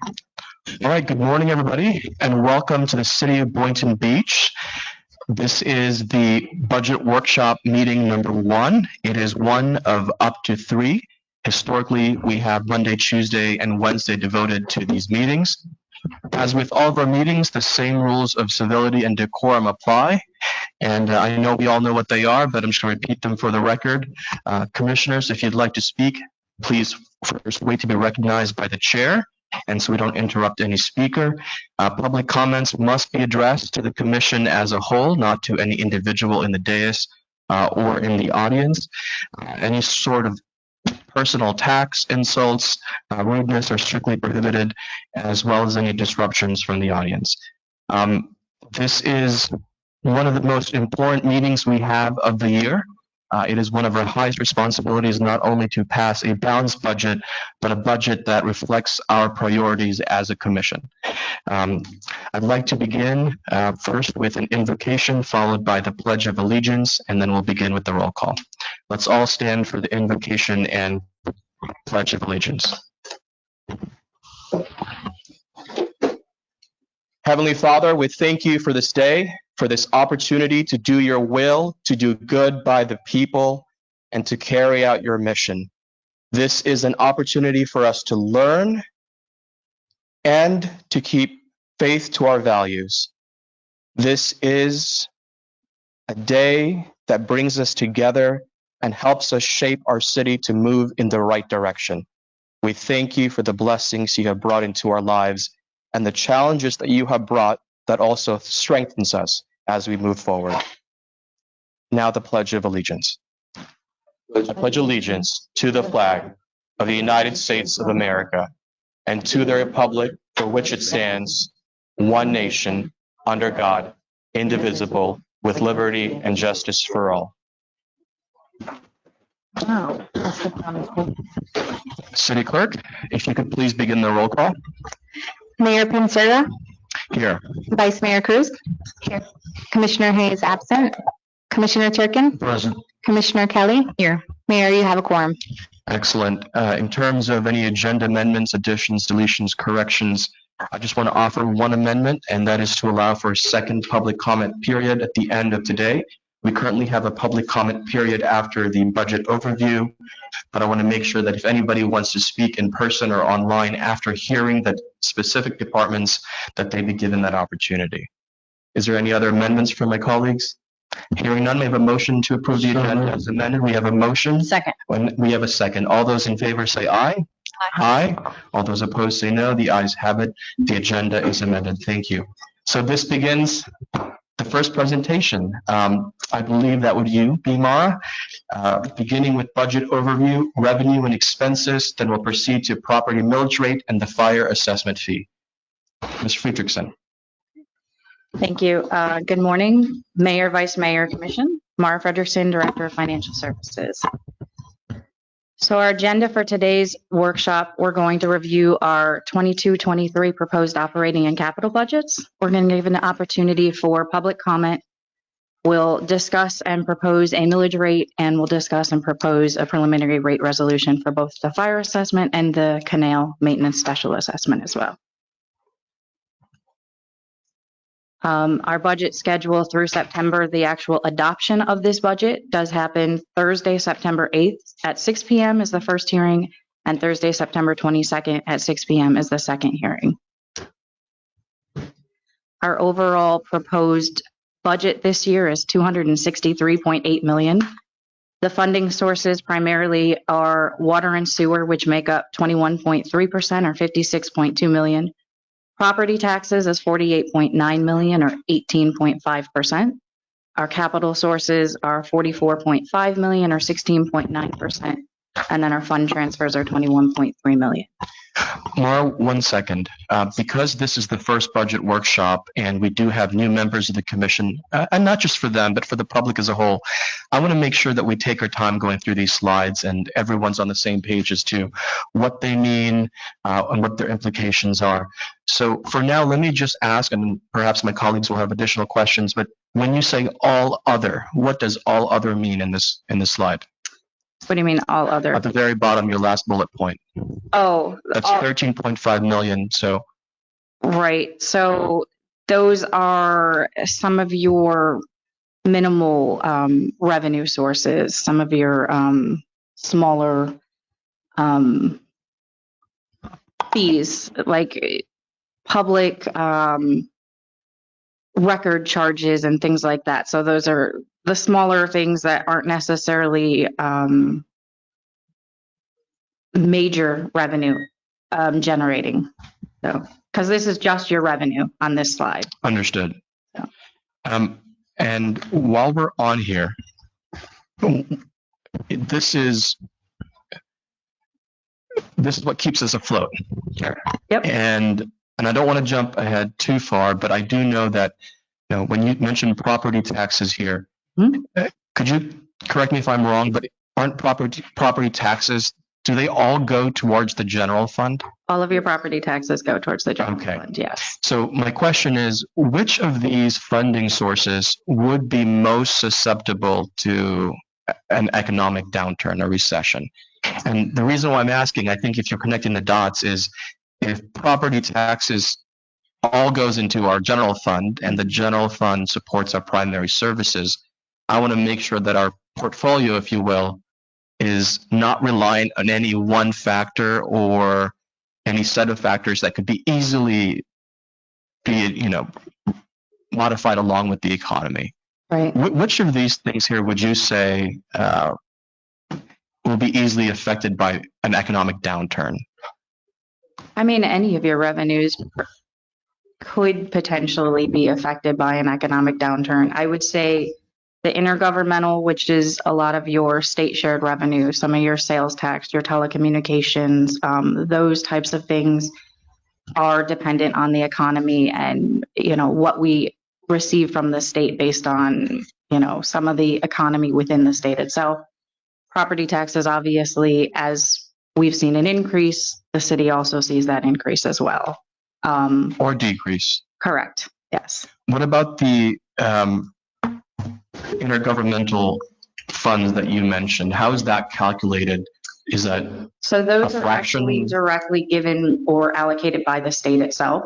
All right, good morning, everybody, and welcome to the City of Boynton Beach. This is the budget workshop meeting number 1. It is one of up to 3. Historically, we have Monday, Tuesday, and Wednesday devoted to these meetings. As with all of our meetings, the same rules of civility and decorum apply. And I know we all know what they are, but I'm just going to repeat them for the record. Commissioners, if you'd like to speak, please first wait to be recognized by the chair, and so we don't interrupt any speaker. Public comments must be addressed to the commission as a whole, not to any individual in the dais or in the audience. Any sort of personal attacks, insults, rudeness are strictly prohibited, as well as any disruptions from the audience. This is one of the most important meetings we have of the year. It is one of our highest responsibilities not only to pass a balanced budget, but a budget that reflects our priorities as a commission. I'd like to begin first with an invocation, followed by the Pledge of Allegiance, and then we'll begin with the roll call. Let's all stand for the invocation and Pledge of Allegiance. Heavenly Father, we thank you for this day, for this opportunity to do your will, to do good by the people, and to carry out your mission. This is an opportunity for us to learn and to keep faith to our values. This is a day that brings us together and helps us shape our city to move in the right direction. We thank you for the blessings you have brought into our lives and the challenges that you have brought that also strengthens us as we move forward. Now the Pledge of Allegiance. I pledge allegiance to the flag of the United States of America and to the republic for which it stands, one nation, under God, indivisible, with liberty and justice for all. Wow. City Clerk, if you could please begin the roll call. Mayor Pincerra. Here. Vice Mayor Cruz. Here. Commissioner Hayes absent. Commissioner Turkin. Present. Commissioner Kelly. Here. Mayor, you have a quorum. Excellent. In terms of any agenda amendments, additions, deletions, corrections, I just want to offer one amendment, and that is to allow for a second public comment period at the end of today. We currently have a public comment period after the budget overview, but I want to make sure that if anybody wants to speak in person or online after hearing the specific departments, that they be given that opportunity. Is there any other amendments from my colleagues? Hearing none, we have a motion to approve the agenda as amended. We have a motion. Second. We have a second. All those in favor say aye. Aye. All those opposed say no. The ayes have it. The agenda is amended. Thank you. So this begins the first presentation. I believe that would be Mara, beginning with budget overview, revenue and expenses, then we'll proceed to property millage rate and the fire assessment fee. Ms. Friedrichsen. Thank you. Good morning, Mayor, Vice Mayor, Commission. Mara Fredrickson, Director of Financial Services. So our agenda for today's workshop, we're going to review our 22-23 proposed operating and capital budgets. We're going to give an opportunity for public comment. We'll discuss and propose a millage rate, and we'll discuss and propose a preliminary rate resolution for both the fire assessment and the canal maintenance special assessment as well. Our budget schedule through September, the actual adoption of this budget does happen Thursday, September 8th at 6 p.m. is the first hearing, and Thursday, September 22nd at 6 p.m. is the second hearing. Our overall proposed budget this year is $263.8 million. The funding sources primarily are water and sewer, which make up 21.3% or $56.2 million. Property taxes is $48.9 million or 18.5%. Our capital sources are $44.5 million or 16.9%. And then our fund transfers are $21.3 million. Mara, 1 second. Because this is the first budget workshop and we do have new members of the commission, and not just for them, but for the public as a whole, I want to make sure that we take our time going through these slides and everyone's on the same page as to what they mean and what their implications are. So for now, let me just ask, and perhaps my colleagues will have additional questions, but when you say all other, what does all other mean in this slide? What do you mean all other? At the very bottom, your last bullet point. Oh, That's 13.5 million. So right. So those are some of your minimal revenue sources, some of your smaller fees, like public record charges and things like that. So those are the smaller things that aren't necessarily major revenue generating. So, because this is just your revenue on this slide. understood. Yeah. And while we're on here, this is what keeps us afloat. Yep. And I don't want to jump ahead too far, but I do know that when you mentioned property taxes here, could you correct me if I'm wrong, but aren't property taxes, do they all go towards the general fund? All of your property taxes go towards the general fund, yes. So my question is, which of these funding sources would be most susceptible to an economic downturn, a recession? And the reason why I'm asking, I think if you're connecting the dots, is if property taxes all goes into our general fund and the general fund supports our primary services, I want to make sure that our portfolio, if you will, is not reliant on any one factor or any set of factors that could be easily modified along with the economy. Right. Which of these things here would you say will be easily affected by an economic downturn? I mean, any of your revenues could potentially be affected by an economic downturn. I would say the intergovernmental, which is a lot of your state shared revenue, some of your sales tax, your telecommunications, those types of things are dependent on the economy and, what we receive from the state based on, some of the economy within the state itself. Property taxes, obviously, as we've seen an increase, the city also sees that increase as well. Or decrease. Correct. Yes. What about the intergovernmental funds that you mentioned? How is that calculated? Is that so those a are fraction? Actually directly given or allocated by the state itself.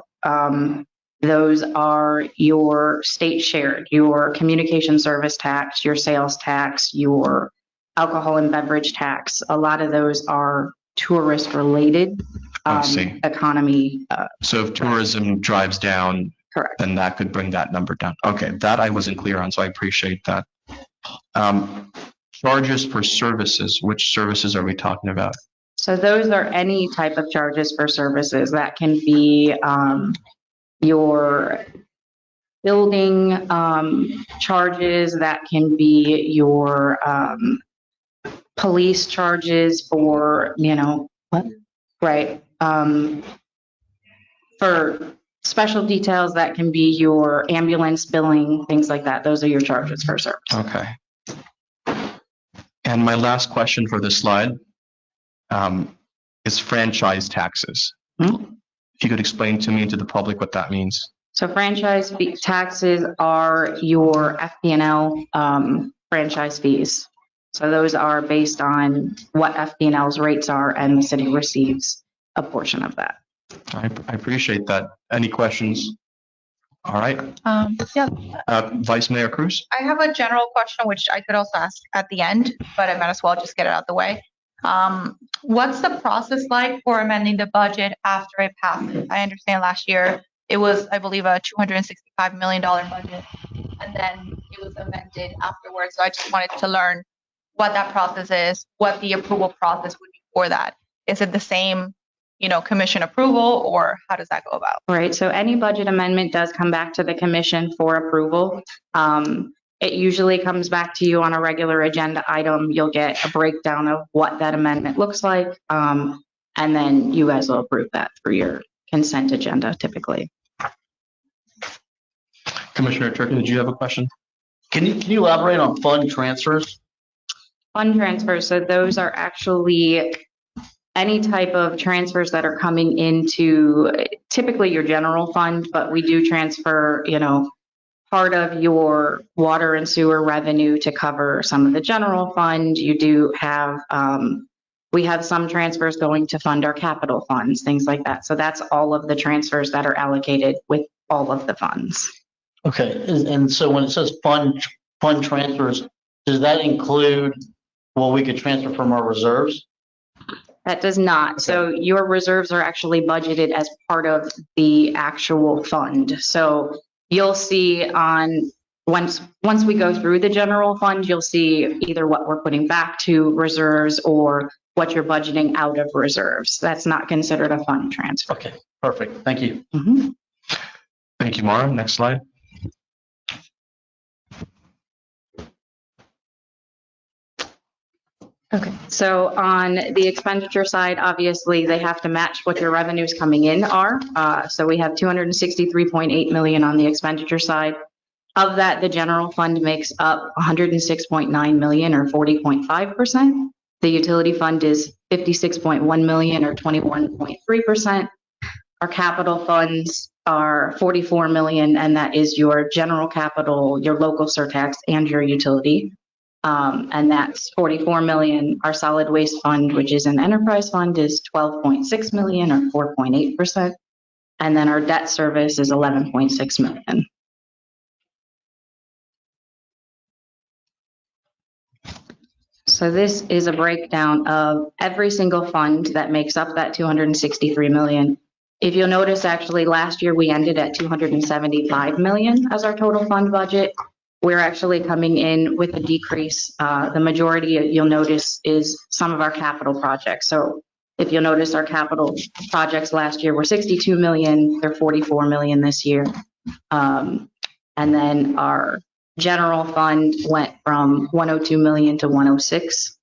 Those are your state shared, your communication service tax, your sales tax, your alcohol and beverage tax. A lot of those are tourist related economy. So if tourism drives down, correct, then that could bring that number down. Okay, that I wasn't clear on, so I appreciate that. Charges for services, which services are we talking about? So those are any type of charges for services. That can be your building charges, that can be your police charges for, right. For special details, that can be your ambulance billing, things like that. Those are your charges for service. Okay. And my last question for this slide is franchise taxes. Mm-hmm. If you could explain to me and to the public what that means. So franchise taxes are your FP&L franchise fees. So those are based on what FP&L's rates are, and the city receives a portion of that. I appreciate that. Any questions? All right. Yeah. Vice Mayor Cruz? I have a general question, which I could also ask at the end, but I might as well just get it out the way. What's the process like for amending the budget after it passes? I understand last year it was, I believe, a $265 million budget, and then it was amended afterwards. So I just wanted to learn what that process is, what the approval process would be for that. Is it the same, commission approval, or how does that go about? Right. So any budget amendment does come back to the commission for approval. It usually comes back to you on a regular agenda item. You'll get a breakdown of what that amendment looks like, and then you guys will approve that through your consent agenda typically. Commissioner Turkin, did you have a question? Can you elaborate on fund transfers? Fund transfers, so those are actually any type of transfers that are coming into typically your general fund, but we do transfer, part of your water and sewer revenue to cover some of the general fund. You do have, we have some transfers going to fund our capital funds, things like that. So that's all of the transfers that are allocated with all of the funds. Okay, and so when it says fund transfers, does that include what we could transfer from our reserves? That does not. So your reserves are actually budgeted as part of the actual fund. So you'll see on, once we go through the general fund, you'll see either what we're putting back to reserves or what you're budgeting out of reserves. That's not considered a fund transfer. Okay, perfect. Thank you. Mhm. Thank you, Mara. Next slide. Okay, so on the expenditure side, obviously they have to match what your revenues coming in are. So we have 263.8 million on the expenditure side. Of that, the general fund makes up 106.9 million or 40.5%. The utility fund is 56.1 million or 21.3%. Our capital funds are 44 million, and that is your general capital, your local surtax, and your utility. And that's 44 million. Our solid waste fund, which is an enterprise fund, is 12.6 million or 4.8%. And then our debt service is 11.6 million. So this is a breakdown of every single fund that makes up that 263 million. If you'll notice, actually last year we ended at 275 million as our total fund budget. We're actually coming in with a decrease. The majority, you'll notice, is some of our capital projects. So if you'll notice, our capital projects last year were 62 million. They're 44 million this year. And then our general fund went from 102 million to 106.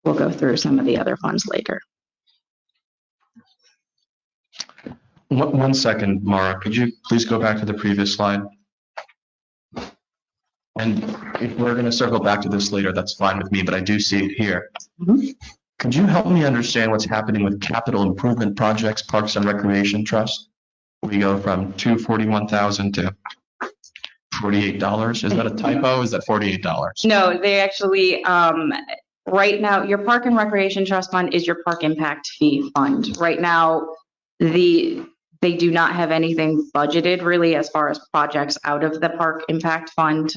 We'll go through some of the other funds later. One second, Mara. Could you please go back to the previous slide? And if we're going to circle back to this later, that's fine with me, but I do see it here. Mhm. Could you help me understand what's happening with capital improvement projects, Parks and Recreation Trust? We go from $241,000 to $48. Is that a typo? Is that $48? No, they actually, right now, your Park and Recreation Trust Fund is your park impact fee fund. Right now, they do not have anything budgeted really as far as projects out of the park impact fund.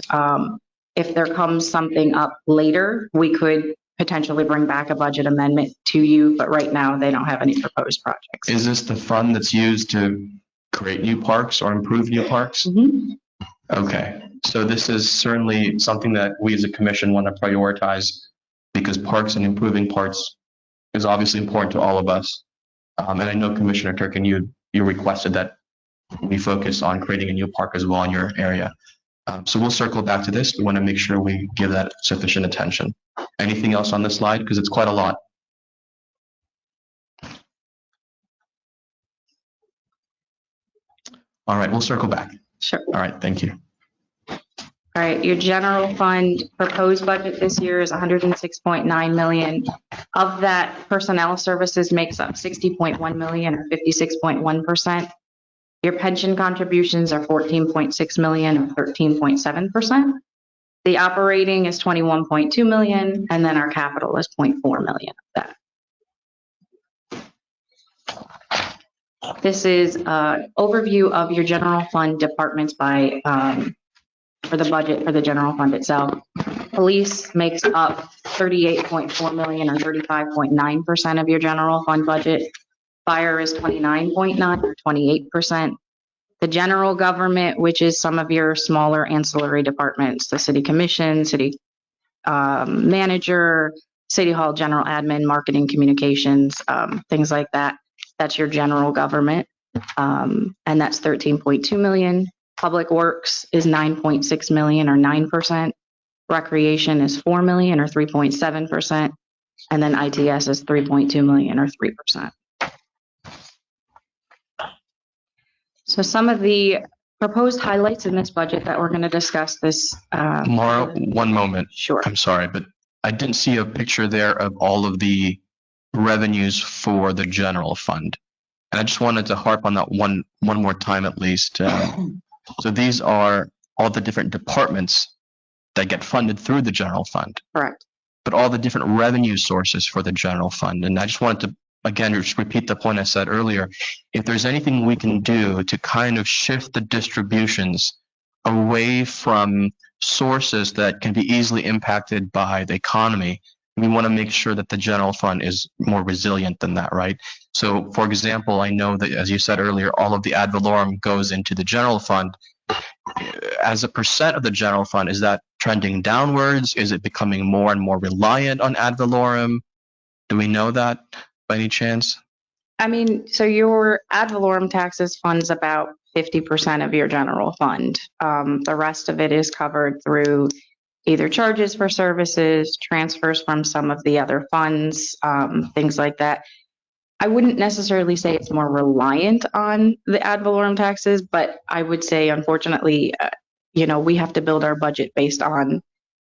If there comes something up later, we could potentially bring back a budget amendment to you, but right now they don't have any proposed projects. Is this the fund that's used to create new parks or improve new parks? Mhm. Okay, so this is certainly something that we as a commission want to prioritize because parks and improving parks is obviously important to all of us. And I know Commissioner Turkin, you requested that we focus on creating a new park as well in your area. So we'll circle back to this. We want to make sure we give that sufficient attention. Anything else on this slide? Because it's quite a lot. All right, we'll circle back. Sure. All right, thank you. All right, your general fund proposed budget this year is 106.9 million. Of that, personnel services makes up 60.1 million or 56.1%. Your pension contributions are 14.6 million or 13.7%. The operating is 21.2 million, and then our capital is 0.4 million of that. This is an overview of your general fund departments by for the budget for the general fund itself. Police makes up 38.4 million or 35.9% of your general fund budget. Fire is 29.9 or 28%. The general government, which is some of your smaller ancillary departments, the city commission, city manager, city hall general admin, marketing, communications, things like that. That's your general government, and that's 13.2 million. Public Works is 9.6 million or 9%. Recreation is 4 million or 3.7%. And then ITS is 3.2 million or 3%. So some of the proposed highlights in this budget that we're going to discuss this. Mara, one moment. Sure. I'm sorry, but I didn't see a picture there of all of the revenues for the general fund. And I just wanted to harp on that one more time at least. So these are all the different departments that get funded through the general fund, Correct. but all the different revenue sources for the general fund. And I just wanted to, again, just repeat the point I said earlier. If there's anything we can do to kind of shift the distributions away from sources that can be easily impacted by the economy, we want to make sure that the general fund is more resilient than that, right? So, for example, I know that, as you said earlier, all of the ad valorem goes into the general fund. As a percent of the general fund, is that trending downwards? Is it becoming more and more reliant on ad valorem? Do we know that by any chance? I mean, so your ad valorem taxes funds about 50% of your general fund. The rest of it is covered through either charges for services, transfers from some of the other funds, things like that. I wouldn't necessarily say it's more reliant on the ad valorem taxes, but I would say, unfortunately, we have to build our budget based on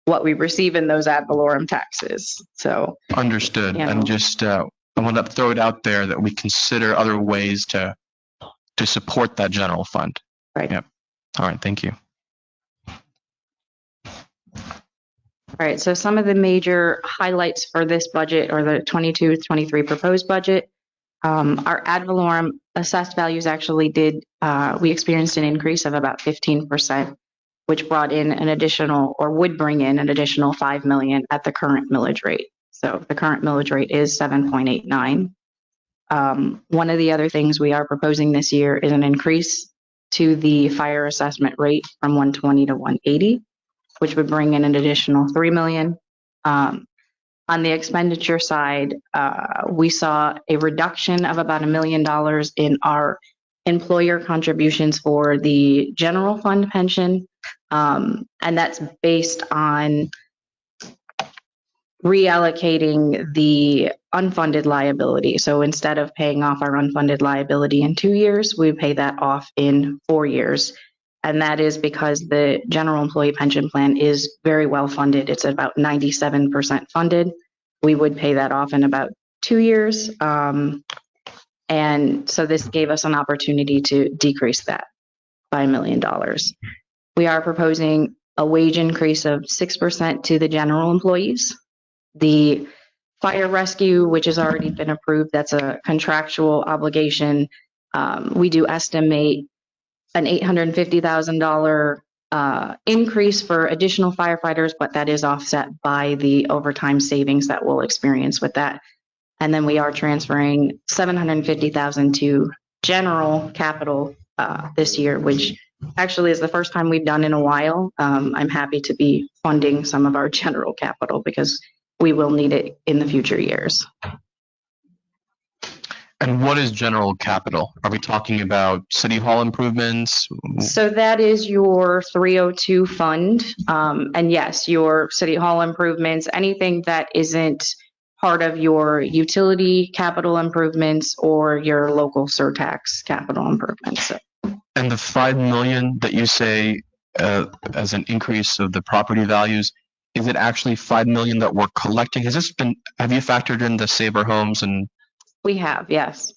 what we receive in those ad valorem taxes. So understood. And just I want to throw it out there that we consider other ways to support that general fund. Right. Yep. All right. Thank you. All right, so some of the major highlights for this budget, or the 22-23 proposed budget, our ad valorem assessed values actually we experienced an increase of about 15%, which brought in an additional, or would bring in an additional $5 million at the current millage rate. So the current millage rate is 7.89. One of the other things we are proposing this year is an increase to the fire assessment rate from 120 to 180. Which would bring in an additional $3 million. On the expenditure side, we saw a reduction of about $1 million in our employer contributions for the general fund pension, and that's based on reallocating the unfunded liability. So instead of paying off our unfunded liability in 2 years, we pay that off in 4 years. And that is because the general employee pension plan is very well funded. It's about 97% funded. We would pay that off in about 2 years. And so this gave us an opportunity to decrease that by $1 million. We are proposing a wage increase of 6% to the general employees. The fire rescue, which has already been approved, that's a contractual obligation. We do estimate an $850,000 increase for additional firefighters, but that is offset by the overtime savings that we'll experience with that. And then we are transferring $750,000 to general capital this year, which actually is the first time we've done in a while. I'm happy to be funding some of our general capital because we will need it in the future years. And what is general capital? Are we talking about city hall improvements? So that is your 302 fund. And yes, your city hall improvements, anything that isn't part of your utility capital improvements or your local surtax capital improvements. So. And the $5 million that you say as an increase of the property values, is it actually $5 million that we're collecting? Have you factored in the Sabre homes and? We have, yes.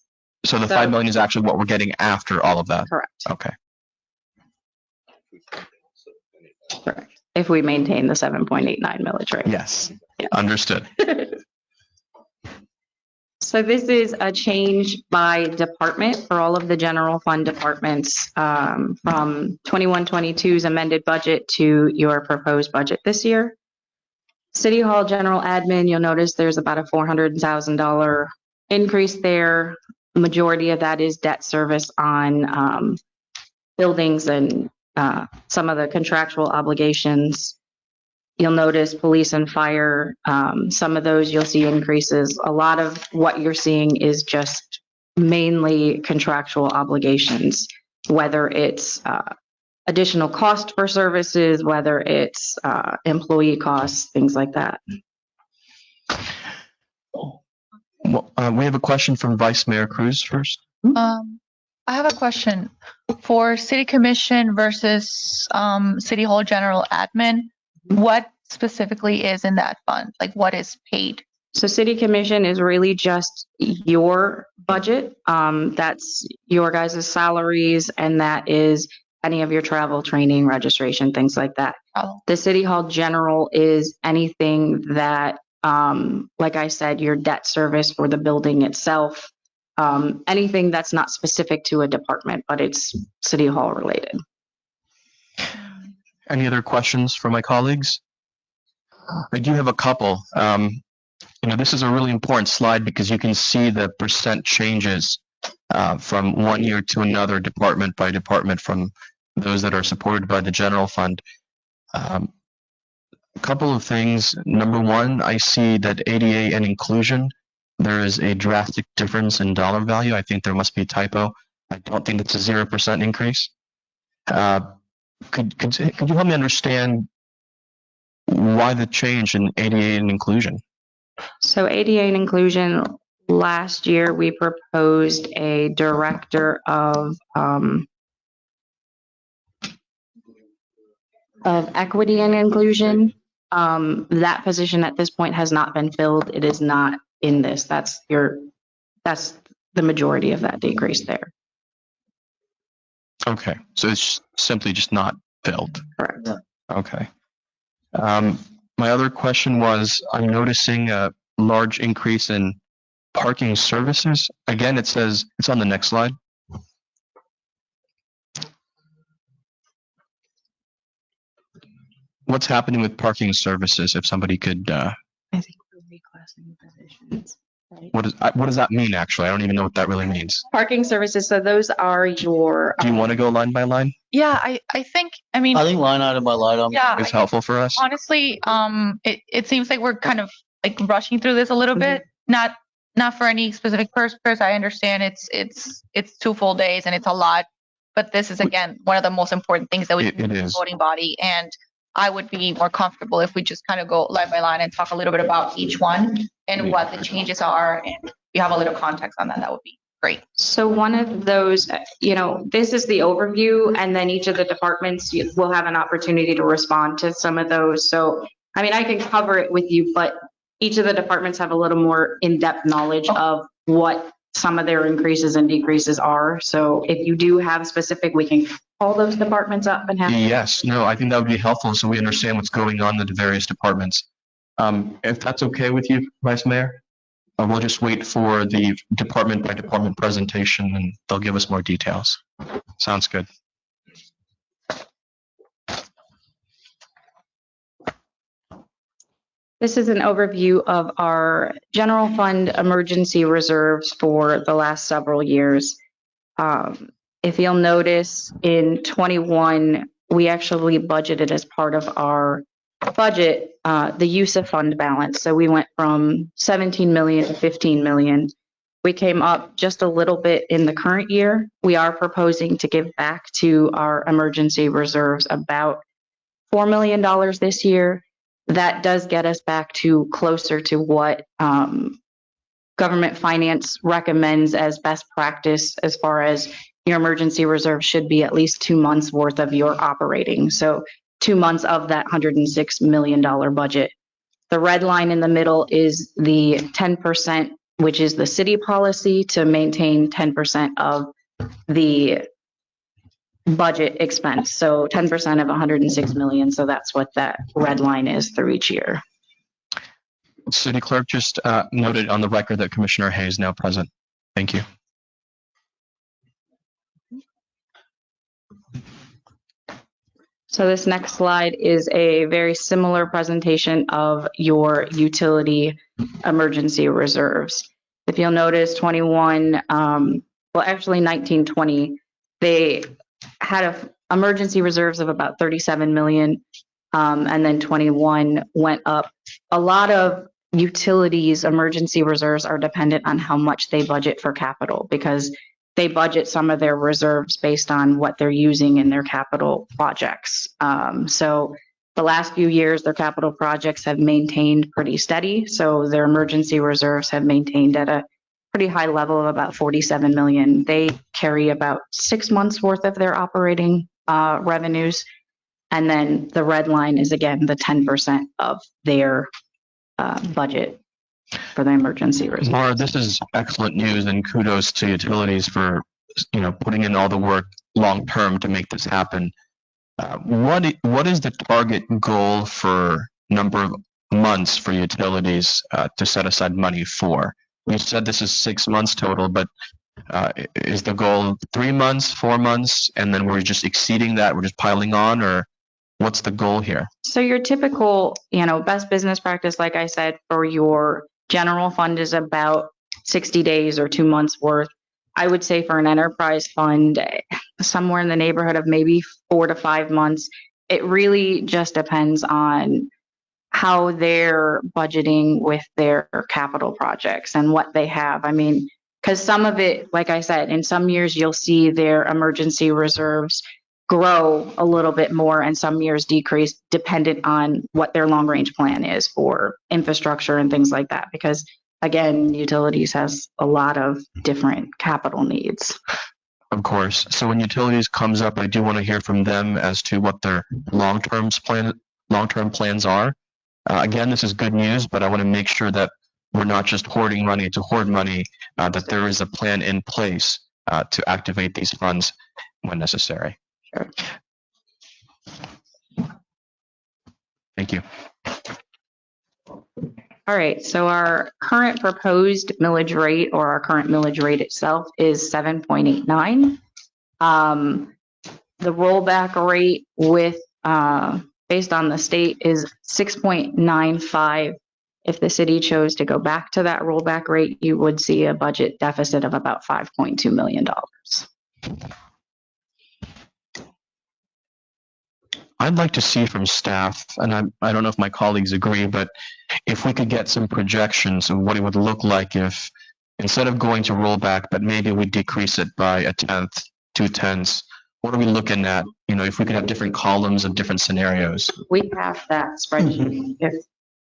So the $5 million is actually what we're getting after all of that? Correct. Okay. Correct. If we maintain the 7.89 millage rate. Yes. Yeah. Understood. So this is a change by department for all of the general fund departments from 21-22's amended budget to your proposed budget this year. City Hall general admin, you'll notice there's about a $400,000 increase there. The majority of that is debt service on buildings and some of the contractual obligations. You'll notice police and fire, some of those you'll see increases. A lot of what you're seeing is just mainly contractual obligations, whether it's additional cost for services, whether it's employee costs, things like that. Well, we have a question from Vice Mayor Cruz first. I have a question for City Commission versus City Hall General Admin. What specifically is in that fund? Like what is paid? So City Commission is really just your budget. That's your guys' salaries, and that is any of your travel, training, registration, things like that. Oh, The City Hall general is anything that, like I said, your debt service for the building itself, anything that's not specific to a department, but it's City Hall related. Any other questions for my colleagues? I do have a couple. This is a really important slide because you can see the percent changes from one year to another, department by department, from those that are supported by the general fund. A couple of things. Number one, I see that ADA and inclusion, there is a drastic difference in dollar value. I think there must be a typo. I don't think it's a 0% increase. Could you help me understand why the change in ADA and inclusion? So ADA and inclusion, last year we proposed a director of equity and inclusion. That position at this point has not been filled. It is not in this. That's the majority of that decrease there. Okay, so it's simply just not filled. Correct. Okay. My other question was, I'm noticing a large increase in parking services. Again, it says, it's on the next slide. What's happening with parking services? If somebody could, I think we're reclassing positions. Right? what does that mean, actually? I don't even know what that really means. Parking services, so those are your. Do you want to go line by line? yeah, I think, I mean, I think line item by line item. yeah, It's helpful for us. honestly, it seems like we're kind of like rushing through this a little bit. Not for any specific purpose. I understand it's 2 full days and it's a lot, but this is again one of the most important things that we It do as a is. voting body, and I would be more comfortable if we just kind of go line by line and talk a little bit about each one and what the changes are, and we have a little context on that. That would be great. So one of those, this is the overview, and then each of the departments will have an opportunity to respond to some of those. So, I mean, I can cover it with you, but each of the departments have a little more in-depth knowledge of what some of their increases and decreases are. So if you do have specific, we can call those departments up and have. Yes, no, I think that would be helpful so we understand what's going on in the various departments. If that's okay with you, Vice Mayor, we'll just wait for the department by department presentation and they'll give us more details. Sounds good. This is an overview of our general fund emergency reserves for the last several years. If you'll notice, in 21, we actually budgeted as part of our budget the use of fund balance. So we went from 17 million to 15 million. We came up just a little bit in the current year. We are proposing to give back to our emergency reserves about $4 million this year. That does get us back to closer to what government finance recommends as best practice, as far as your emergency reserve should be at least 2 months worth of your operating. So 2 months of that $106 million budget. The red line in the middle is the 10%, which is the city policy to maintain 10% of the budget expense. So 10% of 106 million. So that's what that red line is through each year. City Clerk just noted on the record that Commissioner Hay is now present. Thank you. So this next slide is a very similar presentation of your utility emergency reserves. If you'll notice 21, actually 1920, they had emergency reserves of about 37 million. And then 21 went up. A lot of utilities emergency reserves are dependent on how much they budget for capital, because they budget some of their reserves based on what they're using in their capital projects. So the last few years, their capital projects have maintained pretty steady. So their emergency reserves have maintained at a pretty high level of about 47 million. They carry about 6 months worth of their operating revenues. And then the red line is, again, the 10% of their budget for the emergency reserve. Laura, this is excellent news, and kudos to utilities for putting in all the work long term to make this happen. What is the target goal for number of months for utilities to set aside money for? You said this is 6 months total, but is the goal 3 months, 4 months, and then we're just exceeding that, we're just piling on, or what's the goal here? So your typical, best business practice, like I said, for your general fund is about 60 days or 2 months worth. I would say for an enterprise fund, somewhere in the neighborhood of maybe 4 to 5 months. It really just depends on how they're budgeting with their capital projects and what they have. I mean, because some of it, like I said, in some years you'll see their emergency reserves grow a little bit more and some years decrease dependent on what their long range plan is for infrastructure and things like that. Because again, utilities has a lot of different capital needs. Of course. So when utilities comes up, I do want to hear from them as to what their long-term plans are. Again, this is good news, but I want to make sure that we're not just hoarding money to hoard money, that there is a plan in place to activate these funds when necessary. Sure. Thank you. All right, so our current proposed millage rate, or our current millage rate itself, is 7.89. The rollback rate with based on the state is 6.95. If the city chose to go back to that rollback rate, you would see a budget deficit of about $5.2 million. I'd like to see from staff, and I don't know if my colleagues agree, but if we could get some projections of what it would look like if, instead of going to rollback, but maybe we decrease it by 1/10, 2/10. What are we looking at? If we could have different columns of different scenarios. We have that spreadsheet.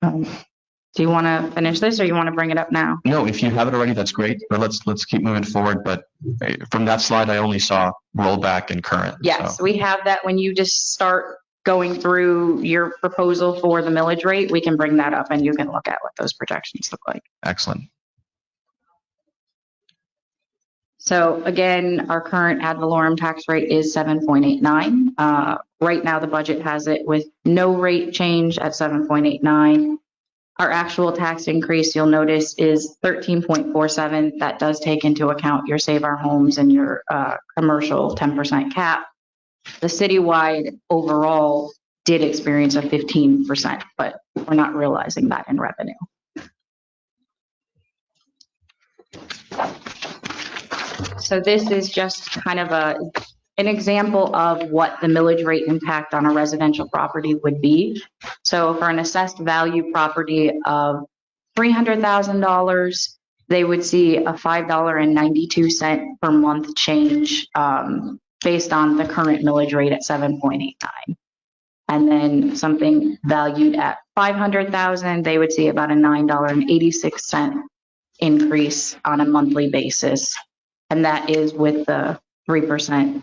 Do you want to finish this, or you want to bring it up now? No, if you have it already, that's great. But let's keep moving forward. But from that slide, I only saw rollback and current. Yes, so. we have that. When you just start going through your proposal for the millage rate, we can bring that up and you can look at what those projections look like. Excellent. So again, our current ad valorem tax rate is 7.89. Right now, the budget has it with no rate change at 7.89. Our actual tax increase, you'll notice, is 13.47. That does take into account your Save Our Homes and your commercial 10% cap. The citywide overall did experience a 15%, but we're not realizing that in revenue. So this is just kind of an example of what the millage rate impact on a residential property would be. So for an assessed value property of $300,000, they would see a $5.92 per month change based on the current millage rate at 7.89. And then something valued at $500,000, they would see about a $9.86 increase on a monthly basis. And that is with the 3%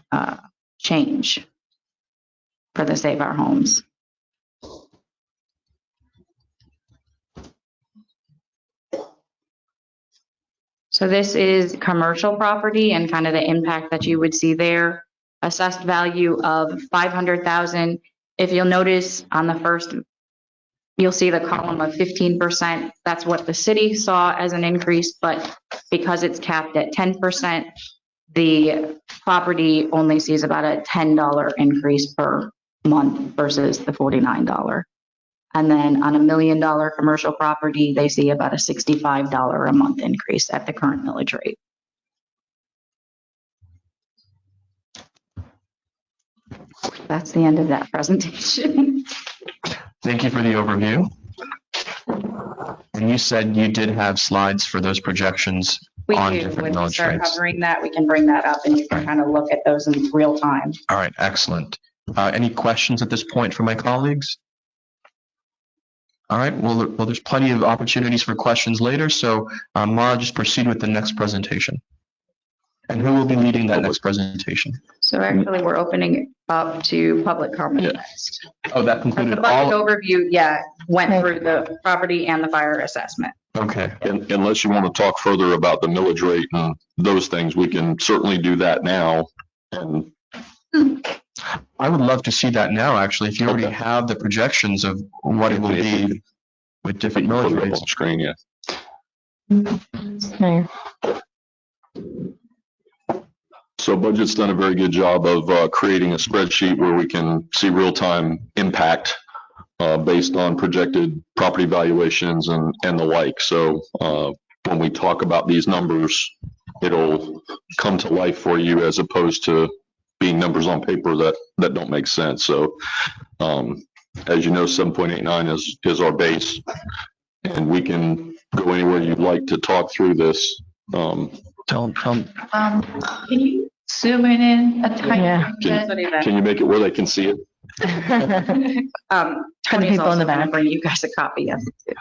change for the Save Our Homes. So this is commercial property and kind of the impact that you would see there. Assessed value of $500,000. If you'll notice on the first, you'll see the column of 15%. That's what the city saw as an increase, but because it's capped at 10%, the property only sees about a $10 increase per month versus the $49. And then on $1 million commercial property, they see about a $65 a month increase at the current millage rate. That's the end of that presentation. Thank you for the overview. And you said you did have slides for those projections We on do. different When we millage start rates. covering that, we can bring that up and you can kind of look at those in real time. All right, excellent. Any questions at this point from my colleagues? All right, well, there's plenty of opportunities for questions later, so Mara, just proceed with the next presentation. And who will be leading that next presentation? So actually, we're opening it up to public comment next. Oh, that The concluded budget all. overview, went through the property and the fire assessment. Okay. Unless you want to talk further about the millage rate and those things, we can certainly do that now. And I would love to see that now, actually, if you already Okay. have the projections of what it will be with different put millage it up rates. on screen, yeah. Mayor. So budget's done a very good job of creating a spreadsheet where we can see real-time impact based on projected property valuations and the like. So when we talk about these numbers, it'll come to life for you as opposed to being numbers on paper that don't make sense. So as you know, 7.89 is our base, and we can go anywhere you'd like to talk through this. Tell them. Can you zoom in a tiny Yeah. bit? Can you make it where they can see it? Tony's people in also the going back. to bring you guys a copy of it.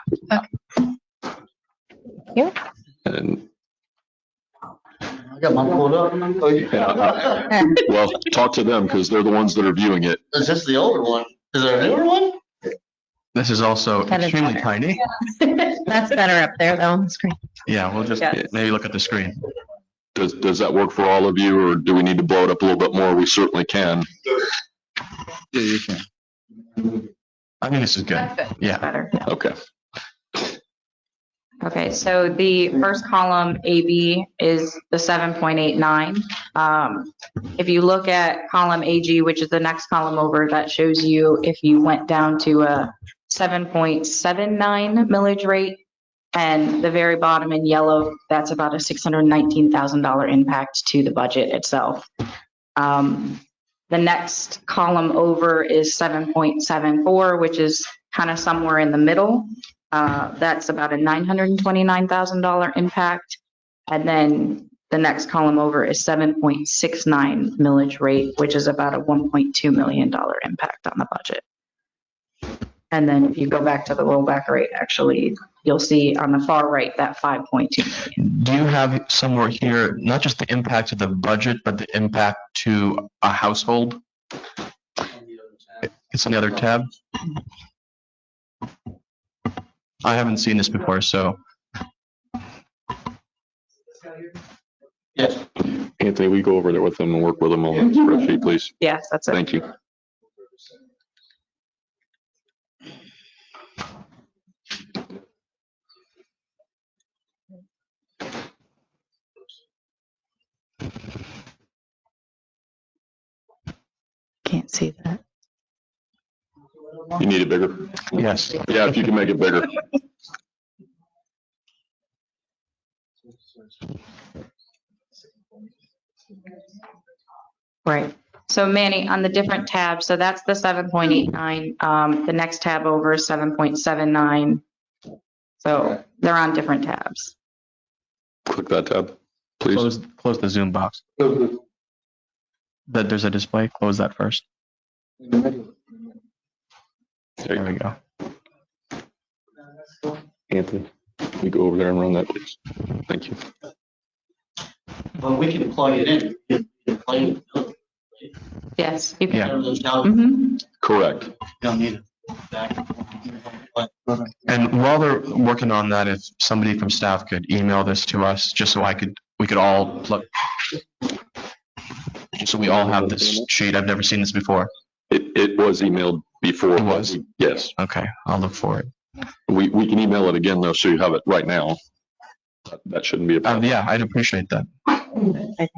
And I got mine pulled up. well, talk to them because they're the ones that are viewing it. Is this the older one? Is there a newer one? This is also That is extremely better. tiny. That's better up there though on the screen. Yeah, we'll just Yes. maybe look at the screen. Does that work for all of you, or do we need to blow it up a little bit more? We certainly can. Yeah, you can. I think this is good. That's good. Yeah. Better. Okay. Okay, so the first column, AB, is the 7.89. If you look at column AG, which is the next column over, that shows you if you went down to a 7.79 millage rate, and the very bottom in yellow, that's about a $619,000 impact to the budget itself. The next column over is 7.74, which is kind of somewhere in the middle. That's about a $929,000 impact. And then the next column over is 7.69 millage rate, which is about a $1.2 million impact on the budget. And then if you go back to the rollback rate, actually, you'll see on the far right that 5.2 million. Do you have somewhere here, not just the impact of the budget, but the impact to a household? It's on the other tab. I haven't seen this before, so Yes. Anthony, we go over there with them and work with them on the spreadsheet, please. Yes, that's it. Thank you. Can't see that. You need it bigger? yes. Yeah, if you can make it bigger. Right. So Manny, on the different tabs, so that's the 7.89. The next tab over is 7.79. So they're on different tabs. Click that tab, please. Close the Zoom box. There's a display. Close that first. There we go. Anthony, we go over there and run that, please. Thank you. Well, we can plug it in. We can plug it. Yes. You Yeah. can. Mhm. Correct. You don't need it. Back. And while they're working on that, if somebody from staff could email this to us, just so we could all look, just so we all have this sheet. I've never seen this before. It was emailed before. It was? Yes. Okay, I'll look for it. We can email it again though, so you have it right now. That shouldn't be a problem. Yeah, I'd appreciate that. I think.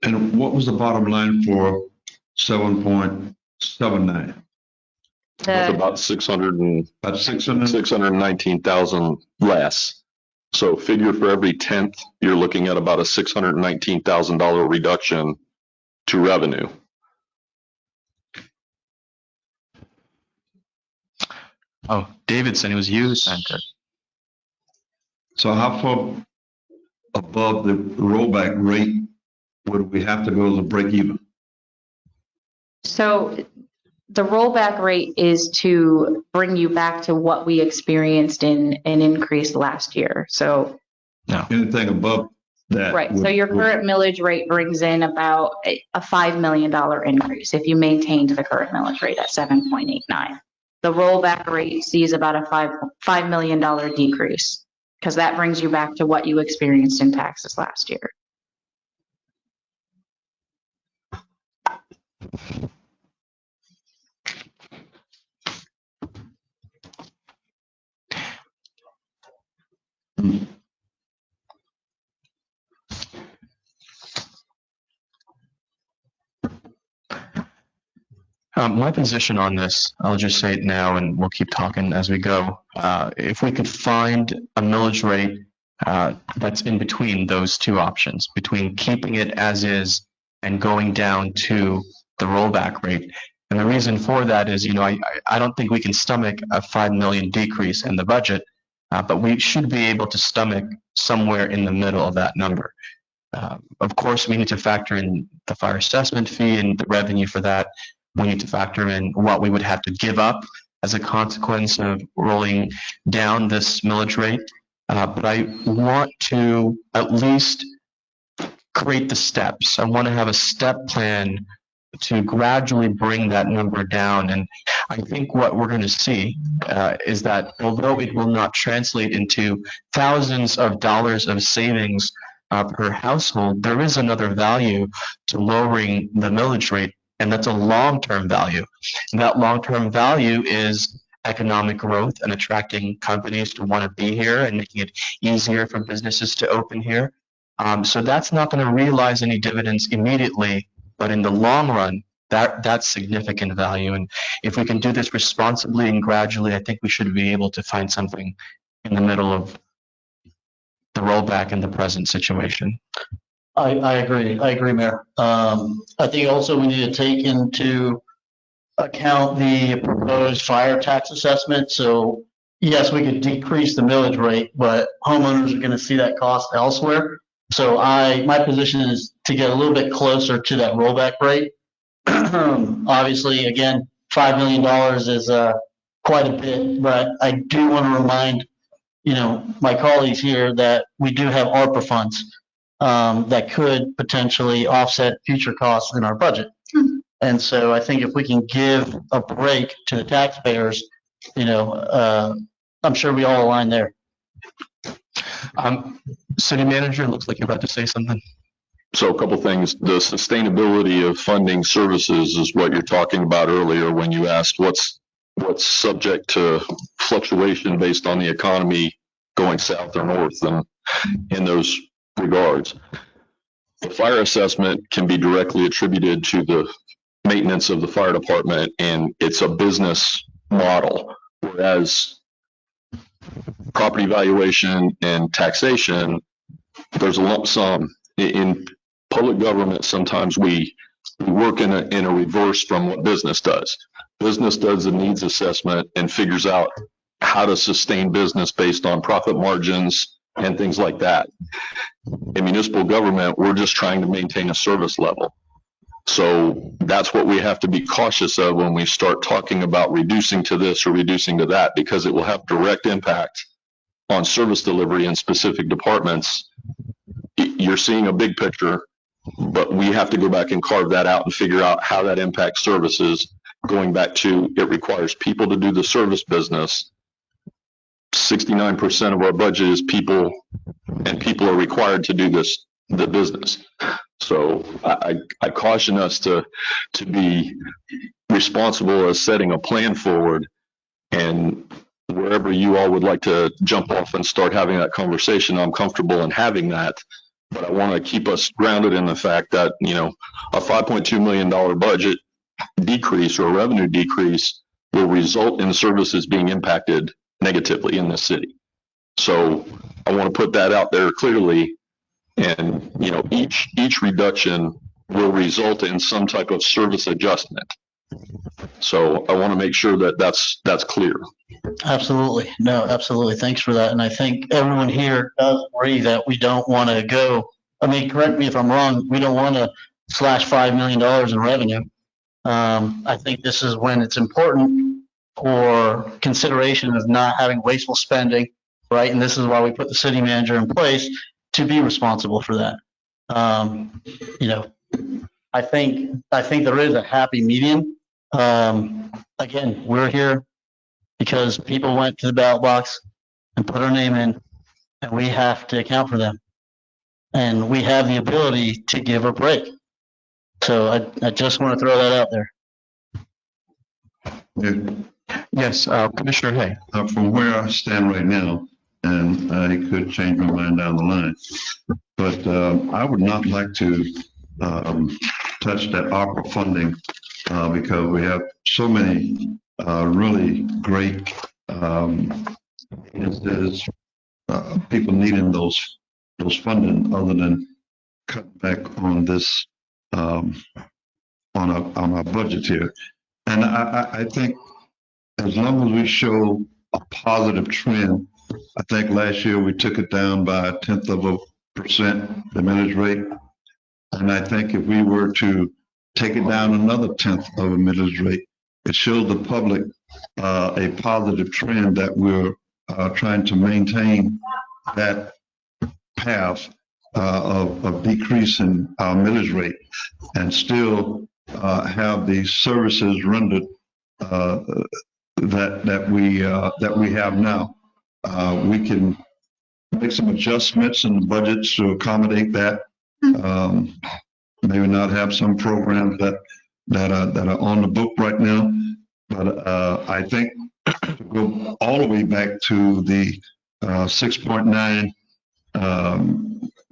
And what was the bottom line for 7.79? It's The, about 600 and About 600? 619,000 less. So figure for every 10th, you're looking at about a $619,000 reduction to revenue. Oh, Davidson, it was you who sent it. So how far above the rollback rate would we have to go to break even? so the rollback rate is to bring you back to what we experienced in an increase last year. So Anything above that. Right, so your current millage rate brings in about a $5 million increase if you maintained the current millage rate at 7.89. The rollback rate sees about a $5 million decrease, because that brings you back to what you experienced in taxes last year. My position on this, I'll just say it now and we'll keep talking as we go. If we could find a millage rate that's in between those two options, between keeping it as is and going down to the rollback rate. And the reason for that is, I don't think we can stomach a 5 million decrease in the budget, but we should be able to stomach somewhere in the middle of that number. Of course, we need to factor in the fire assessment fee and the revenue for that. We need to factor in what we would have to give up as a consequence of rolling down this millage rate. But I want to at least create the steps. I want to have a step plan to gradually bring that number down. And I think what we're going to see is that although it will not translate into thousands of dollars of savings per household, there is another value to lowering the millage rate. And that's a long-term value. And that long-term value is economic growth and attracting companies to want to be here and making it easier for businesses to open here. So that's not going to realize any dividends immediately, but in the long run, that's significant value. And if we can do this responsibly and gradually, I think we should be able to find something in the middle of the rollback in the present situation. I agree, Mayor. I think also we need to take into account the proposed fire tax assessment. So yes, we could decrease the millage rate, but homeowners are going to see that cost elsewhere. So my position is to get a little bit closer to that rollback rate. Obviously, again, $5 million is quite a bit, but I do want to remind, my colleagues here that we do have ARPA funds that could potentially offset future costs in our budget. And so I think if we can give a break to the taxpayers, I'm sure we all align there. City Manager, looks like you're about to say something. So a couple things. The sustainability of funding services is what you're talking about earlier when you asked what's subject to fluctuation based on the economy going south or north, and in those regards. The fire assessment can be directly attributed to the maintenance of the fire department, and it's a business model, whereas property valuation and taxation, there's a lump sum. In public government, sometimes we work in a reverse from what business does. Business does a needs assessment and figures out how to sustain business based on profit margins and things like that. In municipal government, we're just trying to maintain a service level. So that's what we have to be cautious of when we start talking about reducing to this or reducing to that, because it will have direct impact on service delivery in specific departments. You're seeing a big picture, but we have to go back and carve that out and figure out how that impacts services. Going back to, it requires people to do the service business. 69% of our budget is people, and people are required to do the business. So I caution us to be responsible as setting a plan forward, and wherever you all would like to jump off and start having that conversation, I'm comfortable in having that. But I want to keep us grounded in the fact that, a $5.2 million budget decrease or a revenue decrease will result in services being impacted negatively in this city. So I want to put that out there clearly. And, each reduction will result in some type of service adjustment. So I want to make sure that that's clear. Absolutely. No, absolutely. Thanks for that. And I think everyone here does agree that we don't want to go, correct me if I'm wrong, we don't want to slash $5 million in revenue. I think this is when it's important for consideration of not having wasteful spending right? And this is why we put the city manager in place to be responsible for that. You know, I think there is a happy medium. Again, we're here because people went to the ballot box and put our name in, and we have to account for them. And we have the ability to give a break. So I just want to throw that out there. Yes, Commissioner Hay. From where I stand right now, and I could change my mind down the line, but I would not like to touch that ARPA funding because we have so many really great instances, people needing those funding other than cut back on this on our budget here. And I think as long as we show a positive trend, I think last year we took it down by 0.1%, the millage rate. And I think if we were to take it down another 0.1 of a millage rate, it shows the public a positive trend that we're trying to maintain that path of decreasing our millage rate and still have the services rendered that we have now. We can make some adjustments in the budgets to accommodate that. Maybe not have some programs that are on the book right now, but I think to go all the way back to the 6.9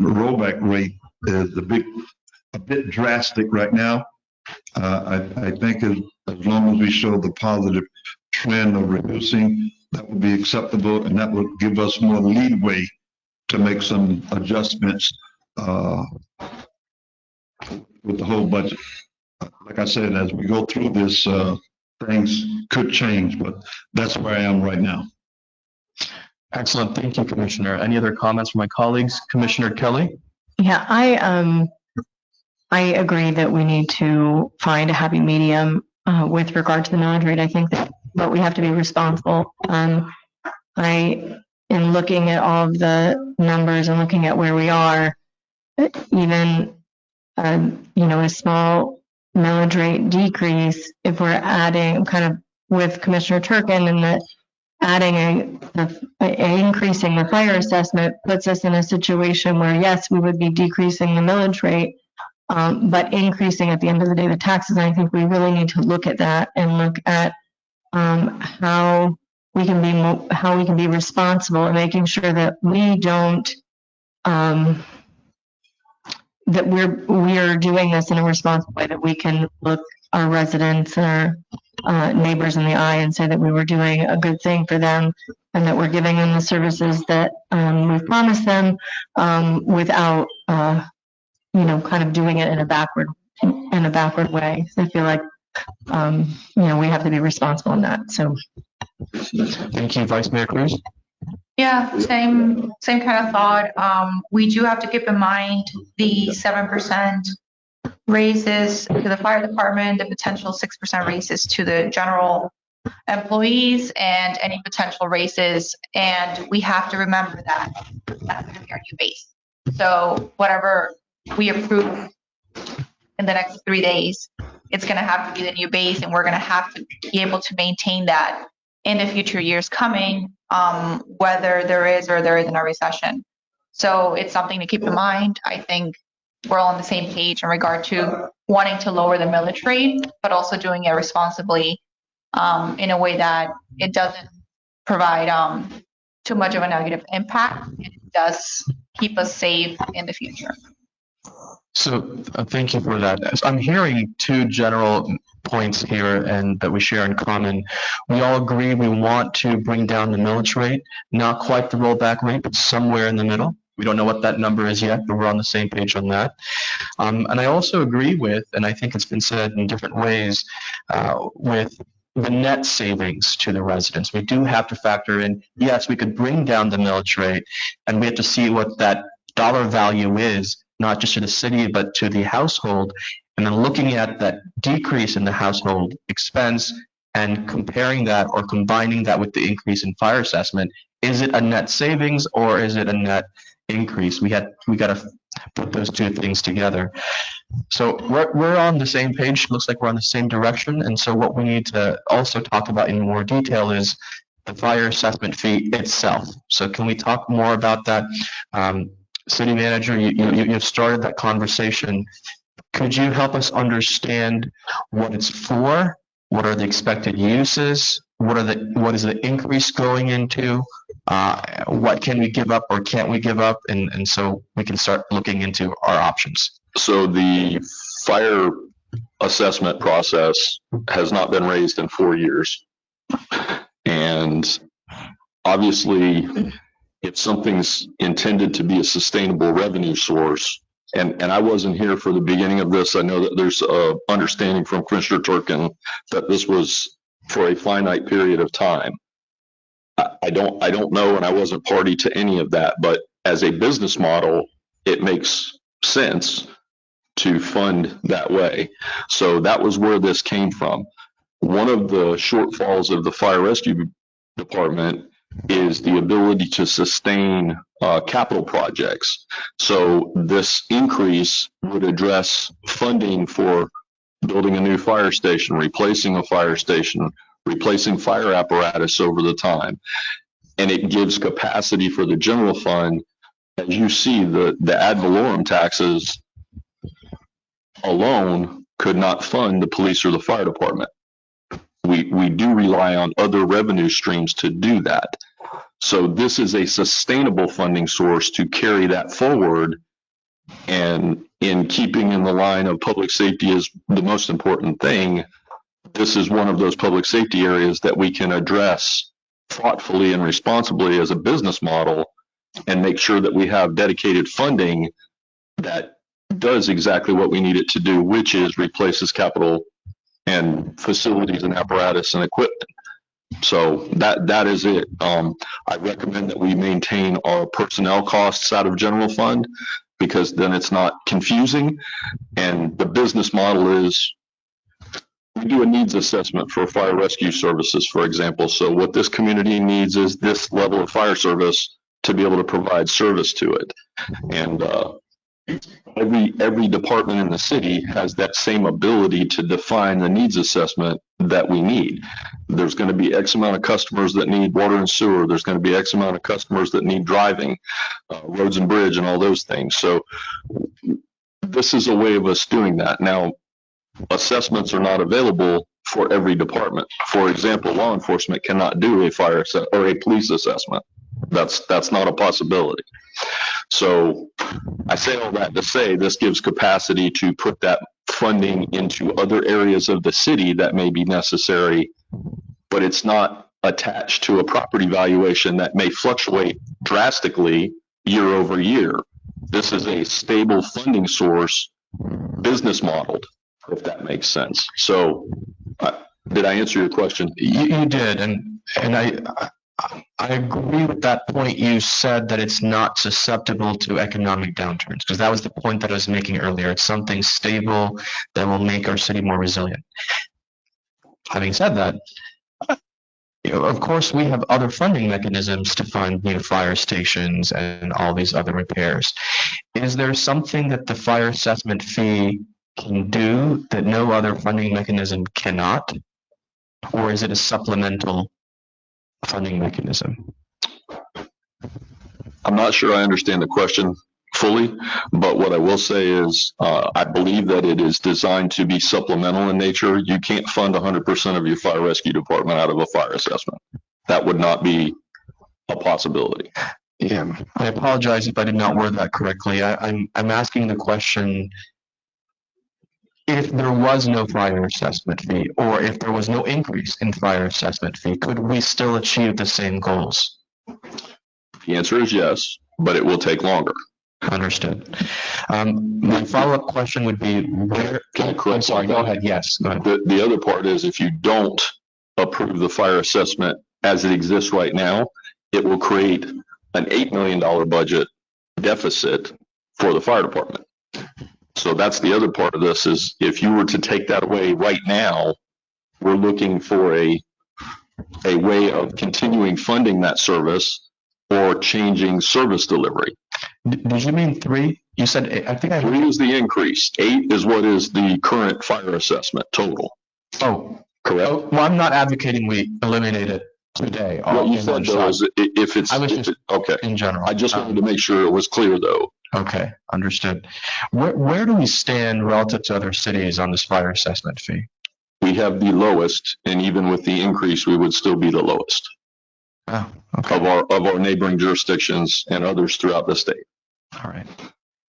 rollback rate is a bit drastic right now. I think as long as we show the positive trend of reducing, that would be acceptable, and that would give us more leeway to make some adjustments with the whole budget. Like I said, as we go through this, things could change, but that's where I am right now. Excellent. Thank you, Commissioner. Any other comments from my colleagues? Commissioner Kelly? Yeah, I agree that we need to find a happy medium with regard to the millage rate. I think that, but we have to be responsible. In looking at all of the numbers and looking at where we are, even a small millage rate decrease, if we're adding kind of with Commissioner Turkin and that adding increasing the fire assessment puts us in a situation where, yes, we would be decreasing the millage rate, but increasing at the end of the day the taxes. And I think we really need to look at that and look at how we can be responsible and making sure that we don't that we're doing this in a responsible way, that we can look our residents and our neighbors in the eye and say that we were doing a good thing for them and that we're giving them the services that we've promised them without kind of doing it in a backward way. So I feel like we have to be responsible in that. So Thank you, Vice Mayor Cruz. Yeah, same kind of thought. We do have to keep in mind the 7% raises to the fire department, the potential 6% raises to the general employees, and any potential raises. And we have to remember that that's going to be our new base. So whatever we approve in the next 3 days, it's going to have to be the new base, and we're going to have to be able to maintain that in the future years coming, whether there is or there isn't a recession. So it's something to keep in mind. I think we're all on the same page in regard to wanting to lower the millage rate, but also doing it responsibly in a way that it doesn't provide too much of a negative impact. And it does keep us safe in the future. So thank you for that. I'm hearing two general points here and that we share in common. We all agree we want to bring down the millage rate, not quite the rollback rate, but somewhere in the middle. We don't know what that number is yet, but we're on the same page on that. And I also agree with, and I think it's been said in different ways, with the net savings to the residents. We do have to factor in, yes, we could bring down the millage rate, and we have to see what that dollar value is, not just to the city, but to the household. And then looking at that decrease in the household expense and comparing that or combining that with the increase in fire assessment, is it a net savings or is it a net increase? We got to put those two things together. So we're on the same page. Looks like we're on the same direction. And so what we need to also talk about in more detail is the fire assessment fee itself. So can we talk more about that? City manager, you've started that conversation. Could you help us understand what it's for? What are the expected uses? What is the increase going into? What can we give up or can't we give up? And so we can start looking into our options. So the fire assessment process has not been raised in 4 years. And obviously, if something's intended to be a sustainable revenue source, and I wasn't here for the beginning of this, I know that there's a understanding from Commissioner Turkin that this was for a finite period of time. I don't know, and I wasn't party to any of that, but as a business model, it makes sense to fund that way. So that was where this came from. One of the shortfalls of the fire rescue department is the ability to sustain capital projects. So this increase would address funding for building a new fire station, replacing a fire station, replacing fire apparatus over the time. And it gives capacity for the general fund. As you see, the ad valorem taxes alone could not fund the police or the fire department. We do rely on other revenue streams to do that. So this is a sustainable funding source to carry that forward. And in keeping in the line of public safety is the most important thing, this is one of those public safety areas that we can address thoughtfully and responsibly as a business model and make sure that we have dedicated funding that does exactly what we need it to do, which is replaces capital and facilities and apparatus and equipment. So that is it. I recommend that we maintain our personnel costs out of general fund because then it's not confusing. And the business model is we do a needs assessment for fire rescue services, for example. So what this community needs is this level of fire service to be able to provide service to it. And every department in the city has that same ability to define the needs assessment that we need. There's going to be X amount of customers that need water and sewer. There's going to be X amount of customers that need driving, roads and bridge and all those things. So this is a way of us doing that. Now, assessments are not available for every department. For example, law enforcement cannot do a fire or a police assessment. That's not a possibility. So I say all that to say this gives capacity to put that funding into other areas of the city that may be necessary, but it's not attached to a property valuation that may fluctuate drastically year over year. This is a stable funding source, business modeled, if that makes sense. So did I answer your question? You did, and I agree with that point. You said that it's not susceptible to economic downturns, because that was the point that I was making earlier. It's something stable that will make our city more resilient. Having said that, of course, we have other funding mechanisms to fund new fire stations and all these other repairs. Is there something that the fire assessment fee can do that no other funding mechanism cannot? Or is it a supplemental funding mechanism? I'm not sure I understand the question fully, but what I will say is I believe that it is designed to be supplemental in nature. You can't fund 100% of your fire rescue department out of a fire assessment. That would not be a possibility. Yeah, I apologize if I did not word that correctly. I'm asking the question, if there was no fire assessment fee, or if there was no increase in fire assessment fee, could we still achieve the same goals? The answer is yes, but it will take longer. Understood. My follow-up question would be, where? I'm sorry, go ahead. Yes, go ahead. The other part is if you don't approve the fire assessment as it exists right now, it will create an $8 million budget deficit for the fire department. So that's the other part of this is if you were to take that away right now, we're looking for a way of continuing funding that service or changing service delivery. Did you mean 3? You said, I think I heard. 3 is the increase. 8 is what is the current fire assessment total. Oh, Correct. well, I'm not advocating we eliminate it today. What you said though is if it's, I was just okay. in general. I just wanted to make sure it was clear though. Okay, understood. Where do we stand relative to other cities on this fire assessment fee? We have the lowest, and even with the increase, we would still be the lowest Oh, okay. of our neighboring jurisdictions and others throughout the state. All right.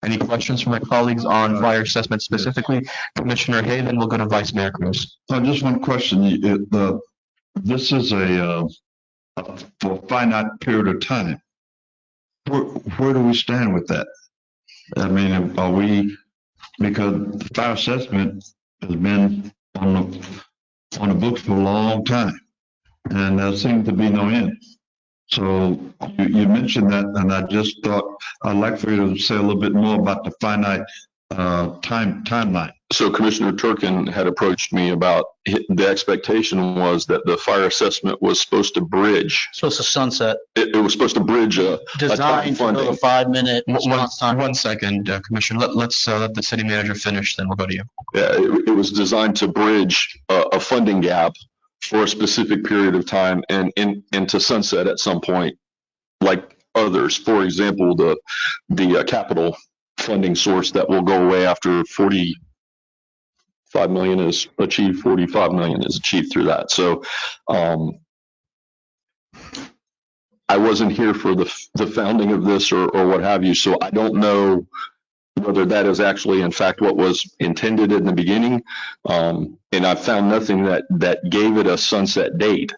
Any questions from my colleagues on fire assessment specifically? Commissioner Hay, then we'll go to Vice Mayor Cruz. Just one question. This is for a finite period of time. Where do we stand with that? I mean, are we, because the fire assessment has been on the books for a long time, and there seems to be no end. So you mentioned that, and I just thought I'd like for you to say a little bit more about the finite timeline. So Commissioner Turkin had approached me about the expectation was that the fire assessment was supposed to bridge. Supposed to sunset. It was supposed to bridge a time Designed for funding. the 5-minute response time. One second, Commissioner. Let's let the city manager finish, then we'll go to you. Yeah, it was designed to bridge a funding gap for a specific period of time and to sunset at some point, like others. For example, the capital funding source that will go away after 45 million is achieved, 45 million is achieved through that. So I wasn't here for the founding of this or what have you, so I don't know whether that is actually in fact what was intended in the beginning. And I found nothing that gave it a sunset date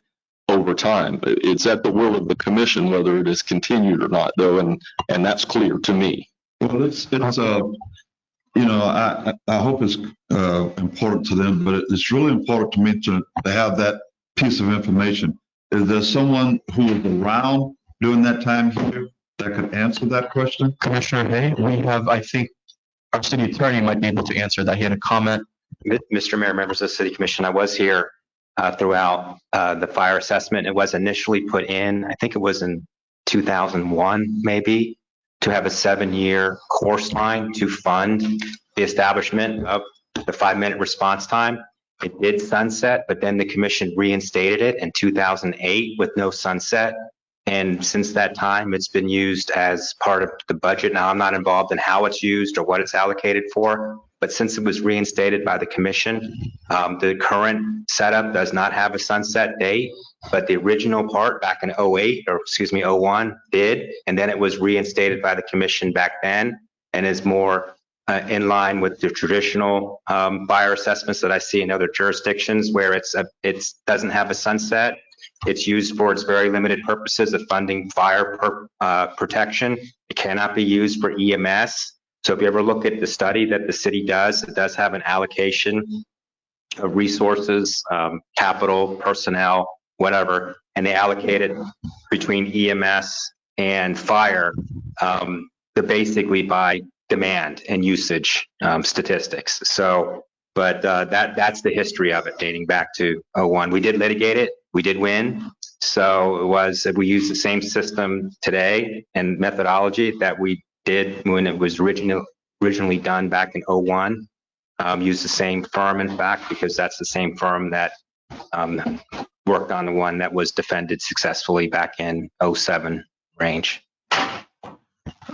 over time. It's at the will of the commission whether it is continued or not, though, and that's clear to me. Well, it's you know, I hope it's important to them, but it's really important to me to have that piece of information. Is there someone who was around during that time here that could answer that question? Commissioner Hay, we have, I think, our city attorney might be able to answer that. He had a comment. Mr. Mayor, members of the City Commission, I was here throughout the fire assessment. It was initially put in, I think it was in 2001, maybe, to have a 7-year course line to fund the establishment of the 5-minute response time. It did sunset, but then the commission reinstated it in 2008 with no sunset. And since that time, it's been used as part of the budget. Now, I'm not involved in how it's used or what it's allocated for, but since it was reinstated by the commission, the current setup does not have a sunset date, but the original part back in 01 did, and then it was reinstated by the commission back then and is more in line with the traditional fire assessments that I see in other jurisdictions where it doesn't have a sunset. It's used for its very limited purposes of funding fire protection. It cannot be used for EMS. So if you ever look at the study that the city does, it does have an allocation of resources, capital, personnel, whatever, and they allocate it between EMS and fire, basically by demand and usage statistics. So, but that's the history of it dating back to 01. We did litigate it. We did win. So we use the same system today and methodology that we did when it was originally done back in 01. Use the same firm, in fact, because that's the same firm that worked on the one that was defended successfully back in 07 range.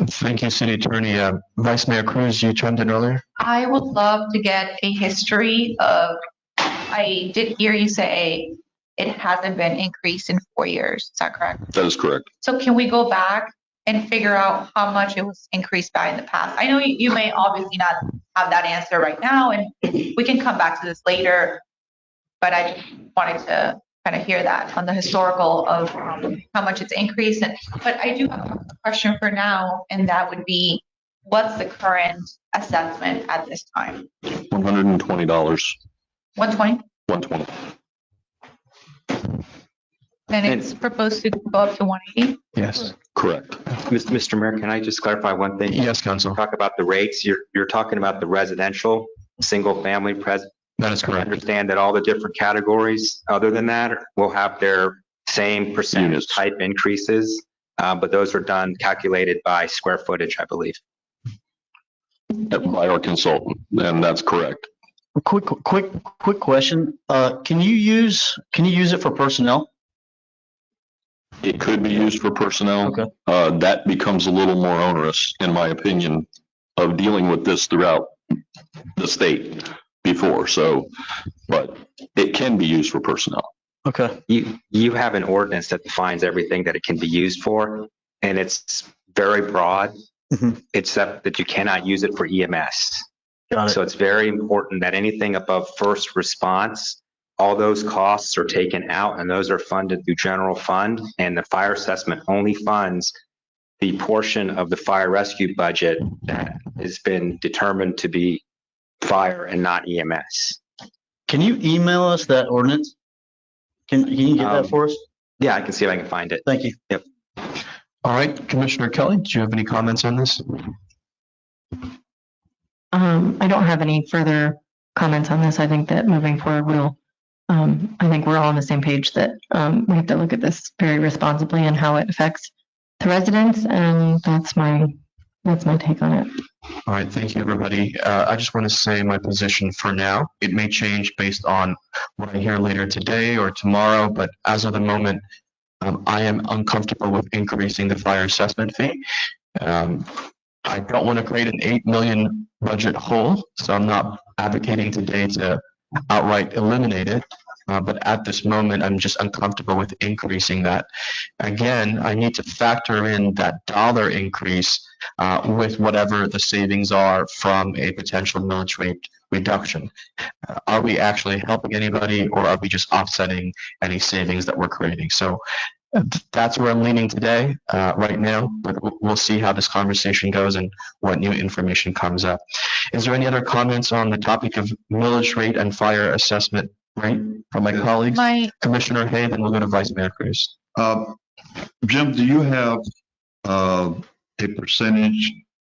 Thank you, City Attorney. Vice Mayor Cruz, you chimed in earlier. I would love to get a history of, I did hear you say it hasn't been increased in 4 years. Is that correct? That is correct. So can we go back and figure out how much it was increased by in the past? I know you may obviously not have that answer right now, and we can come back to this later, but I just wanted to kind of hear that on the historical of how much it's increased. But I do have a question for now, and that would be, what's the current assessment at this time? $120. 120? 120. And it's proposed to go up to 180? Yes. Correct. Mr. Mayor, can I just clarify one thing? Yes, Council. Talk about the rates. You're talking about the residential, single family That is I correct. understand that all the different categories other than that will have their same percentage Units. type increases. but those are done, calculated by square footage, I believe. By our consultant, and that's correct. Quick question. Can you use it for personnel? It could be used for personnel. Okay. That becomes a little more onerous, in my opinion, of dealing with this throughout the state before. So, but it can be used for personnel. Okay. You have an ordinance that defines everything that it can be used for, and it's very broad, except that you cannot use it for EMS. Got it. So it's very important that anything above first response, all those costs are taken out, and those are funded through general fund, and the fire assessment only funds the portion of the fire rescue budget that has been determined to be fire and not EMS. Can you email us that ordinance? Can you get that for us? Yeah, I can see if I can find it. Thank you. Yep. All right, Commissioner Kelly, do you have any comments on this? I don't have any further comments on this. I think that moving forward, I think we're all on the same page that we have to look at this very responsibly and how it affects the residents, and that's my take on it. All right, thank you, everybody. I just want to say my position for now. It may change based on what I hear later today or tomorrow, but as of the moment, I am uncomfortable with increasing the fire assessment fee. I don't want to create an $8 million budget hole, so I'm not advocating today to outright eliminate it. But at this moment, I'm just uncomfortable with increasing that. Again, I need to factor in that dollar increase with whatever the savings are from a potential millage rate reduction. Are we actually helping anybody, or are we just offsetting any savings that we're creating? So that's where I'm leaning today, right now, but we'll see how this conversation goes and what new information comes up. Is there any other comments on the topic of millage rate and fire assessment rate from my colleagues? Commissioner Hay, then we'll go to Vice Mayor Cruz. Jim, do you have a percentage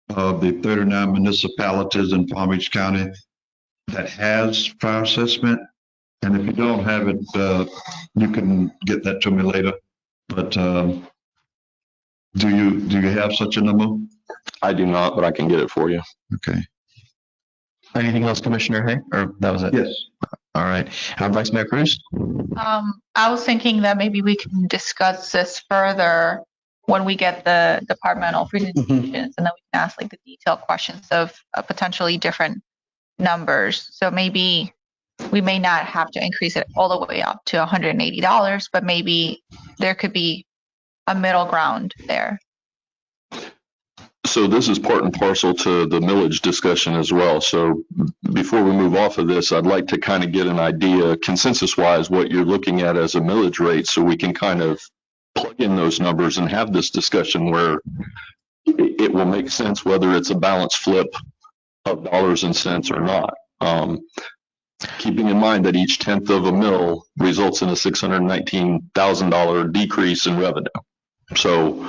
of the 39 municipalities in Palm Beach County that has fire assessment? And if you don't have it, you can get that to me later. But do you have such a number? I do not, but I can get it for you. Okay. Anything else, Commissioner Hay, or that was it? Yes. All right. Vice Mayor Cruz? I was thinking that maybe we can discuss this further when we get the departmental presentations, and then we can ask like the detailed questions of potentially different numbers. So maybe we may not have to increase it all the way up to $180, but maybe there could be a middle ground there. So this is part and parcel to the millage discussion as well. So before we move off of this, I'd like to kind of get an idea, consensus-wise, what you're looking at as a millage rate, so we can kind of plug in those numbers and have this discussion where it will make sense whether it's a balanced flip of dollars and cents or not. Keeping in mind that each tenth of a mill results in a $619,000 decrease in revenue. So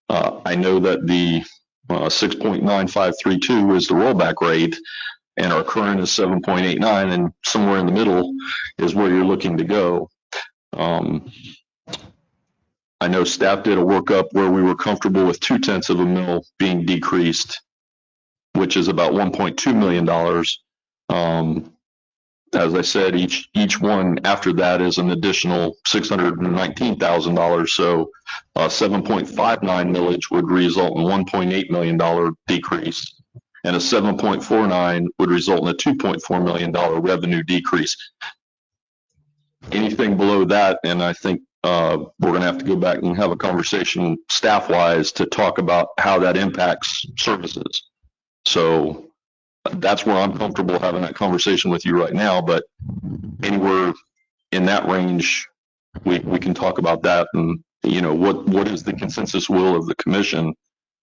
I know that the 6.9532 is the rollback rate, and our current is 7.89, and somewhere in the middle is where you're looking to go. I know staff did a workup where we were comfortable with 0.2 of a mill being decreased, which is about $1.2 million. As I said, each one after that is an additional $619,000. So 7.59 millage would result in $1.8 million decrease, and a 7.49 would result in a $2.4 million revenue decrease. Anything below that, and I think we're going to have to go back and have a conversation staff-wise to talk about how that impacts services. So that's where I'm comfortable having that conversation with you right now, but anywhere in that range, we can talk about that. And, you know, what is the consensus will of the commission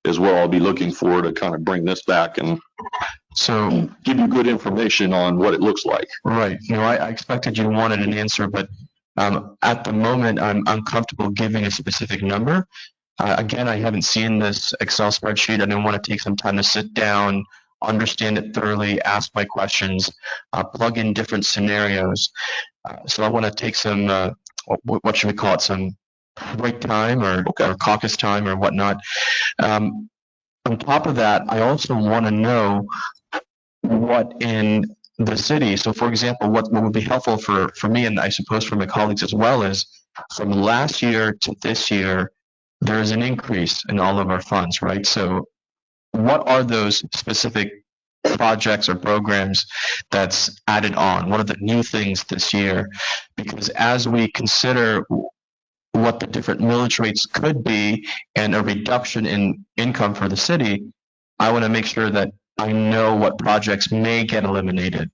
is what I'll be looking for to kind of bring this back and So, give you good information on what it looks like. right, you know, I expected you wanted an answer, but at the moment, I'm uncomfortable giving a specific number. Again, I haven't seen this Excel spreadsheet. I didn't want to take some time to sit down, understand it thoroughly, ask my questions, plug in different scenarios. So I want to take some, what should we call it, some break time or caucus time or whatnot. On top of that, I also want to know what in the city, so for example, what would be helpful for me and I suppose for my colleagues as well is from last year to this year, there is an increase in all of our funds, right? So what are those specific projects or programs that's added on? What are the new things this year? Because as we consider what the different millage rates could be and a reduction in income for the city, I want to make sure that I know what projects may get eliminated,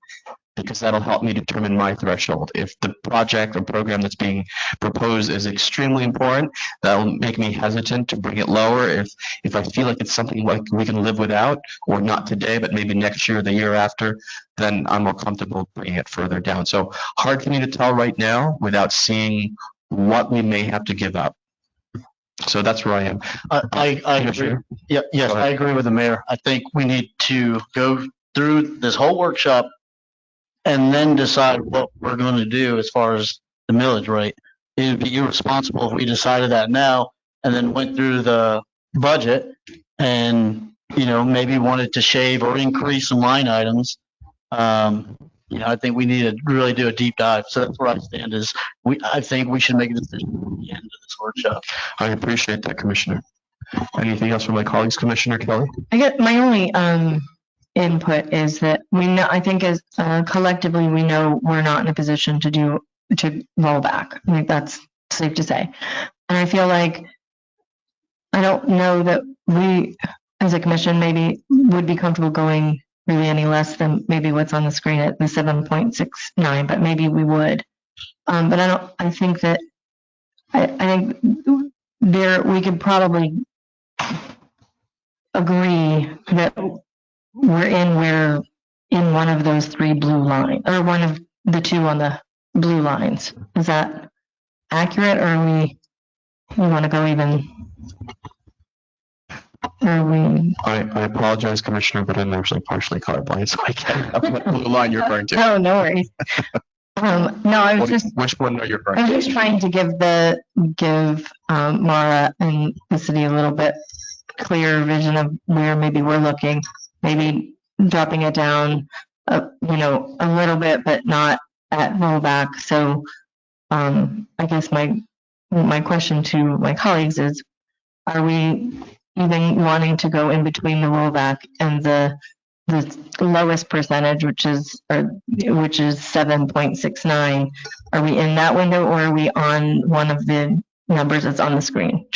because that'll help me determine my threshold. If the project or program that's being proposed is extremely important, that'll make me hesitant to bring it lower. If I feel like it's something like we can live without, or not today, but maybe next year or the year after, then I'm more comfortable bringing it further down. So hard for me to tell right now without seeing what we may have to give up. So that's where I am. I agree. Yeah, yes, I agree with the mayor. I think we need to go through this whole workshop and then decide what we're going to do as far as the millage rate. It would be irresponsible if we decided that now and then went through the budget and, maybe wanted to shave or increase some line items. I think we need to really do a deep dive. So that's where I stand is I think we should make a decision at the end of this workshop. I appreciate that, Commissioner. Anything else from my colleagues, Commissioner Kelly? I get my only input is that we know, I think as collectively, we know we're not in a position to roll back. I think that's safe to say. And I feel like, I don't know that we as a commission maybe would be comfortable going really any less than maybe what's on the screen at the 7.69, but maybe we would. But I think that, I think we could probably agree that we're in one of those three blue lines, or one of the two on the blue lines. Is that accurate, or we want to go even? I apologize, Commissioner, but I'm actually partially colorblind, so I can't know what blue line you're referring to. Oh, no worries. No, I was Which one are you referring to? I'm just trying to give Mara and the city a little bit clearer vision of where maybe we're looking, maybe dropping it down, a little bit, but not at rollback. So, I guess my question to my colleagues is, are we even wanting to go in between the rollback and the lowest percentage, which is 7.69? Are we in that window, or are we on one of the numbers that's on the screen?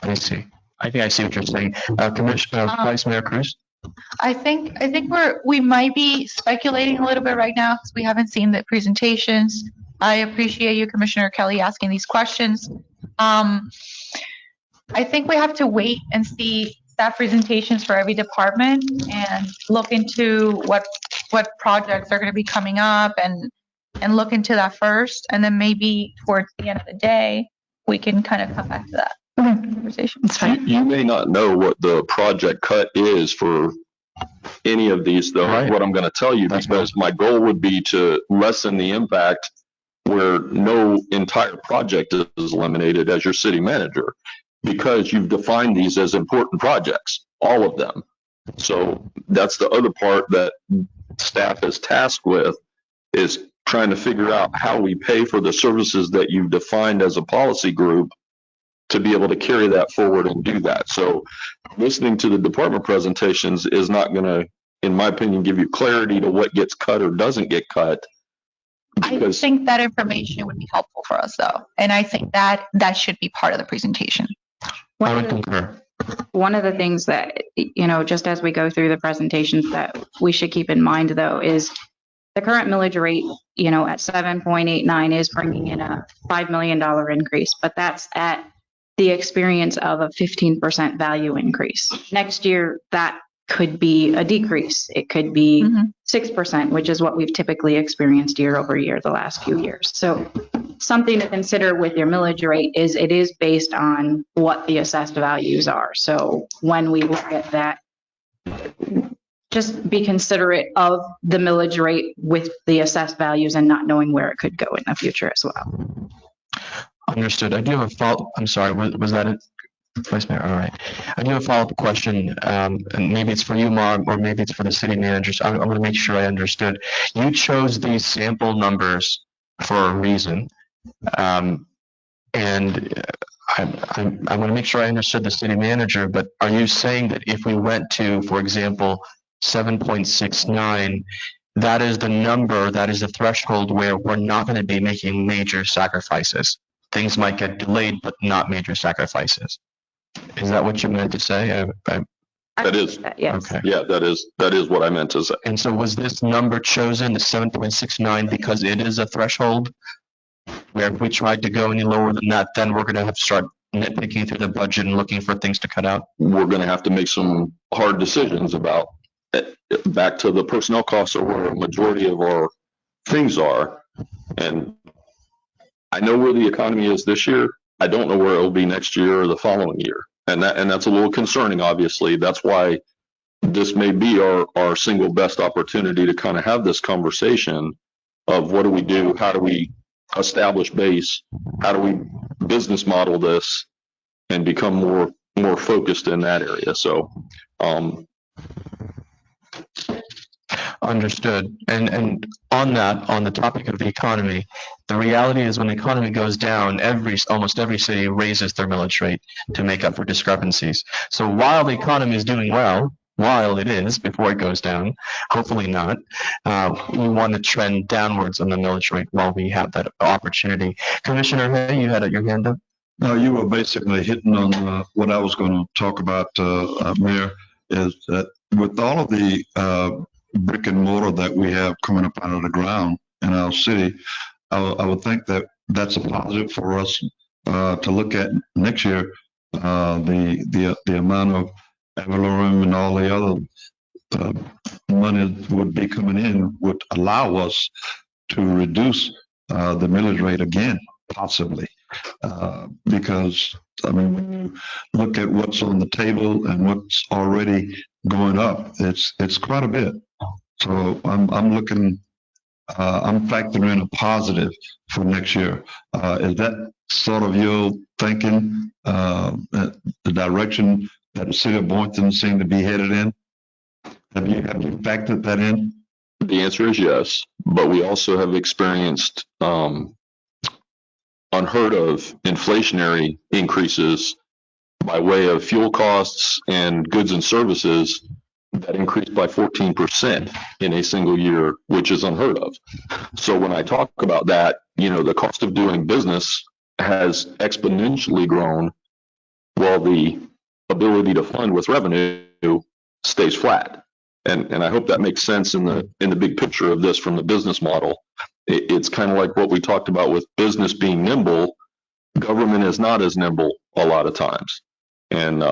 I see. I think I see what you're saying. Commissioner Vice Mayor Cruz? I think we might be speculating a little bit right now because we haven't seen the presentations. I appreciate you, Commissioner Kelly, asking these questions. I think we have to wait and see staff presentations for every department and look into what projects are going to be coming up and look into that first. And then maybe towards the end of the day, we can kind of come back to that conversation. It's fine. You may not know what the project cut is for any of these, though, Right. What I'm going to tell you, because my goal would be to lessen the impact where no entire project is eliminated as your city manager, because you've defined these as important projects, all of them. So that's the other part that staff is tasked with, is trying to figure out how we pay for the services that you've defined as a policy group to be able to carry that forward and do that. So listening to the department presentations is not going to, in my opinion, give you clarity to what gets cut or doesn't get cut. I think that information would be helpful for us, though. And I think that should be part of the presentation. I would concur. One of the things that, just as we go through the presentations that we should keep in mind, though, is the current millage rate, at 7.89 is bringing in a $5 million increase, but that's at the experience of a 15% value increase. Next year, that could be a decrease. It could be 6%, which is what we've typically experienced year over year the last few years. So something to consider with your millage rate is it is based on what the assessed values are. So when we look at that, just be considerate of the millage rate with the assessed values and not knowing where it could go in the future as well. Understood. I do have a follow, I'm sorry, was that it? Vice Mayor, all right. I do have a follow-up question, and maybe it's for you, Mar, or maybe it's for the city manager. So I want to make sure I understood. You chose these sample numbers for a reason, and I want to make sure I understood the city manager, but are you saying that if we went to, for example, 7.69, that is the number, that is the threshold where we're not going to be making major sacrifices? Things might get delayed, but not major sacrifices. Is that what you meant to say? That is, Yes. Okay. yeah, that is what I meant to say. And so was this number chosen, the 7.69, because it is a threshold where if we tried to go any lower than that, then we're going to have to start nitpicking through the budget and looking for things to cut out? We're going to have to make some hard decisions about back to the personnel costs are where a majority of our things are. And I know where the economy is this year. I don't know where it will be next year or the following year. And that's a little concerning, obviously. That's why this may be our single best opportunity to kind of have this conversation of what do we do? How do we establish base? How do we business model this and become more focused in that area? So, Understood. And on that, on the topic of the economy, the reality is when the economy goes down, almost every city raises their millage rate to make up for discrepancies. So while the economy is doing well, while it is, before it goes down, hopefully not, we want to trend downwards on the millage rate while we have that opportunity. Commissioner Hay, you had your hand up? No, you were basically hitting on what I was going to talk about, Mayor, is that with all of the brick and mortar that we have coming up out of the ground in our city, I would think that that's a positive for us to look at next year. The amount of ad valorem and all the other money would be coming in would allow us to reduce the millage rate again, possibly. Because, I mean, when you look at what's on the table and what's already going up, it's quite a bit. So I'm looking, I'm factoring in a positive for next year. Is that sort of your thinking, the direction that the city of Boynton seemed to be headed in? Have you factored that in? the answer is yes, but we also have experienced unheard of inflationary increases by way of fuel costs and goods and services that increased by 14% in a single year, which is unheard of. So when I talk about that, the cost of doing business has exponentially grown while the ability to fund with revenue stays flat. And I hope that makes sense in the big picture of this from the business model. It's kind of like what we talked about with business being nimble. Government is not as nimble a lot of times. And,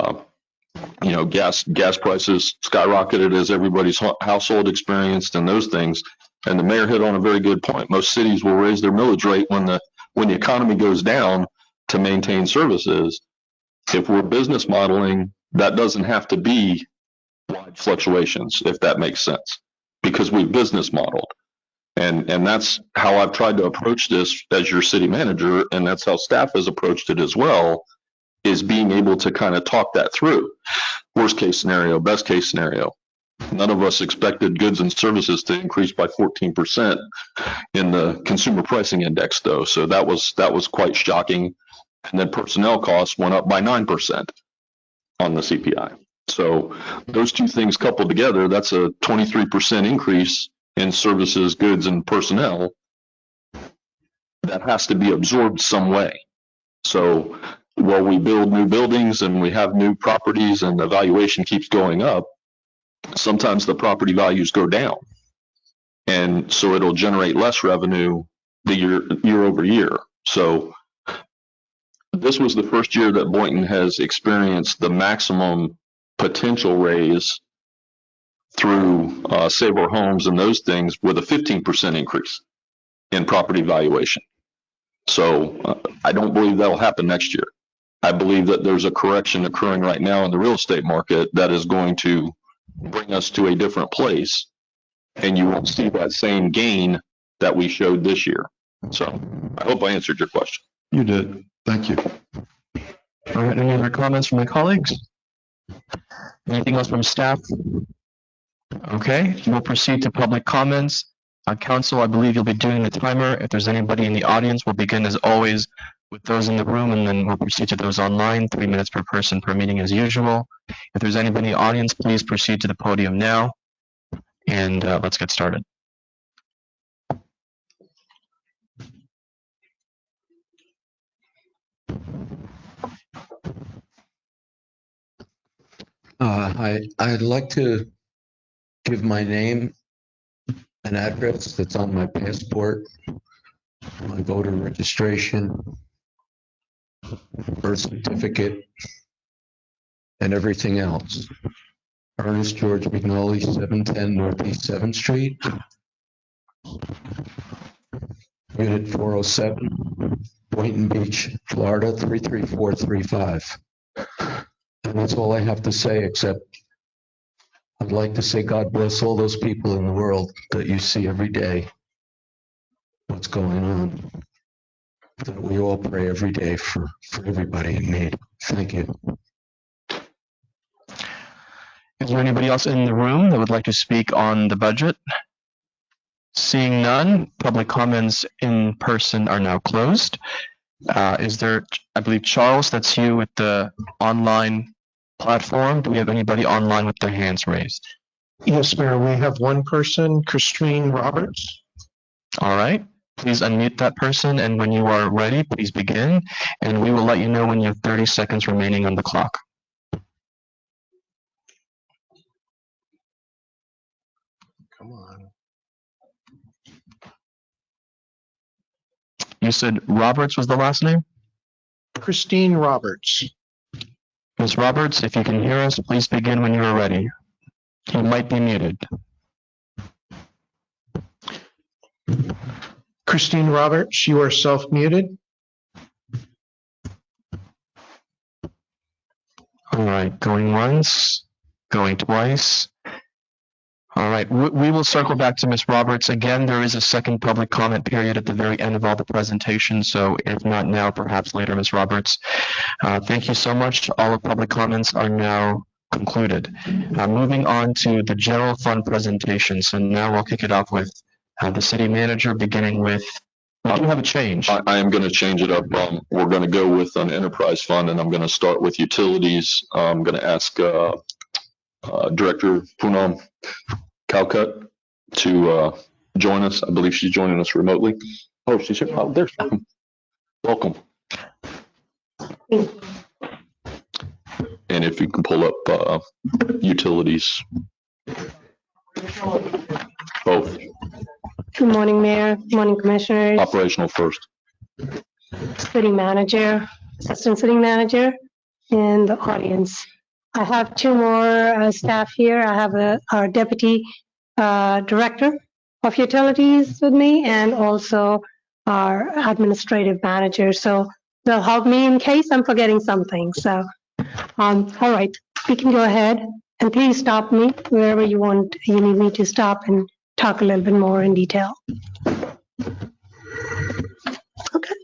gas prices skyrocketed as everybody's household experienced and those things. And the mayor hit on a very good point. Most cities will raise their millage rate when the economy goes down to maintain services. If we're business modeling, that doesn't have to be large fluctuations, if that makes sense, because we've business modeled. And that's how I've tried to approach this as your city manager, and that's how staff has approached it as well, is being able to kind of talk that through. Worst case scenario, best case scenario. None of us expected goods and services to increase by 14% in the consumer pricing index, though. So that was quite shocking. And then personnel costs went up by 9% on the CPI. So those two things coupled together, that's a 23% increase in services, goods, and personnel that has to be absorbed some way. So while we build new buildings and we have new properties and the valuation keeps going up, sometimes the property values go down. And so it'll generate less revenue the year over year. So this was the first year that Boynton has experienced the maximum potential raise through Save Our Homes and those things with a 15% increase in property valuation. So I don't believe that'll happen next year. I believe that there's a correction occurring right now in the real estate market that is going to bring us to a different place, and you won't see that same gain that we showed this year. So I hope I answered your question. You did. Thank you. All right, any other comments from my colleagues? Anything else from staff? Okay, we'll proceed to public comments. Council, I believe you'll be doing the timer. If there's anybody in the audience, we'll begin as always with those in the room, and then we'll proceed to those online, 3 minutes per person per meeting as usual. If there's anybody in the audience, please proceed to the podium now, and let's get started. I'd like to give my name and address that's on my passport, my voter registration, birth certificate, and everything else. Ernest George McNally, 710 Northeast 7th Street, Unit 407, Boynton Beach, Florida, 33435. And that's all I have to say, except I'd like to say God bless all those people in the world that you see every day. What's going on? That we all pray every day for everybody in need. Thank you. Is there anybody else in the room that would like to speak on the budget? Seeing none, public comments in person are now closed. Is there, I believe, Charles, that's you with the online platform. Do we have anybody online with their hands raised? Yes, Mayor, we have one person, Christine Roberts. All right, please unmute that person, and when you are ready, please begin, and we will let you know when you have 30 seconds remaining on the clock. Come on. You said Roberts was the last name? Christine Roberts. Ms. Roberts, if you can hear us, please begin when you are ready. You might be muted. Christine Roberts, you are self-muted. All right, going once, going twice. All right, we will circle back to Ms. Roberts. Again, there is a second public comment period at the very end of all the presentations, so if not now, perhaps later, Ms. Roberts. Thank you so much. All the public comments are now concluded. Moving on to the general fund presentation. So now we'll kick it off with the city manager, beginning with, well, we have a change. I am going to change it up. We're going to go with an enterprise fund, and I'm going to start with utilities. I'm going to ask Director Poonam Calcutt to join us. I believe she's joining us remotely. Oh, she's here. Oh, there's welcome. And if you can pull up utilities, both. Good morning, Mayor. Good morning, Commissioners. Operational first. City Manager, Assistant City Manager, and the audience. I have two more staff here. I have our Deputy Director of Utilities with me, and also our Administrative Manager. So they'll help me in case I'm forgetting something. So, all right, we can go ahead, and please stop me wherever you need me to stop and talk a little bit more in detail. Okay.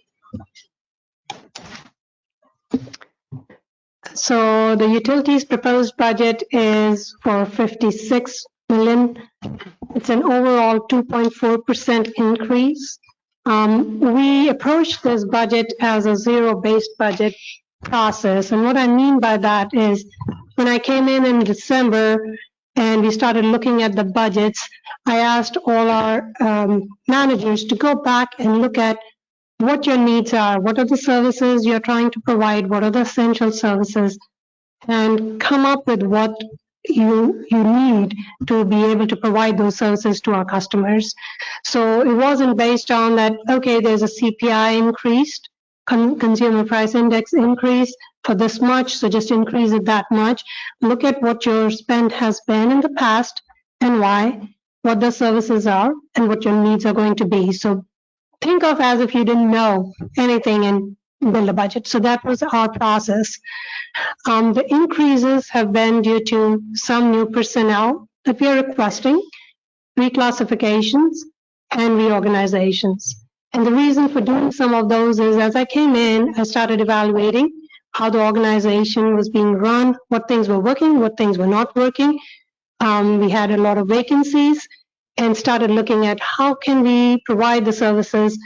So the utilities proposed budget is for 56 million. It's an overall 2.4% increase. We approached this budget as a zero-based budget process. And what I mean by that is when I came in December and we started looking at the budgets, I asked all our managers to go back and look at what your needs are, what are the services you're trying to provide, what are the essential services, and come up with what you need to be able to provide those services to our customers. So it wasn't based on that, okay, there's a CPI increased, consumer price index increase for this much, so just increase it that much. Look at what your spend has been in the past and why, what the services are, and what your needs are going to be. So think of as if you didn't know anything and build a budget. So that was our process. The increases have been due to some new personnel that we are requesting, reclassifications, and reorganizations. And the reason for doing some of those is as I came in, I started evaluating how the organization was being run, what things were working, what things were not working. We had a lot of vacancies and started looking at how can we provide the services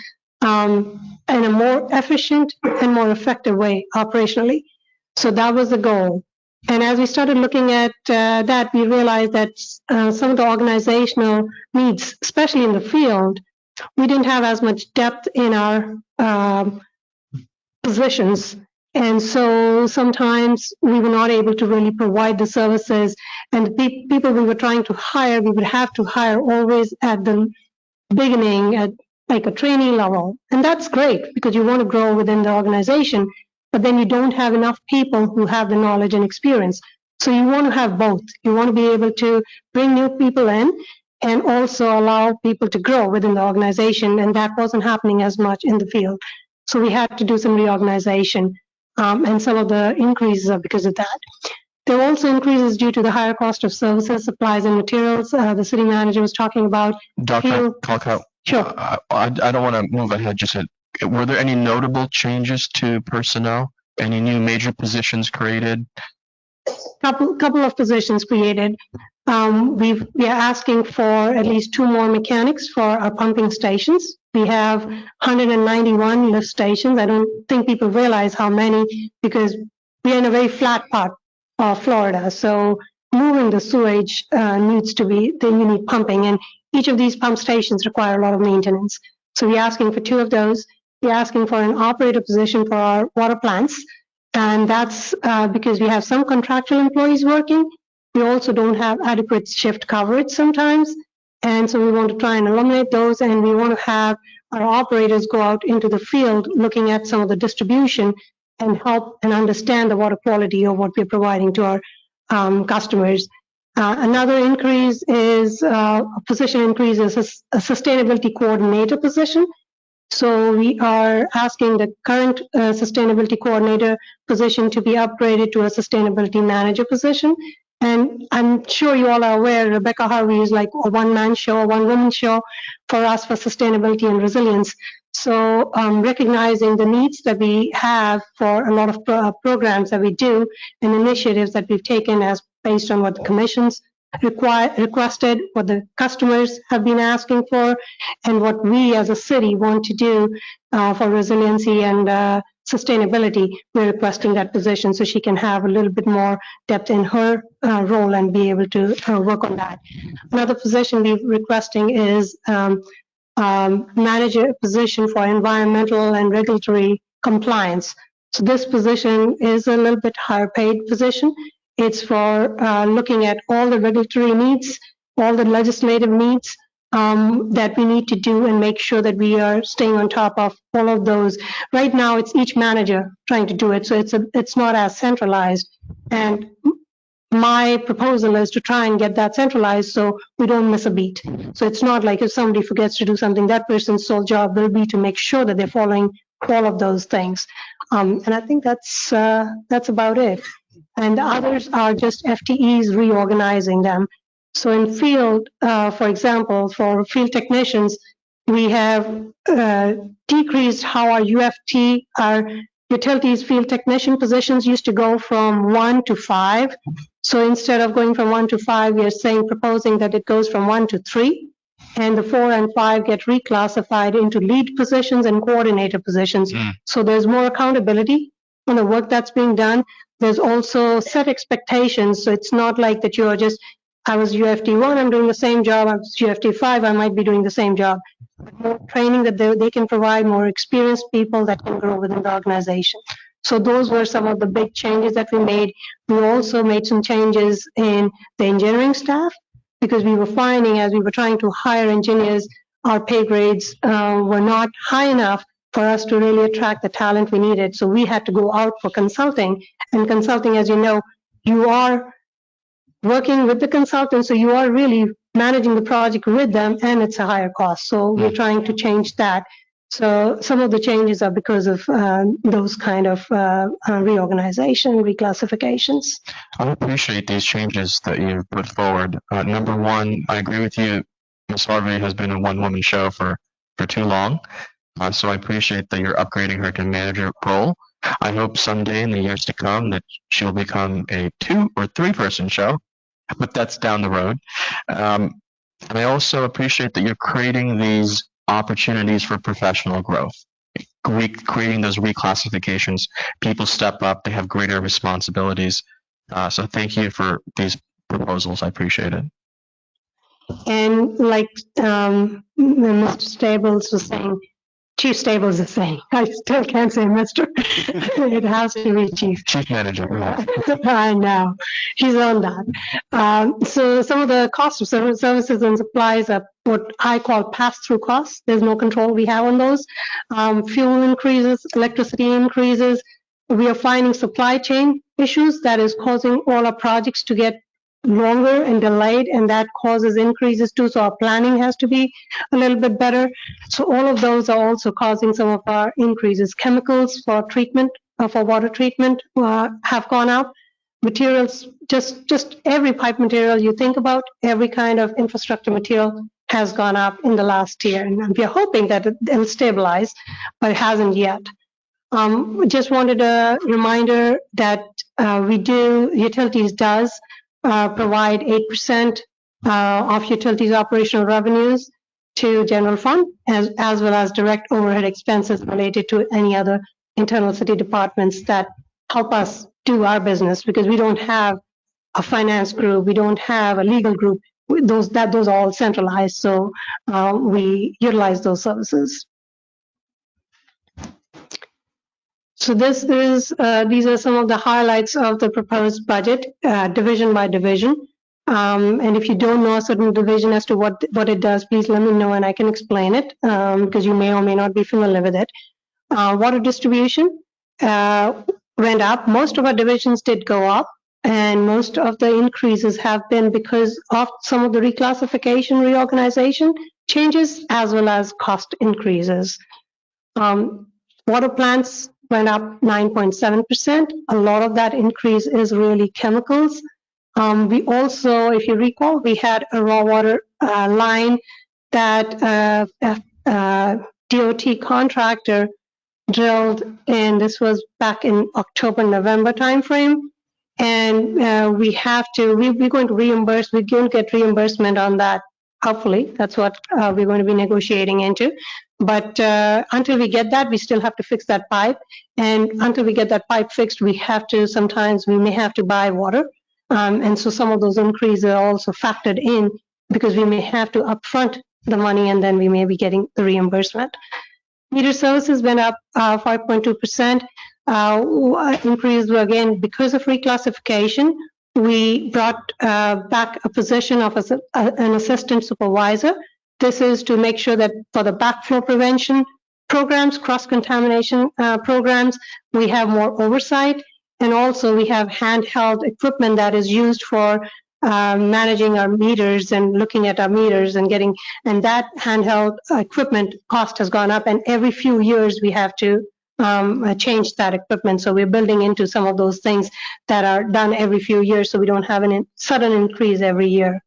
in a more efficient and more effective way operationally. So that was the goal. And as we started looking at that, we realized that some of the organizational needs, especially in the field, we didn't have as much depth in our positions. And so sometimes we were not able to really provide the services. And the people we were trying to hire, we would have to hire always at the beginning at like a trainee level. And that's great because you want to grow within the organization, but then you don't have enough people who have the knowledge and experience. So you want to have both. You want to be able to bring new people in and also allow people to grow within the organization. And that wasn't happening as much in the field. So we had to do some reorganization. And some of the increases are because of that. There are also increases due to the higher cost of services, supplies, and materials. The city manager was talking about. Dr. Colco, Sure. I don't want to move ahead. Just were there any notable changes to personnel? Any new major positions created? Couple of positions created. We are asking for at least 2 more mechanics for our pumping stations. We have 191 lift stations. I don't think people realize how many because we're in a very flat part of Florida. So moving the sewage needs to be, then you need pumping. And each of these pump stations require a lot of maintenance. So we're asking for 2 of those. We're asking for an operator position for our water plants. And that's because we have some contractual employees working. We also don't have adequate shift coverage sometimes. And so we want to try and eliminate those. And we want to have our operators go out into the field looking at some of the distribution and help and understand the water quality of what we're providing to our customers. Another increase is a position increase is a sustainability coordinator position. So we are asking the current sustainability coordinator position to be upgraded to a sustainability manager position. And I'm sure you all are aware, Rebecca Harvey is like a one-man show, a one-woman show for us for sustainability and resilience. So recognizing the needs that we have for a lot of programs that we do and initiatives that we've taken as based on what the commissions requested, what the customers have been asking for, and what we as a city want to do for resiliency and sustainability. We're requesting that position so she can have a little bit more depth in her role and be able to work on that. Another position we're requesting is manager position for environmental and regulatory compliance. So this position is a little bit higher paid position. It's for looking at all the regulatory needs, all the legislative needs that we need to do and make sure that we are staying on top of all of those. Right now, it's each manager trying to do it, so it's not as centralized. And my proposal is to try and get that centralized so we don't miss a beat. So it's not like if somebody forgets to do something, that person's sole job will be to make sure that they're following all of those things. And I think that's about it. And the others are just FTEs reorganizing them. So in field, for example, for field technicians, we have decreased how our UFT, our utilities field technician positions used to go from 1 to 5. So instead of going from 1 to 5, we are proposing that it goes from 1 to 3. And the 4 and 5 get reclassified into lead positions and coordinator positions. So there's more accountability on the work that's being done. There's also set expectations. So it's not like that you're just, I was UFT 1, I'm doing the same job. I was UFT 5, I might be doing the same job. More training that they can provide, more experienced people that can grow within the organization. So those were some of the big changes that we made. We also made some changes in the engineering staff because we were finding as we were trying to hire engineers, our pay grades were not high enough for us to really attract the talent we needed. So we had to go out for consulting. And consulting, as you know, you are working with the consultant, so you are really managing the project with them, and it's a higher cost. So we're trying to change that. So some of the changes are because of those kind of reorganization, reclassifications. I appreciate these changes that you've put forward. Number one, I agree with you. Ms. Harvey has been a one-woman show for too long. So I appreciate that you're upgrading her to manager role. I hope someday in the years to come that she'll become a 2 or 3 person show, but that's down the road. And I also appreciate that you're creating these opportunities for professional growth, creating those reclassifications. People step up, they have greater responsibilities. So thank you for these proposals. I appreciate it. And like Mr. Stables was saying, Chief Stables is saying, I still can't say Mr. It has to be Chief. Chief manager. I know, he's on that. So some of the cost of services and supplies are what I call pass-through costs. There's no control we have on those. Fuel increases, electricity increases. We are finding supply chain issues that is causing all our projects to get longer and delayed, and that causes increases too. So our planning has to be a little bit better. So all of those are also causing some of our increases. Chemicals for treatment, for water treatment have gone up. Materials, just every pipe material you think about, every kind of infrastructure material has gone up in the last year. And we're hoping that it'll stabilize, but it hasn't yet. Just wanted a reminder that utilities does provide 8% of utilities operational revenues to general fund, as well as direct overhead expenses related to any other internal city departments that help us do our business, because we don't have a finance group, we don't have a legal group. Those are all centralized, so we utilize those services. So these are some of the highlights of the proposed budget, division by division. And if you don't know a certain division as to what it does, please let me know and I can explain it, because you may or may not be familiar with it. Water distribution went up. Most of our divisions did go up, and most of the increases have been because of some of the reclassification, reorganization changes, as well as cost increases. Water plants went up 9.7%. A lot of that increase is really chemicals. We also, if you recall, we had a raw water line that DOT contractor drilled, and this was back in October, November timeframe. And we're going to reimburse, we're going to get reimbursement on that. Hopefully, that's what we're going to be negotiating into. But until we get that, we still have to fix that pipe. And until we get that pipe fixed, we may have to buy water. And so some of those increases are also factored in, because we may have to upfront the money and then we may be getting the reimbursement. Meter services went up 5.2%. Increase again because of reclassification. We brought back a position of an assistant supervisor. This is to make sure that for the backflow prevention programs, cross-contamination programs, we have more oversight. And also we have handheld equipment that is used for managing our meters and looking at our meters and that handheld equipment cost has gone up, and every few years we have to change that equipment. So we're building into some of those things that are done every few years, so we don't have a sudden increase every year.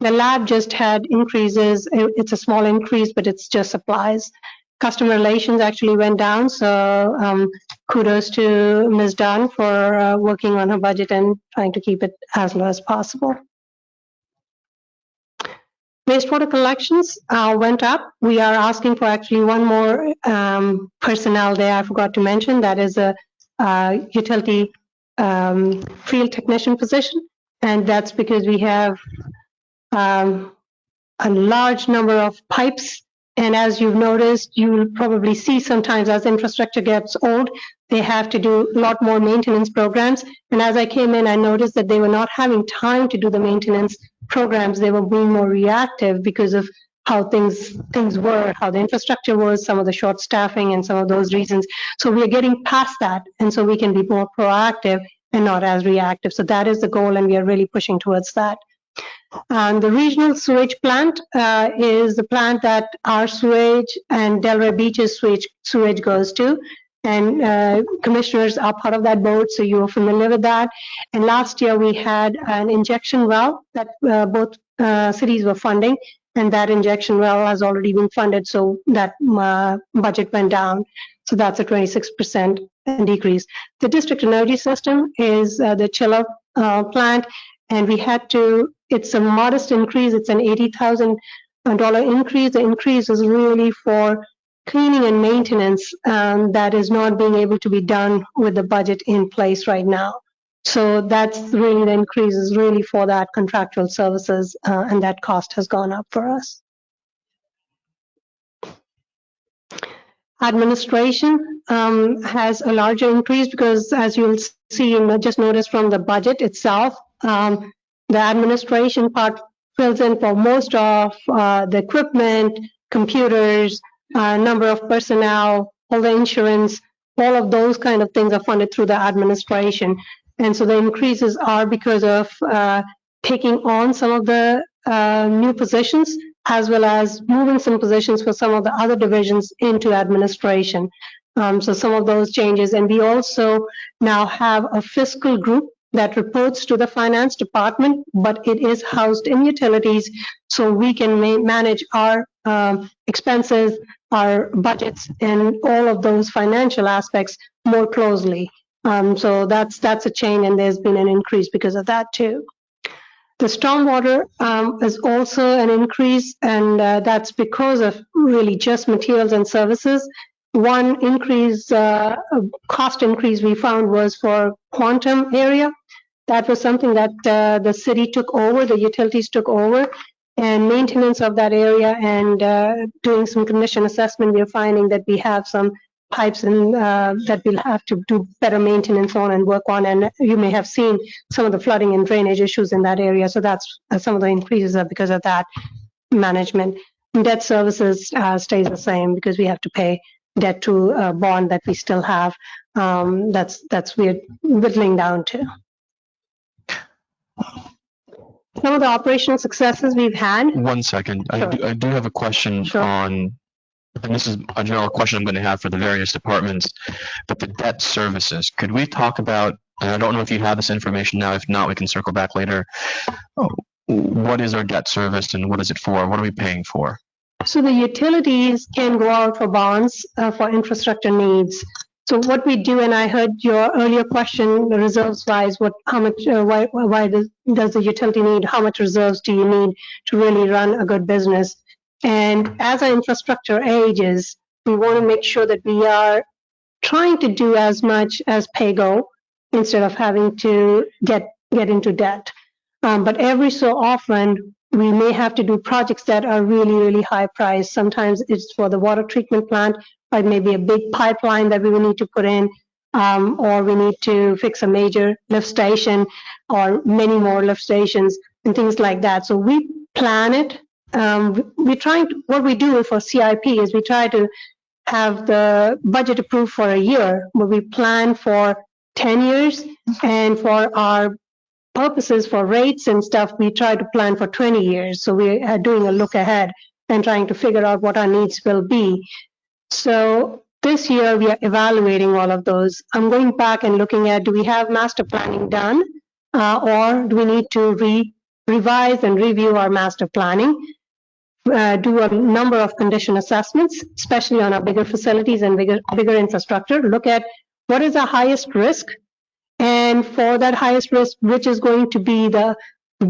The lab just had increases. It's a small increase, but it's just supplies. Customer relations actually went down, so kudos to Ms. Dunn for working on her budget and trying to keep it as low as possible. Wastewater collections went up. We are asking for actually one more personnel there. I forgot to mention that is a utility field technician position, and that's because we have a large number of pipes. And as you've noticed, you'll probably see sometimes as infrastructure gets old, they have to do a lot more maintenance programs. And as I came in, I noticed that they were not having time to do the maintenance programs. They were being more reactive because of how things were, how the infrastructure was, some of the short staffing and some of those reasons. So we are getting past that, and so we can be more proactive and not as reactive. So that is the goal, and we are really pushing towards that. The regional sewage plant is the plant that our sewage and Delray Beach's sewage goes to, and commissioners are part of that board, so you are familiar with that. And last year we had an injection well that both cities were funding, and that injection well has already been funded, so that budget went down. So that's a 26% decrease. The district energy system is the chiller plant, and we had to, it's a modest increase, it's an $80,000 increase. The increase is really for cleaning and maintenance that is not being able to be done with the budget in place right now. So that's really the increase is really for that contractual services, and that cost has gone up for us. Administration has a larger increase because, as you'll see, and just notice from the budget itself, the administration part fills in for most of the equipment, computers, number of personnel, all the insurance, all of those kind of things are funded through the administration. And so the increases are because of taking on some of the new positions, as well as moving some positions for some of the other divisions into administration. So some of those changes. And we also now have a fiscal group that reports to the finance department, but it is housed in utilities, so we can manage our expenses, our budgets, and all of those financial aspects more closely. So that's a change, and there's been an increase because of that too. The stormwater is also an increase, and that's because of really just materials and services. One increase, cost increase we found was for quantum area. That was something that the city took over, the utilities took over, and maintenance of that area, and doing some condition assessment, we're finding that we have some pipes and that we'll have to do better maintenance on and work on. And you may have seen some of the flooding and drainage issues in that area. So that's some of the increases are because of that management. Debt services stays the same because we have to pay debt to a bond that we still have. That's we're whittling down to. Some of the operational successes we've had. 1 second. Sure. I do have a question Sure. on, and this is a general question I'm going to have for the various departments, but the debt services. Could we talk about, and I don't know if you have this information now, if not, we can circle back later. What is our debt service and what is it for? What are we paying for? So the utilities can go out for bonds for infrastructure needs. So what we do, and I heard your earlier question, the reserves wise, how much, why does the utility need, how much reserves do you need to really run a good business? And as our infrastructure ages, we want to make sure that we are trying to do as much as pay-go instead of having to get into debt. But every so often, we may have to do projects that are really, really high priced. Sometimes it's for the water treatment plant, or it may be a big pipeline that we will need to put in, or we need to fix a major lift station or many more lift stations and things like that. So we plan it. What we do for CIP is we try to have the budget approved for a year, but we plan for 10 years, and for our purposes for rates and stuff, we try to plan for 20 years. So we are doing a look ahead and trying to figure out what our needs will be. So this year we are evaluating all of those. I'm going back and looking at, do we have master planning done, or do we need to revise and review our master planning, do a number of condition assessments, especially on our bigger facilities and bigger infrastructure, look at what is the highest risk, and for that highest risk, which is going to be the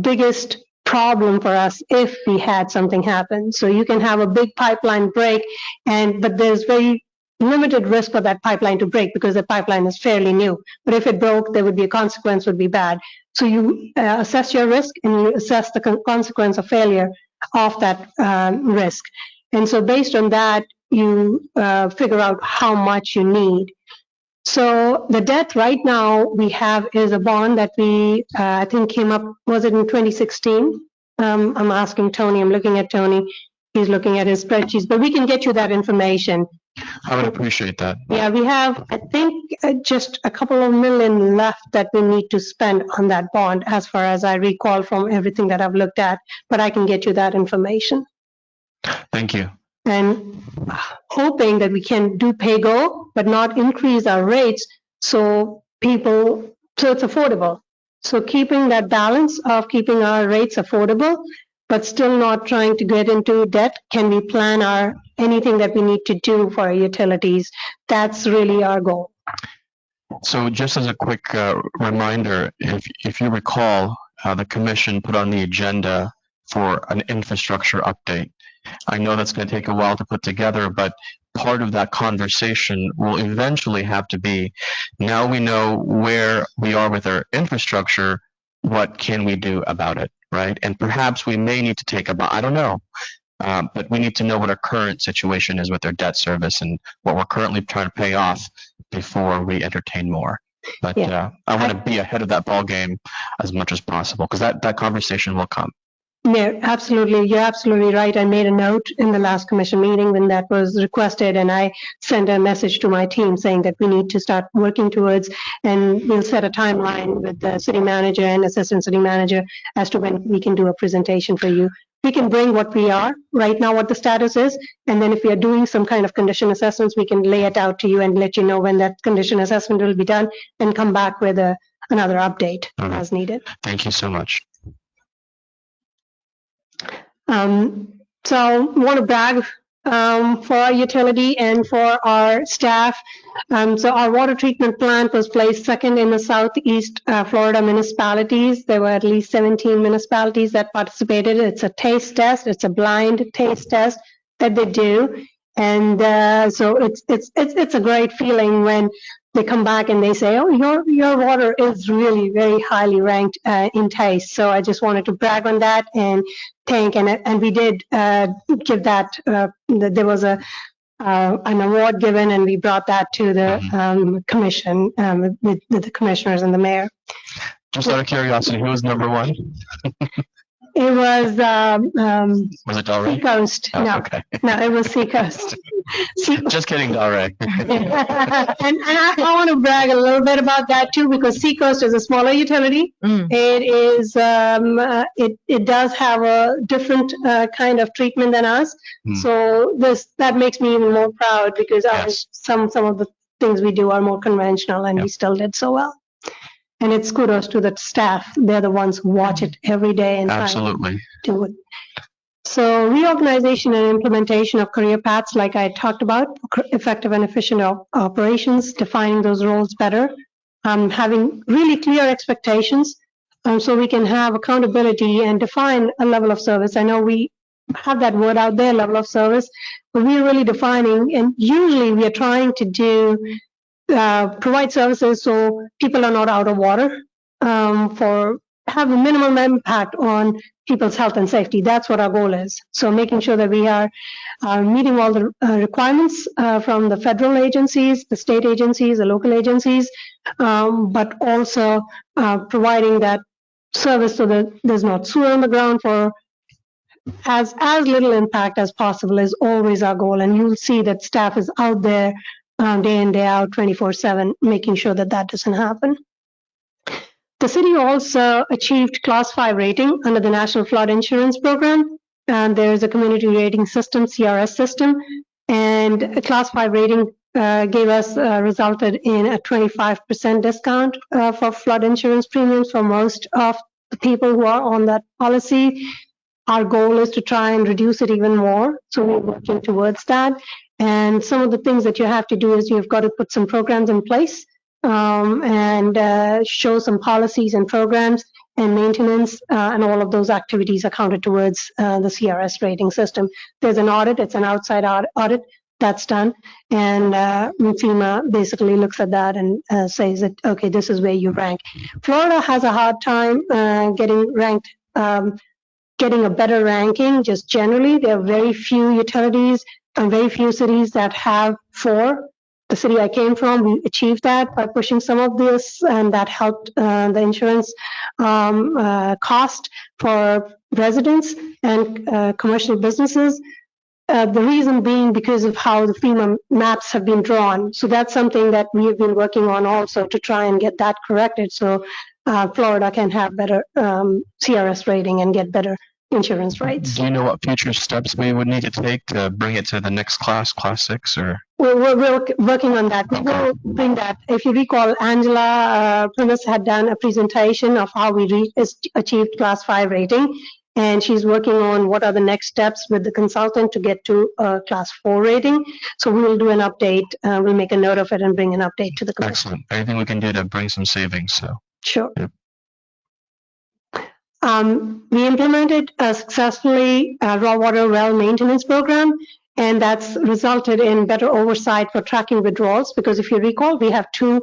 biggest problem for us if we had something happen. So you can have a big pipeline break, but there's very limited risk for that pipeline to break because the pipeline is fairly new. But if it broke, there would be a consequence, would be bad. So you assess your risk and you assess the consequence of failure of that risk. And so based on that, you figure out how much you need. So the debt right now we have is a bond that we, I think came up, was it in 2016? I'm asking Tony, I'm looking at Tony. He's looking at his spreadsheets, but we can get you that information. I would appreciate that. Yeah, we have, I think, just a couple of million left that we need to spend on that bond, as far as I recall from everything that I've looked at, but I can get you that information. Thank you. And hoping that we can do pay-go, but not increase our rates so it's affordable. So keeping that balance of keeping our rates affordable, but still not trying to get into debt? Can we plan anything that we need to do for our utilities? That's really our goal. So just as a quick reminder, if you recall, the commission put on the agenda for an infrastructure update. I know that's going to take a while to put together, but part of that conversation will eventually have to be, now we know where we are with our infrastructure, what can we do about it, right? And perhaps we may need to take I don't know, but we need to know what our current situation is with our debt service and what we're currently trying to pay off before we entertain more. But I want to be ahead of that ball game as much as possible, because that conversation will come. Yeah, absolutely. You're absolutely right. I made a note in the last commission meeting when that was requested, and I sent a message to my team saying that we need to start working towards, and we'll set a timeline with the city manager and assistant city manager as to when we can do a presentation for you. We can bring what we are right now, what the status is, and then if we are doing some kind of condition assessments, we can lay it out to you and let you know when that condition assessment will be done and come back with another update as needed. Thank you so much. So I want to brag for our utility and for our staff. So our water treatment plant was placed second in the Southeast Florida municipalities. There were at least 17 municipalities that participated. It's a taste test. It's a blind taste test that they do. And so it's a great feeling when they come back and they say, oh, your water is really very highly ranked in taste. So I just wanted to brag on that and thank, and we did give that, there was an award given, and we brought that to the commission with the commissioners and the mayor. Just out of curiosity, who was number one? It was it Delray? Seacoast. Oh, No, okay. no, it was Seacoast. Just kidding, Delray. And I want to brag a little bit about that too, because Seacoast is a smaller utility. It is it does have a different kind of treatment than us. So that makes me even more proud, because some of the things we do are more conventional, and we still did so well. And it's kudos to the staff. They're the ones who watch it every day and try to do it. So reorganization and implementation of career paths, like I talked about, effective and efficient operations, defining those roles better, having really clear expectations so we can have accountability and define a level of service. I know we have that word out there, level of service, but we're really defining, and usually we are trying to do provide services so people are not out of water, have a minimum impact on people's health and safety. That's what our goal is. So making sure that we are meeting all the requirements from the federal agencies, the state agencies, the local agencies, but also providing that service so that there's not sewer on the ground for as little impact as possible is always our goal. And you'll see that staff is out there day in, day out, 24/7, making sure that that doesn't happen. The city also achieved Class 5 rating under the National Flood Insurance Program. And there's a community rating system, CRS system, and a Class 5 rating resulted in a 25% discount for flood insurance premiums for most of the people who are on that policy. Our goal is to try and reduce it even more, so we're working towards that. And some of the things that you have to do is you've got to put some programs in place and show some policies and programs and maintenance, and all of those activities are counted towards the CRS rating system. There's an audit, it's an outside audit that's done, and FEMA basically looks at that and says that, okay, this is where you rank. Florida has a hard time getting ranked, getting a better ranking just generally. There are very few utilities and very few cities that have 4. The city I came from, we achieved that by pushing some of this, and that helped the insurance cost for residents and commercial businesses. The reason being because of how the FEMA maps have been drawn. So that's something that we have been working on also to try and get that corrected, so Florida can have better CRS rating and get better insurance rates. Do you know what future steps we would need to take to bring it to the next class 6, or? We're working on that. We will bring that. If you recall, Angela Primus had done a presentation of how we achieved Class 5 rating, and she's working on what are the next steps with the consultant to get to a class 4 rating. So we will do an update. We'll make a note of it and bring an update to the commission. Excellent. Anything we can do to bring some savings, so. Sure. Yep. We implemented successfully a raw water well maintenance program, and that's resulted in better oversight for tracking withdrawals, because if you recall, we have two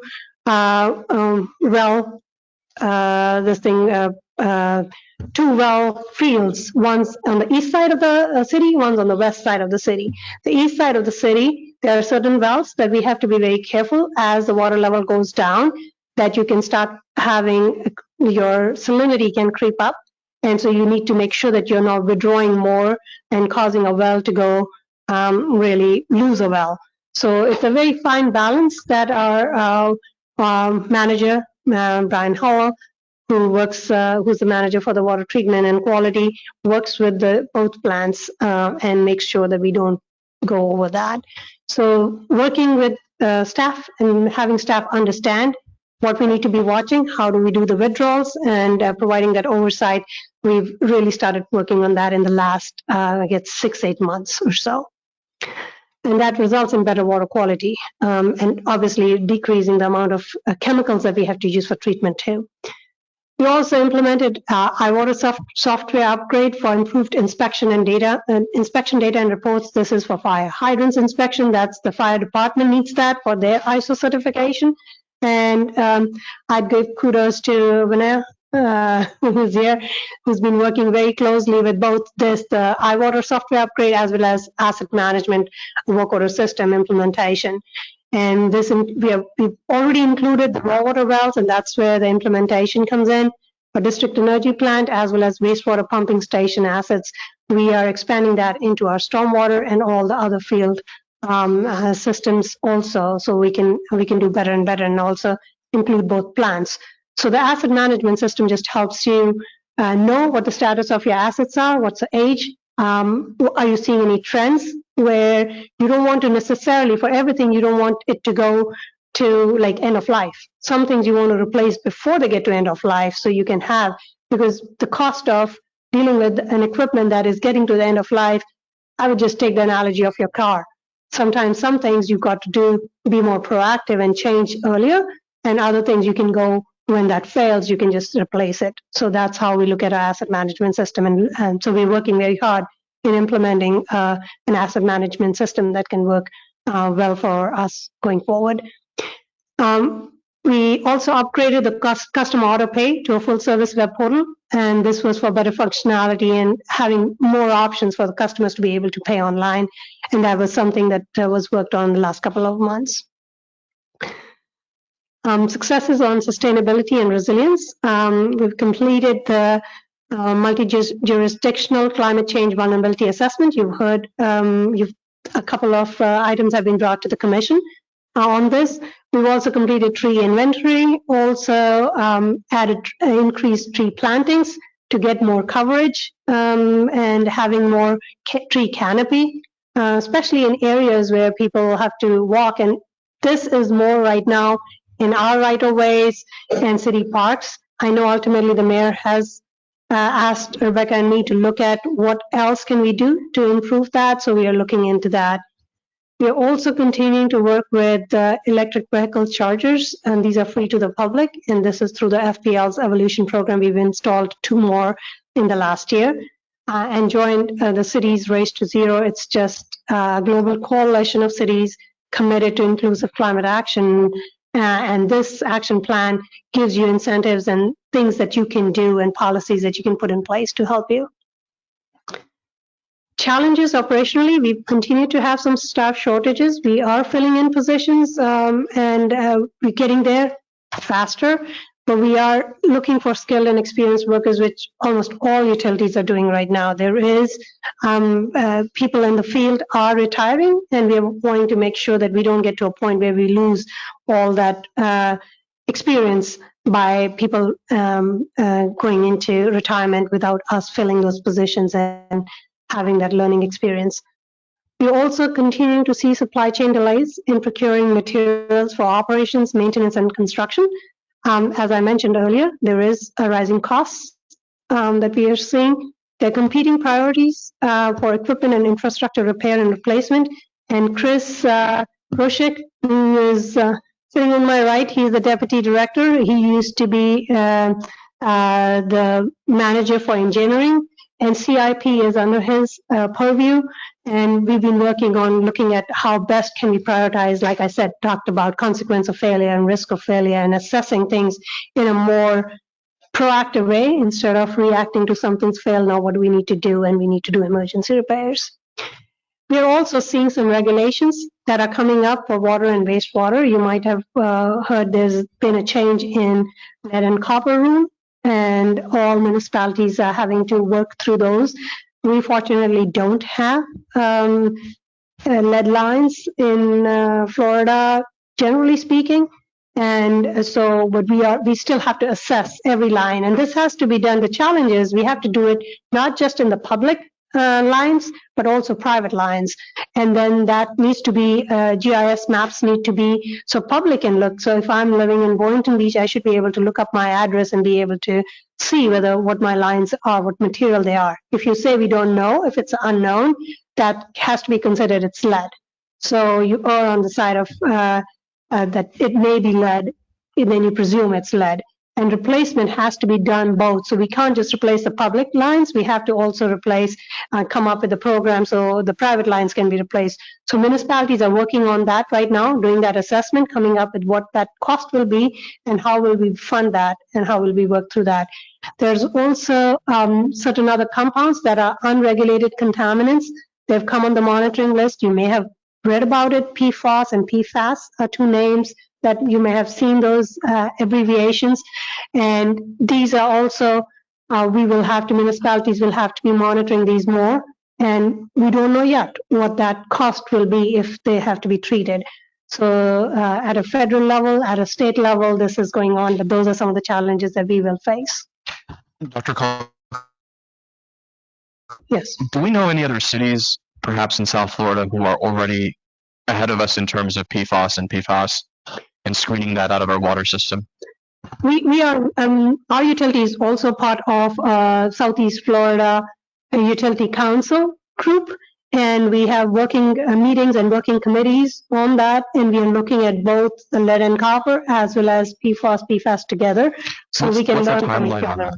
two well fields, one's on the east side of the city, one's on the west side of the city. The east side of the city, there are certain wells that we have to be very careful as the water level goes down, that you can start having your salinity can creep up. And so you need to make sure that you're not withdrawing more and causing a well to go really lose a well. So it's a very fine balance that our manager, Brian Howell, who's the manager for the water treatment and quality, works with both plants and makes sure that we don't go over that. So working with staff and having staff understand what we need to be watching, how do we do the withdrawals, and providing that oversight, we've really started working on that in the last, I guess, 6-8 months or so. And that results in better water quality and obviously decreasing the amount of chemicals that we have to use for treatment too. We also implemented iWater software upgrade for improved inspection data and reports. This is for fire hydrants inspection. That's the fire department needs that for their ISO certification. And I'd give kudos to Vinay, who's here, who's been working very closely with both the iWater software upgrade as well as asset management work order system implementation. And this we've already included the raw water wells, and that's where the implementation comes in. For district energy plant as well as wastewater pumping station assets, we are expanding that into our stormwater and all the other field systems also, so we can do better and better, and also include both plants. So the asset management system just helps you know what the status of your assets are, what's the age, are you seeing any trends where you don't want to necessarily, for everything, you don't want it to go to like end of life. Some things you want to replace before they get to end of life, so you can have, because the cost of dealing with an equipment that is getting to the end of life, I would just take the analogy of your car. Sometimes some things you've got to do, be more proactive and change earlier, and other things you can go, when that fails, you can just replace it. So that's how we look at our asset management system. And so we're working very hard in implementing an asset management system that can work well for us going forward. We also upgraded the customer auto pay to a full service web portal, and this was for better functionality and having more options for the customers to be able to pay online, and that was something that was worked on the last couple of months. Successes on sustainability and resilience. We've completed the multi-jurisdictional climate change vulnerability assessment. You've heard a couple of items have been brought to the commission on this. We've also completed tree inventory, also added increased tree plantings to get more coverage and having more tree canopy, especially in areas where people have to walk. And this is more right now in our right-of-ways and city parks. I know ultimately the mayor has asked Rebecca and me to look at what else can we do to improve that, so we are looking into that. We are also continuing to work with electric vehicle chargers, and these are free to the public, and this is through the FPL's Evolution program. We've installed 2 more in the last year and joined the city's Race to Zero. It's just a global coalition of cities committed to inclusive climate action, and this action plan gives you incentives and things that you can do and policies that you can put in place to help you. Challenges operationally, we've continued to have some staff shortages. We are filling in positions and we're getting there faster, but we are looking for skilled and experienced workers, which almost all utilities are doing right now. There is people in the field are retiring, and we are wanting to make sure that we don't get to a point where we lose all that experience by people going into retirement without us filling those positions and having that learning experience. We're also continuing to see supply chain delays in procuring materials for operations, maintenance, and construction. As I mentioned earlier, there is a rising costs that we are seeing, They're competing priorities for equipment and infrastructure repair and replacement. And Chris Bushik, who is sitting on my right, he's the deputy director. He used to be the manager for engineering, and CIP is under his purview. And we've been working on looking at how best can we prioritize, like I said, talked about consequence of failure and risk of failure, and assessing things in a more proactive way instead of reacting to something's failed. Now what do we need to do? And we need to do emergency repairs. We're also seeing some regulations that are coming up for water and wastewater. You might have heard there's been a change in lead and copper rule, and all municipalities are having to work through those. We fortunately don't have lead lines in Florida, generally speaking. And so, but we still have to assess every line, and this has to be done. The challenge is we have to do it not just in the public lines, but also private lines. And then that needs to be, GIS maps need to be, so public can look. So if I'm living in Boynton Beach, I should be able to look up my address and be able to see what my lines are, what material they are. If you say we don't know, if it's unknown, that has to be considered it's lead. So you are on the side of that it may be lead, and then you presume it's lead. And replacement has to be done both. So we can't just replace the public lines. We have to also replace, come up with a program so the private lines can be replaced. So municipalities are working on that right now, doing that assessment, coming up with what that cost will be and how will we fund that and how will we work through that. There's also certain other compounds that are unregulated contaminants. They've come on the monitoring list. You may have read about it. PFOS and PFAS are two names that you may have seen, those abbreviations. And these are also, municipalities will have to be monitoring these more. And we don't know yet what that cost will be if they have to be treated. So at a federal level, at a state level, this is going on, but those are some of the challenges that we will face. Dr. Cole, Yes. do we know any other cities, perhaps in South Florida, who are already ahead of us in terms of PFOS and PFAS and screening that out of our water system? We are, our utility is also part of Southeast Florida Utility Council group, and we have working meetings and working committees on that, and we are looking at both the lead and copper as well as PFOS, PFAS together, so we can learn from each other.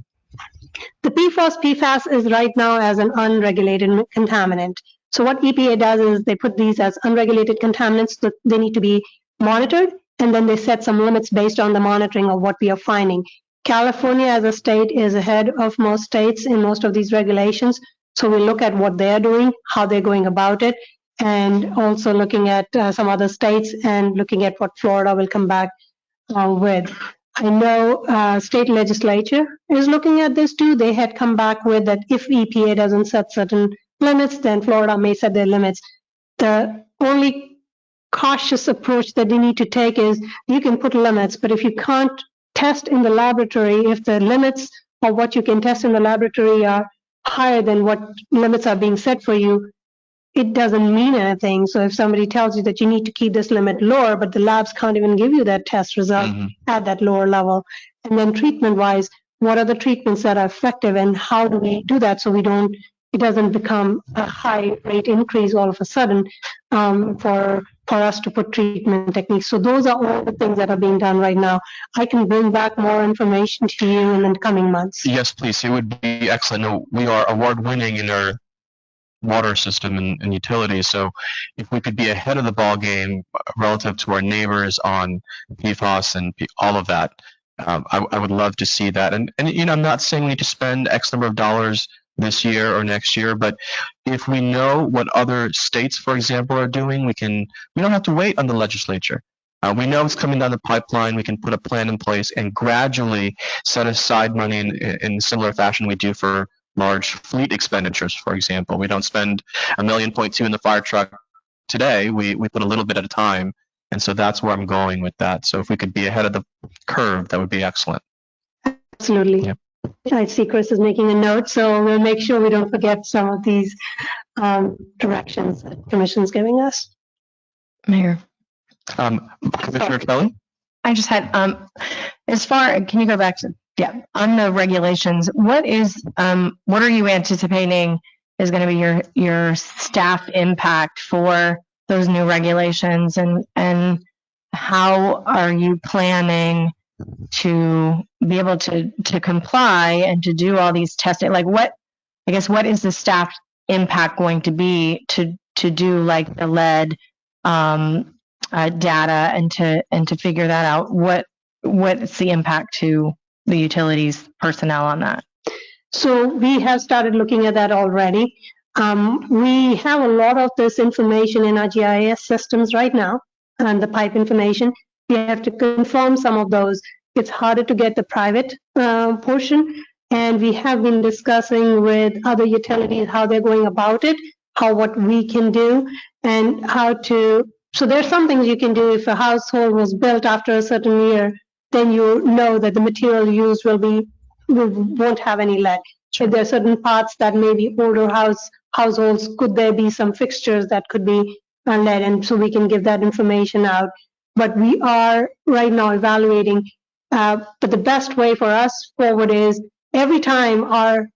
The PFOS, PFAS is right now as an unregulated contaminant. So what EPA does is they put these as unregulated contaminants that they need to be monitored, and then they set some limits based on the monitoring of what we are finding. California as a state is ahead of most states in most of these regulations. So we look at what they're doing, how they're going about it, and also looking at some other states and looking at what Florida will come back with. I know state legislature is looking at this too. They had come back with that if EPA doesn't set certain limits, then Florida may set their limits. The only cautious approach that they need to take is you can put limits, but if you can't test in the laboratory, if the limits of what you can test in the laboratory are higher than what limits are being set for you, it doesn't mean anything. So if somebody tells you that you need to keep this limit lower, but the labs can't even give you that test result at that lower level. And then treatment wise, what are the treatments that are effective and how do we do that so it doesn't become a high rate increase all of a sudden for us to put treatment techniques. So those are all the things that are being done right now. I can bring back more information to you in the coming months. Yes, please. It would be excellent. No, we are award-winning in our water system and utilities. So if we could be ahead of the ball game relative to our neighbors on PFAS and all of that, I would love to see that. And you know, I'm not saying we need to spend X number of dollars this year or next year, but if we know what other states, for example, are doing, we don't have to wait on the legislature. We know it's coming down the pipeline. We can put a plan in place and gradually set aside money in a similar fashion we do for large fleet expenditures, for example. We don't spend $1.2 million in the fire truck today. We put a little bit at a time. And so that's where I'm going with that. So if we could be ahead of the curve, that would be excellent. Absolutely. Yeah. I see Chris is making a note, so we'll make sure we don't forget some of these directions that the Commission's giving us. Mayor. Commissioner Kelly? I just had, can you go back to Yeah, on the regulations, what are you anticipating is going to be your staff impact for those new regulations, and how are you planning to be able to comply and to do all these testing? Like what is the staff impact going to be to do like the lead data and to figure that out? What's the impact to the utilities personnel on that? So we have started looking at that already. We have a lot of this information in our GIS systems right now, and the pipe information. We have to confirm some of those. It's harder to get the private portion, and we have been discussing with other utilities how they're going about it, what we can do, and how to. So there's some things you can do if a household was built after a certain year, then you know that the material used won't have any lead. If there are certain parts that may be older households, could there be some fixtures that could be lead, and so we can give that information out. But we are right now evaluating. But the best way for us forward is every time our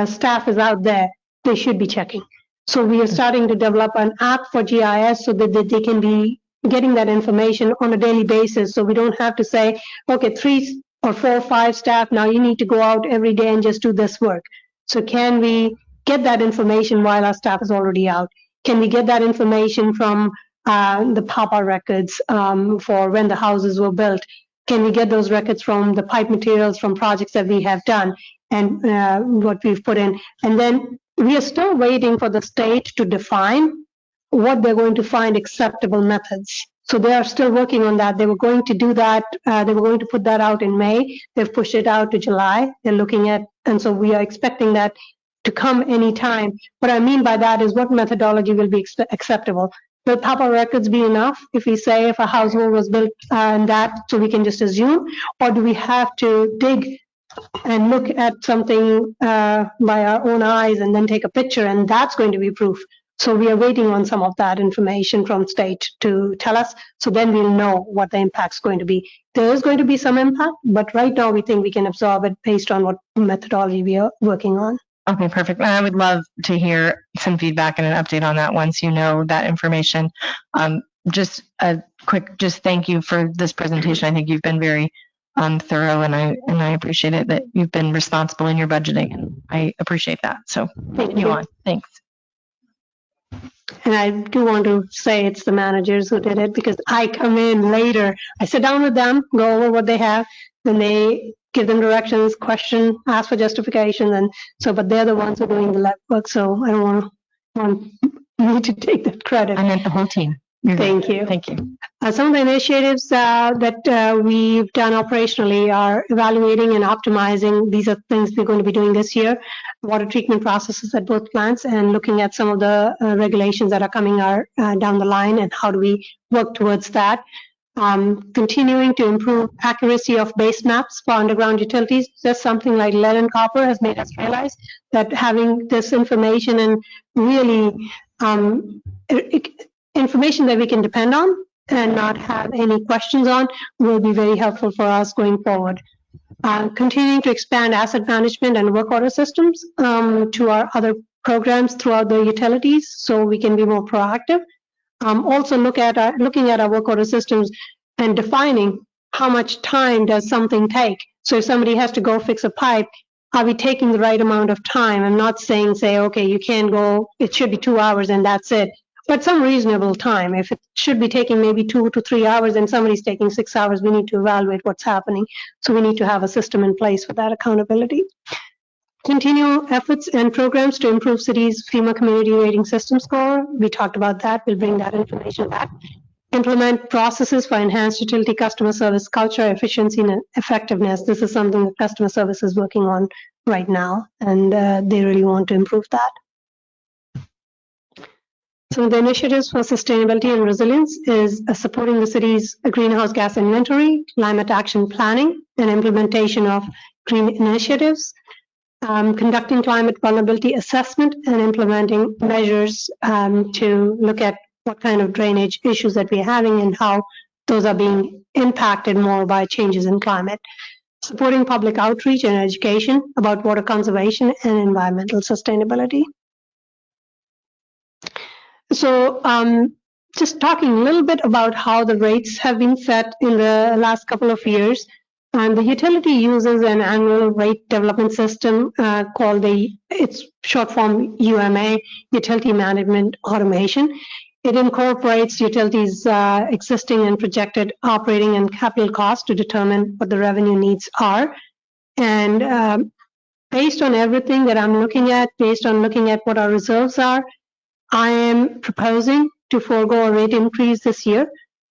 staff is out there, they should be checking. So we are starting to develop an app for GIS so that they can be getting that information on a daily basis. So we don't have to say, okay, 3 or 4 or 5 staff, now you need to go out every day and just do this work. So can we get that information while our staff is already out? Can we get that information from the PAPA records for when the houses were built? Can we get those records from the pipe materials from projects that we have done and what we've put in? And then we are still waiting for the state to define what they're going to find acceptable methods. So they are still working on that. They were going to do that. They were going to put that out in May. They've pushed it out to July. They're looking at, and so we are expecting that to come anytime. What I mean by that is what methodology will be acceptable. Will PAPA records be enough if we say if a household was built and that, so we can just assume? Or do we have to dig and look at something by our own eyes and then take a picture, and that's going to be proof? So we are waiting on some of that information from state to tell us, so then we'll know what the impact's going to be. There is going to be some impact, but right now we think we can absorb it based on what methodology we are working on. Okay, perfect. I would love to hear some feedback and an update on that once you know that information. Just a quick, thank you for this presentation. I think you've been very thorough, and I appreciate it that you've been responsible in your budgeting, and I appreciate that. So thank you on. Thanks. And I do want to say it's the managers who did it, because I come in later. I sit down with them, go over what they have, then they give them directions, question, ask for justification, and so. But they're the ones who are doing the legwork, so I don't want me to take that credit. I meant the whole team. Thank you. Thank you. Some of the initiatives that we've done operationally are evaluating and optimizing. These are things we're going to be doing this year. Water treatment processes at both plants, and looking at some of the regulations that are coming down the line, and how do we work towards that. Continuing to improve accuracy of base maps for underground utilities. Just something like lead and copper has made us realize that having this information and really information that we can depend on and not have any questions on will be very helpful for us going forward. Continuing to expand asset management and work order systems to our other programs throughout the utilities, so we can be more proactive. Also looking at our work order systems and defining how much time does something take. So if somebody has to go fix a pipe, are we taking the right amount of time? I'm not saying, okay, you can't go, it should be 2 hours and that's it. But some reasonable time. If it should be taking maybe 2 to 3 hours and somebody's taking 6 hours, we need to evaluate what's happening. So we need to have a system in place for that accountability. Continue efforts and programs to improve cities' FEMA community rating system score. We talked about that. We'll bring that information back. Implement processes for enhanced utility customer service culture, efficiency, and effectiveness. This is something that customer service is working on right now, and they really want to improve that. Some of the initiatives for sustainability and resilience is supporting the city's greenhouse gas inventory, climate action planning, and implementation of green initiatives, conducting climate vulnerability assessment, and implementing measures to look at what kind of drainage issues that we're having and how those are being impacted more by changes in climate. supporting public outreach and education about water conservation and environmental sustainability. So just talking a little bit about how the rates have been set in the last couple of years. And the utility uses an annual rate development system called it's short form UMA, Utility Management Automation. It incorporates utilities' existing and projected operating and capital costs to determine what the revenue needs are. And based on everything that I'm looking at, based on looking at what our reserves are, I am proposing to forego a rate increase this year.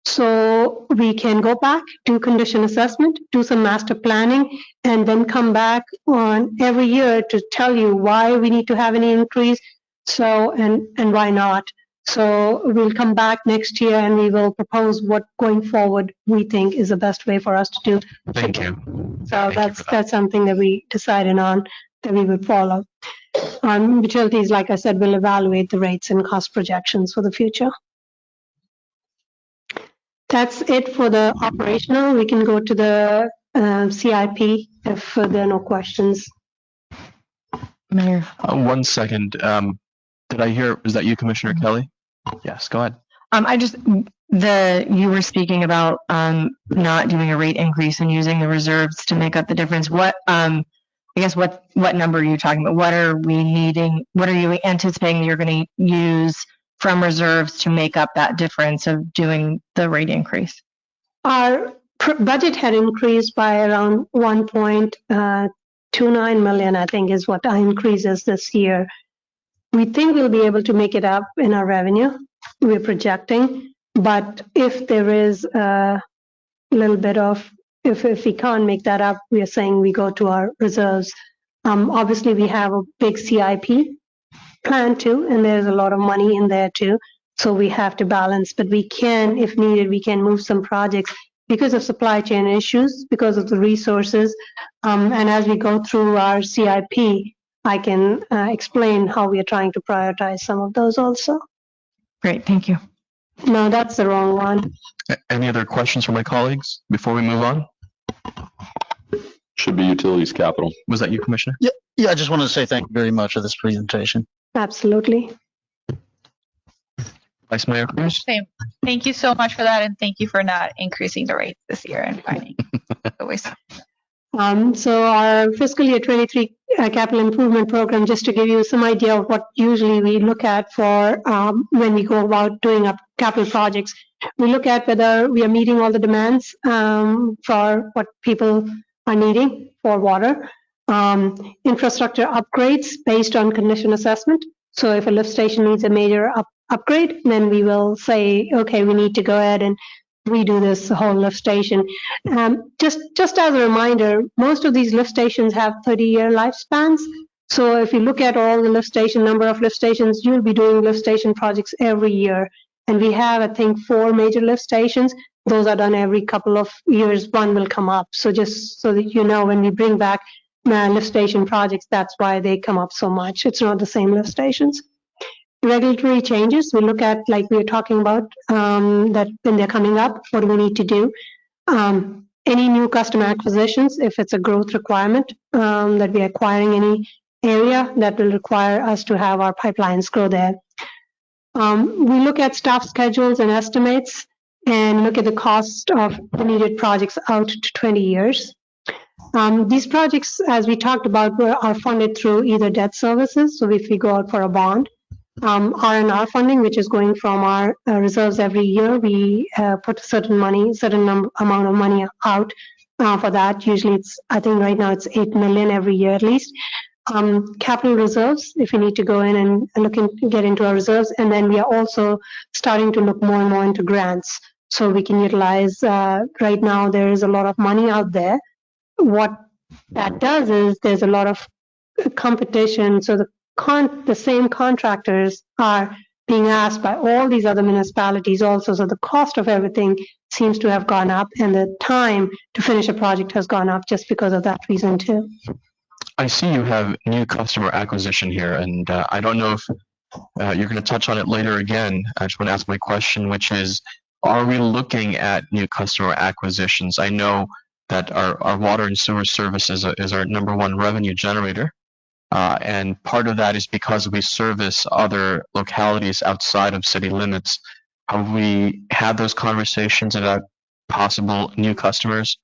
So we can go back, do condition assessment, do some master planning, and then come back on every year to tell you why we need to have any increase, so and why not. So we'll come back next year and we will propose what going forward we think is the best way for us to do. Thank you. So Thank you that's something that we decided on that we would follow. Utilities, like I said, will evaluate the rates and cost projections for the future. That's it for the operational. We can go to the CIP if there are no questions. Mayor. 1 second. Did I hear, was that you, Commissioner Kelly? Yes, go ahead. You were speaking about not doing a rate increase and using the reserves to make up the difference. What I guess what number are you talking about? What are we needing? What are you anticipating that you're going to use from reserves to make up that difference of doing the rate increase? Our budget had increased by around 1.29 million, I think, is what our increase is this year. We think we'll be able to make it up in our revenue. We're projecting, but if there is a little bit of, if we can't make that up, we are saying we go to our reserves. Obviously, we have a big CIP plan too, and there's a lot of money in there too. So we have to balance, but we can, if needed, we can move some projects because of supply chain issues, because of the resources. And as we go through our CIP, I can explain how we are trying to prioritize some of those also. Great, thank you. No, that's the wrong one. Any other questions from my colleagues before we move on? Should be utilities capital. Was that you, Commissioner? Yeah, I just want to say thank you very much for this presentation. Absolutely. Vice Mayor Cruz? Same. Thank you so much for that, and thank you for not increasing the rates this year and finding always. So our fiscal year 23 capital improvement program, just to give you some idea of what usually we look at for when we go about doing up capital projects, we look at whether we are meeting all the demands for what people are needing for water. Infrastructure upgrades based on condition assessment. So if a lift station needs a major upgrade, then we will say, okay, we need to go ahead and redo this whole lift station. Just as a reminder, most of these lift stations have 30-year lifespans. So if you look at all the number of lift stations, you'll be doing lift station projects every year. And we have, I think, 4 major lift stations. Those are done every couple of years. One will come up. So just so that you know, when we bring back lift station projects, that's why they come up so much. It's not the same lift stations. Regulatory changes, we look at, like we were talking about, that when they're coming up, what do we need to do? Any new customer acquisitions, if it's a growth requirement, that we're acquiring any area that will require us to have our pipelines grow there. We look at staff schedules and estimates and look at the cost of the needed projects out to 20 years. These projects, as we talked about, are funded through either debt services, so if we go out for a bond, R&R funding, which is going from our reserves every year. We put certain amount of money out for that. Usually it's, I think right now it's 8 million every year at least. Capital reserves, if we need to go in and get into our reserves. And then we are also starting to look more and more into grants. So we can utilize, right now there is a lot of money out there. What that does is there's a lot of competition. So the same contractors are being asked by all these other municipalities also. So the cost of everything seems to have gone up, and the time to finish a project has gone up just because of that reason too. I see you have new customer acquisition here, and I don't know if you're going to touch on it later again. I just want to ask my question, which is, are we looking at new customer acquisitions? I know that our water and sewer service is our number one revenue generator. And part of that is because we service other localities outside of city limits. Have we had those conversations about possible new customers?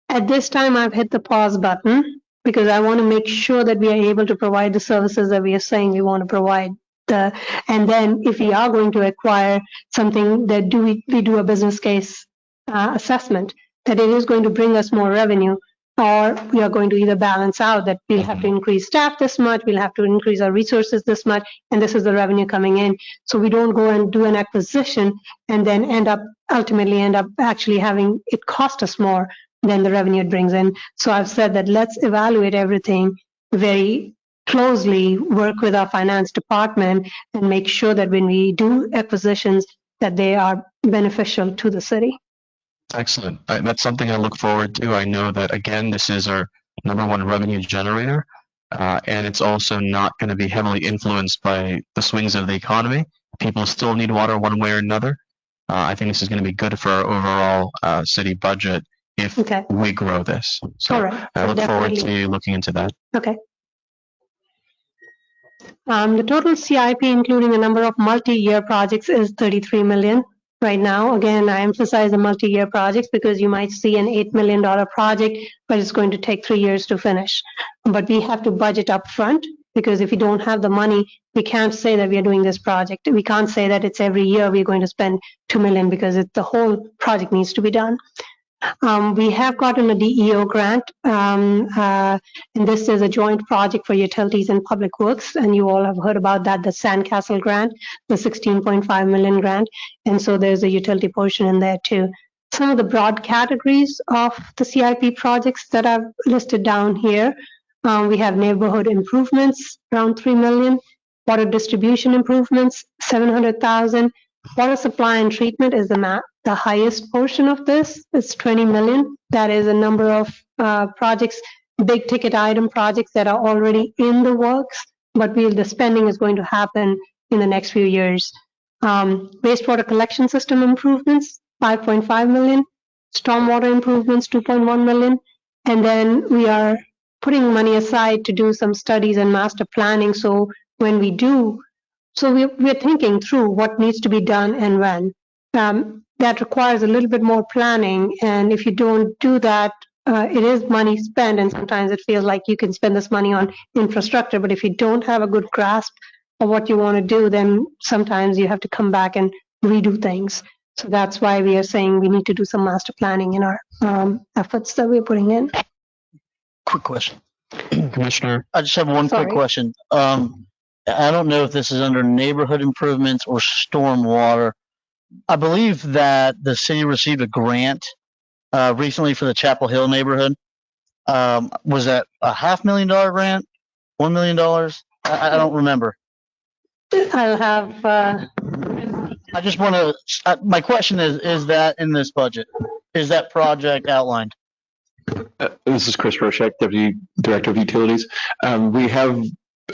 At this time, I've hit the pause button because I want to make sure that we are able to provide the services that we are saying we want to provide. And then if we are going to acquire something, that we do a business case assessment, that it is going to bring us more revenue, or we are going to either balance out that we'll have to increase staff this much, we'll have to increase our resources this much, and this is the revenue coming in. So we don't go and do an acquisition and then ultimately end up actually having it cost us more than the revenue it brings in. So I've said that let's evaluate everything very closely, work with our finance department, and make sure that when we do acquisitions, that they are beneficial to the city. Excellent. That's something I look forward to. I know that, again, this is our number one revenue generator, and it's also not going to be heavily influenced by the swings of the economy. People still need water one way or another. I think this is going to be good for our overall city budget if we grow this. So All right. I look forward to looking into that. Okay. The total CIP, including a number of multi-year projects, is 33 million. Right now, again, I emphasize the multi-year projects because you might see an $8 million project, but it's going to take 3 years to finish. But we have to budget up front because if we don't have the money, we can't say that we are doing this project. We can't say that it's every year we're going to spend 2 million because the whole project needs to be done. We have gotten a DEO grant, and this is a joint project for utilities and public works, and you all have heard about that, the Sandcastle grant, the 16.5 million grant, and so there's a utility portion in there too. Some of the broad categories of the CIP projects that I've listed down here, we have neighborhood improvements, around 3 million, water distribution improvements, 700,000, water supply and treatment is the highest portion of this. It's 20 million. That is a number of projects, big ticket item projects that are already in the works, but the spending is going to happen in the next few years. Wastewater collection system improvements, 5.5 million. Stormwater improvements, 2.1 million. And then we are putting money aside to do some studies and master planning. So when we do, we're thinking through what needs to be done and when. That requires a little bit more planning, and if you don't do that, it is money spent, and sometimes it feels like you can spend this money on infrastructure, but if you don't have a good grasp of what you want to do, then sometimes you have to come back and redo things. So that's why we are saying we need to do some master planning in our efforts that we're putting in. Quick question. Commissioner? I just have one quick question. I don't know if this is under neighborhood improvements or stormwater. I believe that the city received a grant recently for the Chapel Hill neighborhood. Was that a $500,000 grant? $1 million? I don't remember. I'll have. I just want to. My question is that in this budget? Is that project outlined? This is Chris Roshek, Deputy Director of Utilities. We have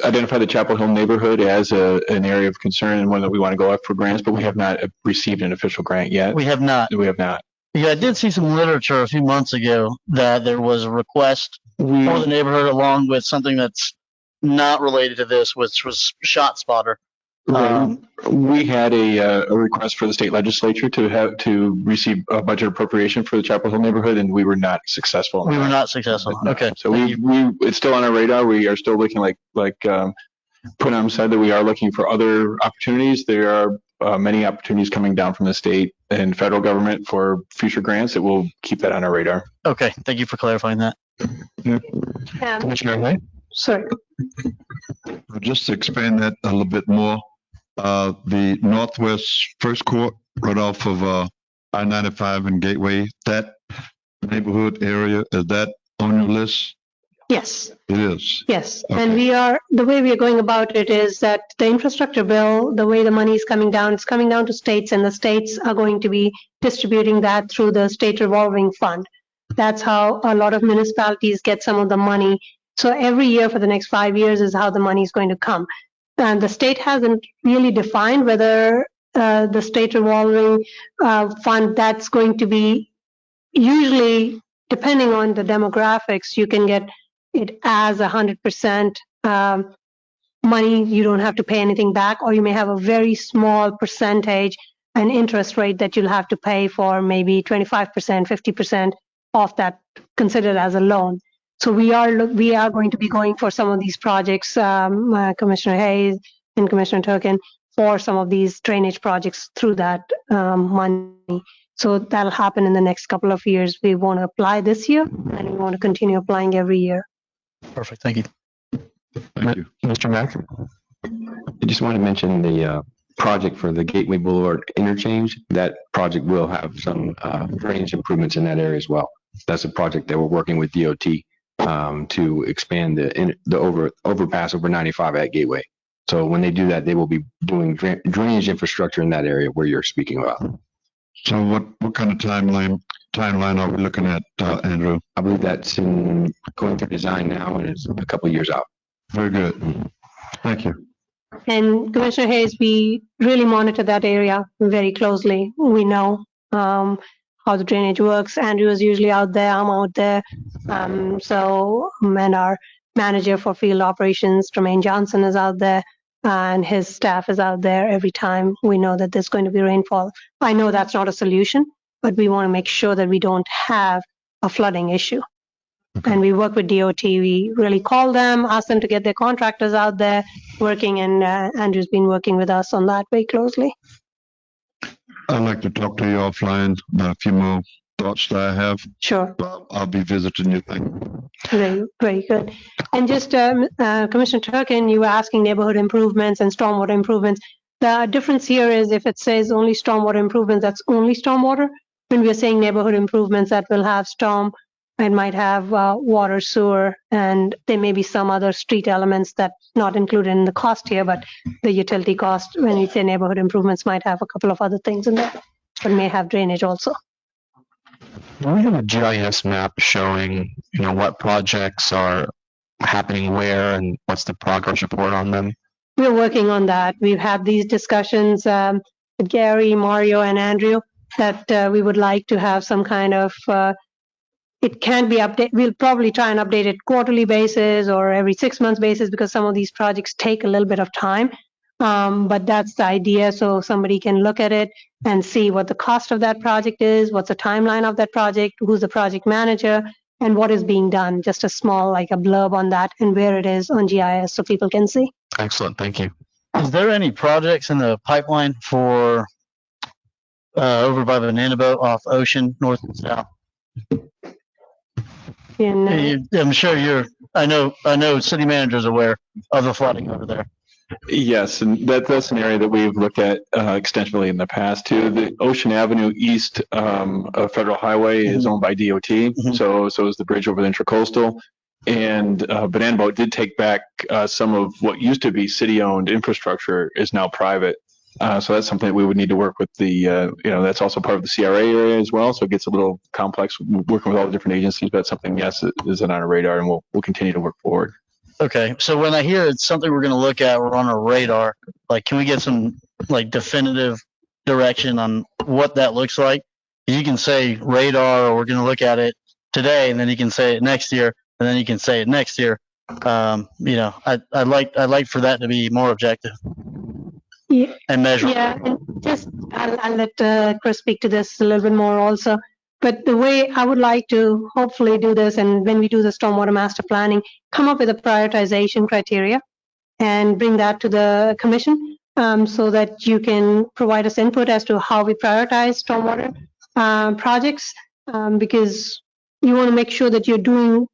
identified the Chapel Hill neighborhood as an area of concern and one that we want to go up for grants, but we have not received an official grant yet. We have not. We have not. Yeah, I did see some literature a few months ago that there was a request for the neighborhood along with something that's not related to this, which was Shot Spotter. We had a request for the state legislature to receive a budget appropriation for the Chapel Hill neighborhood, and we were not successful. We were not successful. Okay. So it's still on our radar. We are still looking like Poonam said that we are looking for other opportunities. There are many opportunities coming down from the state and federal government for future grants that will keep that on our radar. Okay. Thank you for clarifying that. Commissioner Hay? Sorry. Just to expand that a little bit more, the Northwest First Court right off of I-95 and Gateway, that neighborhood area, is that on your list? Yes. It is. Yes. Okay. And the way we are going about it is that the infrastructure bill, the way the money is coming down, it's coming down to states, and the states are going to be distributing that through the state revolving fund. That's how a lot of municipalities get some of the money. So every year for the next 5 years is how the money is going to come. And the state hasn't really defined whether the state revolving fund, that's going to be usually depending on the demographics, you can get it as 100% money. You don't have to pay anything back, or you may have a very small percentage and interest rate that you'll have to pay for, maybe 25%, 50% of that considered as a loan. So we are going to be going for some of these projects, Commissioner Hayes and Commissioner Turkin, for some of these drainage projects through that money. So that'll happen in the next couple of years. We want to apply this year, and we want to continue applying every year. Perfect. Thank you. Thank you. Mr. Mack? I just want to mention the project for the Gateway Boulevard interchange. That project will have some drainage improvements in that area as well. That's a project that we're working with DOT to expand the overpass over 95 at Gateway. So when they do that, they will be doing drainage infrastructure in that area where you're speaking about. So what kind of timeline are we looking at, Andrew? I believe that's going through design now, and it's a couple of years out. Very good. Thank you. And Commissioner Hayes, we really monitor that area very closely. We know how the drainage works. Andrew is usually out there. I'm out there. And our manager for field operations, Tremaine Johnson, is out there, and his staff is out there every time we know that there's going to be rainfall. I know that's not a solution, but we want to make sure that we don't have a flooding issue. And we work with DOT. We really call them, ask them to get their contractors out there working, and Andrew's been working with us on that very closely. I'd like to talk to you offline about a few more thoughts that I have. Sure. I'll be visiting you. Thank you. Very, very good. And just Commissioner Turkin, you were asking neighborhood improvements and stormwater improvements. The difference here is if it says only stormwater improvements, that's only stormwater. When we are saying neighborhood improvements, that will have storm, it might have water, sewer, and there may be some other street elements that not included in the cost here, but the utility cost, when we say neighborhood improvements, might have a couple of other things in there, but may have drainage also. Do we have a GIS map showing, what projects are happening where and what's the progress report on them? We're working on that. We've had these discussions with Gary, Mario, and Andrew that we would like to have some kind of it can be updated. We'll probably try and update it quarterly basis or every 6 months basis, because some of these projects take a little bit of time. But that's the idea. So somebody can look at it and see what the cost of that project is, what's the timeline of that project, who's the project manager, and what is being done. Just a small, like a blurb on that and where it is on GIS so people can see. Excellent. Thank you. Is there any projects in the pipeline for over by Banana Boat off Ocean, north and south? I'm sure I know city manager's aware of the flooding over there. Yes, and that's an area that we've looked at extensively in the past too. The Ocean Avenue East of Federal Highway is owned by DOT, so is the bridge over the Intracoastal. And Banana Boat did take back some of what used to be city-owned infrastructure is now private. So that's something that we would need to work with that's also part of the CRA area as well. So it gets a little complex working with all the different agencies, but that's something, yes, it is on our radar, and we'll continue to work forward. Okay. So when I hear it's something we're going to look at, we're on our radar, like, can we get some definitive direction on what that looks like? You can say radar, or we're going to look at it today, and then you can say it next year, and then you can say it next year. I'd like for that to be more objective. Yeah, and measure. Yeah, and just I'll let Chris speak to this a little bit more also. But the way I would like to hopefully do this, and when we do the stormwater master planning, come up with a prioritization criteria and bring that to the commission so that you can provide us input as to how we prioritize stormwater projects, because you want to make sure that you're doing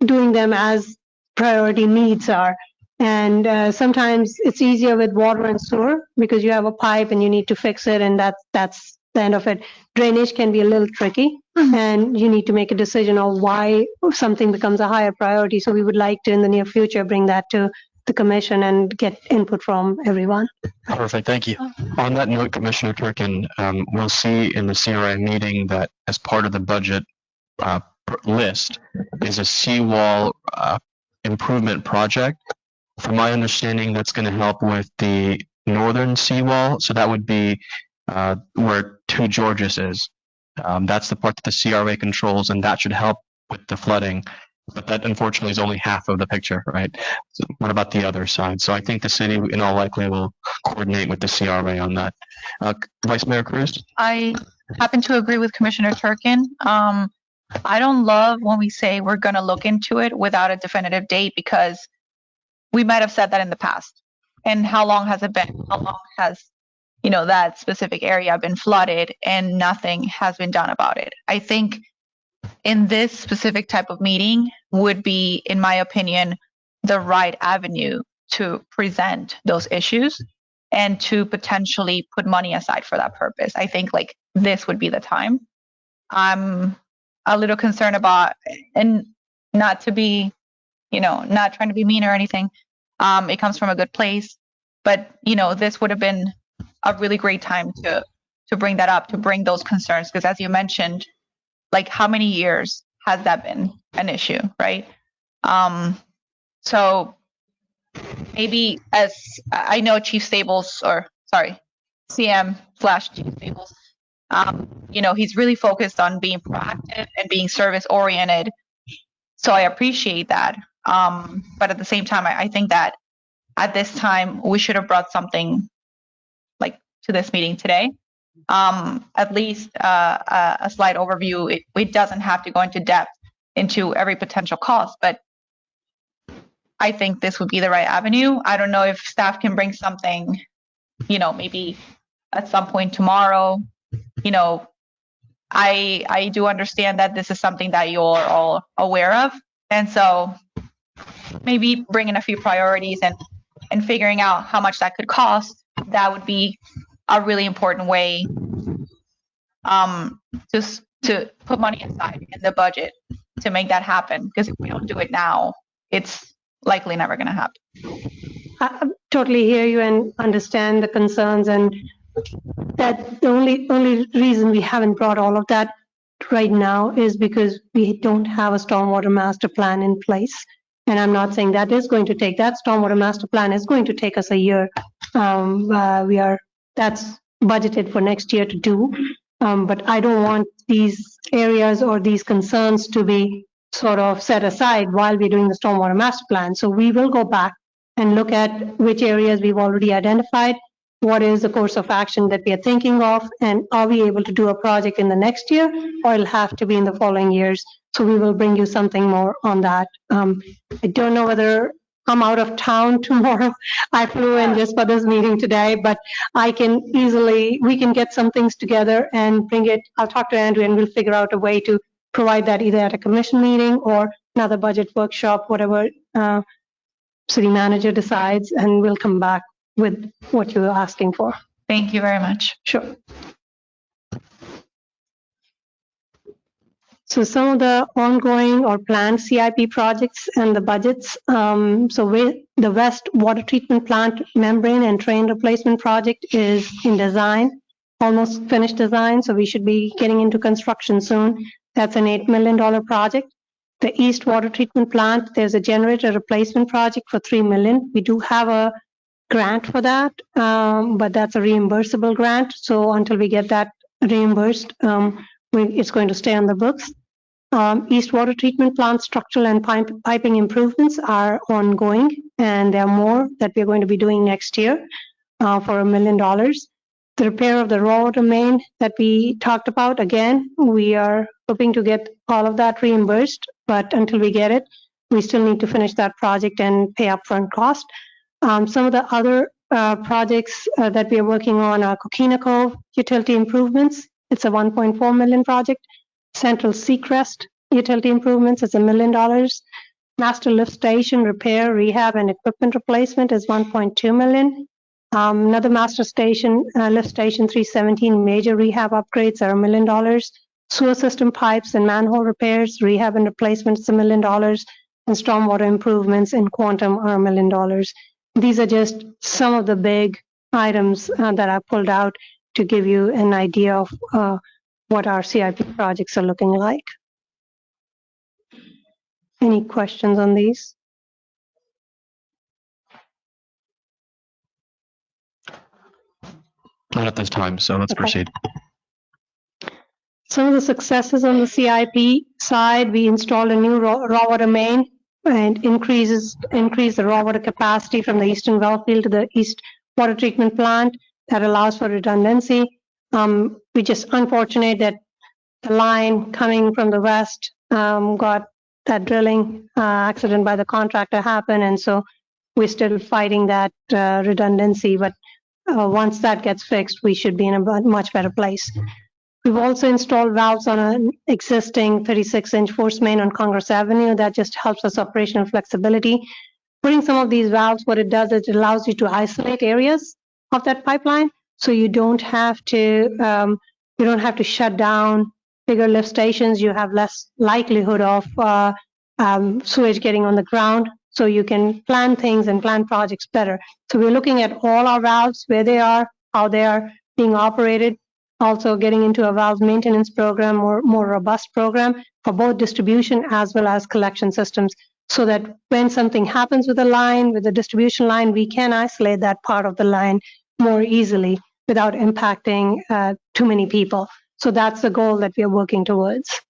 them as priority needs are. And sometimes it's easier with water and sewer because you have a pipe and you need to fix it, and that's the end of it. Drainage can be a little tricky, and you need to make a decision on why something becomes a higher priority. So we would like to, in the near future, bring that to the commission and get input from everyone. Perfect. Thank you. On that note, Commissioner Turkin, we'll see in the CRA meeting that as part of the budget list is a seawall improvement project. From my understanding, that's going to help with the northern seawall. So that would be where Two Georges is. That's the part that the CRA controls, and that should help with the flooding. But that unfortunately is only half of the picture, right? So what about the other side? So I think the city, in all likelihood, will coordinate with the CRA on that. Vice Mayor Cruz? I happen to agree with Commissioner Turkin. I don't love when we say we're going to look into it without a definitive date, because we might have said that in the past. And how long has it been? How long has, that specific area been flooded and nothing has been done about it? I think in this specific type of meeting would be, in my opinion, the right avenue to present those issues and to potentially put money aside for that purpose. I think like this would be the time. I'm a little concerned about, and not to be, not trying to be mean or anything. It comes from a good place, but this would have been a really great time to bring that up, to bring those concerns, because as you mentioned, like how many years has that been an issue, right? So maybe, as I know Chief Stables, CM/Chief Stables, he's really focused on being proactive and being service oriented. So I appreciate that. But at the same time, I think that at this time, we should have brought something like to this meeting today. At least a slight overview. It doesn't have to go into depth into every potential cost, but I think this would be the right avenue. I don't know if staff can bring something, maybe at some point tomorrow. I do understand that this is something that you're all aware of, and so maybe bring in a few priorities and figuring out how much that could cost. That would be a really important way just to put money aside in the budget to make that happen, because if we don't do it now, it's likely never going to happen. I totally hear you and understand the concerns, and that the only reason we haven't brought all of that right now is because we don't have a stormwater master plan in place. And I'm not saying that stormwater master plan is going to take us a year. That's budgeted for next year to do. But I don't want these areas or these concerns to be sort of set aside while we're doing the stormwater master plan. So we will go back and look at which areas we've already identified, what is the course of action that we are thinking of, and are we able to do a project in the next year, or it'll have to be in the following years. So we will bring you something more on that. I don't know whether I'm out of town tomorrow. I flew in just for this meeting today, but we can get some things together and bring it. I'll talk to Andrew and we'll figure out a way to provide that either at a commission meeting or another budget workshop, whatever city manager decides, and we'll come back with what you're asking for. Thank you very much. Sure. So some of the ongoing or planned CIP projects and the budgets. The West Water Treatment Plant membrane and train replacement project is in design, almost finished design. So we should be getting into construction soon. That's an $8 million project. The East Water Treatment Plant, there's a generator replacement project for $3 million. We do have a grant for that, but that's a reimbursable grant. So until we get that reimbursed, it's going to stay on the books. East Water Treatment Plant structural and piping improvements are ongoing, and there are more that we're going to be doing next year for $1 million. The repair of the raw water main that we talked about, again, we are hoping to get all of that reimbursed, but until we get it, we still need to finish that project and pay upfront cost. Some of the other projects that we are working on are Coquina Cove utility improvements. It's a $1.4 million project. Central Seacrest utility improvements is $1 million. Master lift station repair, rehab, and equipment replacement is $1.2 million. Another master station, lift station 317, major rehab upgrades are $1 million. Sewer system pipes and manhole repairs, rehab and replacement is $1 million. And stormwater improvements in Quantum are $1 million. These are just some of the big items that I pulled out to give you an idea of what our CIP projects are looking like. Any questions on these? Not at this time, so let's proceed. Some of the successes on the CIP side, we installed a new raw water main and increased the raw water capacity from the eastern well field to the east water treatment plant. That allows for redundancy. We just unfortunate that the line coming from the west got that drilling accident by the contractor happen, and so we're still fighting that redundancy. But once that gets fixed, we should be in a much better place. We've also installed valves on an existing 36-inch force main on Congress Avenue. That just helps us operational flexibility. Putting some of these valves, what it does is it allows you to isolate areas of that pipeline, so you don't have to shut down bigger lift stations. You have less likelihood of sewage getting on the ground, so you can plan things and plan projects better. So we're looking at all our valves, where they are, how they are being operated, also getting into a valve maintenance program or more robust program for both distribution as well as collection systems, so that when something happens with the line, with the distribution line, we can isolate that part of the line more easily without impacting too many people. So that's the goal that we are working towards.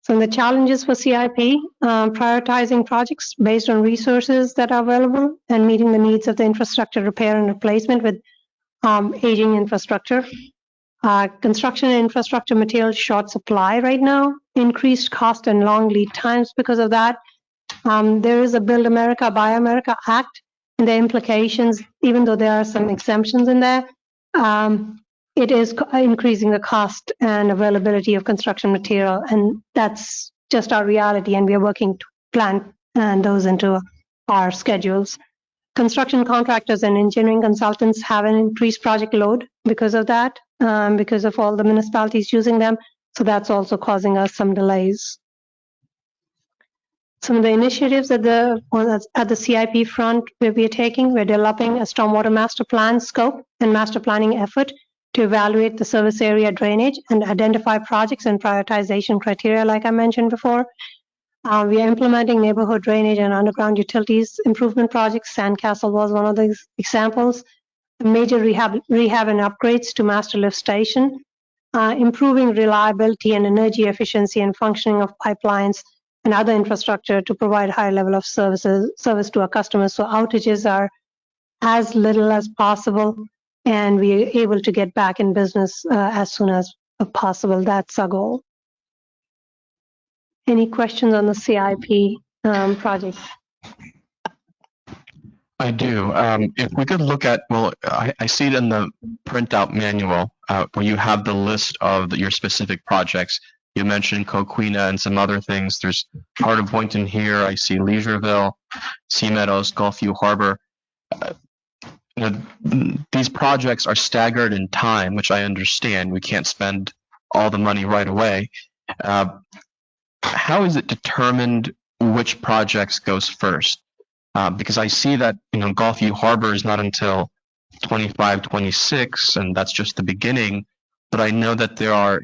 So the challenges for CIP, prioritizing projects based on resources that are available and meeting the needs of the infrastructure repair and replacement with aging infrastructure. Construction and infrastructure materials short supply right now, increased cost and long lead times because of that. There is a Build America, Buy America Act, and the implications, even though there are some exemptions in there, it is increasing the cost and availability of construction material, and that's just our reality, and we are working to plan those into our schedules. Construction contractors and engineering consultants have an increased project load because of that, because of all the municipalities using them, so that's also causing us some delays. Some of the initiatives at the CIP front we're developing a stormwater master plan scope and master planning effort to evaluate the service area drainage and identify projects and prioritization criteria, like I mentioned before. We are implementing neighborhood drainage and underground utilities improvement projects. Sandcastle was one of these examples. Major rehab and upgrades to master lift station, improving reliability and energy efficiency and functioning of pipelines and other infrastructure to provide high level of service to our customers. So outages are as little as possible, and we are able to get back in business as soon as possible. That's our goal. Any questions on the CIP project? I do. If we could look at, well, I see it in the printout manual where you have the list of your specific projects. You mentioned Coquina and some other things. There's Heart of Boynton here. I see Leisureville, Sea Meadows, Gulfview Harbor. These projects are staggered in time, which I understand. We can't spend all the money right away. How is it determined which projects goes first? Because I see that Gulfview Harbor is not until 25, 26, and that's just the beginning. But I know that there are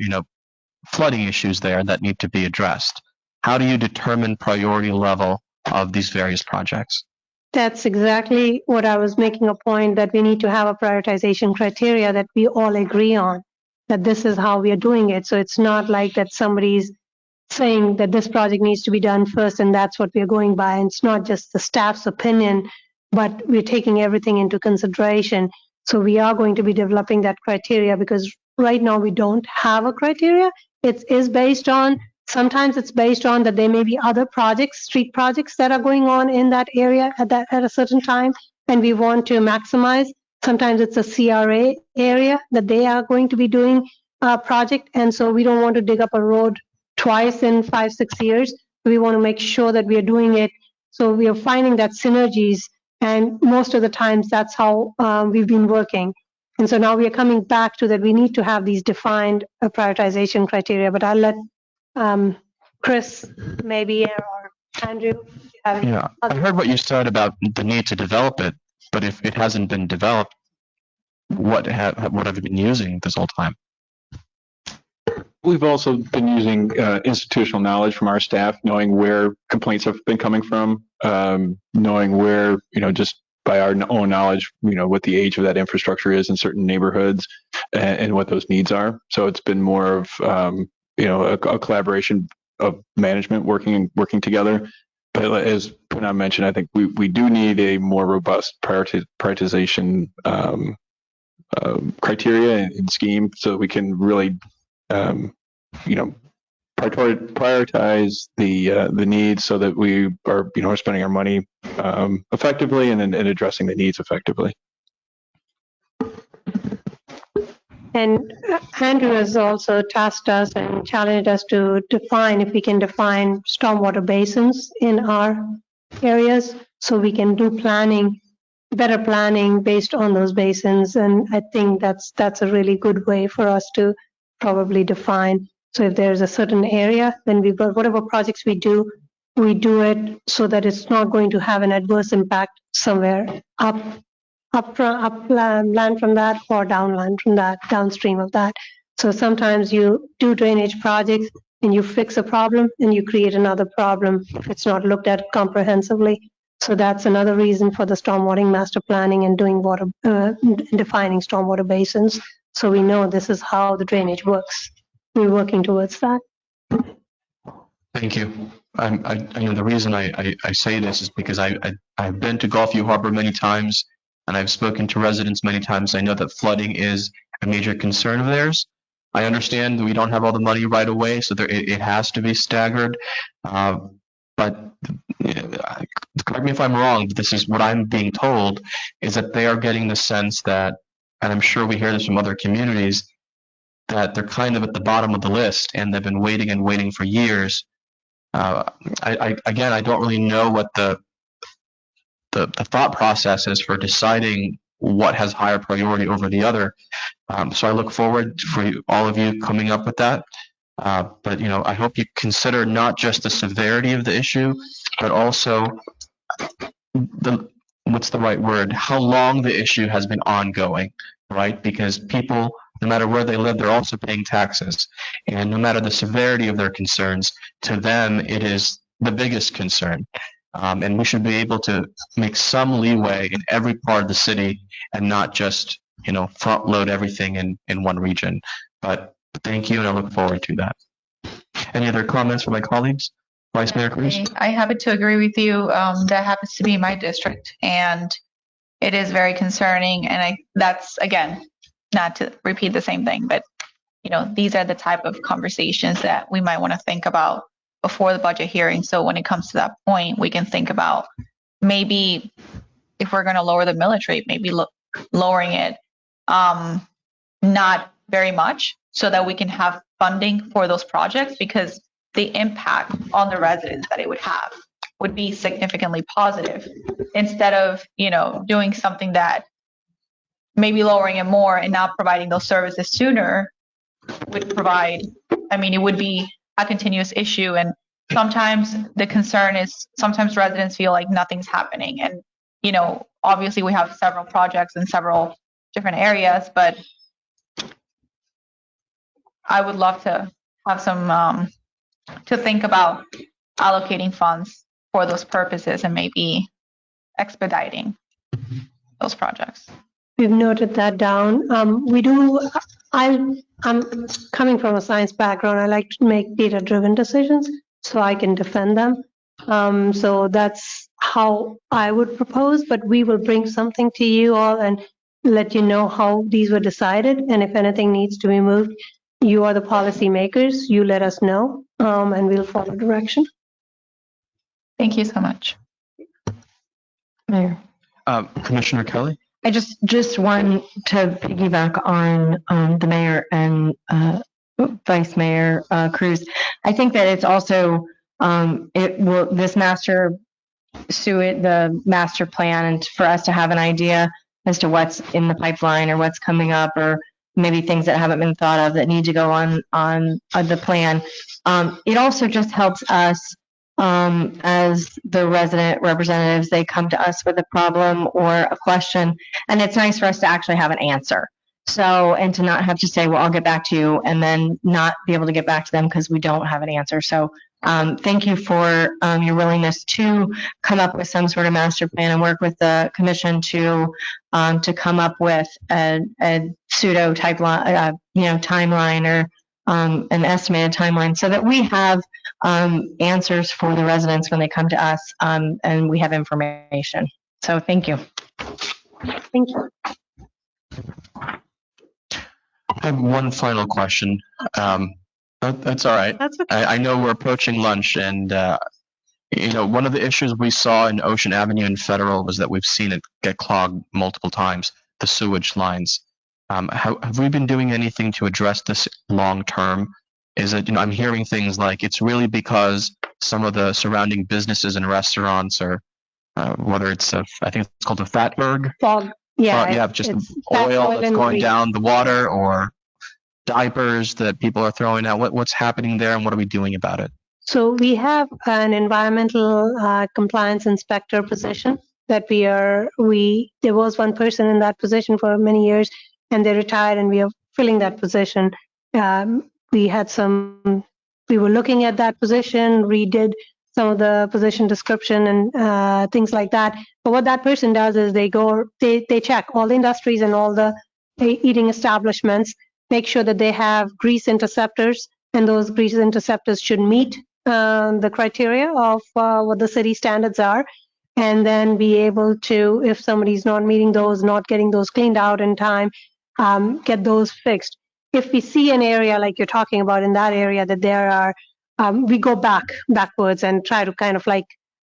flooding issues there that need to be addressed. How do you determine priority level of these various projects? That's exactly what I was making a point, that we need to have a prioritization criteria that we all agree on, that this is how we are doing it. So it's not like that somebody's saying that this project needs to be done first and that's what we're going by. And it's not just the staff's opinion, but we're taking everything into consideration. So we are going to be developing that criteria, because right now we don't have a criteria. It is based on, sometimes it's based on that there may be other projects, street projects that are going on in that area at a certain time, and we want to maximize. Sometimes it's a CRA area that they are going to be doing a project, and so we don't want to dig up a road twice in 5-6 years. We want to make sure that we are doing it. So we are finding that synergies, and most of the times that's how we've been working. And so now we are coming back to that we need to have these defined prioritization criteria. But I'll let Chris maybe or Andrew. Yeah, I heard what you said about the need to develop it, but if it hasn't been developed, what have you been using this whole time? We've also been using institutional knowledge from our staff, knowing where complaints have been coming from, knowing where, just by our own knowledge, what the age of that infrastructure is in certain neighborhoods, and what those needs are. So it's been more of, a collaboration of management working together. But as Puna mentioned, I think we do need a more robust prioritization criteria and scheme so that we can really, prioritize the needs so that we are, spending our money effectively and addressing the needs effectively. And Andrew has also tasked us and challenged us to define, if we can define stormwater basins in our areas, so we can do better planning based on those basins. And I think that's a really good way for us to probably define. So if there's a certain area, then whatever projects we do it so that it's not going to have an adverse impact somewhere upland from that or downland from that, downstream of that. So sometimes you do drainage projects and you fix a problem and you create another problem if it's not looked at comprehensively. So that's another reason for the stormwater master planning and doing defining stormwater basins. So we know this is how the drainage works. We're working towards that. Thank you. I know the reason I say this is because I've been to Gulfview Harbor many times, and I've spoken to residents many times. I know that flooding is a major concern of theirs. I understand that we don't have all the money right away, so it has to be staggered. But correct me if I'm wrong, but this is what I'm being told, is that they are getting the sense that, and I'm sure we hear this from other communities, that they're kind of at the bottom of the list and they've been waiting and waiting for years. I don't really know what the thought process is for deciding what has higher priority over the other. So I look forward for all of you coming up with that. But I hope you consider not just the severity of the issue, but also what's the right word? How long the issue has been ongoing, right? Because people, no matter where they live, they're also paying taxes. And no matter the severity of their concerns, to them, it is the biggest concern. And we should be able to make some leeway in every part of the city and not just, front load everything in one region. But thank you, and I look forward to that. Any other comments from my colleagues? Vice Mayor Cruz? I happen to agree with you. That happens to be my district, and it is very concerning. And that's, again, not to repeat the same thing, but these are the type of conversations that we might want to think about before the budget hearing. So when it comes to that point, we can think about maybe if we're going to lower the millage rate, maybe lowering it not very much, so that we can have funding for those projects, because the impact on the residents that it would have would be significantly positive, instead of doing something that maybe lowering it more and not providing those services sooner would provide. It would be a continuous issue, and sometimes the concern is sometimes residents feel like nothing's happening. And obviously we have several projects in several different areas, but I would love to have some to think about allocating funds for those purposes and maybe expediting those projects. We've noted that down. I'm coming from a science background. I like to make data-driven decisions so I can defend them. So that's how I would propose, but we will bring something to you all and let you know how these were decided. And if anything needs to be moved, you are the policy makers. You let us know, and we'll follow direction. Thank you so much. Mayor. Commissioner Kelly? I just want to piggyback on the mayor and Vice Mayor Cruz. I think that it's also this the master plan, and for us to have an idea as to what's in the pipeline or what's coming up, or maybe things that haven't been thought of that need to go on the plan. It also just helps us as the resident representatives. They come to us with a problem or a question, and it's nice for us to actually have an answer. So, and to not have to say, well, I'll get back to you, and then not be able to get back to them because we don't have an answer. So thank you for your willingness to come up with some sort of master plan and work with the commission to come up with a pseudo type timeline or an estimated timeline, so that we have answers for the residents when they come to us, and we have information. So thank you. Thank you. I have one final question. That's all right. That's okay. I know we're approaching lunch, and one of the issues we saw in Ocean Avenue and Federal was that we've seen it get clogged multiple times, the sewage lines. Have we been doing anything to address this long term? Is it, I'm hearing things like it's really because some of the surrounding businesses and restaurants are, whether it's I think it's called a fatberg. Fog. Yeah. Just it's oil that's and going grease. down the water, or diapers that people are throwing out. What's happening there, and what are we doing about it? So we have an environmental compliance inspector position that there was one person in that position for many years, and they retired, and we are filling that position. We were looking at that position, redid some of the position description and things like that. But what that person does is they check all the industries and all the eating establishments, make sure that they have grease interceptors, and those grease interceptors should meet the criteria of what the city standards are, and then be able to, if somebody's not meeting those, not getting those cleaned out in time, get those fixed. If we see an area like you're talking about in that area that there are, we go backwards and try to kind of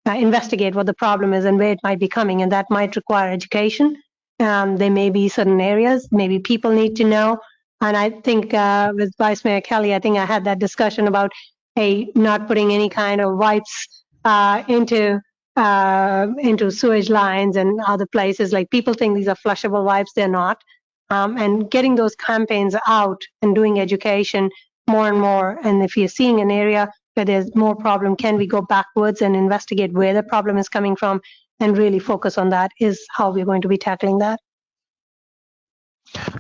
investigate what the problem is and where it might be coming, and that might require education. There may be certain areas, maybe people need to know. And I think with Vice Mayor Kelly, I think I had that discussion about, not putting any kind of wipes into sewage lines and other places. Like, people think these are flushable wipes, they're not. And getting those campaigns out and doing education more and more. And if you're seeing an area where there's more problem, can we go backwards and investigate where the problem is coming from and really focus on that, is how we're going to be tackling that.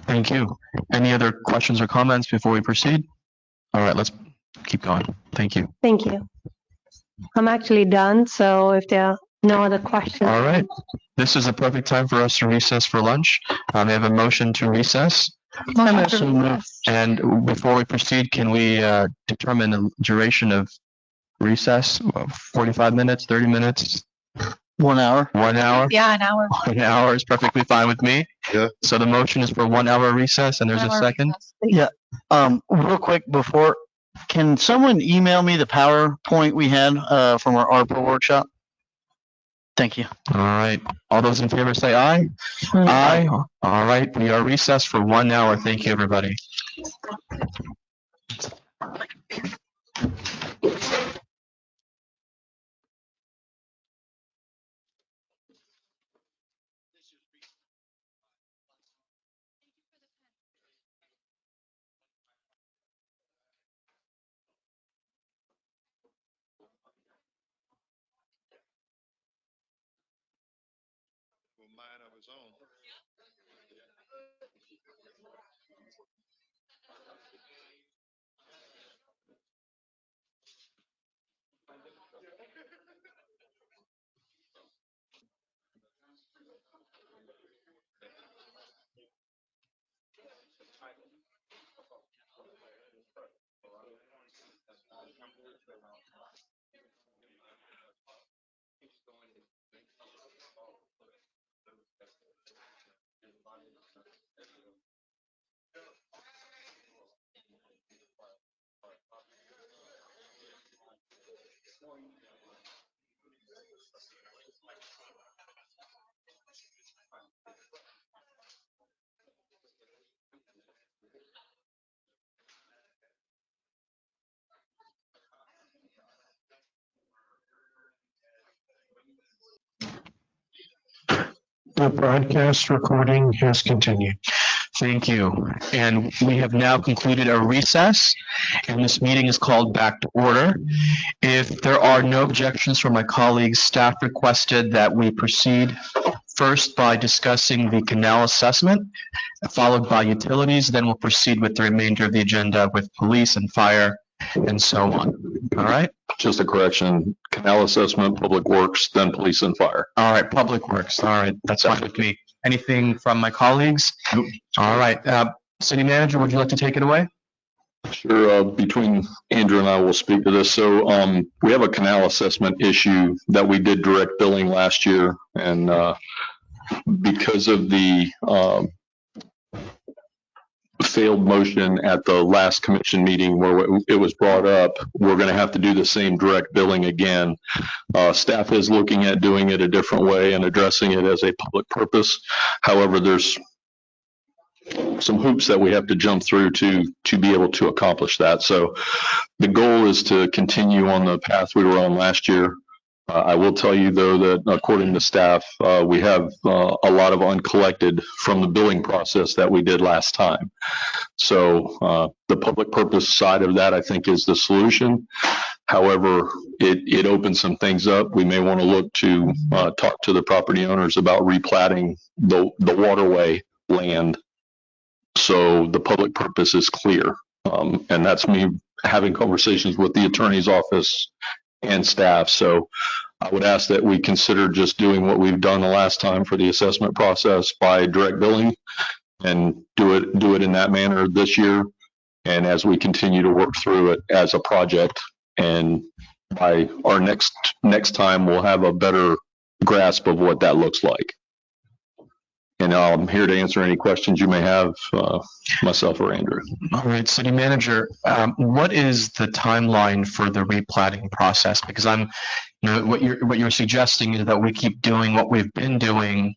Thank you. Any other questions or comments before we proceed? All right, let's keep going. Thank you. Thank you. I'm actually done, so if there are no other questions. All right. This is a perfect time for us to recess for lunch. We have a motion to recess. And before we proceed, can we determine the duration of recess? 45 minutes, 30 minutes? 1 hour. 1 hour? Yeah, an hour. 1 hour is perfectly fine with me. Yeah. So the motion is for 1 hour recess, and there's a second? Yeah. Real quick before, can someone email me the PowerPoint we had from our ARPA workshop? Thank you. All right. All those in favor say aye. Aye. All right. We are recessed for 1 hour. Thank you, everybody. The broadcast recording has continued. Thank you. And we have now concluded our recess, and this meeting is called back to order. If there are no objections from my colleagues, staff requested that we proceed first by discussing the canal assessment, followed by utilities, then we'll proceed with the remainder of the agenda with police and fire and so on. All right? Just a correction, canal assessment, public works, then police and fire. All right, public works. All right, that's fine with me. Anything from my colleagues? Nope. All right. City Manager, would you like to take it away? Sure. Between Andrew and I will speak to this. So we have a canal assessment issue that we did direct billing last year, and because of the failed motion at the last commission meeting where it was brought up, we're going to have to do the same direct billing again. Staff is looking at doing it a different way and addressing it as a public purpose. However, there's some hoops that we have to jump through to be able to accomplish that. So the goal is to continue on the path we were on last year. I will tell you, though, that according to staff, we have a lot of uncollected from the billing process that we did last time. So the public purpose side of that, I think, is the solution. However, it opens some things up. We may want to look to talk to the property owners about replatting the waterway land so the public purpose is clear. And that's me having conversations with the attorney's office and staff. So I would ask that we consider just doing what we've done the last time for the assessment process by direct billing, and do it in that manner this year. And as we continue to work through it as a project, and by our next time, we'll have a better grasp of what that looks like. And I'm here to answer any questions you may have, myself or Andrew. All right, City Manager, what is the timeline for the replatting process? Because what you're suggesting is that we keep doing what we've been doing,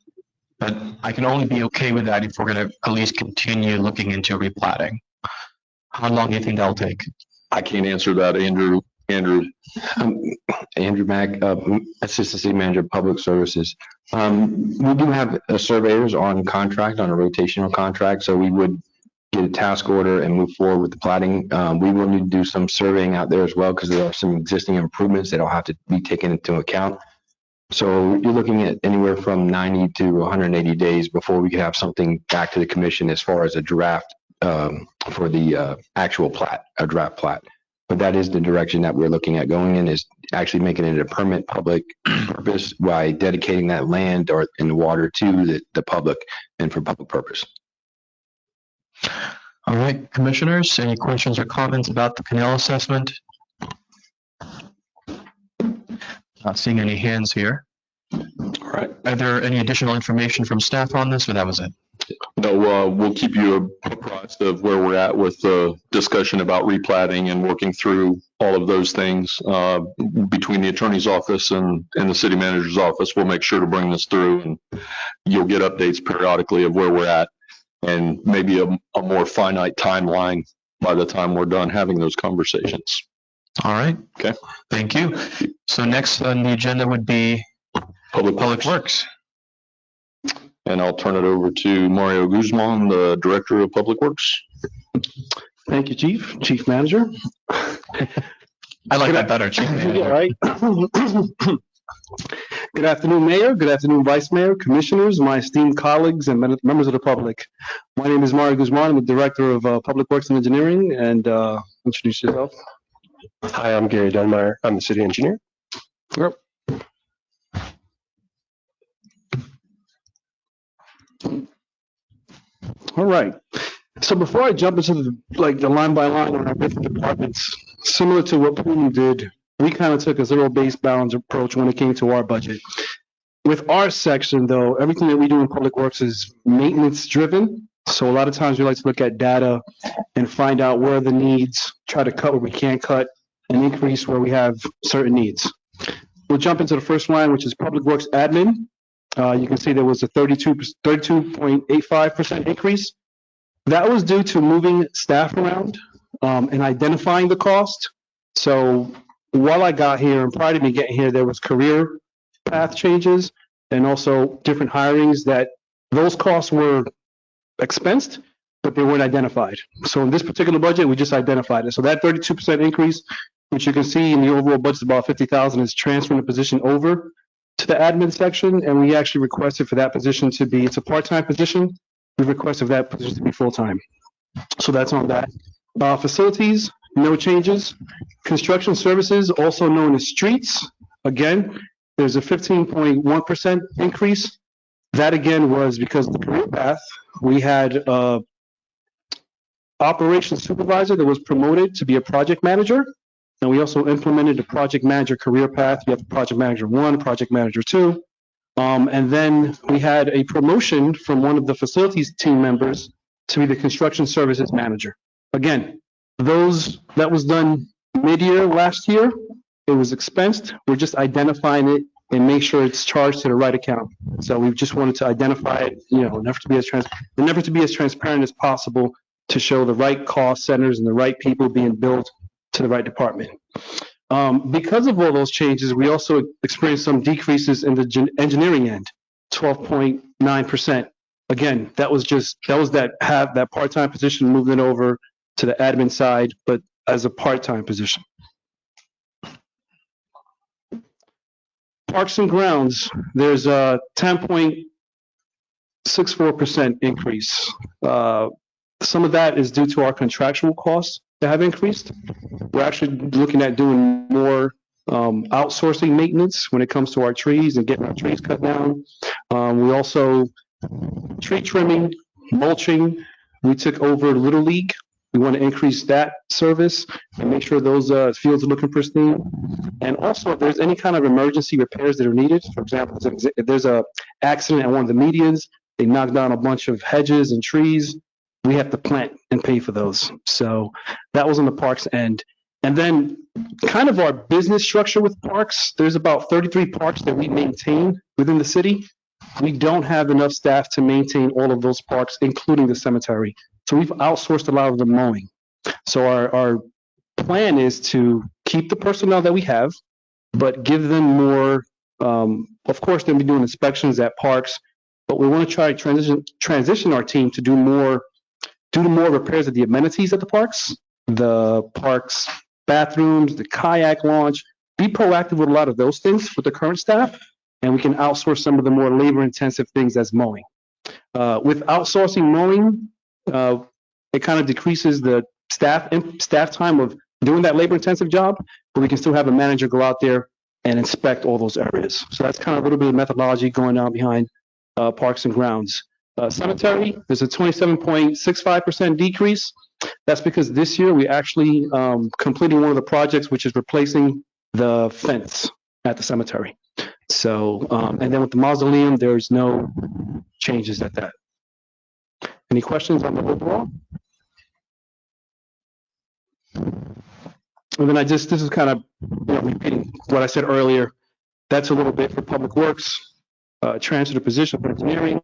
but I can only be okay with that if we're going to at least continue looking into replatting. How long do you think that'll take? I can't answer that, Andrew. Andrew Mack, Assistant City Manager of Public Services. We do have surveyors on contract, on a rotational contract, so we would get a task order and move forward with the platting. We will need to do some surveying out there as well, because there are some existing improvements that will have to be taken into account. So you're looking at anywhere from 90 to 180 days before we can have something back to the commission as far as a draft for the actual plat, a draft plat. But that is the direction that we're looking at going in, is actually making it a permanent public purpose by dedicating that land or in the water to the public and for public purpose. All right, commissioners, any questions or comments about the canal assessment? Not seeing any hands here. All right, are there any additional information from staff on this, or that was it? No, we'll keep you apprised of where we're at with the discussion about replatting and working through all of those things between the attorney's office and the city manager's office. We'll make sure to bring this through, and you'll get updates periodically of where we're at, and maybe a more finite timeline by the time we're done having those conversations. All right. Okay. Thank you. So next on the agenda would be Public Works. And I'll turn it over to Mario Guzman, the Director of Public Works. Thank you, Chief Manager. I like that better, Chief Manager. Yeah, right. Good afternoon, Mayor. Good afternoon, Vice Mayor, Commissioners, my esteemed colleagues, and members of the public. My name is Mario Guzman. I'm the Director of Public Works and Engineering. And introduce yourself. Hi, I'm Gary Dunmeyer. I'm the City Engineer. Yep. All right. So before I jump into the line by line on our different departments, similar to what Putin did, we kind of took a zero-based balance approach when it came to our budget. With our section, though, everything that we do in Public Works is maintenance-driven. So a lot of times we like to look at data and find out where are the needs, try to cut where we can't cut, and increase where we have certain needs. We'll jump into the first line, which is Public Works Admin. You can see there was a 32.85% increase. That was due to moving staff around and identifying the cost. So while I got here and prior to me getting here, there was career path changes and also different hirings that those costs were expensed, but they weren't identified. So in this particular budget, we just identified it. So that 32% increase, which you can see in the overall budget, about 50,000, is transferring the position over to the admin section, and we actually requested for that position to be, it's a part-time position. We requested for that position to be full-time. So that's on that. Facilities, no changes. Construction services, also known as streets, again, there's a 15.1% increase. That again was because of the career path. We had operations supervisor that was promoted to be a project manager. And we also implemented a project manager career path. You have project manager 1, project manager 2. And then we had a promotion from one of the facilities team members to be the construction services manager. Again, that was done mid-year last year. It was expensed. We're just identifying it and make sure it's charged to the right account. So we just wanted to identify it, never to be as transparent as possible to show the right cost centers and the right people being billed to the right department. Because of all those changes, we also experienced some decreases in the engineering end, 12.9%. Again, that was that part-time position, moving it over to the admin side, but as a part-time position. Parks and grounds, there's a 10.64% increase. Some of that is due to our contractual costs that have increased. We're actually looking at doing more outsourcing maintenance when it comes to our trees and getting our trees cut down. We also, tree trimming, mulching, we took over Little League. We want to increase that service and make sure those fields are looking pristine. And also, if there's any kind of emergency repairs that are needed, for example, if there's a accident at one of the medians, they knock down a bunch of hedges and trees, we have to plant and pay for those. So that was on the parks end. And then kind of our business structure with parks, there's about 33 parks that we maintain within the city. We don't have enough staff to maintain all of those parks, including the cemetery. So we've outsourced a lot of the mowing. So our plan is to keep the personnel that we have, but give them more. Of course, they'll be doing inspections at parks, but we want to try to transition our team to do more repairs of the amenities at the parks bathrooms, the kayak launch, be proactive with a lot of those things with the current staff, and we can outsource some of the more labor-intensive things as mowing. With outsourcing mowing, it kind of decreases the staff time of doing that labor-intensive job, but we can still have a manager go out there and inspect all those areas. So that's kind of a little bit of methodology going on behind parks and grounds. Cemetery, there's a 27.65% decrease. That's because this year we actually completed one of the projects, which is replacing the fence at the cemetery. So, and then with the mausoleum, there's no changes at that. Any questions on the overall? And then this is kind of repeating what I said earlier. That's a little bit for public works, transfer to position for engineering,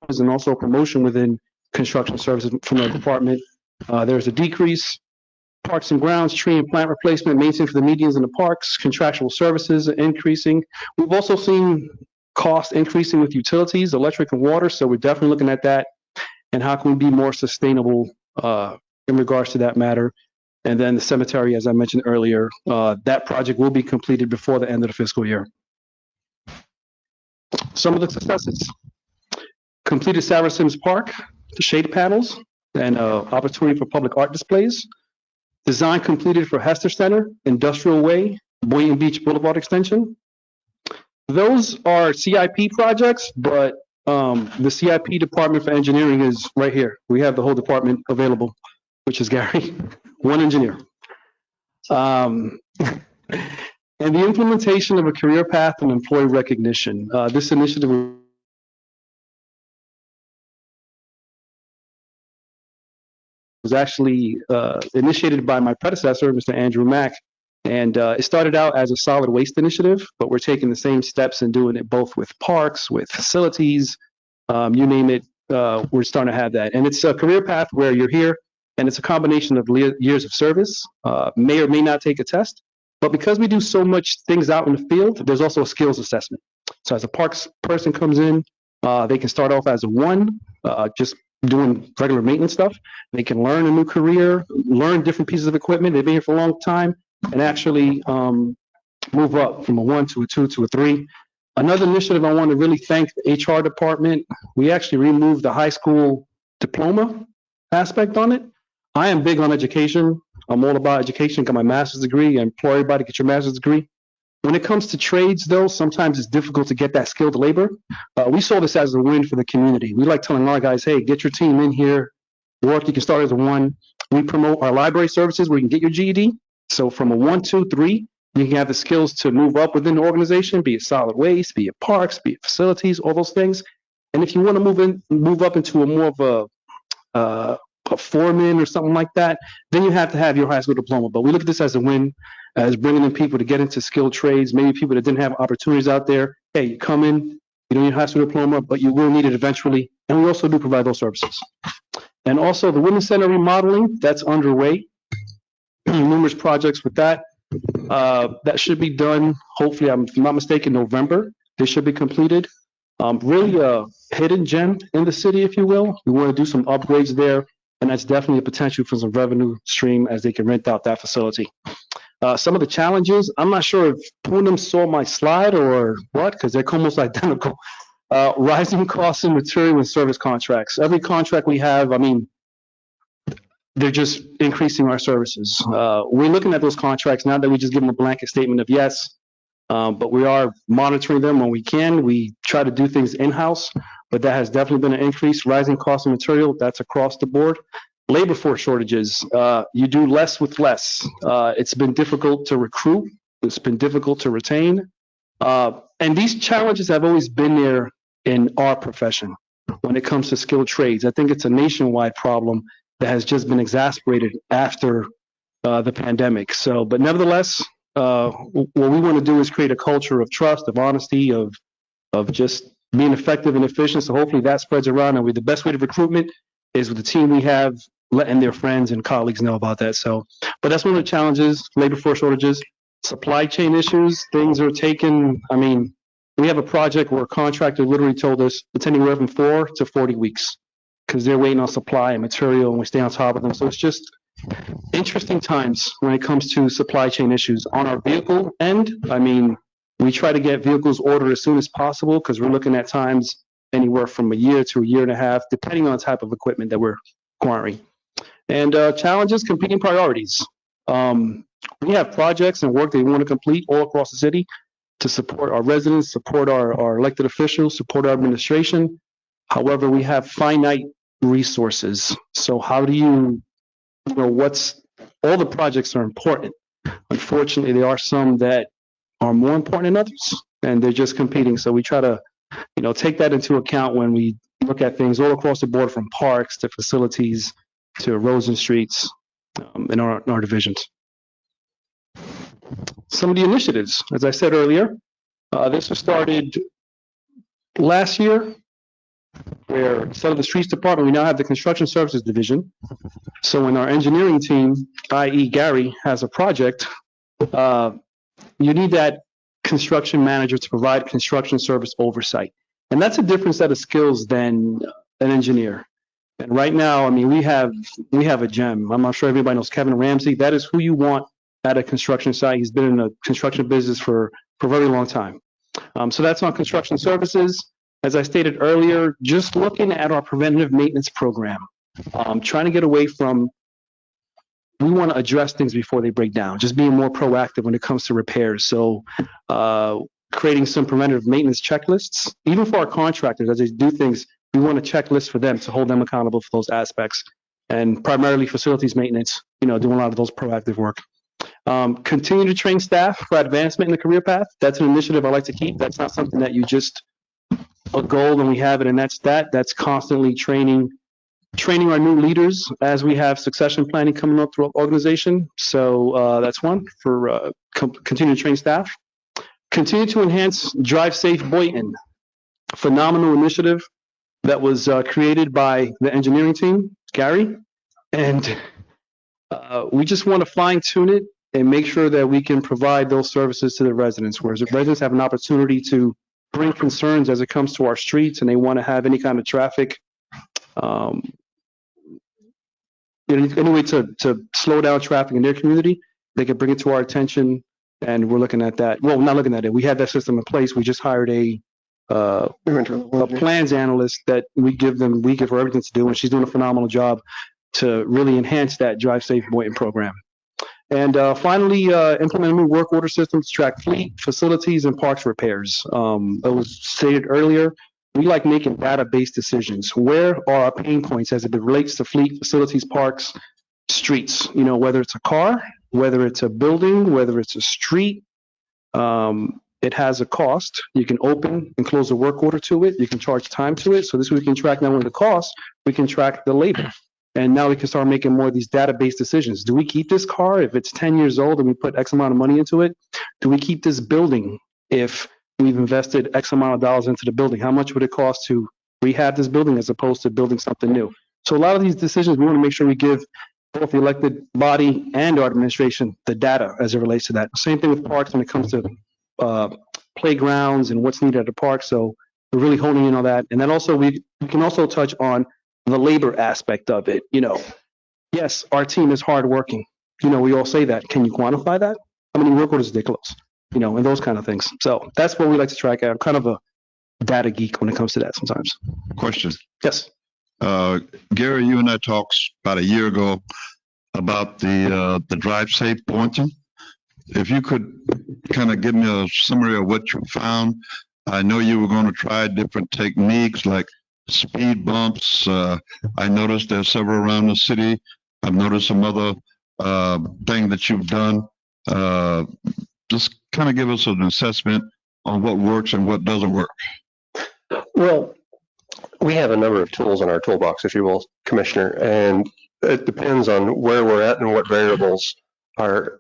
and also a promotion within construction services from the department. There's a decrease. Parks and grounds, tree and plant replacement, maintenance for the medians in the parks, contractual services increasing. We've also seen costs increasing with utilities, electric and water, so we're definitely looking at that and how can we be more sustainable in regards to that matter. And then the cemetery, as I mentioned earlier, that project will be completed before the end of the fiscal year. Some of the successes. Completed Sarah Sims Park, the shade panels, and opportunity for public art displays. Design completed for Hester Center, Industrial Way, Boynton Beach Boulevard Extension. Those are CIP projects, but the CIP department for engineering is right here. We have the whole department available, which is Gary, one engineer. And the implementation of a career path and employee recognition. This initiative was actually initiated by my predecessor, Mr. Andrew Mack, and it started out as a solid waste initiative, but we're taking the same steps and doing it both with parks, with facilities, you name it, we're starting to have that. And it's a career path where you're here, and it's a combination of years of service, may or may not take a test, but because we do so much things out in the field, there's also a skills assessment. So as a parks person comes in, they can start off as a 1, just doing regular maintenance stuff. They can learn a new career, learn different pieces of equipment. They've been here for a long time and actually move up from a 1 to a 2 to a 3. Another initiative I want to really thank the HR department. We actually removed the high school diploma aspect on it. I am big on education. I'm all about education. Got my master's degree. I implore everybody to get your master's degree. When it comes to trades, though, sometimes it's difficult to get that skilled labor. We saw this as a win for the community. We like telling our guys, hey, get your team in here, work. You can start as a 1. We promote our library services where you can get your GED. So from a 1, 2, 3, you can have the skills to move up within the organization, be it solid waste, be it parks, be it facilities, all those things. And if you want to move up into a more of a foreman or something like that, then you have to have your high school diploma. But we look at this as a win, as bringing in people to get into skilled trades, maybe people that didn't have opportunities out there. Hey, you come in, you don't need a high school diploma, but you will need it eventually. And we also do provide those services. And also the Women's Center remodeling, that's underway. Numerous projects with that. That should be done, hopefully, if I'm not mistaken, November. They should be completed. Really a hidden gem in the city, if you will. We want to do some upgrades there, and that's definitely a potential for some revenue stream as they can rent out that facility. Some of the challenges, I'm not sure if Poonam saw my slide or what, because they're almost identical. Rising costs in material and service contracts. Every contract we have, I mean, they're just increasing our services. We're looking at those contracts now that we just give them a blanket statement of yes, but we are monitoring them when we can. We try to do things in-house, but that has definitely been an increase. Rising cost of material, that's across the board. Labor force shortages, you do less with less. It's been difficult to recruit. It's been difficult to retain. And these challenges have always been there in our profession when it comes to skilled trades. I think it's a nationwide problem that has just been exacerbated after the pandemic. So, but nevertheless, what we want to do is create a culture of trust, of honesty, of just being effective and efficient. So hopefully that spreads around. And the best way to recruitment is with the team we have, letting their friends and colleagues know about that. So, but that's one of the challenges, labor force shortages, supply chain issues. Things are taking, I mean, we have a project where a contractor literally told us it's anywhere from 4 to 40 weeks because they're waiting on supply and material, and we stay on top of them. So it's just interesting times when it comes to supply chain issues. On our vehicle end, I mean, we try to get vehicles ordered as soon as possible because we're looking at times anywhere from a year to a year and a half, depending on the type of equipment that we're acquiring. And challenges, competing priorities. We have projects and work that we want to complete all across the city to support our residents, support our elected officials, support our administration. However, we have finite resources. So how do you what's all the projects are important. Unfortunately, there are some that are more important than others, and they're just competing. So we try to, take that into account when we look at things all across the board, from parks to facilities to roads and streets in our divisions. Some of the initiatives, as I said earlier, this was started last year, where instead of the streets department, we now have the construction services division. So when our engineering team, i.e. Gary, has a project, you need that construction manager to provide construction service oversight. And that's a different set of skills than an engineer. And right now, I mean, we have a gem. I'm not sure everybody knows Kevin Ramsey. That is who you want at a construction site. He's been in the construction business for a very long time. So that's on construction services. As I stated earlier, just looking at our preventative maintenance program, trying to get away from, we want to address things before they break down, just being more proactive when it comes to repairs. So creating some preventative maintenance checklists, even for our contractors, as they do things, we want a checklist for them to hold them accountable for those aspects. And primarily facilities maintenance, doing a lot of those proactive work. Continue to train staff for advancement in the career path. That's an initiative I like to keep. That's not something that you just a goal and we have it and that's constantly training our new leaders as we have succession planning coming up throughout the organization. So that's one for continue to train staff. Continue to enhance Drive Safe Boynton, phenomenal initiative that was created by the engineering team, Gary, and we just want to fine tune it and make sure that we can provide those services to the residents, whereas the residents have an opportunity to bring concerns as it comes to our streets and they want to have any kind of traffic, any way to slow down traffic in their community, they can bring it to our attention, and we're looking at that. Well, we're not looking at it. We had that system in place. We just hired a plans analyst that we give her everything to do, and she's doing a phenomenal job to really enhance that Drive Safe Boynton program. And finally, implement a new work order system to track fleet, facilities, and parks repairs. It was stated earlier, we like making data-based decisions. Where are our pain points as it relates to fleet, facilities, parks, streets? You know, whether it's a car, whether it's a building, whether it's a street, it has a cost. You can open and close a work order to it. You can charge time to it. So this way we can track not only the cost, we can track the labor. And now we can start making more of these data-based decisions. Do we keep this car if it's 10 years old and we put X amount of money into it? Do we keep this building if we've invested X amount of dollars into the building? How much would it cost to rehab this building as opposed to building something new? So a lot of these decisions, we want to make sure we give both the elected body and our administration the data as it relates to that. Same thing with parks when it comes to playgrounds and what's needed at the park. So we're really honing in on that. And then also we can also touch on the labor aspect of it. You know, yes, our team is hardworking. You know, we all say that. Can you quantify that? How many work orders did they close? You know, and those kind of things. So that's what we like to track out. I'm kind of a data geek when it comes to that sometimes. Question. Yes. Gary, you and I talked about a year ago about the Drive Safe Boynton. If you could kind of give me a summary of what you found. I know you were going to try different techniques like speed bumps. I noticed there's several around the city. I've noticed some other thing that you've done. Just kind of give us an assessment on what works and what doesn't work. Well, we have a number of tools in our toolbox, if you will, Commissioner, and it depends on where we're at and what variables are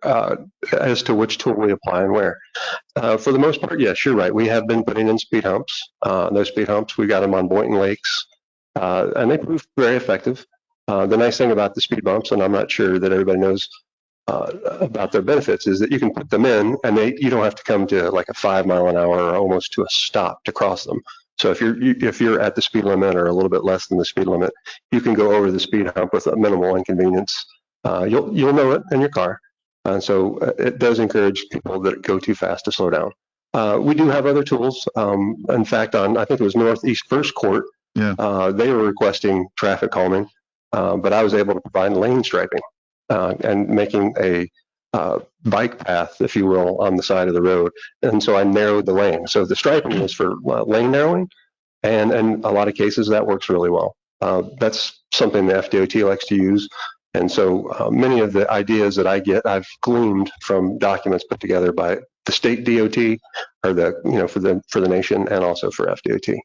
as to which tool we apply and where. For the most part, yes, you're right. We have been putting in speed humps. Those speed humps, we got them on Boynton Lakes, and they proved very effective. The nice thing about the speed bumps, and I'm not sure that everybody knows about their benefits, is that you can put them in and you don't have to come to like a 5 mile an hour or almost to a stop to cross them. So if you're at the speed limit or a little bit less than the speed limit, you can go over the speed hump with a minimal inconvenience. You'll know it in your car. And so it does encourage people that go too fast to slow down. We do have other tools. In fact, on I think it was Northeast First Court, they were requesting traffic calming, but I was able to provide lane striping and making a bike path, if you will, on the side of the road. And so I narrowed the lane. So the striping was for lane narrowing, and in a lot of cases that works really well. That's something the FDOT likes to use. And so many of the ideas that I get, I've gleaned from documents put together by the state DOT, or for the nation, and also for FDOT.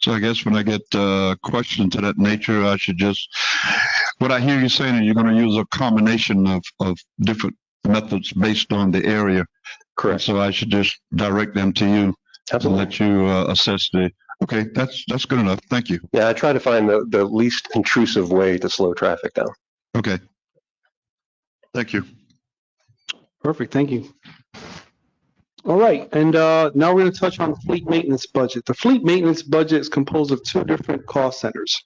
So I guess when I get questions to that nature, I should just, what I hear you saying is you're going to use a combination of different methods based on the area. Correct. So I should just direct them to you. Absolutely. And let you assess the. Okay, that's good enough. Thank you. Yeah, I try to find the least intrusive way to slow traffic down. Okay. Thank you. Perfect. Thank you. All right. And now we're going to touch on the fleet maintenance budget. The fleet maintenance budget is composed of two different cost centers.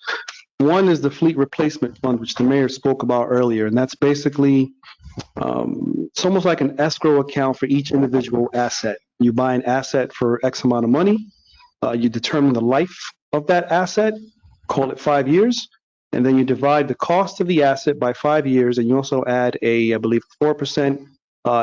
One is the fleet replacement fund, which the mayor spoke about earlier. And that's basically, it's almost like an escrow account for each individual asset. You buy an asset for X amount of money. You determine the life of that asset, call it 5 years. And then you divide the cost of the asset by 5 years, and you also add I believe, 4%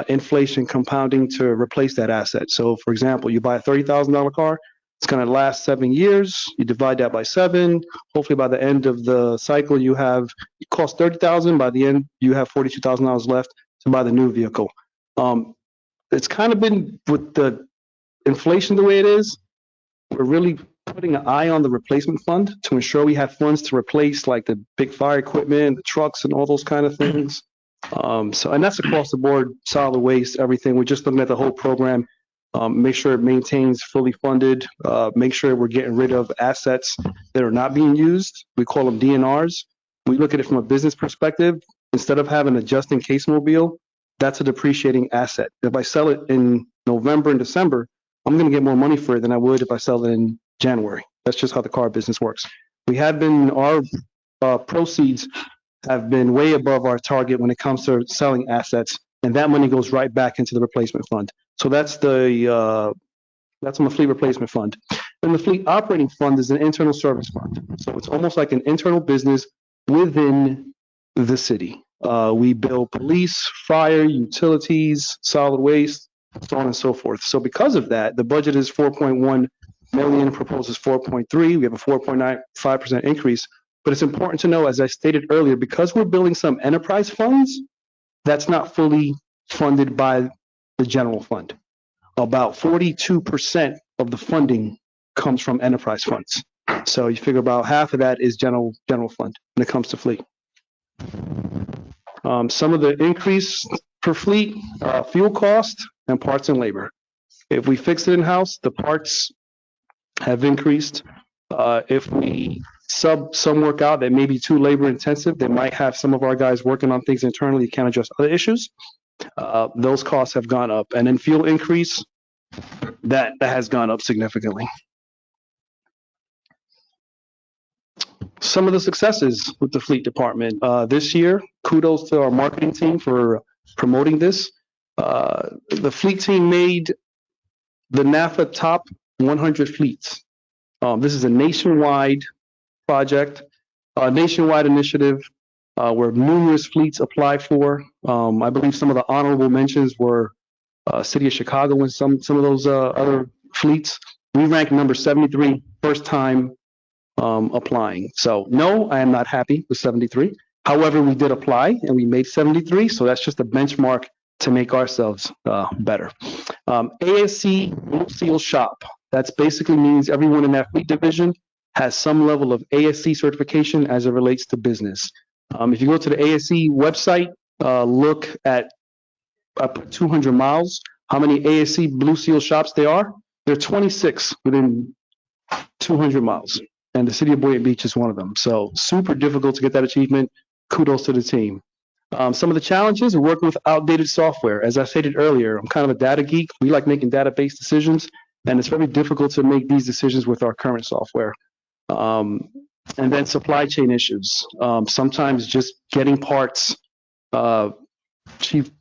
inflation compounding to replace that asset. So, for example, you buy a $30,000 car, it's going to last 7 years. You divide that by 7. Hopefully, by the end of the cycle, it costs $30,000. By the end, you have $42,000 left to buy the new vehicle. It's kind of been with the inflation the way it is. We're really putting an eye on the replacement fund to ensure we have funds to replace like the big fire equipment, the trucks, and all those kind of things. And that's across the board, solid waste, everything. We're just looking at the whole program, make sure it maintains fully funded, make sure we're getting rid of assets that are not being used. We call them DNRs. We look at it from a business perspective. Instead of having a just-in-case mobile, that's a depreciating asset. If I sell it in November and December, I'm going to get more money for it than I would if I sell it in January. That's just how the car business works. Our proceeds have been way above our target when it comes to selling assets, and that money goes right back into the replacement fund. So that's on the fleet replacement fund. And the fleet operating fund is an internal service fund. So it's almost like an internal business within the city. We bill police, fire, utilities, solid waste, so on and so forth. So because of that, the budget is 4.1 million, proposes 4.3. We have a 4.95% increase. But it's important to know, as I stated earlier, because we're building some enterprise funds, that's not fully funded by the general fund. About 42% of the funding comes from enterprise funds. So you figure about half of that is general fund when it comes to fleet. Some of the increase for fleet, fuel cost and parts and labor. If we fix it in-house, the parts have increased. If we sub some work out that may be too labor intensive, they might have some of our guys working on things internally that can't address other issues. Those costs have gone up. And then fuel increase, that has gone up significantly. Some of the successes with the fleet department. This year, kudos to our marketing team for promoting this. The fleet team made the NAFA top 100 fleets. This is a nationwide project, a nationwide initiative where numerous fleets apply for. I believe some of the honorable mentions were City of Chicago and some of those other fleets. We ranked number 73, first time applying. So no, I am not happy with 73. However, we did apply and we made 73. So that's just a benchmark to make ourselves better. ASC Blue Seal Shop. That basically means everyone in that fleet division has some level of ASC certification as it relates to business. If you go to the ASC website, look at 200 miles, how many ASC Blue Seal shops there are. There are 26 within 200 miles. And the city of Boynton Beach is one of them. So super difficult to get that achievement. Kudos to the team. Some of the challenges are working with outdated software. As I stated earlier, I'm kind of a data geek. We like making database decisions, and it's very difficult to make these decisions with our current software. And then supply chain issues. Sometimes just getting parts. Chief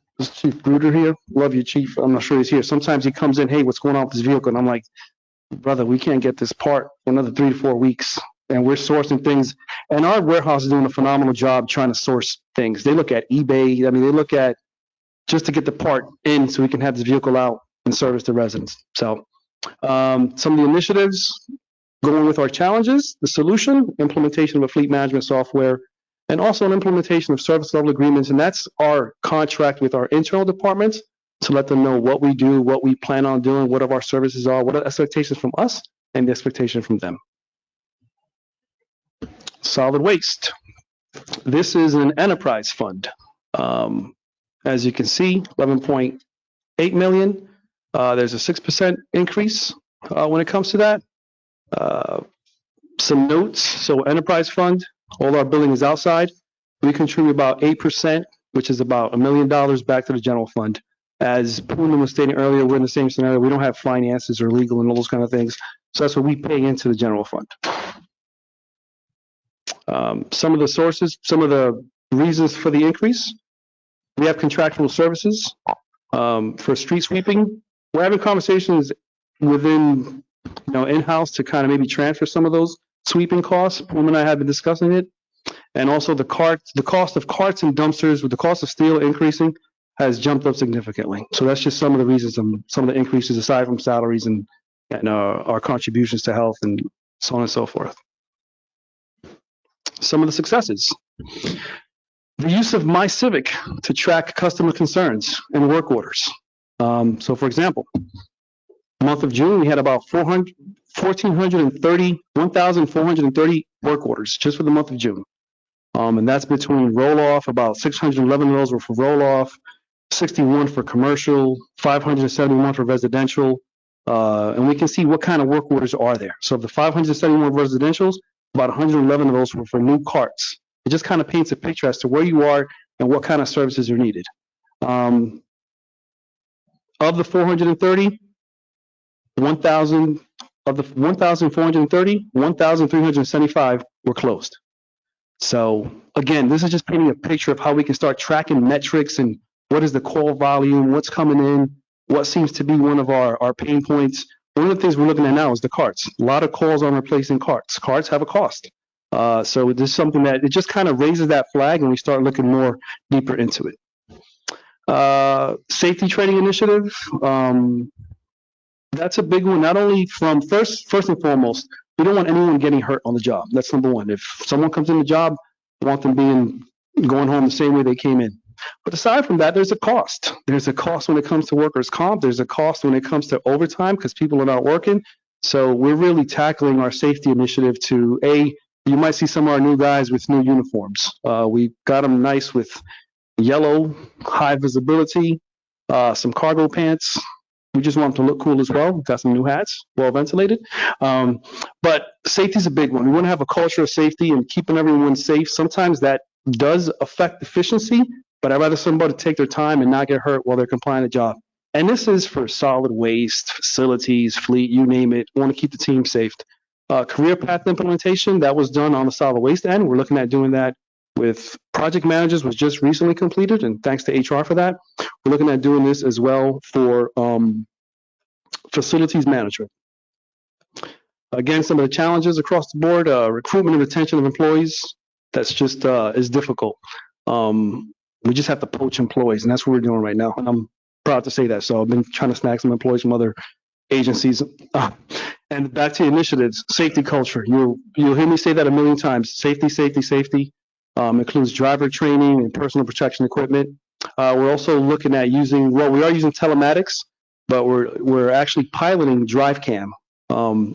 Bruder here, love you, Chief. I'm not sure he's here. Sometimes he comes in, hey, what's going on with this vehicle? And I'm like, brother, we can't get this part for another 3 to 4 weeks. And we're sourcing things. And our warehouse is doing a phenomenal job trying to source things. They look at eBay. I mean, they look at just to get the part in so we can have this vehicle out and service the residents. So some of the initiatives going with our challenges, the solution, implementation of a fleet management software, and also an implementation of service level agreements. And that's our contract with our internal departments to let them know what we do, what we plan on doing, what our services are, what are expectations from us and the expectation from them. Solid waste. This is an enterprise fund. As you can see, 11.8 million. There's a 6% increase when it comes to that. Some notes. So enterprise fund, all our billing is outside. We contribute about 8%, which is about $1 million back to the general fund. As Poonam was stating earlier, we're in the same scenario. We don't have finances or legal and all those kind of things. So that's what we pay into the general fund. Some of the sources, some of the reasons for the increase. We have contractual services for street sweeping. We're having conversations within, in-house to kind of maybe transfer some of those sweeping costs. Poonam and I have been discussing it. And also the cost of carts and dumpsters with the cost of steel increasing has jumped up significantly. So that's just some of the reasons, some of the increases aside from salaries and our contributions to health and so on and so forth. Some of the successes. The use of My Civic to track customer concerns and work orders. So for example, month of June, we had about 1,430 work orders just for the month of June. And that's between roll-off, about 611 of those were for roll-off, 61 for commercial, 571 for residential, and we can see what kind of work orders are there. So of the 571 residentials, about 111 of those were for new carts. It just kind of paints a picture as to where you are and what kind of services are needed. Of the 430, 1,375 were closed. So again, this is just painting a picture of how we can start tracking metrics and what is the call volume, what's coming in, what seems to be one of our pain points. One of the things we're looking at now is the carts. A lot of calls on replacing carts. Carts have a cost. So this is something that it just kind of raises that flag and we start looking more deeper into it. Safety training initiative. That's a big one, not only from first and foremost, we don't want anyone getting hurt on the job. That's number one. If someone comes in the job, we want them going home the same way they came in. But aside from that, there's a cost. There's a cost when it comes to workers' comp. There's a cost when it comes to overtime because people are not working. So we're really tackling our safety initiative to, you might see some of our new guys with new uniforms. We got them nice with yellow, high visibility, some cargo pants. We just want them to look cool as well. We've got some new hats, well ventilated. But safety is a big one. We want to have a culture of safety and keeping everyone safe. Sometimes that does affect efficiency, but I'd rather somebody take their time and not get hurt while they're complying the job. And this is for solid waste, facilities, fleet, you name it. We want to keep the team safe. Career path implementation, that was done on the solid waste end. We're looking at doing that with project managers, was just recently completed, and thanks to HR for that. We're looking at doing this as well for facilities management. Again, some of the challenges across the board, recruitment and retention of employees, that's just is difficult. We just have to poach employees, and that's what we're doing right now. And I'm proud to say that. So I've been trying to snag some employees from other agencies. And back to initiatives, safety culture. You'll hear me say that a million times. Safety, safety, safety. Includes driver training and personal protection equipment. We're also looking at we are using telematics, but we're actually piloting DriveCam.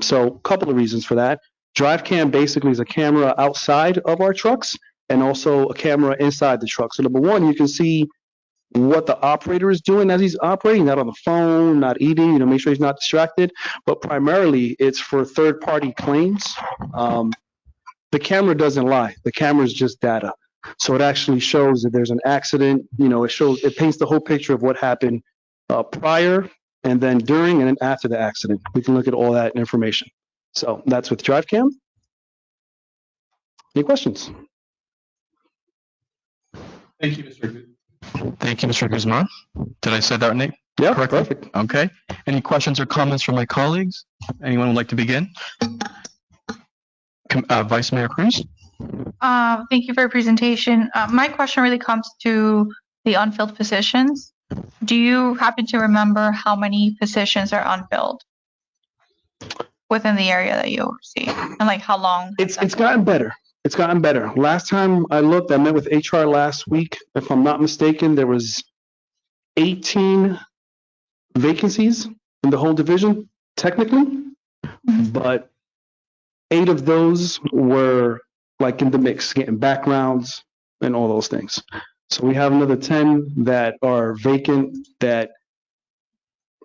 So a couple of reasons for that. DriveCam basically is a camera outside of our trucks and also a camera inside the truck. So number one, you can see what the operator is doing as he's operating, not on the phone, not eating, make sure he's not distracted. But primarily, it's for third-party claims. The camera doesn't lie. The camera is just data. So it actually shows that there's an accident. It paints the whole picture of what happened prior and then during and then after the accident. We can look at all that information. So that's with DriveCam. Any questions? Thank you, Mr. Guzman. Did I say that, Nate? Yeah, correctly? Perfect. Okay. Any questions or comments from my colleagues? Anyone would like to begin? Vice Mayor Cruz? Thank you for your presentation. My question really comes to the unfilled positions. Do you happen to remember how many positions are unfilled within the area that you oversee? And how long? It's gotten better. It's gotten better. Last time I looked, I met with HR last week. If I'm not mistaken, there was 18 vacancies in the whole division, technically, but 8 of those were in the mix, getting backgrounds and all those things. So we have another 10 that are vacant that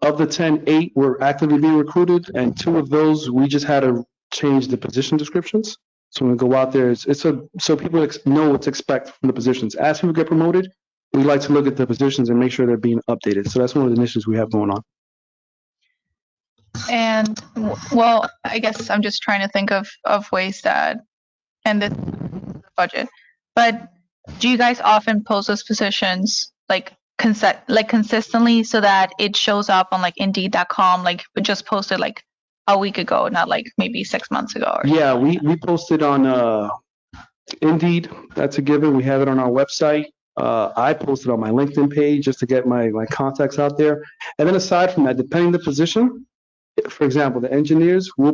of the 10, 8 were actively being recruited, and 2 of those we just had to change the position descriptions. So when we go out there, so people know what to expect from the positions. As people get promoted, we like to look at the positions and make sure they're being updated. So that's one of the initiatives we have going on. And I guess I'm just trying to think of ways that, and the budget, but do you guys often post those positions consistently so that it shows up on Indeed.com, just posted a week ago, not maybe 6 months ago? Yeah, we posted on Indeed. That's a given. We have it on our website. I posted on my LinkedIn page just to get my contacts out there. And then aside from that, depending on the position, for example, the engineers will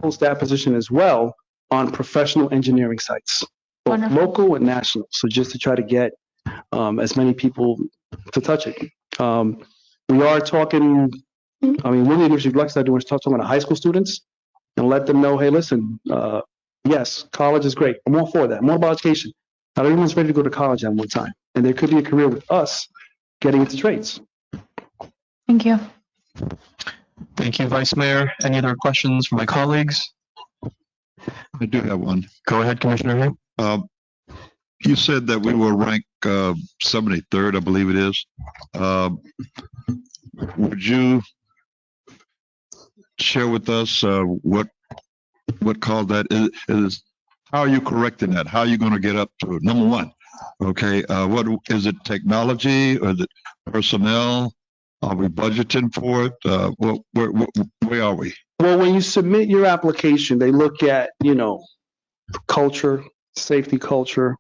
post that position as well on professional engineering sites, both local and national. So just to try to get as many people to touch it. We are talking, one of the initiatives we'd like to do is talk to some of the high school students and let them know, hey, listen, yes, college is great. I'm all for that. I'm all about education. Not everyone's ready to go to college at one time. And there could be a career with us getting into trades. Thank you. Thank you, Vice Mayor. Any other questions from my colleagues? I do have one. Go ahead, Commissioner. You said that we will rank 73rd, I believe it is. Would you share with us what caused that? Is how are you correcting that? How are you going to get up to it? Number one, okay. What is it? Technology or is it personnel? Are we budgeting for it? Where are we? Well, when you submit your application, they look at, culture, safety culture,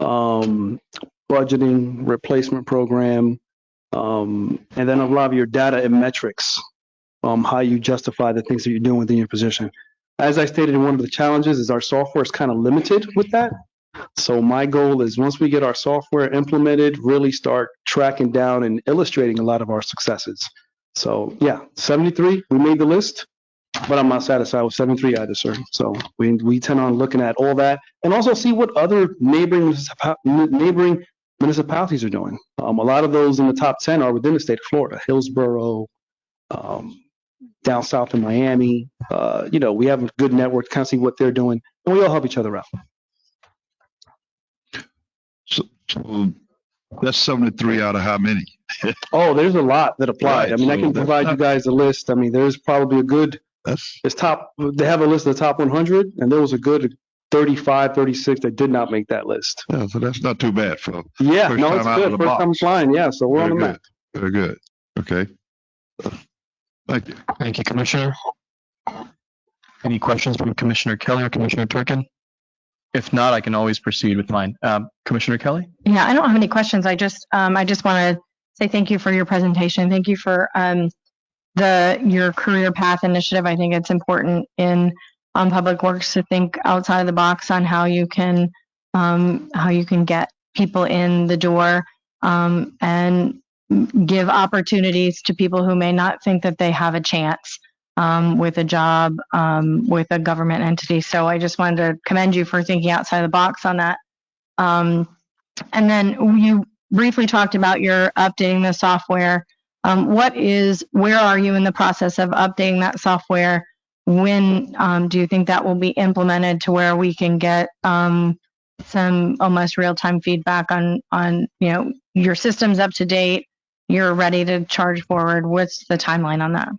budgeting, replacement program, and then a lot of your data and metrics, how you justify the things that you're doing within your position. As I stated, one of the challenges is our software is kind of limited with that. So my goal is once we get our software implemented, really start tracking down and illustrating a lot of our successes. So yeah, 73, we made the list, but I'm not satisfied with 73 either, sir. So we intend on looking at all that and also see what other neighboring municipalities are doing. A lot of those in the top 10 are within the state of Florida, Hillsborough, down south in Miami. We have a good network to kind of see what they're doing, and we all help each other out. So that's 73 out of how many? Oh, there's a lot that applied. Right, I mean, I so can provide you guys a list. I mean, there's probably a good, they have a list of the top 100, and there was a good 35, 36 that did not make that list. Yeah, so that's not too bad for Yeah, first no, time it's out of good. the First box. time flying, yeah, so we're on the Very map. good. Very good. Okay. Thank you. Thank you, Commissioner. Any questions from Commissioner Kelly or Commissioner Turkin? If not, I can always proceed with mine. Commissioner Kelly? Yeah, I don't have any questions. I just want to say thank you for your presentation. Thank you for your career path initiative. I think it's important in public works to think outside of the box on how you can get people in the door and give opportunities to people who may not think that they have a chance with a job with a government entity. So I just wanted to commend you for thinking outside the box on that. And then you briefly talked about your updating the software. Where are you in the process of updating that software? When do you think that will be implemented to where we can get some almost real-time feedback on your system's up to date, you're ready to charge forward? What's the timeline on that?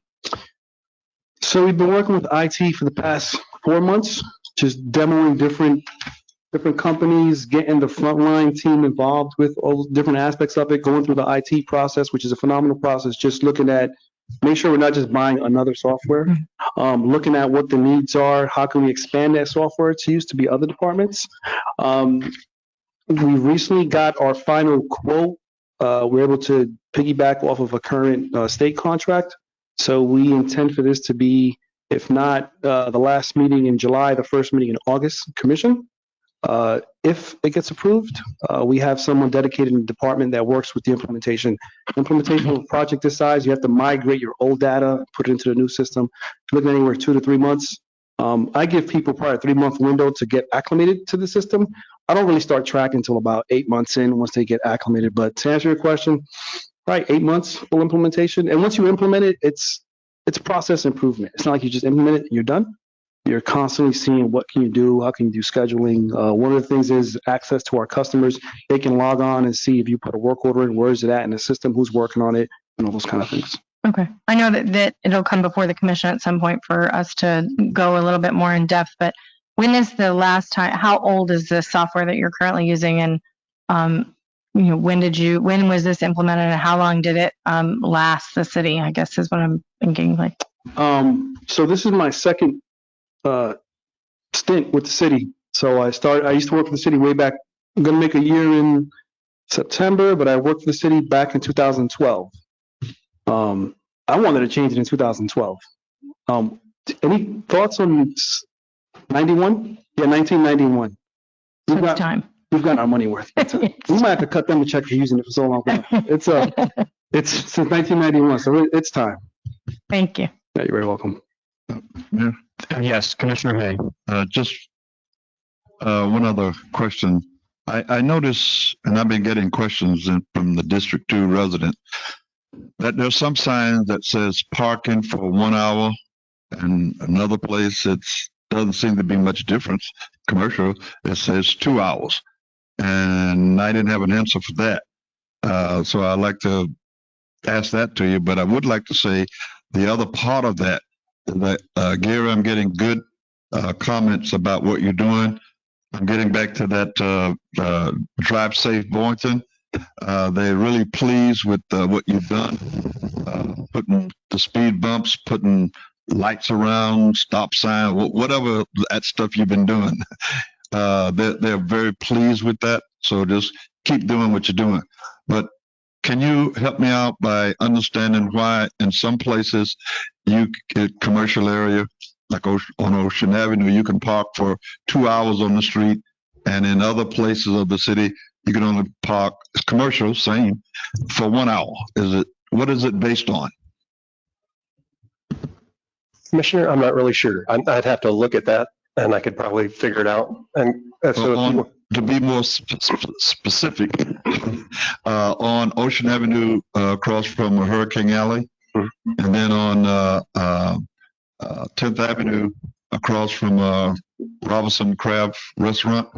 So we've been working with IT for the past 4 months, just demoing different companies, getting the frontline team involved with all different aspects of it, going through the IT process, which is a phenomenal process, just looking at, make sure we're not just buying another software, looking at what the needs are, how can we expand that software to use to be other departments. We recently got our final quote. We're able to piggyback off of a current state contract. So we intend for this to be, if not the last meeting in July, the first meeting in August, commission. If it gets approved, we have someone dedicated in the department that works with the implementation. Implementation of a project this size, you have to migrate your old data, put it into the new system. You're looking anywhere 2 to 3 months. I give people probably a 3-month window to get acclimated to the system. I don't really start tracking until about 8 months in once they get acclimated. But to answer your question, right, 8 months full implementation. And once you implement it, it's process improvement. It's not like you just implement it and you're done. You're constantly seeing what can you do, how can you do scheduling. One of the things is access to our customers. They can log on and see if you put a work order in, where is it at in the system, who's working on it, and all those kind of things. Okay. I know that it'll come before the commission at some point for us to go a little bit more in depth, but when is the last time, how old is the software that you're currently using, and when was this implemented, and how long did it last the city, I guess is what I'm thinking. So this is my second stint with the city. So I used to work for the city way back. I'm going to make a year in September, but I worked for the city back in 2012. I wanted to change it in 2012. Any thoughts on 91? Yeah, 1991. We've got our money worth. We might have to cut them a check for using it for so long. It's since 1991, so it's time. Thank you. Yeah, you're very welcome. Yeah. Yes, Commissioner Hay. Just one other question. I notice, and I've been getting questions from the District 2 resident, that there's some signs that says parking for 1 hour, and another place it doesn't seem to be much difference. Commercial, it says 2 hours, and I didn't have an answer for that. So I'd like to ask that to you, but I would like to say the other part of that, Gary, I'm getting good comments about what you're doing. I'm getting back to that Drive Safe Boynton. They're really pleased with what you've done, putting the speed bumps, putting lights around, stop sign, whatever that stuff you've been doing. They're very pleased with that. So just keep doing what you're doing. But can you help me out by understanding why in some places commercial area, like on Ocean Avenue, you can park for 2 hours on the street, and in other places of the city, you can only park, it's commercial, same, for 1 hour. What is it based on? Commissioner, I'm not really sure. I'd have to look at that, and I could probably figure it out. And so to be more specific, on Ocean Avenue, across from Hurricane Alley, and then on 10th Avenue, across from Robinson Crab Restaurant,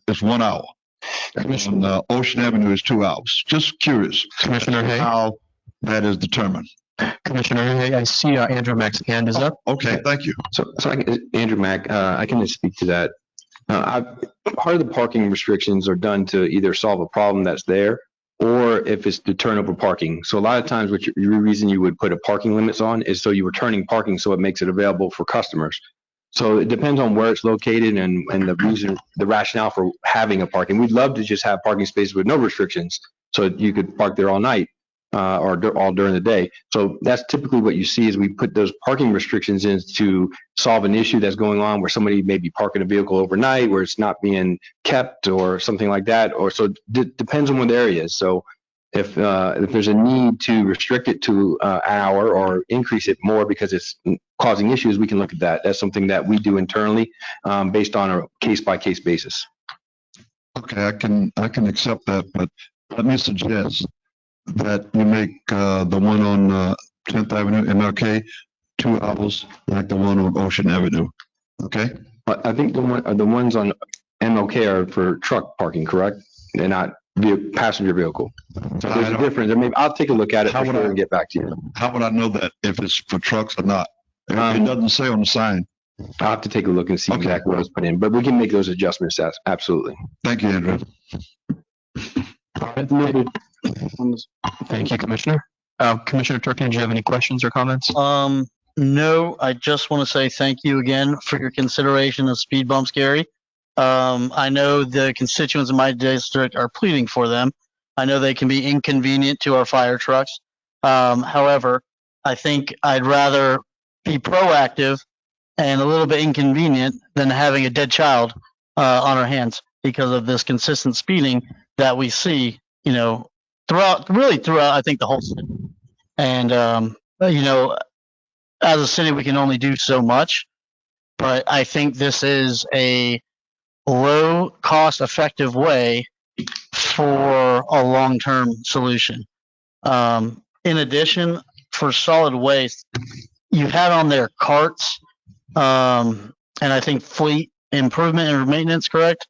it's 1 hour. And on Ocean Avenue is 2 hours. Just curious, Commissioner Hay, how that is determined. Commissioner Hay, I see Andrew Mack's hand is up. Okay, thank you. So Andrew Mack, I can just speak to that. Part of the parking restrictions are done to either solve a problem that's there, or if it's to turn over parking. So a lot of times, what your reason you would put a parking limits on is so you were turning parking, so it makes it available for customers. So it depends on where it's located and the rationale for having a parking. We'd love to just have parking spaces with no restrictions, so you could park there all night. Or all during the day. So that's typically what you see is we put those parking restrictions in to solve an issue that's going on where somebody may be parking a vehicle overnight where it's not being kept or something like that. Or so it depends on what the area is. So if there's a need to restrict it to an hour or increase it more because it's causing issues, we can look at that. That's something that we do internally based on a case-by-case basis. Okay, I can accept that, but let me suggest that you make the one on 10th Avenue, MLK, 2 hours, like the one on Ocean Avenue. Okay? I think the ones on MLK are for truck parking, correct? They're not passenger vehicle. So there's a difference. I mean, I'll take a look at it for sure and get back to you. How would I know that if it's for trucks or not? It doesn't say on the sign. I'll have to take a look and see exactly what was put in, but we can make those adjustments. Absolutely. Thank you, Andrew. Thank you, Commissioner. Commissioner Turkington, do you have any questions or comments? No, I just want to say thank you again for your consideration of speed bumps, Gary. I know the constituents in my district are pleading for them. I know they can be inconvenient to our fire trucks. However, I think I'd rather be proactive and a little bit inconvenient than having a dead child on our hands because of this consistent speeding that we see, throughout, I think, the whole city. And, as a city, we can only do so much, but I think this is a low cost effective way for a long-term solution. In addition, for solid waste, you had on there carts, and I think fleet improvement and maintenance, correct?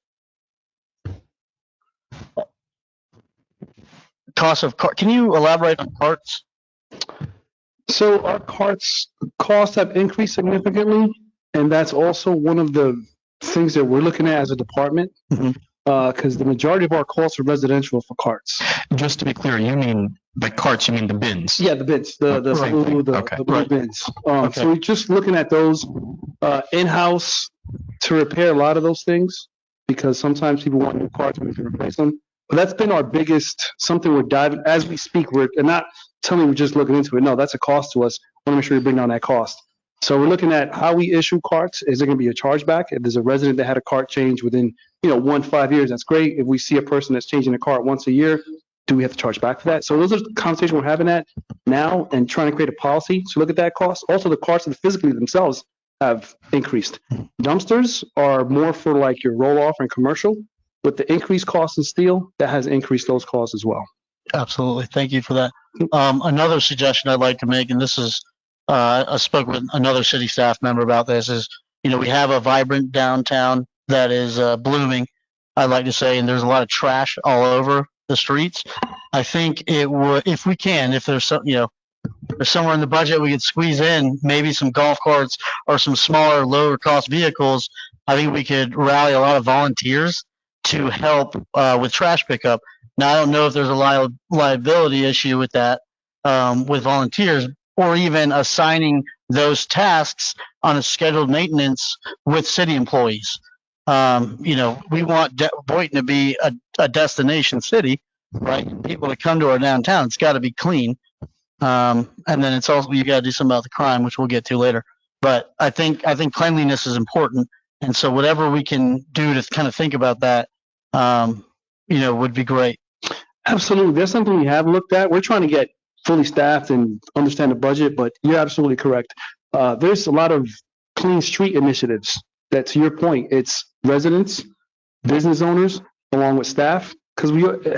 Cost of car. Can you elaborate on carts? So our carts costs have increased significantly, and that's also one of the things that we're looking at as a department, because the majority of our costs are residential for carts. Just to be clear, you mean by carts, you mean the bins? Yeah, the bins, the blue bins. So we're just looking at those in-house to repair a lot of those things, because sometimes people want new carts and we can replace them. But that's been our biggest, something we're diving, as we speak, and not telling you we're just looking into it. No, that's a cost to us. I want to make sure we bring down that cost. So we're looking at how we issue carts. Is there going to be a chargeback? If there's a resident that had a cart change within, 1 to 5 years, that's great. If we see a person that's changing a cart once a year, do we have to charge back for that? So those are the conversations we're having at now and trying to create a policy to look at that cost. Also, the costs physically themselves have increased. Dumpsters are more for like your roll-off and commercial. With the increased cost in steel, that has increased those costs as well. Absolutely. Thank you for that. Another suggestion I'd like to make, and this is, I spoke with another city staff member about this, is, we have a vibrant downtown that is blooming, I'd like to say, and there's a lot of trash all over the streets. I think it would, if we can, if there's some, there's somewhere in the budget we could squeeze in maybe some golf carts or some smaller, lower cost vehicles. I think we could rally a lot of volunteers to help with trash pickup. Now, I don't know if there's a liability issue with that, with volunteers, or even assigning those tasks on a scheduled maintenance with city employees. We want Boynton to be a destination city, right? People that come to our downtown, it's got to be clean. And then it's also, you got to do something about the crime, which we'll get to later. But I think cleanliness is important. And so whatever we can do to kind of think about that, would be great. Absolutely. That's something we have looked at. We're trying to get fully staffed and understand the budget, but you're absolutely correct. There's a lot of clean street initiatives that, to your point, it's residents, business owners, along with staff, because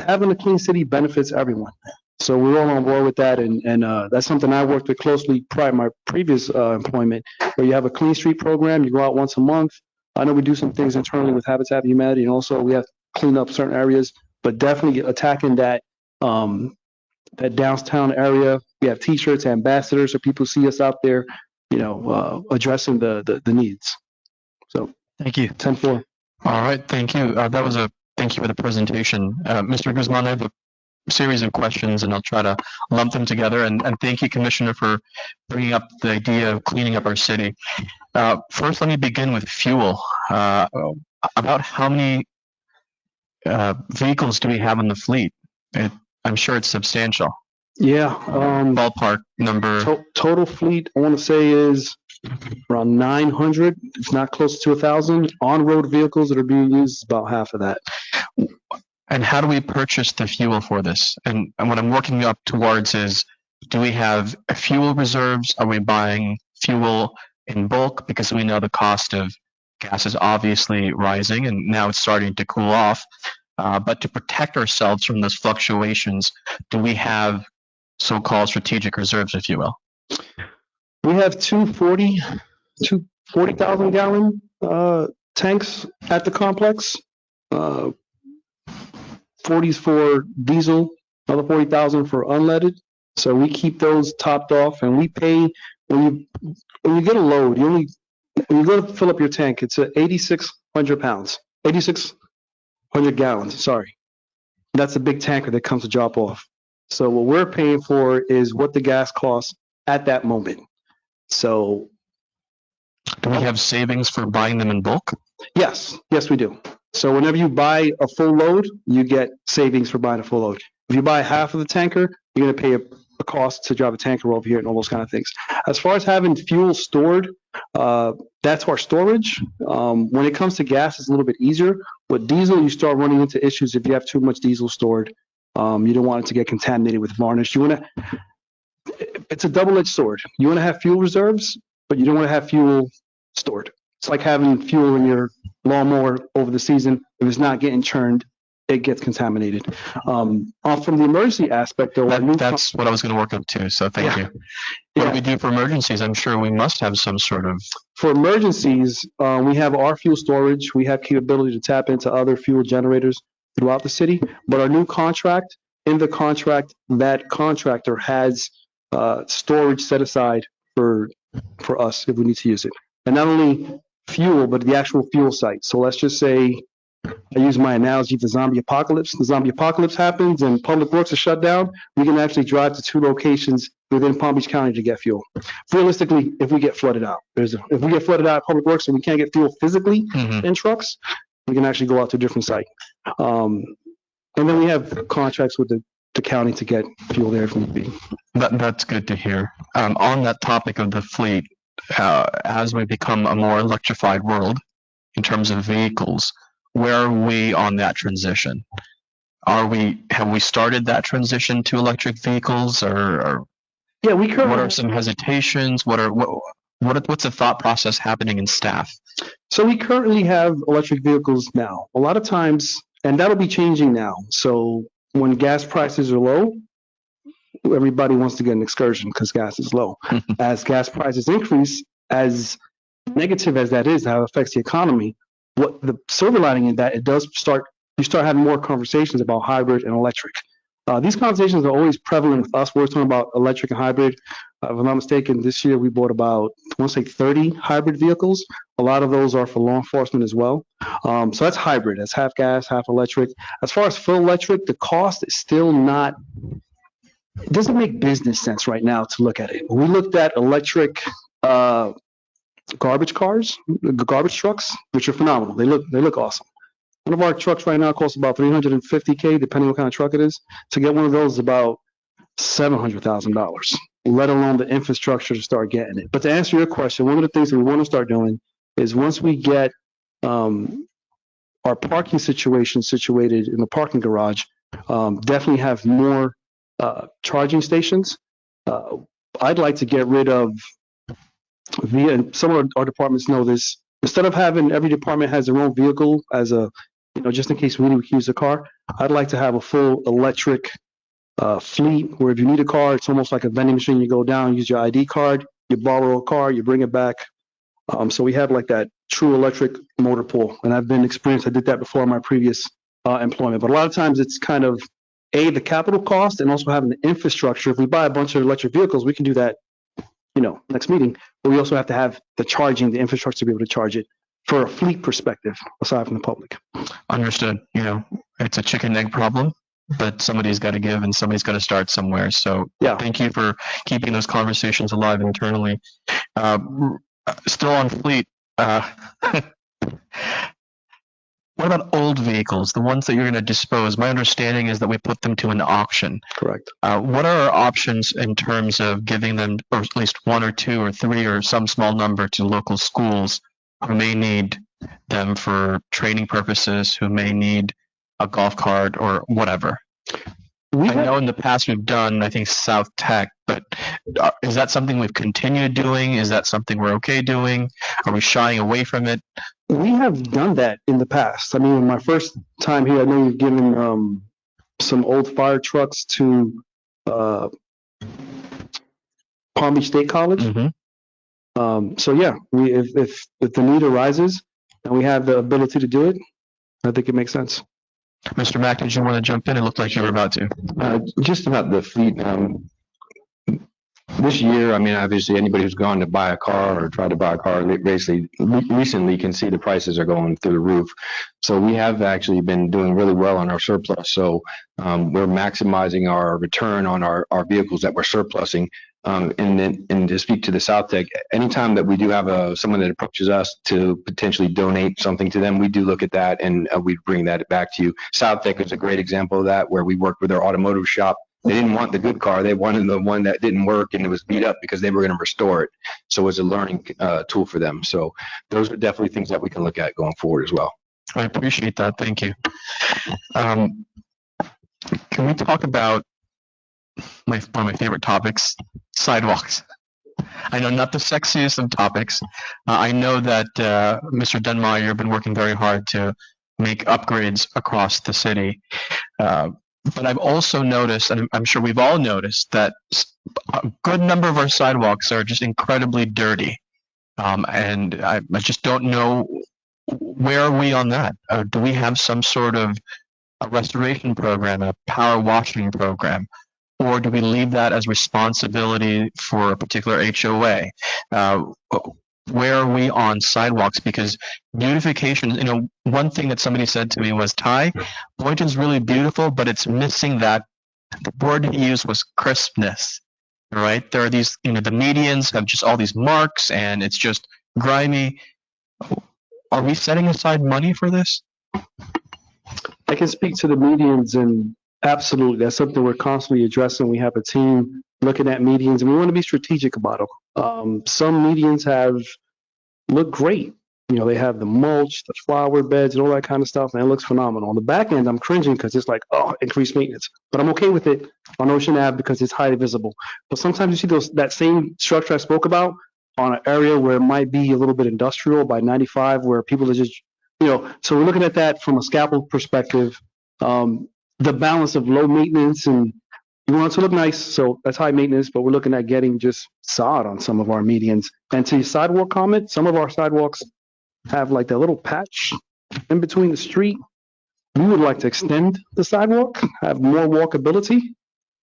having a clean city benefits everyone. So we're all on board with that, and that's something I worked with closely prior to my previous employment, where you have a clean street program, you go out once a month. I know we do some things internally with Habitat for Humanity, and also we have to clean up certain areas, but definitely attacking that downtown area. We have T-shirts, ambassadors, so people see us out there, addressing the needs. So thank you. 10-4. All right, thank you. Thank you for the presentation. Mr. Guzman, I have a series of questions and I'll try to lump them together. And thank you, Commissioner, for bringing up the idea of cleaning up our city. First, let me begin with fuel. About how many vehicles do we have in the fleet? I'm sure it's substantial. Yeah. Ballpark number. Total fleet, I want to say, is around 900, if not close to 1,000. On-road vehicles that are being used, about half of that. And how do we purchase the fuel for this? And what I'm working up towards is, do we have fuel reserves? Are we buying fuel in bulk? Because we know the cost of gas is obviously rising and now it's starting to cool off. But to protect ourselves from those fluctuations, do we have so-called strategic reserves, if you will? We have two 40,000 gallon tanks at the complex. 40s for diesel, another 40,000 for unleaded. So we keep those topped off, and we pay when you get a load. When you go to fill up your tank, it's 8,600 pounds, 8,600 gallons. Sorry, that's a big tanker that comes to drop off. So what we're paying for is what the gas costs at that moment. So, do we have savings for buying them in bulk? Yes, we do. So whenever you buy a full load, you get savings for buying a full load. If you buy half of the tanker, you're going to pay a cost to drive a tanker over here and all those kind of things. As far as having fuel stored, that's our storage. When it comes to gas, it's a little bit easier. With diesel, you start running into issues if you have too much diesel stored. You don't want it to get contaminated with varnish. It's a double-edged sword. You want to have fuel reserves, but you don't want to have fuel stored. It's like having fuel in your lawnmower over the season. If it's not getting churned, it gets contaminated. From the emergency aspect, though, that's what I was going to work up to. So thank you. What do we do for emergencies? I'm sure we must have some sort of. For emergencies, we have our fuel storage. We have capability to tap into other fuel generators throughout the city. But our new contract, in the contract, that contractor has storage set aside for us if we need to use it. And not only fuel, but the actual fuel site. So let's just say, I use my analogy of the zombie apocalypse. The zombie apocalypse happens and public works are shut down. We can actually drive to 2 locations within Palm Beach County to get fuel. Realistically, if we get flooded out, if we get flooded out at public works and we can't get fuel physically in trucks, we can actually go out to a different site. And then we have contracts with the county to get fuel there if need be. That's good to hear. On that topic of the fleet, as we become a more electrified world in terms of vehicles, where are we on that transition? Have we started that transition to electric vehicles, or yeah, we currently. What are some hesitations? What's the thought process happening in staff? So we currently have electric vehicles now. A lot of times, and that'll be changing now. So when gas prices are low, everybody wants to get an excursion because gas is low. As gas prices increase, as negative as that is, how it affects the economy, what the silver lining in that, you start having more conversations about hybrid and electric. These conversations are always prevalent with us. We're talking about electric and hybrid. If I'm not mistaken, this year we bought about, I want to say 30 hybrid vehicles. A lot of those are for law enforcement as well. So that's hybrid. That's half gas, half electric. As far as full electric, the cost is still not it doesn't make business sense right now to look at it. We looked at electric garbage cars, garbage trucks, which are phenomenal. They look awesome. One of our trucks right now costs about $350K, depending on what kind of truck it is. To get one of those is about $700,000, let alone the infrastructure to start getting it. But to answer your question, one of the things that we want to start doing is once we get our parking situation situated in the parking garage, definitely have more charging stations. I'd like to get rid of, and some of our departments know this, instead of having every department has their own vehicle as a, just in case we need to use a car, I'd like to have a full electric fleet where if you need a car, it's almost like a vending machine. You go down, use your ID card, you borrow a car, you bring it back. So we have like that true electric motor pool. And I've been experienced, I did that before in my previous employment. But a lot of times it's kind of, the capital cost and also having the infrastructure. If we buy a bunch of electric vehicles, we can do that, next meeting. But we also have to have the charging, the infrastructure to be able to charge it for a fleet perspective, aside from the public. Understood. It's a chicken egg problem, but somebody's got to give and somebody's got to start somewhere. So thank you for keeping those conversations alive internally. Still on fleet. What about old vehicles, the ones that you're going to dispose? My understanding is that we put them to an auction. Correct. What are our options in terms of giving them, or at least one or two or three or some small number to local schools who may need them for training purposes, who may need a golf cart or whatever? I know in the past we've done, I think, South Tech, but is that something we've continued doing? Is that something we're okay doing? Are we shying away from it? We have done that in the past. I mean, in my first time here, I know we've given some old fire trucks to Palm Beach State College. So yeah, if the need arises and we have the ability to do it, I think it makes sense. Mr. Mack, did you want to jump in? It looked like you were about to. Just about the fleet. This year, I mean, obviously, anybody who's gone to buy a car or tried to buy a car, they basically recently can see the prices are going through the roof. So we have actually been doing really well on our surplus. So we're maximizing our return on our vehicles that we're surplusing. And to speak to the South Tech, anytime that we do have someone that approaches us to potentially donate something to them, we do look at that and we bring that back to you. South Tech is a great example of that, where we worked with their automotive shop. They didn't want the good car. They wanted the one that didn't work and it was beat up because they were going to restore it. So it was a learning tool for them. So those are definitely things that we can look at going forward as well. I appreciate that. Thank you. Can we talk about one of my favorite topics, sidewalks? I know not the sexiest of topics. I know that Mr. Denmeyer, you've been working very hard to make upgrades across the city. But I've also noticed, and I'm sure we've all noticed, that a good number of our sidewalks are just incredibly dirty. And I just don't know, where are we on that? Do we have some sort of a restoration program, a power washing program? Or do we leave that as responsibility for a particular HOA? Where are we on sidewalks? Because beautification, one thing that somebody said to me was, Ty, Boynton's really beautiful, but it's missing that, the word he used was crispness, right? There are these, the medians have just all these marks and it's just grimy. Are we setting aside money for this? I can speak to the medians, and absolutely, that's something we're constantly addressing. We have a team looking at medians, and we want to be strategic about them. Some medians look great. They have the mulch, the flower beds, and all that kind of stuff, and it looks phenomenal. On the back end, I'm cringing because it's like, increased maintenance. But I'm okay with it on Ocean Ave because it's highly visible. But sometimes you see that same structure I spoke about on an area where it might be a little bit industrial by 95, where people are just, so we're looking at that from a scaffold perspective. The balance of low maintenance, and you want it to look nice, so that's high maintenance, but we're looking at getting just sod on some of our medians. And to your sidewalk comment, some of our sidewalks have like that little patch in between the street. We would like to extend the sidewalk, have more walkability,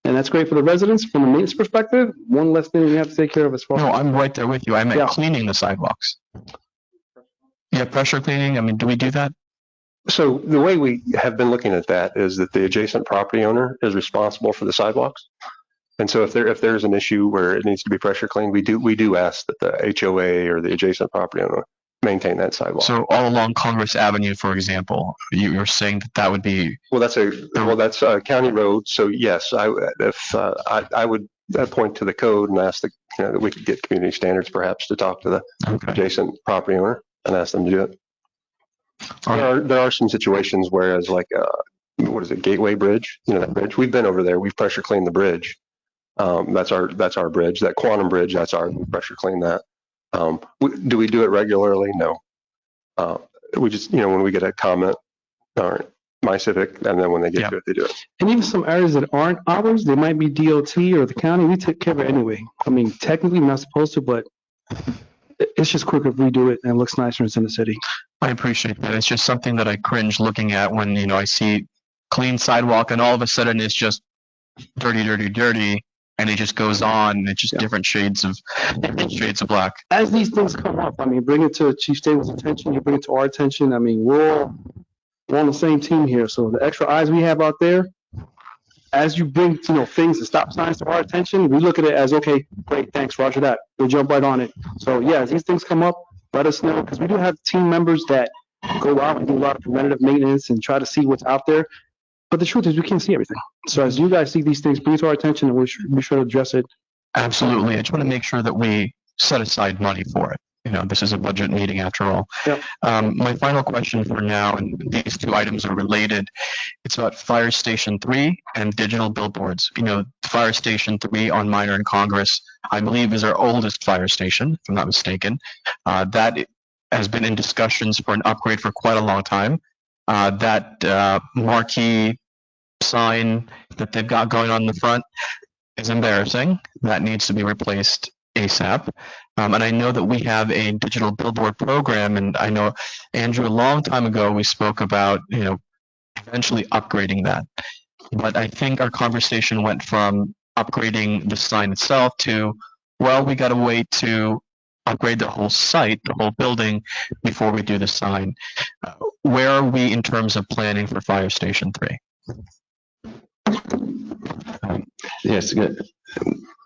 and that's great for the residents from a maintenance perspective. One less thing we have to take care of as far as. No, I'm right there with you. I meant cleaning the sidewalks. Yeah, pressure cleaning. I mean, do we do that? So the way we have been looking at that is that the adjacent property owner is responsible for the sidewalks. And so if there's an issue where it needs to be pressure cleaned, we do ask that the HOA or the adjacent property owner maintain that sidewalk. So all along Congress Avenue, for example, you're saying that would be. Well, that's a county road. So yes, I would point to the code and ask that we could get community standards perhaps to talk to the adjacent property owner and ask them to do it. There are some situations where, as like what is it, Gateway Bridge? That bridge. We've been over there. We've pressure cleaned the bridge. That's our bridge. That Quantum Bridge. That's our pressure clean that. Do we do it regularly? No. We just when we get a comment, or My Civic, and then when they get to it, they do it. And even some areas that aren't ours, they might be DOT or the county. We take care of it anyway. I mean, technically we're not supposed to, but it's just quicker if we do it and it looks nicer in the city. I appreciate that. It's just something that I cringe looking at when I see clean sidewalk and all of a sudden it's just dirty, and it just goes on. And it's just different shades of black. As these things come up, I mean, bring it to Chief Stable's attention. You bring it to our attention. I mean, we're on the same team here. So the extra eyes we have out there, as you bring things and stop signs to our attention, we look at it as, okay, great, thanks, roger that. We'll jump right on it. So yeah, as these things come up, let us know, because we do have team members that go out and do a lot of preventative maintenance and try to see what's out there. But the truth is we can't see everything. So as you guys see these things, bring it to our attention and we'll be sure to address it. Absolutely. I just want to make sure that we set aside money for it. This is a budget meeting after all. Yep. My final question for now, and these two items are related, it's about Fire Station 3 and digital billboards. Fire Station 3 on Minor and Congress, I believe, is our oldest fire station, if I'm not mistaken. That has been in discussions for an upgrade for quite a long time. That marquee sign that they've got going on in the front is embarrassing. That needs to be replaced ASAP. And I know that we have a digital billboard program, and I know, Andrew, a long time ago, we spoke about, eventually upgrading that. But I think our conversation went from upgrading the sign itself to, well, we got to wait to upgrade the whole site, the whole building, before we do the sign. Where are we in terms of planning for Fire Station 3? Yes, good.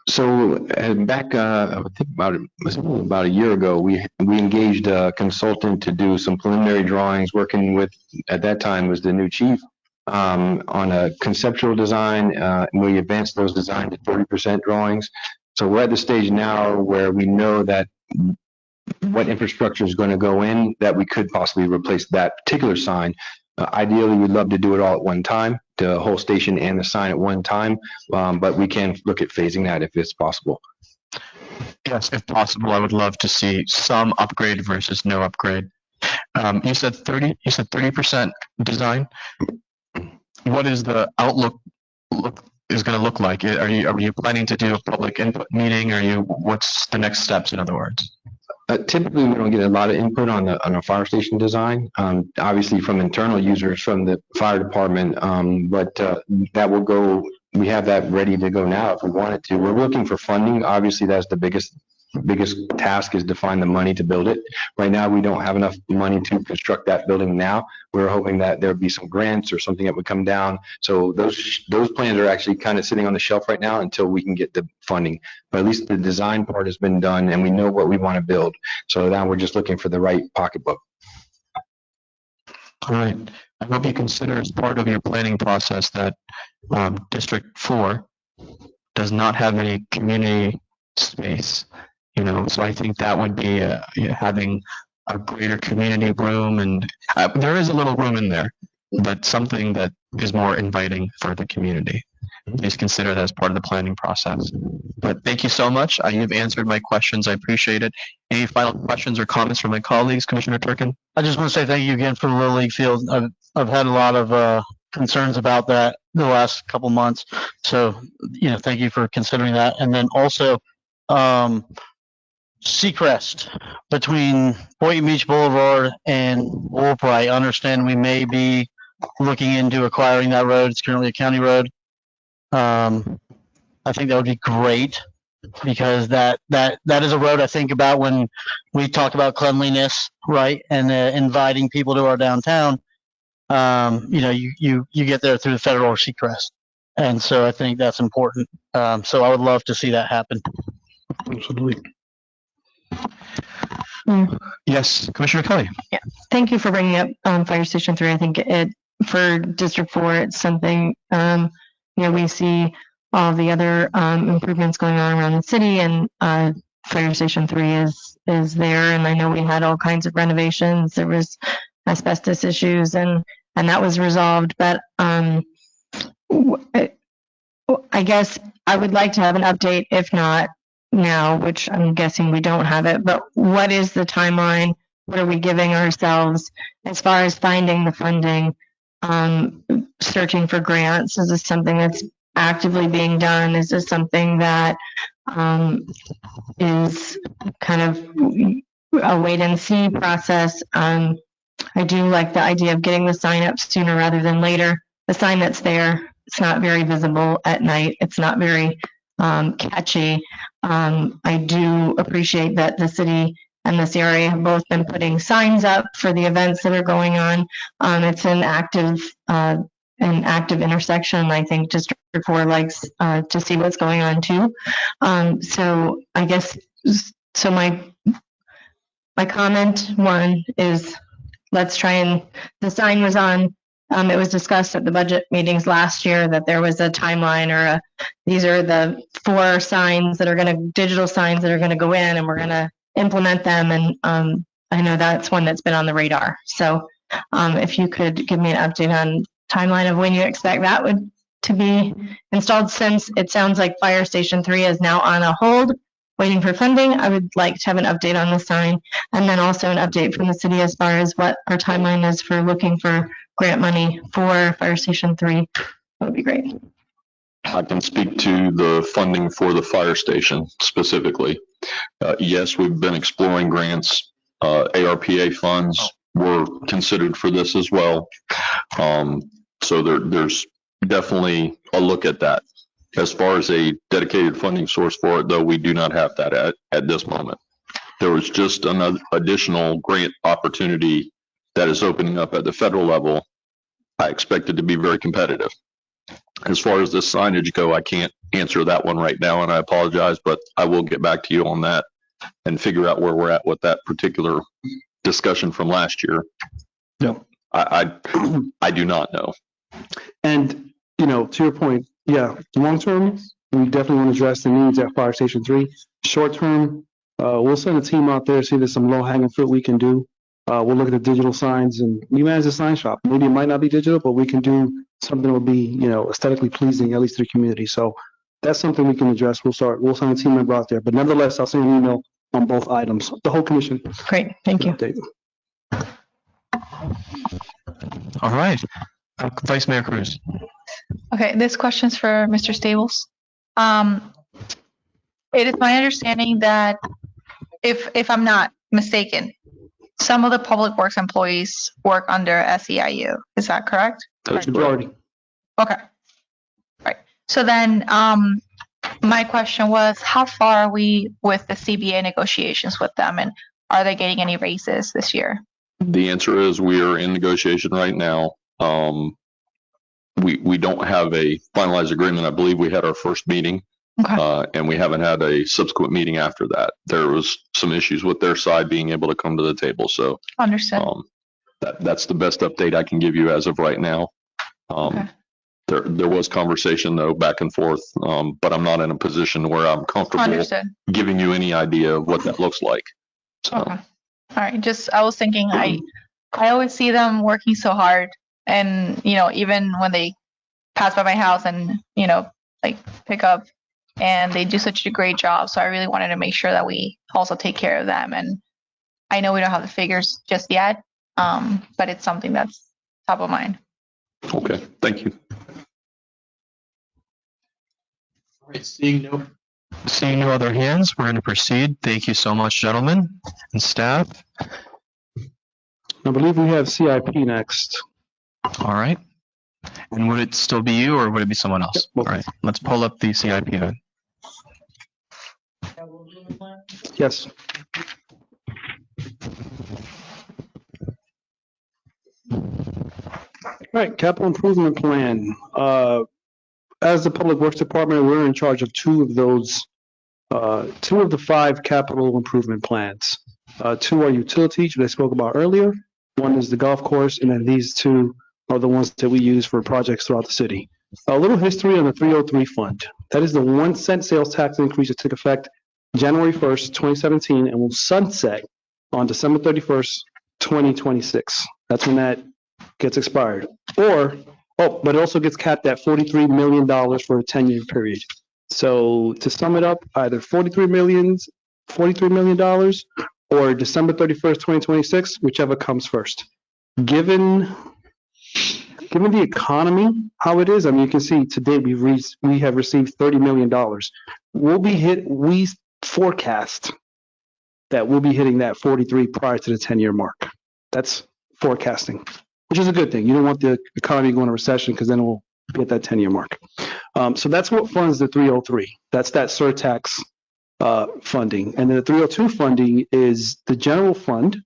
So back, I think about a year ago, we engaged a consultant to do some preliminary drawings, working with, at that time, was the new chief, on a conceptual design. We advanced those designs to 30% drawings. So we're at the stage now where we know that what infrastructure is going to go in, that we could possibly replace that particular sign. Ideally, we'd love to do it all at one time, the whole station and the sign at one time, but we can look at phasing that if it's possible. Yes, if possible, I would love to see some upgrade versus no upgrade. You said 30% design. What is the outlook is going to look like? Are you planning to do a public input meeting? What's the next steps, in other words? Typically, we don't get a lot of input on a fire station design, obviously from internal users from the fire department, but that will go, we have that ready to go now if we wanted to. We're looking for funding. Obviously, that's the biggest task, is to find the money to build it. Right now, we don't have enough money to construct that building now. We're hoping that there would be some grants or something that would come down. So those plans are actually kind of sitting on the shelf right now until we can get the funding. But at least the design part has been done and we know what we want to build. So now we're just looking for the right pocketbook. All right. I hope you consider, as part of your planning process, that District 4 does not have any community space. So I think that would be having a greater community room, and there is a little room in there, but something that is more inviting for the community. Please consider that as part of the planning process. But thank you so much. You've answered my questions. I appreciate it. Any final questions or comments from my colleagues, Commissioner Turkin? I just want to say thank you again for the Little League field. I've had a lot of concerns about that the last couple months. So, thank you for considering that. And then also, Seacrest between Boynton Beach Boulevard and Wolf. I understand we may be looking into acquiring that road. It's currently a county road. I think that would be great, because that is a road I think about when we talk about cleanliness, right? And inviting people to our downtown. You get there through the Federal or Seacrest. And so I think that's important. So I would love to see that happen. Absolutely. Yes, Commissioner Kelly. Thank you for bringing up Fire Station 3. I think for District 4, it's something, we see all the other improvements going on around the city, and Fire Station 3 is there. And I know we had all kinds of renovations. There was asbestos issues, and that was resolved. But I guess I would like to have an update, if not now, which I'm guessing we don't have it, but what is the timeline? What are we giving ourselves as far as finding the funding, searching for grants? Is this something that's actively being done? Is this something that is kind of a wait and see process? I do like the idea of getting the sign up sooner rather than later. The sign that's there, it's not very visible at night. It's not very catchy. I do appreciate that the city and the CRA have both been putting signs up for the events that are going on. It's an active intersection. I think District 4 likes to see what's going on too. So I guess, so my comment one is, let's try and, the sign was on, it was discussed at the budget meetings last year that there was a timeline, or these are the 4 signs that are digital signs that are gonna go in, and we're gonna implement them. And I know that's one that's been on the radar. So if you could give me an update on timeline of when you expect that to be installed, since it sounds like Fire Station 3 is now on a hold, waiting for funding. I would like to have an update on the sign, and then also an update from the city as far as what our timeline is for looking for grant money for Fire Station 3. That would be great. I can speak to the funding for the fire station specifically. Yes, we've been exploring grants. ARPA funds were considered for this as well. So there's definitely a look at that. As far as a dedicated funding source for it, though, we do not have that at this moment. There was just another additional grant opportunity that is opening up at the federal level. I expect it to be very competitive. As far as the signage go, I can't answer that one right now, and I apologize, but I will get back to you on that and figure out where we're at with that particular discussion from last year. No. I do not know. And, to your point, yeah, long term, we definitely want to address the needs at Fire Station 3. Short term, we'll send a team out there, see if there's some low hanging fruit we can do. We'll look at the digital signs, and we manage the sign shop. Maybe it might not be digital, but we can do something that will be, aesthetically pleasing, at least to the community. So that's something we can address. We'll send a team member out there. But nevertheless, I'll send an email on both items, the whole commission. Great, thank you. All right. Vice Mayor Cruz. Okay, this question's for Mr. Stables. It is my understanding that if I'm not mistaken, some of the public works employees work under SEIU. Is that correct? That's Majority. Okay. Right. So then, my question was, how far are we with the CBA negotiations with them, and are they getting any raises this year? The answer is we are in negotiation right now. We don't have a finalized agreement. I believe we had our first meeting. Okay. And we haven't had a subsequent meeting after that. There was some issues with their side being able to come to the table. So Understood. That's the best update I can give you as of right now. Okay. There was conversation though back and forth, but I'm not in a position where I'm comfortable Understood. giving you any idea of what that looks like. So. Okay. All right. Just, I was thinking, I always see them working so hard, and even when they pass by my house and like pick up, and they do such a great job. So I really wanted to make sure that we also take care of them. And I know we don't have the figures just yet, but it's something that's top of mind. Okay, thank you. All right, seeing no other hands, we're going to proceed. Thank you so much, gentlemen and staff. I believe we have CIP next. All right. And would it still be you, or would it be someone else? Yep, all right, let's pull up the CIP then. Yes. All right, capital improvement plan. as the Public Works Department, we're in charge of two of the 5 capital improvement plans. 2 are utilities, which I spoke about earlier. 1 is the golf course, and then these 2 are the ones that we use for projects throughout the city. A little history on the 303 fund. That is the 1 cent sales tax increase that took effect January 1st, 2017, and will sunset on December 31st, 2026. That's when that gets expired. But it also gets capped at $43 million for a 10-year period. So to sum it up, either $43 million or December 31st, 2026, whichever comes first. Given the economy, how it is, I mean, you can see today we have received $30 million. We forecast that we'll be hitting that 43 prior to the 10-year mark. That's forecasting, which is a good thing. You don't want the economy going into recession because then we'll be at that 10-year mark. So that's what funds the 303. That's that surtax funding. And then the 302 funding is the general fund,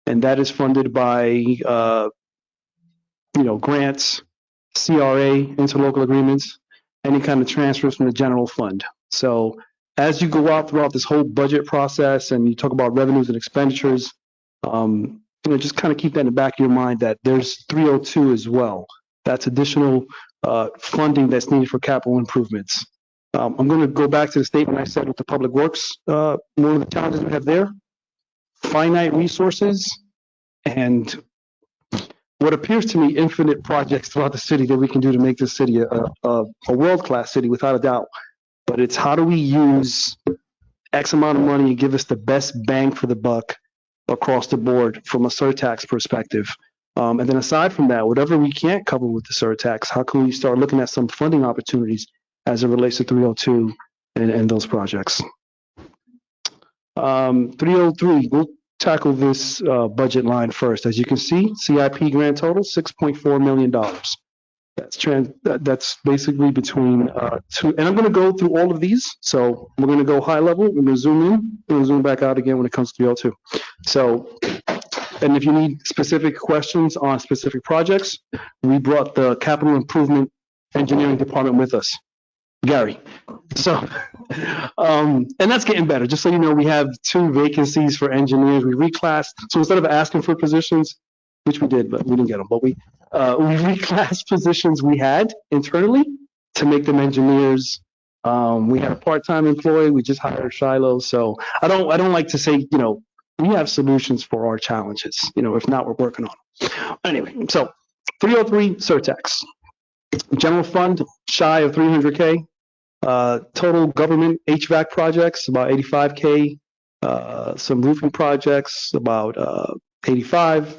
and that is funded by grants, CRA, interlocal agreements, any kind of transfers from the general fund. So as you go out throughout this whole budget process and you talk about revenues and expenditures, just kind of keep that in the back of your mind that there's 302 as well. That's additional funding that's needed for capital improvements. I'm going to go back to the statement I said with the public works. One of the challenges we have there, finite resources and what appears to me infinite projects throughout the city that we can do to make this city a world-class city without a doubt. But it's how do we use X amount of money and give us the best bang for the buck across the board from a surtax perspective. And then aside from that, whatever we can't cover with the surtax, how can we start looking at some funding opportunities as it relates to 302 and those projects? 303, we'll tackle this budget line first. As you can see, CIP grand total, $6.4 million. That's basically between 2, and I'm going to go through all of these. So we're going to go high level, we're going to zoom in, we're going to zoom back out again when it comes to 302. So, and if you need specific questions on specific projects, we brought the capital improvement engineering department with us, Gary. So, and that's getting better. Just so you know, we have 2 vacancies for engineers. We reclassed. So instead of asking for positions, which we did, but we didn't get them, but we reclassed positions we had internally to make them engineers. We had a part-time employee. We just hired Shiloh. So I don't like to say, we have solutions for our challenges. If not, we're working on them. Anyway, so 303 surtax. General fund, shy of 300K. Total government HVAC projects, about 85K. Some roofing projects, about 85.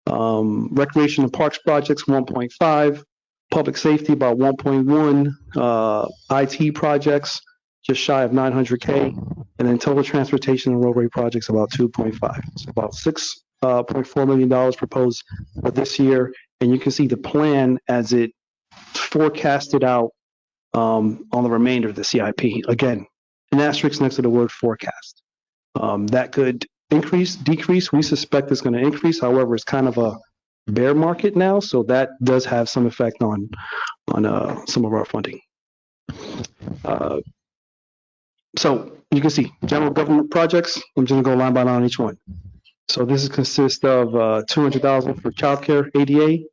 Recreation and parks projects, 1.5. Public safety, about 1.1. IT projects, just shy of 900K. And then total transportation and roadway projects, about 2.5. So about $6.4 million proposed for this year. And you can see the plan as it forecasted out on the remainder of the CIP. Again, an asterisk next to the word forecast. That could increase, decrease. We suspect it's going to increase. However, it's kind of a bear market now, so that does have some effect on some of our funding. So you can see general government projects. I'm just going to go line by line on each one. So this consists of $200,000 for childcare, ADA,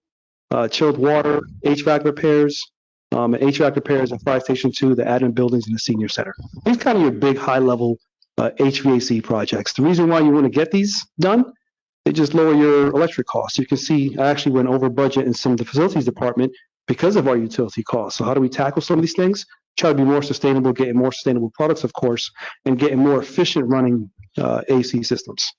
chilled water, HVAC repairs, and HVAC repairs at Fire Station 2, the admin buildings, and the senior center. These kind of your big high-level HVAC projects. The reason why you want to get these done, they just lower your electric costs. You can see I actually went over budget in some of the facilities department because of our utility costs. So how do we tackle some of these things? Try to be more sustainable, getting more sustainable products, of course, and getting more efficient running AC systems.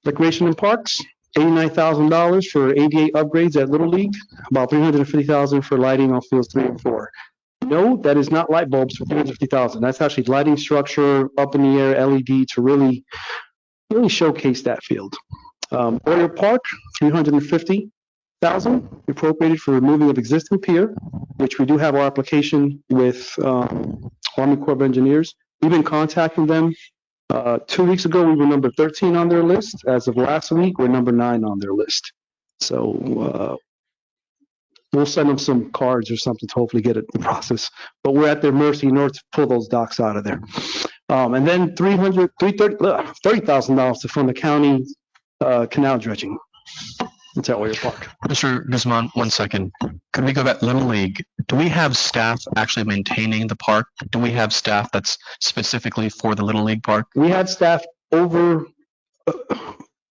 Recreation and parks, $89,000 for ADA upgrades at Little League, about $350,000 for lighting on fields 3 and 4. No, that is not light bulbs for $350,000. That's actually lighting structure up in the air, LED to really showcase that field. Boyer Park, $350,000 appropriated for removing of existing pier, which we do have our application with Army Corps of Engineers. We've been contacting them. 2 weeks ago, we were number 13 on their list. As of last week, we're number 9 on their list. So we'll send them some cards or something to hopefully get it the process. But we're at their mercy in order to pull those docks out of there. And then $30,000 to fund the county canal dredging. That's at Warrior Park. Mr. Guzman, 1 second. Could we go back, Little League? Do we have staff actually maintaining the park? Do we have staff that's specifically for the Little League park? We had staff on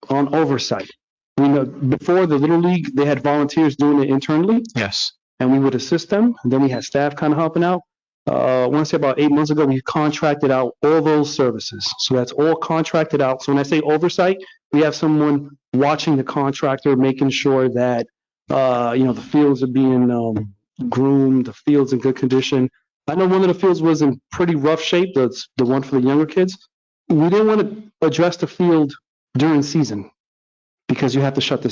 oversight. We know before the Little League, they had volunteers doing it internally. Yes. And we would assist them. And then we had staff kind of helping out. I want to say about 8 months ago, we contracted out all those services. So that's all contracted out. So when I say oversight, we have someone watching the contractor, making sure that, the fields are being groomed, the fields in good condition. I know one of the fields was in pretty rough shape. That's the one for the younger kids. We didn't want to address the field during season because you have to shut the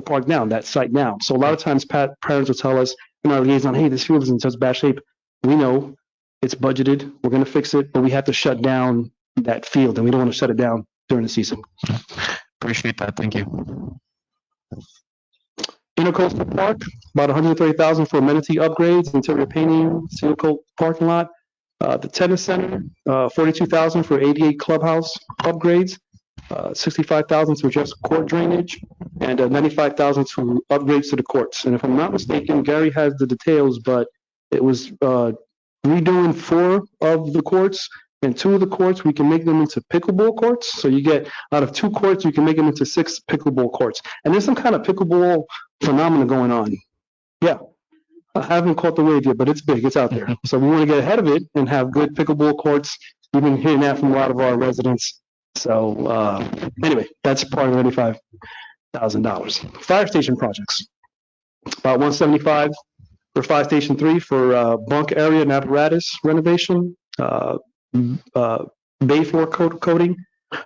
park down, that site down. So a lot of times parents will tell us in our liaison, hey, this field is in such bad shape. We know it's budgeted. We're going to fix it, but we have to shut down that field, and we don't want to shut it down during the season. Appreciate that. Thank you. Intercoastal Park, about $130,000 for amenity upgrades, interior painting, single coat parking lot. The tennis center, $42,000 for ADA clubhouse upgrades, $65,000 for just court drainage, and $95,000 to upgrades to the courts. And if I'm not mistaken, Gary has the details, but it was redoing 4 of the courts, and 2 of the courts we can make them into pickleball courts. So you get out of 2 courts, you can make them into 6 pickleball courts. And there's some kind of pickleball phenomena going on. Yeah. I haven't caught the wave yet, but it's big. It's out there. So we want to get ahead of it and have good pickleball courts. We've been hearing that from a lot of our residents. So anyway, that's part of $95,000. Fire station projects, about $175 for Fire Station 3 for bunk area and apparatus renovation, bay floor coating,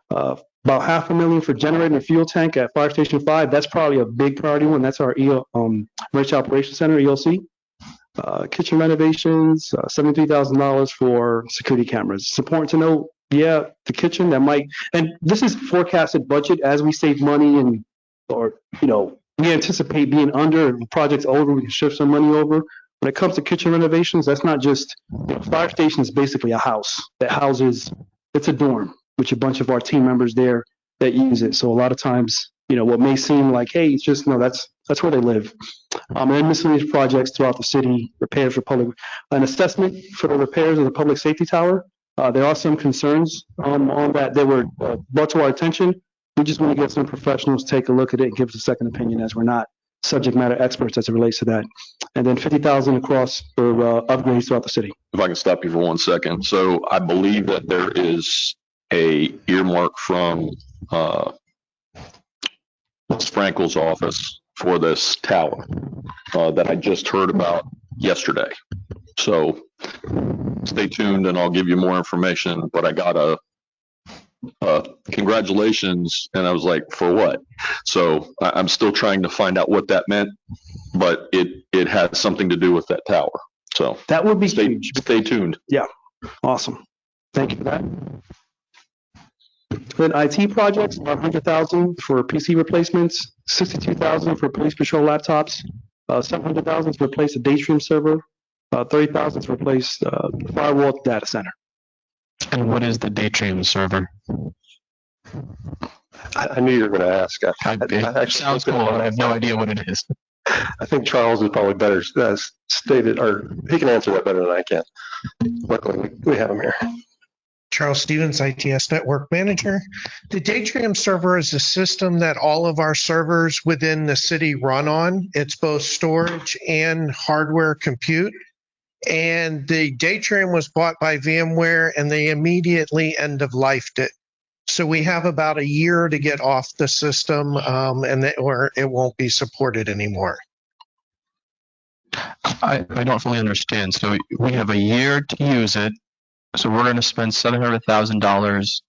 about $500,000 for generator and fuel tank at Fire Station 5. That's probably a big priority one. That's our Emergency Operations Center, EOC. Kitchen renovations, $73,000 for security cameras. It's important to know, the kitchen that might, and this is forecasted budget as we save money we anticipate being under, the project's over, we can shift some money over. When it comes to kitchen renovations, that's not just, fire station is basically a house that houses, it's a dorm, with a bunch of our team members there that use it. So a lot of times, what may seem like, hey, it's just, no, that's where they live. And then miscellaneous projects throughout the city, repairs for an assessment for the repairs of the public safety tower. There are some concerns on that were brought to our attention. We just want to get some professionals, take a look at it and give us a second opinion, as we're not subject matter experts as it relates to that. And then $50,000 across for upgrades throughout the city. If I can stop you for 1 second. So I believe that there is a earmark from Ms. Frankel's office for this tower that I just heard about yesterday. So stay tuned and I'll give you more information, but I got a congratulations, and I was like, for what? So I'm still trying to find out what that meant, but it has something to do with that tower. So that would be huge. Stay tuned. Yeah, awesome. Thank you for that. Then IT projects, about $100,000 for PC replacements, $62,000 for police patrol laptops, $700,000 to replace a Daystream server, $30,000 to replace the firewall data center. And what is the Daystream server? I knew you were going to ask. Sounds cool. I have no idea what it is. I think Charles is probably better stated, or he can answer that better than I can. Luckily, we have him here. Charles Stevens, ITS Network Manager. The Daystream server is a system that all of our servers within the city run on. It's both storage and hardware compute. And the Daystream was bought by VMware, and they immediately end-of-lifed it. So we have about a year to get off the system, or it won't be supported anymore. I don't fully understand. So we have a year to use it. So we're going to spend $700,000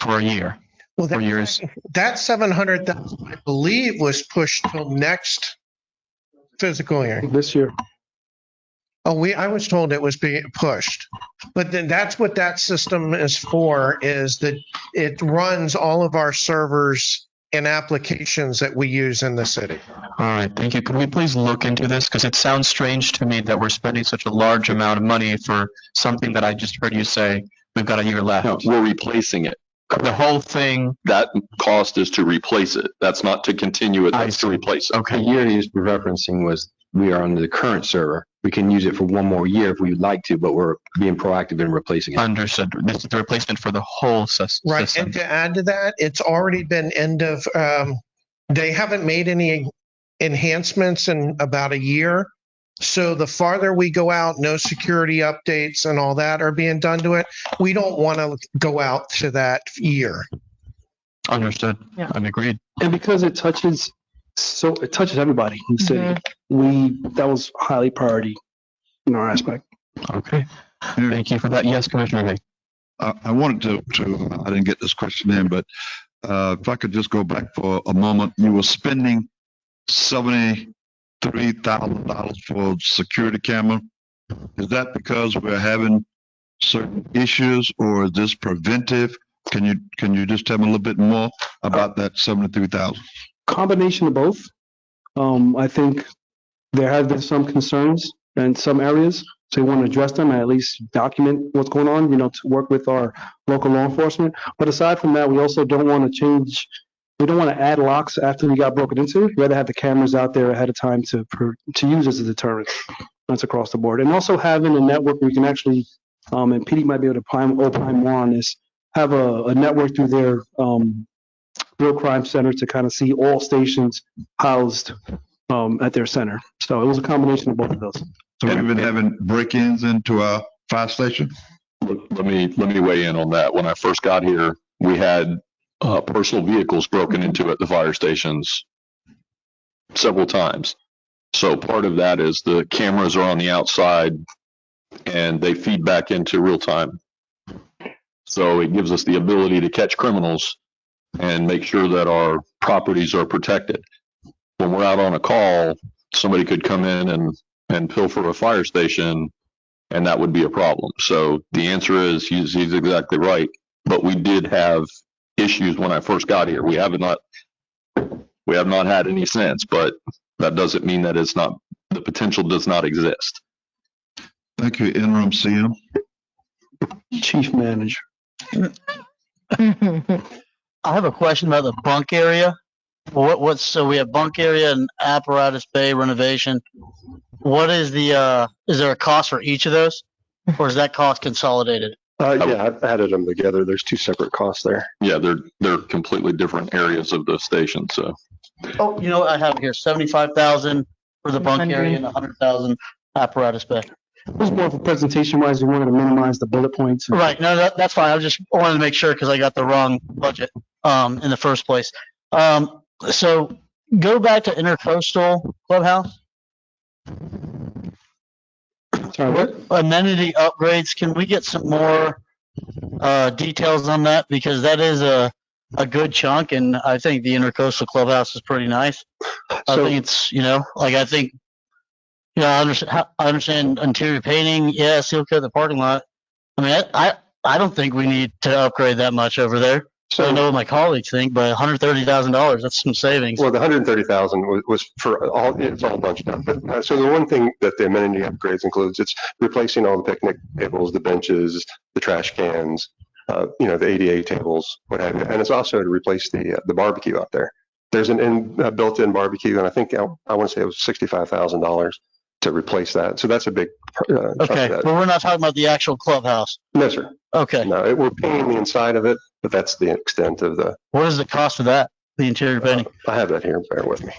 for a year. Well, for years. That $700,000, I believe, was pushed till next fiscal year. This year. Oh, I was told it was being pushed, but then that's what that system is for, is that it runs all of our servers and applications that we use in the city. All right, thank you. Could we please look into this? Because it sounds strange to me that we're spending such a large amount of money for something that I just heard you say we've got a year left. No, we're replacing it. The whole thing. That cost is to replace it. That's not to continue it, that's to replace it. Okay. The year he was referencing was we are on the current server. We can use it for one more year if we would like to, but we're being proactive in replacing it. Understood. This is the replacement for the whole system. Right, and to add to that, it's already been they haven't made any enhancements in about a year. So the farther we go out, no security updates and all that are being done to it. We don't want to go out to that year. Understood. Yeah. I'm agreed. And because it touches everybody in the city, that was highly priority in our aspect. Okay. Thank you for that. Yes, Commissioner May. I wanted to I didn't get this question in, but if I could just go back for a moment, you were spending $73,000 for security camera. Is that because we're having certain issues, or is this preventive? Can you just tell me a little bit more about that $73,000? Combination of both. I think there have been some concerns in some areas, so we want to address them and at least document what's going on, to work with our local law enforcement. But aside from that, we also don't want to change. We don't want to add locks after we got broken into. We'd rather have the cameras out there ahead of time to use as a deterrent. That's across the board. And also having a network where we can actually, and PD might be able to opine more on this, have a network through their real crime center to kind of see all stations housed at their center. So it was a combination of both of those. So we've been having break-ins into our fire station? Let me weigh in on that. When I first got here, we had personal vehicles broken into at the fire stations several times. So part of that is the cameras are on the outside and they feed back into real time. So it gives us the ability to catch criminals and make sure that our properties are protected. When we're out on a call, somebody could come in and pilfer a fire station, and that would be a problem. So the answer is he's exactly right. But we did have issues when I first got here. We have not had any since, but that doesn't mean that the potential does not exist. Thank you, Interim CM. Chief Manager. I have a question about the bunk area. So we have bunk area and apparatus bay renovation. What is is there a cost for each of those, or is that cost consolidated? Yeah, I've added them together. There's two separate costs there. Yeah, they're completely different areas of the station. So. Oh, you know what I have here? 75,000 for the bunk area and 100,000 apparatus bay. It was more of a presentation wise. We wanted to minimize the bullet points. Right. No, that's fine. I just wanted to make sure because I got the wrong budget in the first place. So go back to Intercoastal Clubhouse. Sorry, what? Amenity upgrades. Can we get some more details on that? Because that is a good chunk, and I think the Intercoastal Clubhouse is pretty nice. I think it's, I understand interior painting. Yeah, seal coat the parking lot. I mean, I don't think we need to upgrade that much over there. So I know what my colleagues think, but $130,000, that's some savings. Well, the $130,000 was for all, it's all bunched up. But, so the one thing that the amenity upgrades includes, it's replacing all the picnic tables, the benches, the trash cans, the ADA tables, what have you. And it's also to replace the barbecue out there. There's a built-in barbecue, and I think I want to say it was $65,000 to replace that. So that's a big okay, but we're not talking about the actual clubhouse. No, sir. Okay. No, we're painting the inside of it, but that's the extent of the. What is the cost of that? The interior painting? I have that here. Bear with me.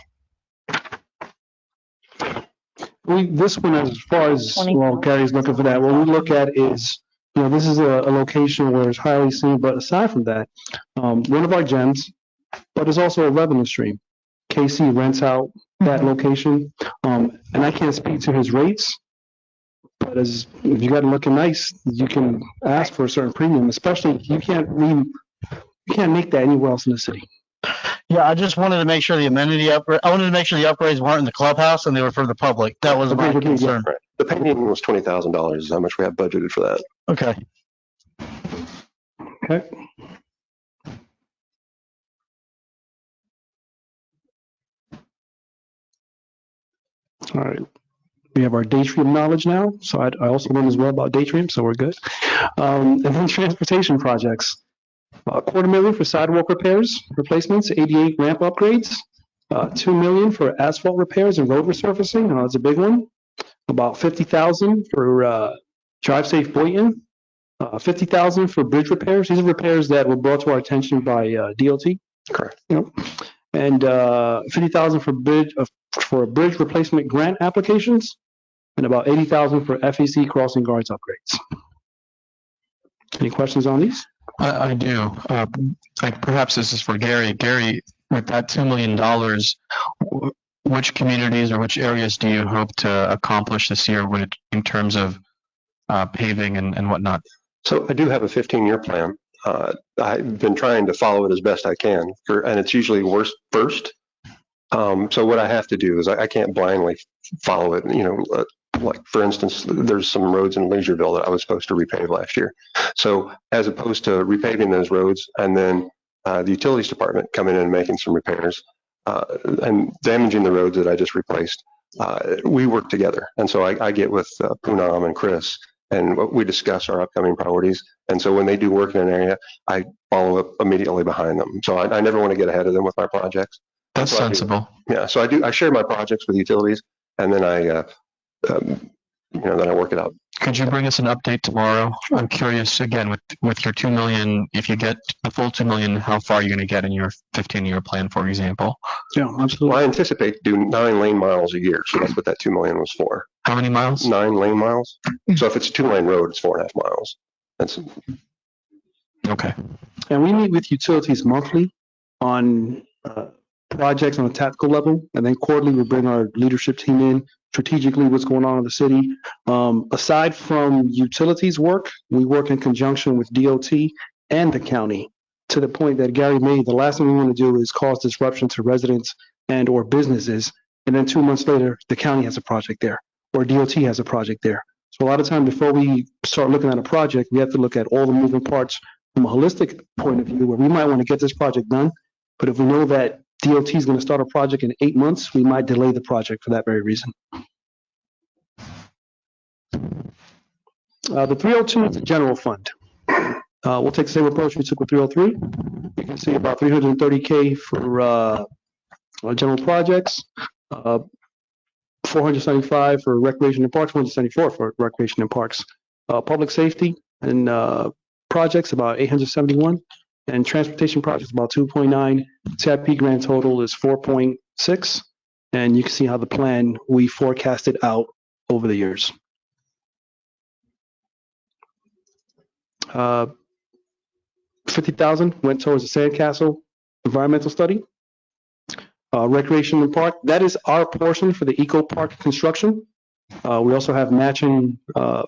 This one, as far as, well, Gary's looking for that, what we look at is, this is a location where it's highly seen, but aside from that, one of our gems, but it's also a revenue stream. KC rents out that location, and I can't speak to his rates, but if you got it looking nice, you can ask for a certain premium, especially you can't make that anywhere else in the city. Yeah, I just wanted to make sure I wanted to make sure the upgrades weren't in the clubhouse and they were for the public. That was my concern. Right. The painting was $20,000 is how much we have budgeted for that. Okay. Okay. All right. We have our Datrium knowledge now. So I also learned as well about Datrium, so we're good. And then transportation projects. $250,000 for sidewalk repairs, replacements, 88 ramp upgrades, $2 million for asphalt repairs and road resurfacing. That's a big one. About $50,000 for Drive Safe Boynton, $50,000 for bridge repairs. These are repairs that were brought to our attention by DOT. Correct. Yep. And $50,000 for bridge replacement grant applications, and about $80,000 for FEC crossing guards upgrades. Any questions on these? I do. Perhaps this is for Gary. Gary, with that $2 million, which communities or which areas do you hope to accomplish this year in terms of paving and whatnot? So I do have a 15-year plan. I've been trying to follow it as best I can, and it's usually worst first. So what I have to do is I can't blindly follow it. Like for instance, there's some roads in Leisureville that I was supposed to repave last year. So as opposed to repaving those roads and then the utilities department coming in and making some repairs and damaging the roads that I just replaced, we work together. And so I get with Poonam and Chris, and we discuss our upcoming priorities. And so when they do work in an area, I follow up immediately behind them. So I never want to get ahead of them with my projects. That's so sensible. So I share my projects with utilities, and then then I work it out. Could you bring us an update tomorrow? I'm curious, again, with your $2 million, if you get the full $2 million, how far are you going to get in your 15-year plan, for example? Yeah, absolutely. Well, I anticipate to do 9 lane miles a year, so that's what that $2 million was for. How many miles? 9 lane miles. So if it's a 2-lane road, it's 4.5 miles. That's okay. And we meet with utilities monthly on projects on a tactical level, and then quarterly we bring our leadership team in strategically what's going on in the city. Aside from utilities work, we work in conjunction with DOT and the county, to the point that Gary made. The last thing we want to do is cause disruption to residents and or businesses, and then 2 months later the county has a project there or DOT has a project there. So a lot of time before we start looking at a project, we have to look at all the moving parts from a holistic point of view, where we might want to get this project done, but if we know that DOT is going to start a project in 8 months, we might delay the project for that very reason. The 302 is the general fund. We'll take the same approach we took with 303. You can see about $330K for general projects, 475 for recreation and parks, 174 for recreation and parks. Public safety and projects about 871. And transportation projects about 2.9. CIP grand total is 4.6. And you can see how the plan we forecasted out over the years. $50,000 went towards the Sandcastle environmental study. Recreation and park, that is our portion for the eco park construction. We also have matching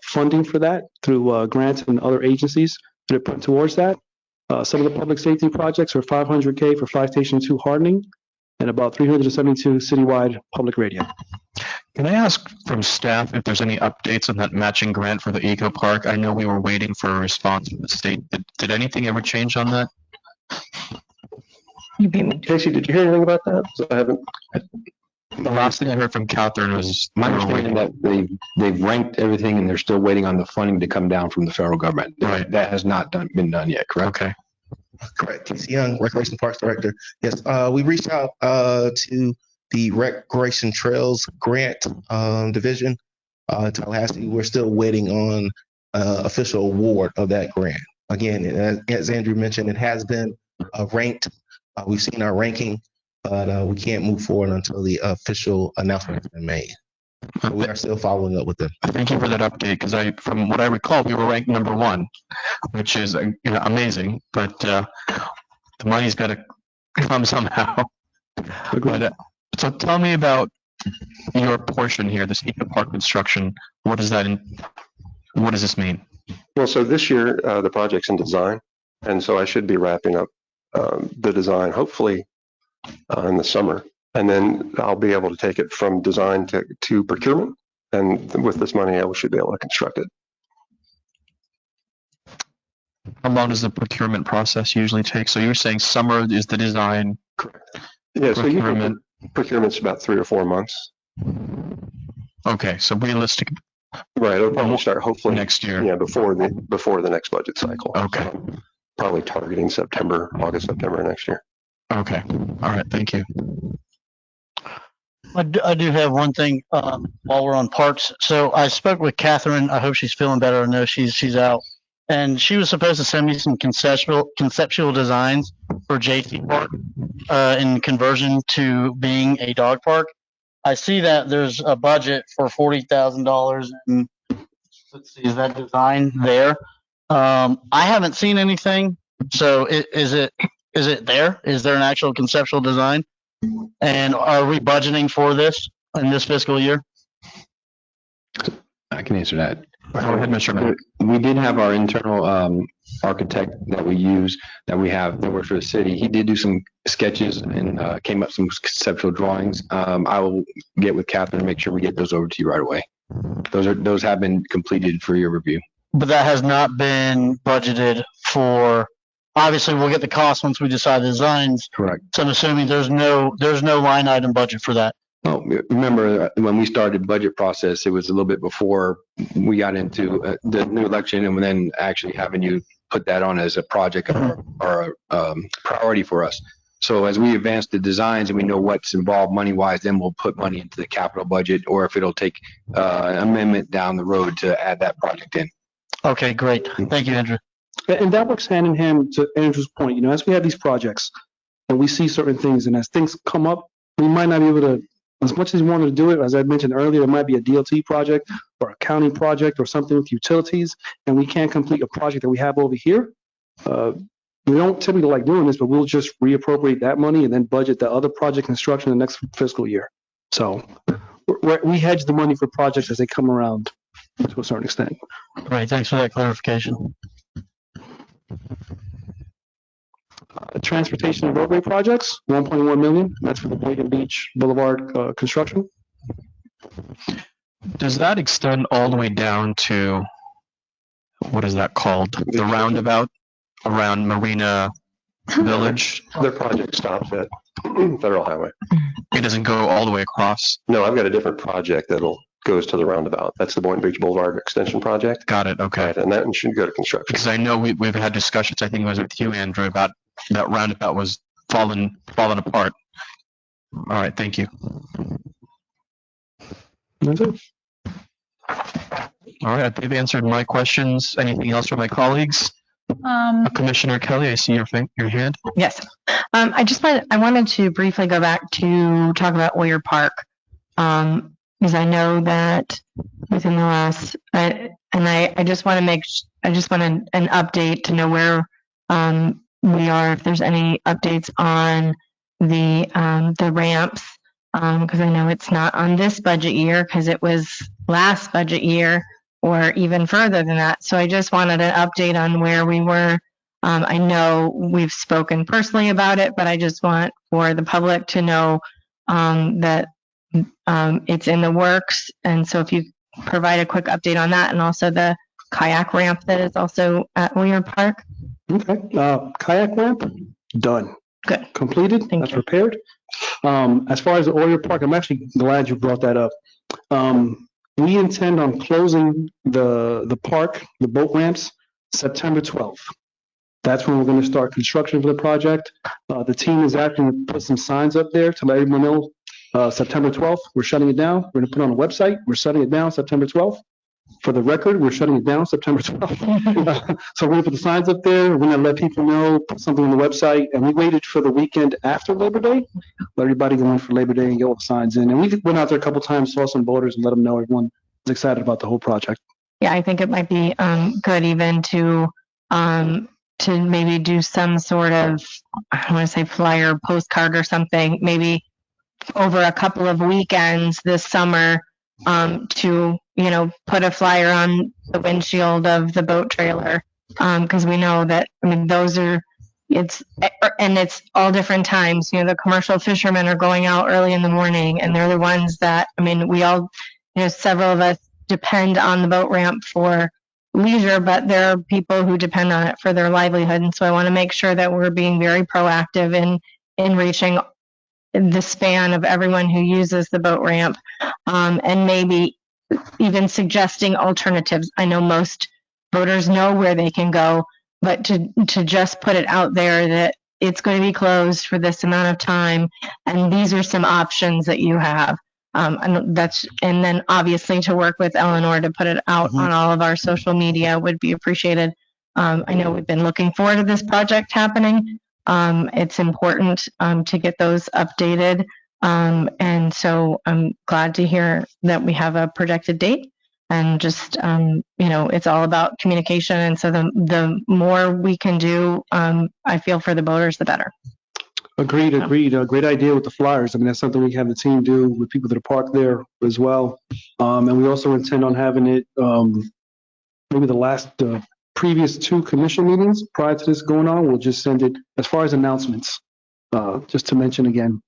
funding for that through grants and other agencies that are put towards that. Some of the public safety projects are $500K for Fire Station 2 hardening and about $372 citywide public radio. Can I ask from staff if there's any updates on that matching grant for the eco park? I know we were waiting for a response from the state. Did anything ever change on that? Casey, did you hear anything about that? I haven't. The last thing I heard from Catherine was my understanding that they've ranked everything and they're still waiting on the funding to come down from the federal government. Right. That has not been done yet, correct? Okay. Correct. Casey Young, Recreation Parks Director. Yes, we reached out to the Recreation Trails Grant Division, Tallahassee. We're still waiting on official award of that grant. Again, as Andrew mentioned, it has been ranked. We've seen our ranking, but we can't move forward until the official announcement has been made. So we are still following up with them. Thank you for that update, because from what I recall, we were ranked number 1, which is amazing. But the money's got to come somehow. But, so tell me about your portion here, this eco park construction. What does this mean? Well, so this year the project's in design, and so I should be wrapping up the design hopefully in the summer. And then I'll be able to take it from design to procurement. And with this money, I should be able to construct it. How long does the procurement process usually take? So you're saying summer is the design? Correct. Yeah, so procurement's about 3 or 4 months. Okay, so realistic Right, it'll probably start hopefully next year. Yeah, before the next budget cycle. Okay. So, probably targeting August, September next year. Okay. All right. Thank you. I do have one thing while we're on parks. So I spoke with Catherine. I hope she's feeling better. I know she's out, and she was supposed to send me some conceptual designs for JC Park in conversion to being a dog park. I see that there's a budget for $40,000, and let's see, is that design there? I haven't seen anything. So is it there? Is there an actual conceptual design? And are we budgeting for this in this fiscal year? I can answer that. Go ahead, Mr. Mayor. We did have our internal architect that we use, that works for the city. He did do some sketches and came up with some conceptual drawings. I will get with Catherine and make sure we get those over to you right away. Those have been completed for your review. But that has not been budgeted for. Obviously, we'll get the cost once we decide the designs. Correct. So I'm assuming there's no line item budget for that. Oh, remember when we started the budget process, it was a little bit before we got into the new election, and then actually having you put that on as a project or a priority for us. So as we advance the designs and we know what's involved money-wise, then we'll put money into the capital budget, or if it'll take an amendment down the road to add that project in. Okay, great. Thank you, Andrew. And that works hand in hand to Andrew's point. You know, as we have these projects and we see certain things, and as things come up, we might not be able to, as much as we wanted to do it, as I mentioned earlier, it might be a DLT project or a county project or something with utilities, and we can't complete a project that we have over here. We don't typically like doing this, but we'll just reappropriate that money and then budget the other project construction in the next fiscal year. So we hedge the money for projects as they come around to a certain extent. Right. Thanks for that clarification. Transportation and roadway projects, 1.1 million. That's for the Boynton Beach Boulevard construction. Does that extend all the way down to, what is that called? The roundabout around Marina Village? Their project stops at Federal Highway. It doesn't go all the way across? No, I've got a different project goes to the roundabout. That's the Boynton Beach Boulevard extension project. Got it. Okay. Right, and that one should go to construction. Because I know we've had discussions, I think it was with you, Andrew, about that roundabout was falling apart. All right. Thank you. That's it. All right. They've answered my questions. Anything else from my colleagues? Commissioner Kelly, I see your hand. Yes. I wanted to briefly go back to talk about Oyer Park. Because I know that within the last, I just want an update to know where we are, if there's any updates on the ramps, because I know it's not on this budget year, because it was last budget year or even further than that. So I just wanted an update on where we were. I know we've spoken personally about it, but I just want for the public to know that it's in the works. And so if you provide a quick update on that, and also the kayak ramp that is also at Oyer Park. Okay. Kayak ramp, done. Good. Completed. That's repaired. As far as the Oyer Park, I'm actually glad you brought that up. We intend on closing the park, the boat ramps, September 12th. That's when we're going to start construction for the project. The team is actually going to put some signs up there to let everyone know September 12th, we're shutting it down. We're going to put it on a website. We're shutting it down September 12th. For the record, we're shutting it down September 12th. So we're going to put the signs up there. We're going to let people know, put something on the website. And we waited for the weekend after Labor Day. Let everybody go in for Labor Day and get all the signs in. And we went out there a couple times, saw some boaters, and let them know everyone is excited about the whole project. Yeah, I think it might be good even to maybe do some sort of, I don't want to say flyer, postcard or something, maybe over a couple of weekends this summer, to put a flyer on the windshield of the boat trailer, because we know that, I mean, it's all different times. The commercial fishermen are going out early in the morning, and they're the ones that, I mean, we all, several of us depend on the boat ramp for leisure, but there are people who depend on it for their livelihood. And so I want to make sure that we're being very proactive in reaching the span of everyone who uses the boat ramp, and maybe even suggesting alternatives. I know most voters know where they can go, but to just put it out there that it's going to be closed for this amount of time, and these are some options that you have. And then obviously to work with Eleanor to put it out on all of our social media would be appreciated. I know we've been looking forward to this project happening. It's important to get those updated. And so I'm glad to hear that we have a projected date, and just, it's all about communication. And so the more we can do, I feel for the voters, the better. Agreed. A great idea with the flyers. I mean, that's something we have the team do with people that are parked there as well. And we also intend on having it, maybe the previous 2 commission meetings prior to this going on, we'll just send it as far as announcements, just to mention again,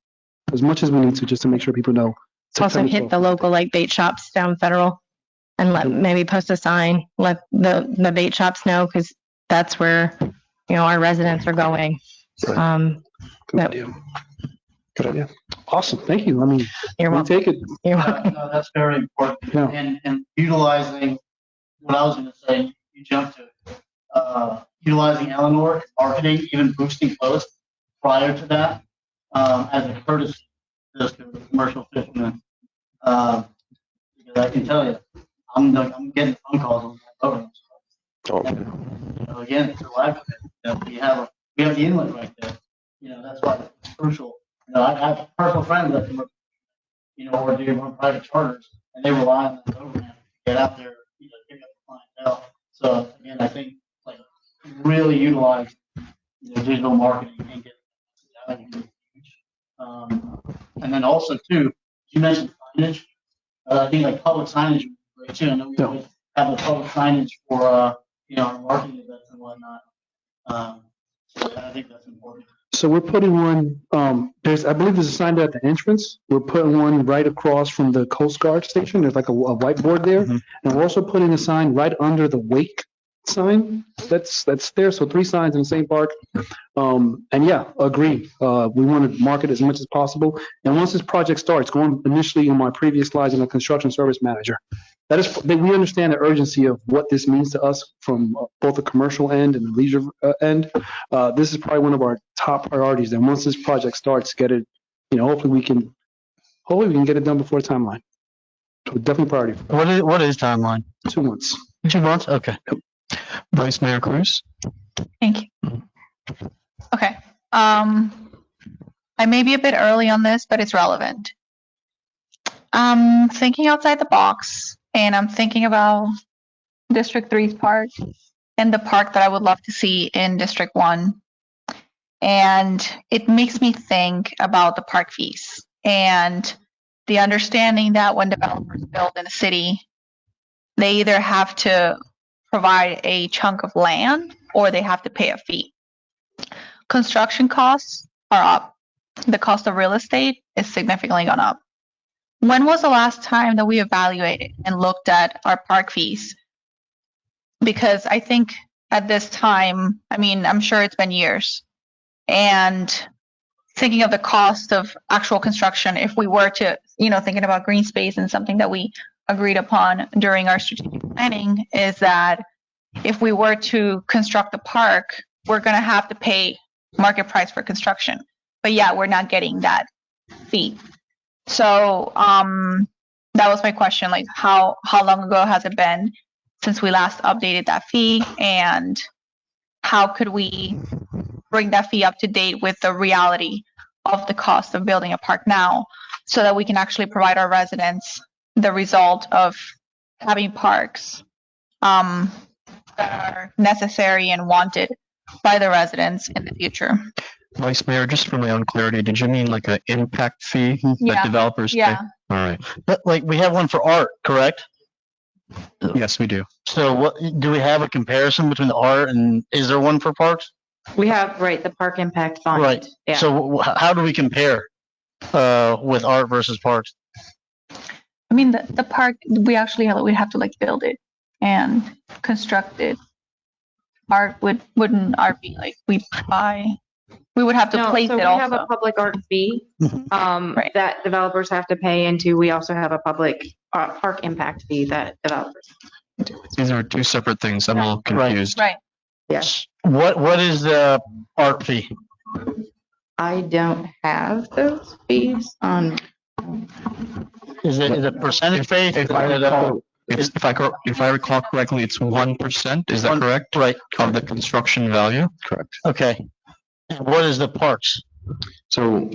as much as we need to, just to make sure people know. Also hit the local bait shops down Federal, and maybe post a sign, let the bait shops know, because that's where, our residents are going. Good idea. Awesome. Thank you. I mean, you're welcome. Take it. You're welcome. No, that's very important. Yeah. And utilizing what I was going to say, you jumped to it. Utilizing Eleanor marketing, even boosting posts prior to that, as a courtesy just to the commercial fishermen. Because I can tell you, I'm getting phone calls on that program. Again, it's a livelihood. We have the inlet right there. That's why it's crucial. I have personal friends that can, or do private charters, and they rely on that program to get out there, pick up the clientele. So again, I think really utilize digital marketing and get that huge. And then also too, you mentioned signage. I think public signage would be great too. I know we always have the public signage for our marketing events and whatnot. So I think that's important. So we're putting one, I believe there's a sign there at the entrance. We're putting one right across from the Coast Guard station. There's a whiteboard there. And we're also putting a sign right under the wake sign that's there. So 3 signs in the same park. And yeah, agree. We want to market as much as possible. And once this project starts, going initially in my previous slides, I'm a construction service manager. We understand the urgency of what this means to us from both the commercial end and the leisure end. This is probably one of our top priorities. And once this project starts, get it, hopefully we can get it done before the timeline. So definitely priority. What is timeline? 2 months. 2 months? Okay. Vice Mayor Cruz. Thank you. Okay. I may be a bit early on this, but it's relevant. I'm thinking outside the box, and I'm thinking about District 3's park and the park that I would love to see in District 1. And it makes me think about the park fees and the understanding that when developers build in a city, they either have to provide a chunk of land or they have to pay a fee. Construction costs are up. The cost of real estate is significantly gone up. When was the last time that we evaluated and looked at our park fees? Because I think at this time, I'm sure it's been years. And thinking of the cost of actual construction, if we were to, thinking about green space and something that we agreed upon during our strategic planning is that if we were to construct the park, we're going to have to pay market price for construction. But yeah, we're not getting that fee. So that was my question, how long ago has it been since we last updated that fee, and how could we bring that fee up to date with the reality of the cost of building a park now, so that we can actually provide our residents the result of having parks that are necessary and wanted by the residents in the future. Vice Mayor, just for my own clarity, did you mean an impact fee that developers pay? All right. But we have one for art, correct? Yes, we do. So what do we have a comparison between the art and is there one for parks? We have, the Park Impact Fund. Right. Yeah. So how do we compare with art versus parks? The park, we have to build it and construct it. Art wouldn't art be we We would have to No, place so it we also. have a public art fee Right. that developers have to pay into. We also have a public park impact fee that developers. These are two separate things. I'm a little confused. Right. Yes. What is the art fee? I don't have those fees on. Is it percentage based? If I recall correctly, it's 1%. Is that correct? Right. Of the construction value? Correct. Okay. And what is the parks? So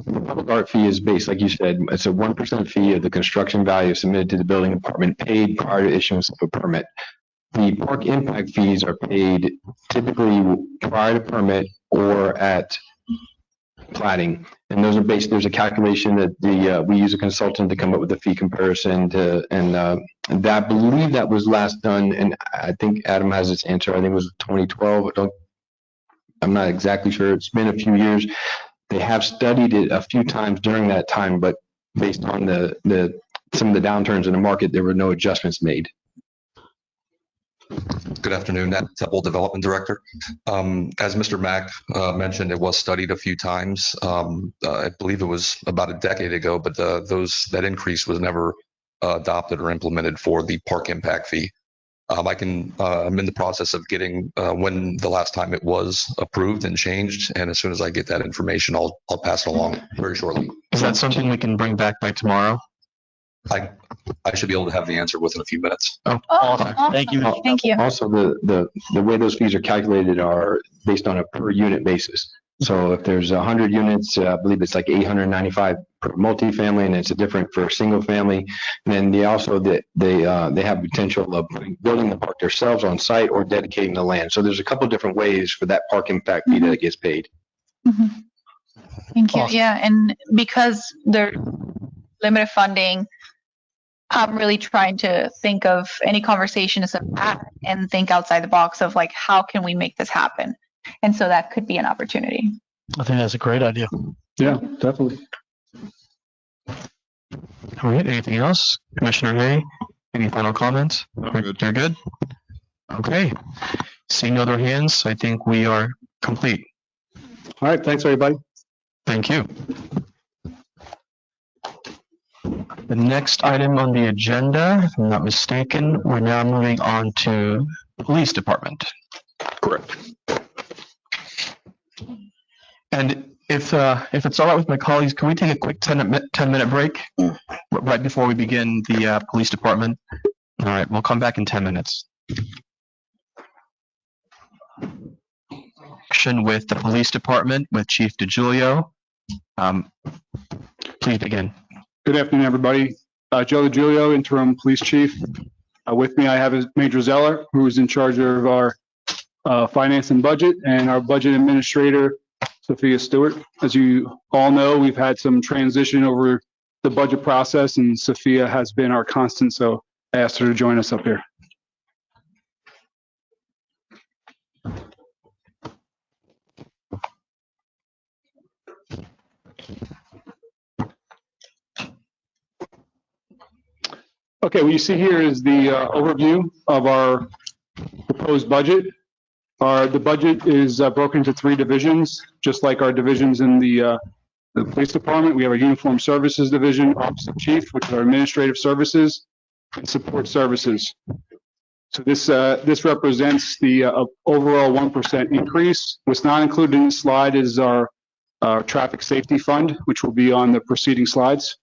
the public art fee is based, like you said, it's a 1% fee of the construction value submitted to the building department paid prior to issuance of a permit. The park impact fees are paid typically prior to permit or at plating. And those are based, there's a calculation that we use a consultant to come up with a fee comparison and I believe that was last done, and I think Adam has his answer, I think it was 2012. I'm not exactly sure. It's been a few years. They have studied it a few times during that time, but based on some of the downturns in the market, there were no adjustments made. Good afternoon, Temple Development Director. As Mr. Mack mentioned, it was studied a few times. I believe it was about a decade ago, but that increase was never adopted or implemented for the park impact fee. I'm in the process of getting when the last time it was approved and changed, and as soon as I get that information, I'll pass it along very shortly. Is that something we can bring back by tomorrow? I should be able to have the answer within a few minutes. Oh, awesome. Thank you. Thank you. Also, the way those fees are calculated are based on a per unit basis. So if there's 100 units, I believe it's like 895 per multifamily, and it's different for a single family. And then they also they have potential of building the park themselves on site or dedicating the land. So there's a couple different ways for that park impact fee that gets paid. Mm-hmm. Thank you. Awesome. Yeah, and because there's limited funding, I'm really trying to think of any conversation as a path and think outside the box of like, how can we make this happen? And so that could be an opportunity. I think that's a great idea. Yeah, definitely. All right, anything else? Commissioner Hay, any final comments? You're good? Okay. Seeing no other hands, I think we are complete. All right, thanks, everybody. Thank you. The next item on the agenda, if I'm not mistaken, we're now moving on to Police Department. Correct. And if it's all right with my colleagues, can we take a quick 10-minute break right before we begin the Police Department? All right, we'll come back in 10 minutes. Action with the Police Department with Chief DiGiulio. Please begin. Good afternoon, everybody. Joe DiGiulio, Interim Police Chief. With me, I have Major Zeller, who is in charge of our finance and budget, and our budget administrator, Sophia Stewart. As you all know, we've had some transition over the budget process, and Sophia has been our constant, so I asked her to join us up here. Okay, what you see here is the overview of our proposed budget. The budget is broken into 3 divisions, just like our divisions in the police department. We have a uniform services division, Office of Chief, which is our administrative services, and support services. So this represents the overall 1% increase. What's not included in this slide is our traffic safety fund, which will be on the preceding slides.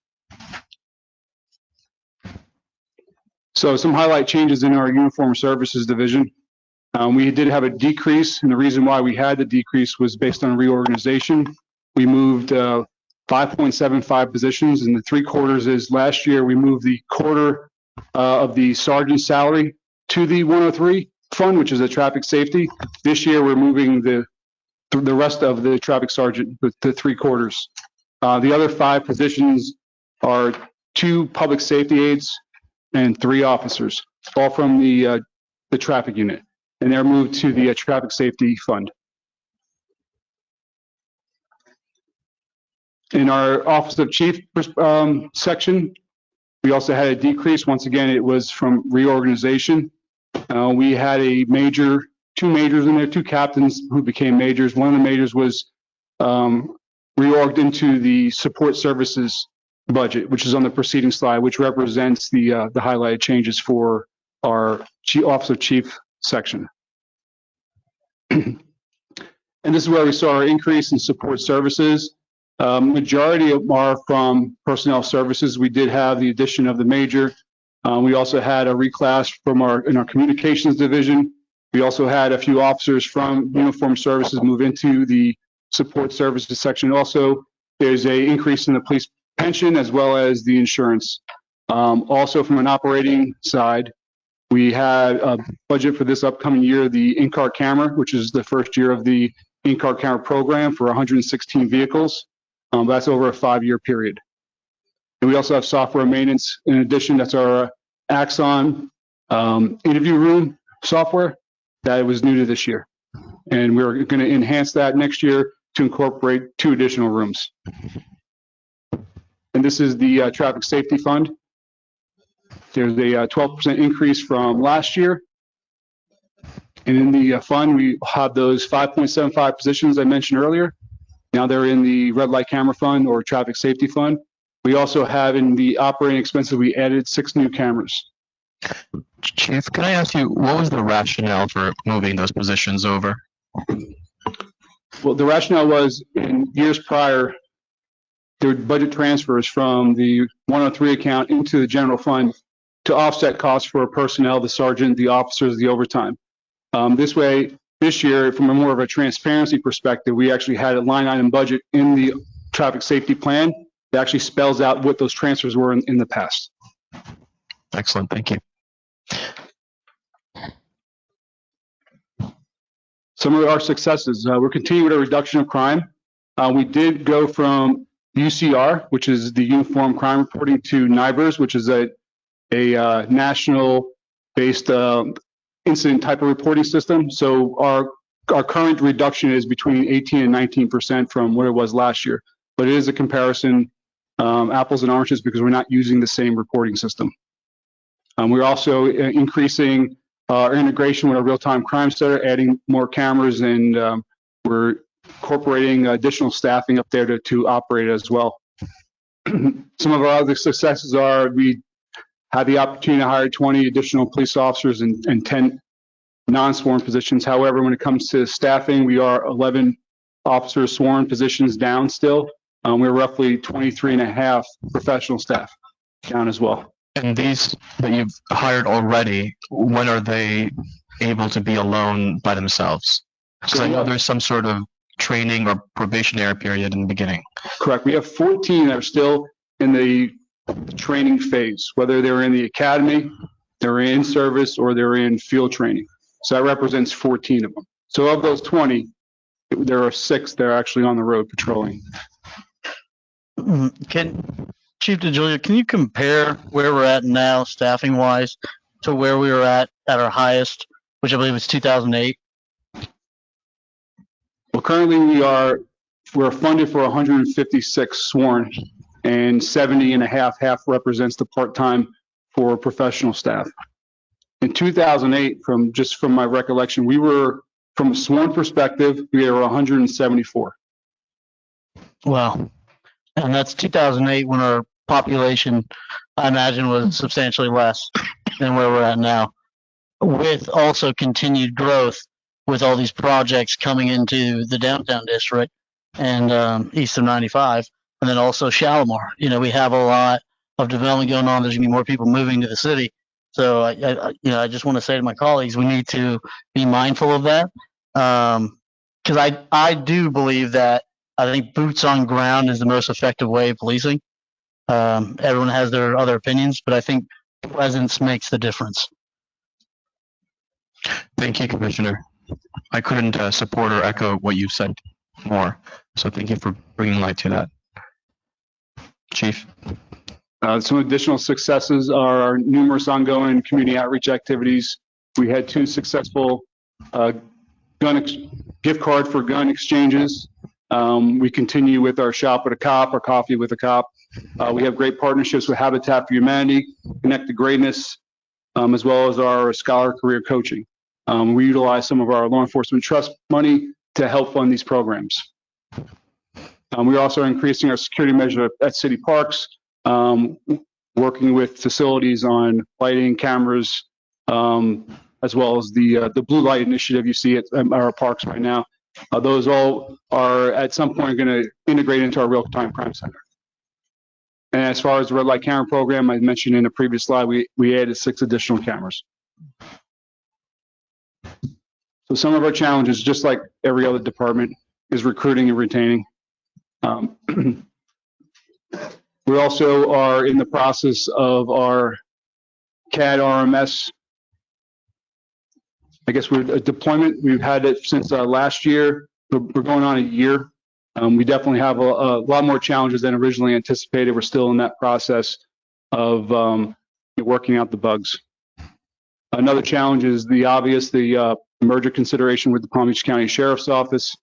So some highlight changes in our uniform services division. We did have a decrease, and the reason why we had the decrease was based on reorganization. We moved 5.75 positions, and the 3/4 is last year we moved the quarter of the sergeant's salary to the 103 fund, which is a traffic safety. This year we're moving the rest of the traffic sergeant with the 3/4. The other 5 positions are 2 public safety aides and 3 officers, all from the traffic unit, and they're moved to the traffic safety fund. In our Office of Chief section, we also had a decrease. Once again, it was from reorganization. We had 2 majors in there, 2 captains who became majors. One of the majors was reorged into the support services budget, which is on the preceding slide, which represents the highlighted changes for our Office of Chief section. And this is where we saw our increase in support services. Majority of them are from personnel services. We did have the addition of the major. We also had a reclass in our communications division. We also had a few officers from uniform services move into the support services section. Also, there's an increase in the police pension as well as the insurance. Also, from an operating side, we had a budget for this upcoming year, the in-car camera, which is the first year of the in-car camera program for 116 vehicles. That's over a 5-year period. And we also have software maintenance. In addition, that's our Axon interview room software that was new to this year. And we're going to enhance that next year to incorporate 2 additional rooms. And this is the traffic safety fund. There's a 12% increase from last year. And in the fund, we have those 5.75 positions I mentioned earlier. Now they're in the red light camera fund or traffic safety fund. We also have in the operating expenses, we added 6 new cameras. Chief, can I ask you, what was the rationale for moving those positions over? Well, the rationale was in years prior, there were budget transfers from the 103 account into the general fund to offset costs for personnel, the sergeant, the officers, the overtime. This way, this year, from a more of a transparency perspective, we actually had a line item budget in the traffic safety plan that actually spells out what those transfers were in the past. Excellent, thank you. Some of our successes, we're continuing with a reduction of crime. We did go from UCR, which is the Uniform Crime Reporting, to NIBRS, which is a national-based incident type of reporting system. So our current reduction is between 18 and 19% from what it was last year. But it is a comparison, apples and oranges, because we're not using the same reporting system. We're also increasing our integration with our real-time crime center, adding more cameras, and we're incorporating additional staffing up there to operate as well. Some of our other successes are we had the opportunity to hire 20 additional police officers and 10 non-sworn positions. However, when it comes to staffing, we are 11 officer sworn positions down still. We're roughly 23 and a half professional staff down as well. And these that you've hired already, when are they able to be alone by themselves? Because I know there's some sort of training or probationary period in the beginning. Correct. We have 14 that are still in the training phase, whether they're in the academy, they're in service, or they're in field training. So that represents 14 of them. So of those 20, there are 6 that are actually on the road patrolling. Chief DeGiulio, can you compare where we're at now, staffing wise, to where we were at our highest, which I believe was 2008? Well, currently we're funded for 156 sworn, and 70 and a half represents the part-time for professional staff. In 2008, from my recollection, we were, from a sworn perspective, we were 174. Wow. And that's 2008 when our population, I imagine, was substantially less than where we're at now, with also continued growth with all these projects coming into the downtown district and east of 95, and then also Shalimar. You know, we have a lot of development going on. There's going to be more people moving to the city. So I just want to say to my colleagues, we need to be mindful of that. Because I do believe that I think boots on ground is the most effective way of policing. Everyone has their other opinions, but I think presence makes the difference. Thank you, Commissioner. I couldn't support or echo what you said more. So thank you for bringing light to that. Chief. Some additional successes are our numerous ongoing community outreach activities. We had 2 successful gift card for gun exchanges. We continue with our shop with a cop, our coffee with a cop. We have great partnerships with Habitat for Humanity, Connect to Greatness, as well as our Scholar Career Coaching. We utilize some of our law enforcement trust money to help fund these programs. We also are increasing our security measure at city parks, working with facilities on lighting, cameras, as well as the blue light initiative you see at our parks right now. Those all are at some point going to integrate into our real-time crime center. And as far as the red light camera program, I mentioned in a previous slide, we added 6 additional cameras. So some of our challenges, just like every other department, is recruiting and retaining. We also are in the process of our CAD RMS. I guess we're a deployment. We've had it since last year. We're going on a year. We definitely have a lot more challenges than originally anticipated. We're still in that process of working out the bugs. Another challenge is the merger consideration with the Palm Beach County Sheriff's Office.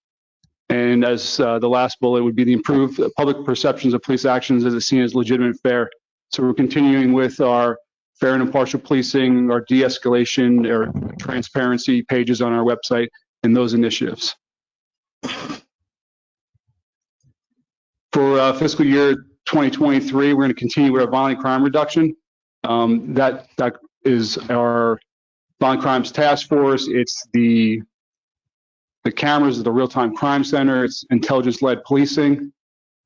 And as the last bullet would be the improved public perceptions of police actions as it's seen as legitimate and fair. So we're continuing with our fair and impartial policing, our de-escalation or transparency pages on our website, and those initiatives. For fiscal year 2023, we're going to continue with our violent crime reduction. That is our violent crimes task force. It's the cameras of the real-time crime center. It's intelligence-led policing.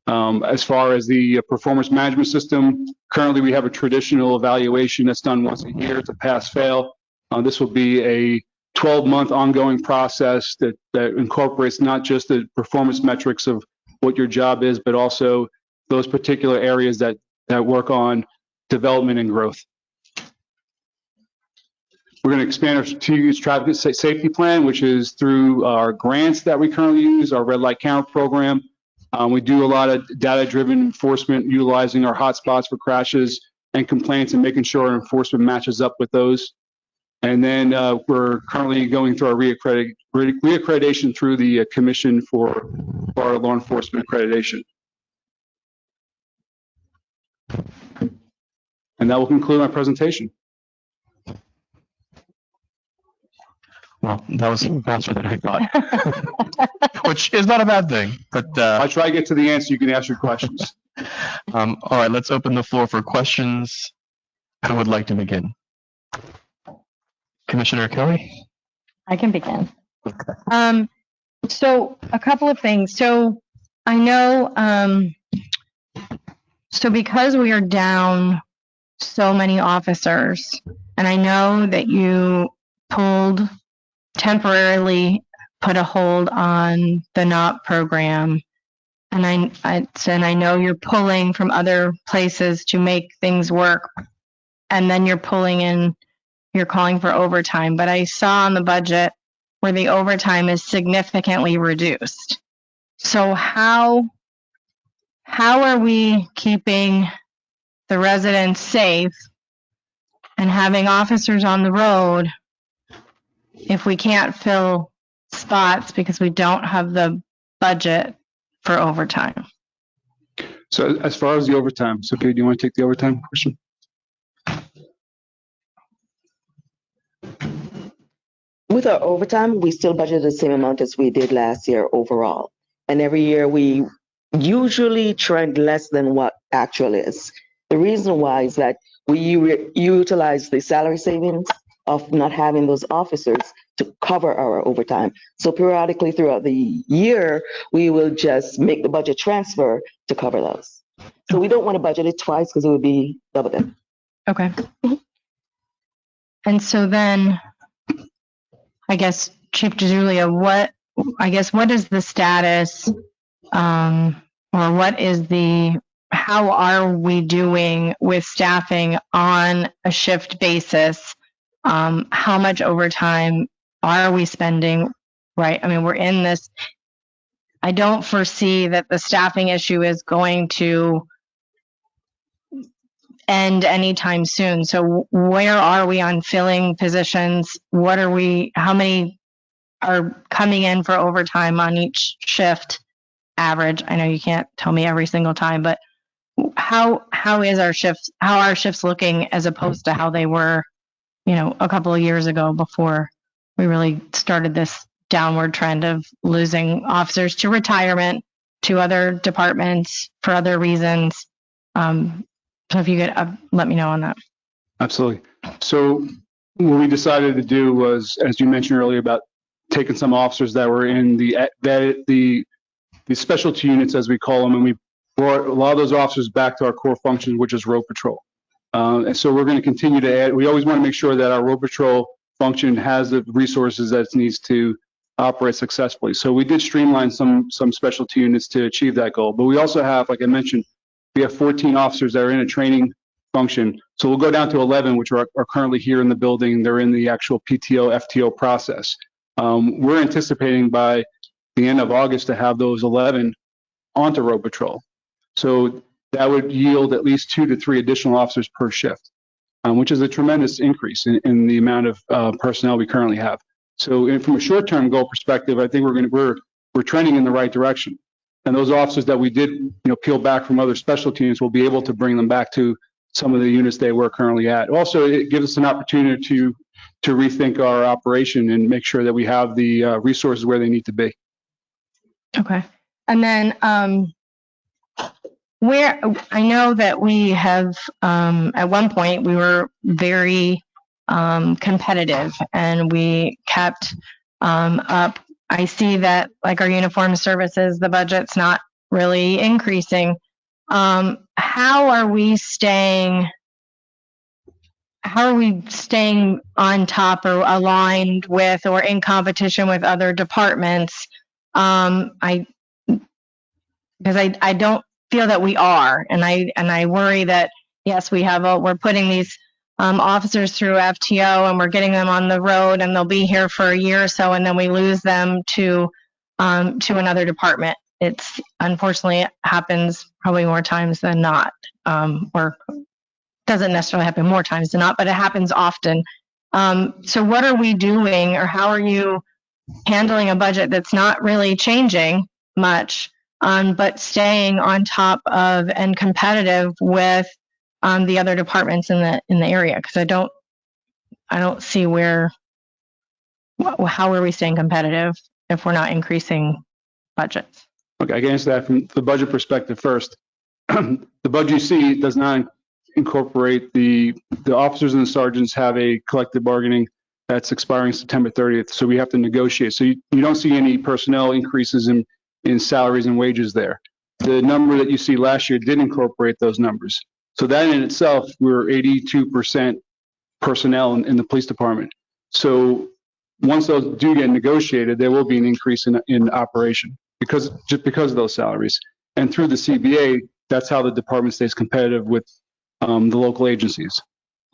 As far as the performance management system, currently we have a traditional evaluation that's done once a year. It's a pass-fail. This will be a 12-month ongoing process that incorporates not just the performance metrics of what your job is, but also those particular areas that work on development and growth. We're going to expand our strategic traffic safety plan, which is through our grants that we currently use, our red light camera program. We do a lot of data-driven enforcement, utilizing our hotspots for crashes and complaints and making sure our enforcement matches up with those. And then we're currently going through our reaccreditation through the Commission for our law enforcement accreditation. And that will conclude my presentation. Well, that was faster than I thought, which is not a bad thing. But I'll try to get to the answer. You can ask your questions. All right, let's open the floor for questions. Who would like to begin? Commissioner Kelly? I can begin. So a couple of things. So I know, so because we are down so many officers, and I know that you temporarily put a hold on the NOP program, and I know you're pulling from other places to make things work, and then you're calling for overtime. But I saw on the budget where the overtime is significantly reduced. So how are we keeping the residents safe and having officers on the road if we can't fill spots because we don't have the budget for overtime? So as far as the overtime, Sophia, do you want to take the overtime question? With our overtime, we still budget the same amount as we did last year overall. And every year we usually trend less than what actual is. The reason why is that we utilize the salary savings of not having those officers to cover our overtime. So periodically throughout the year, we will just make the budget transfer to cover those. So we don't want to budget it twice because it would be double dip. Okay. And so then, I guess, Chief DeJulia, what is the status, or how are we doing with staffing on a shift basis? How much overtime are we spending? Right. I mean, we're in this. I don't foresee that the staffing issue is going to end anytime soon. So where are we on filling positions? How many are coming in for overtime on each shift average? I know you can't tell me every single time, but how are our shifts looking as opposed to how they were, a couple of years ago before we really started this downward trend of losing officers to retirement to other departments for other reasons. So if you could let me know on that. Absolutely. So what we decided to do was, as you mentioned earlier, about taking some officers that were in the specialty units, as we call them, and we brought a lot of those officers back to our core functions, which is road patrol. And so we're going to continue to add. We always want to make sure that our road patrol function has the resources that it needs to operate successfully. So we did streamline some specialty units to achieve that goal. But we also have, like I mentioned, we have 14 officers that are in a training function. So we'll go down to 11, which are currently here in the building. They're in the actual PTO, FTO process. We're anticipating by the end of August to have those 11 onto road patrol. So that would yield at least 2 to 3 additional officers per shift, which is a tremendous increase in the amount of personnel we currently have. So from a short-term goal perspective, I think we're trending in the right direction. And those officers that we did, peel back from other specialty units, will be able to bring them back to some of the units they were currently at. Also, it gives us an opportunity to rethink our operation and make sure that we have the resources where they need to be. Okay. And then where I know that we have, at one point, we were very competitive and we kept up. I see that like our uniform services, the budget's not really increasing. How are we staying on top or aligned with or in competition with other departments? Because I don't feel that we are, and I worry that yes, we're putting these officers through FTO and we're getting them on the road and they'll be here for a year or so and then we lose them to another department. It's unfortunately it happens probably more times than not, or doesn't necessarily happen more times than not, but it happens often. So what are we doing, or how are you handling a budget that's not really changing much, but staying on top of and competitive with the other departments in the area? Because I don't see how are we staying competitive if we're not increasing budgets? Okay, I can answer that from the budget perspective first. The budget you see does not incorporate the officers and the sergeants have a collective bargaining that's expiring September 30th, so we have to negotiate. So you don't see any personnel increases in salaries and wages there. The number that you see last year did incorporate those numbers. So that in itself, we're 82% personnel in the police department. So once those do get negotiated, there will be an increase in operation because of those salaries. And through the CBA, that's how the department stays competitive with the local agencies.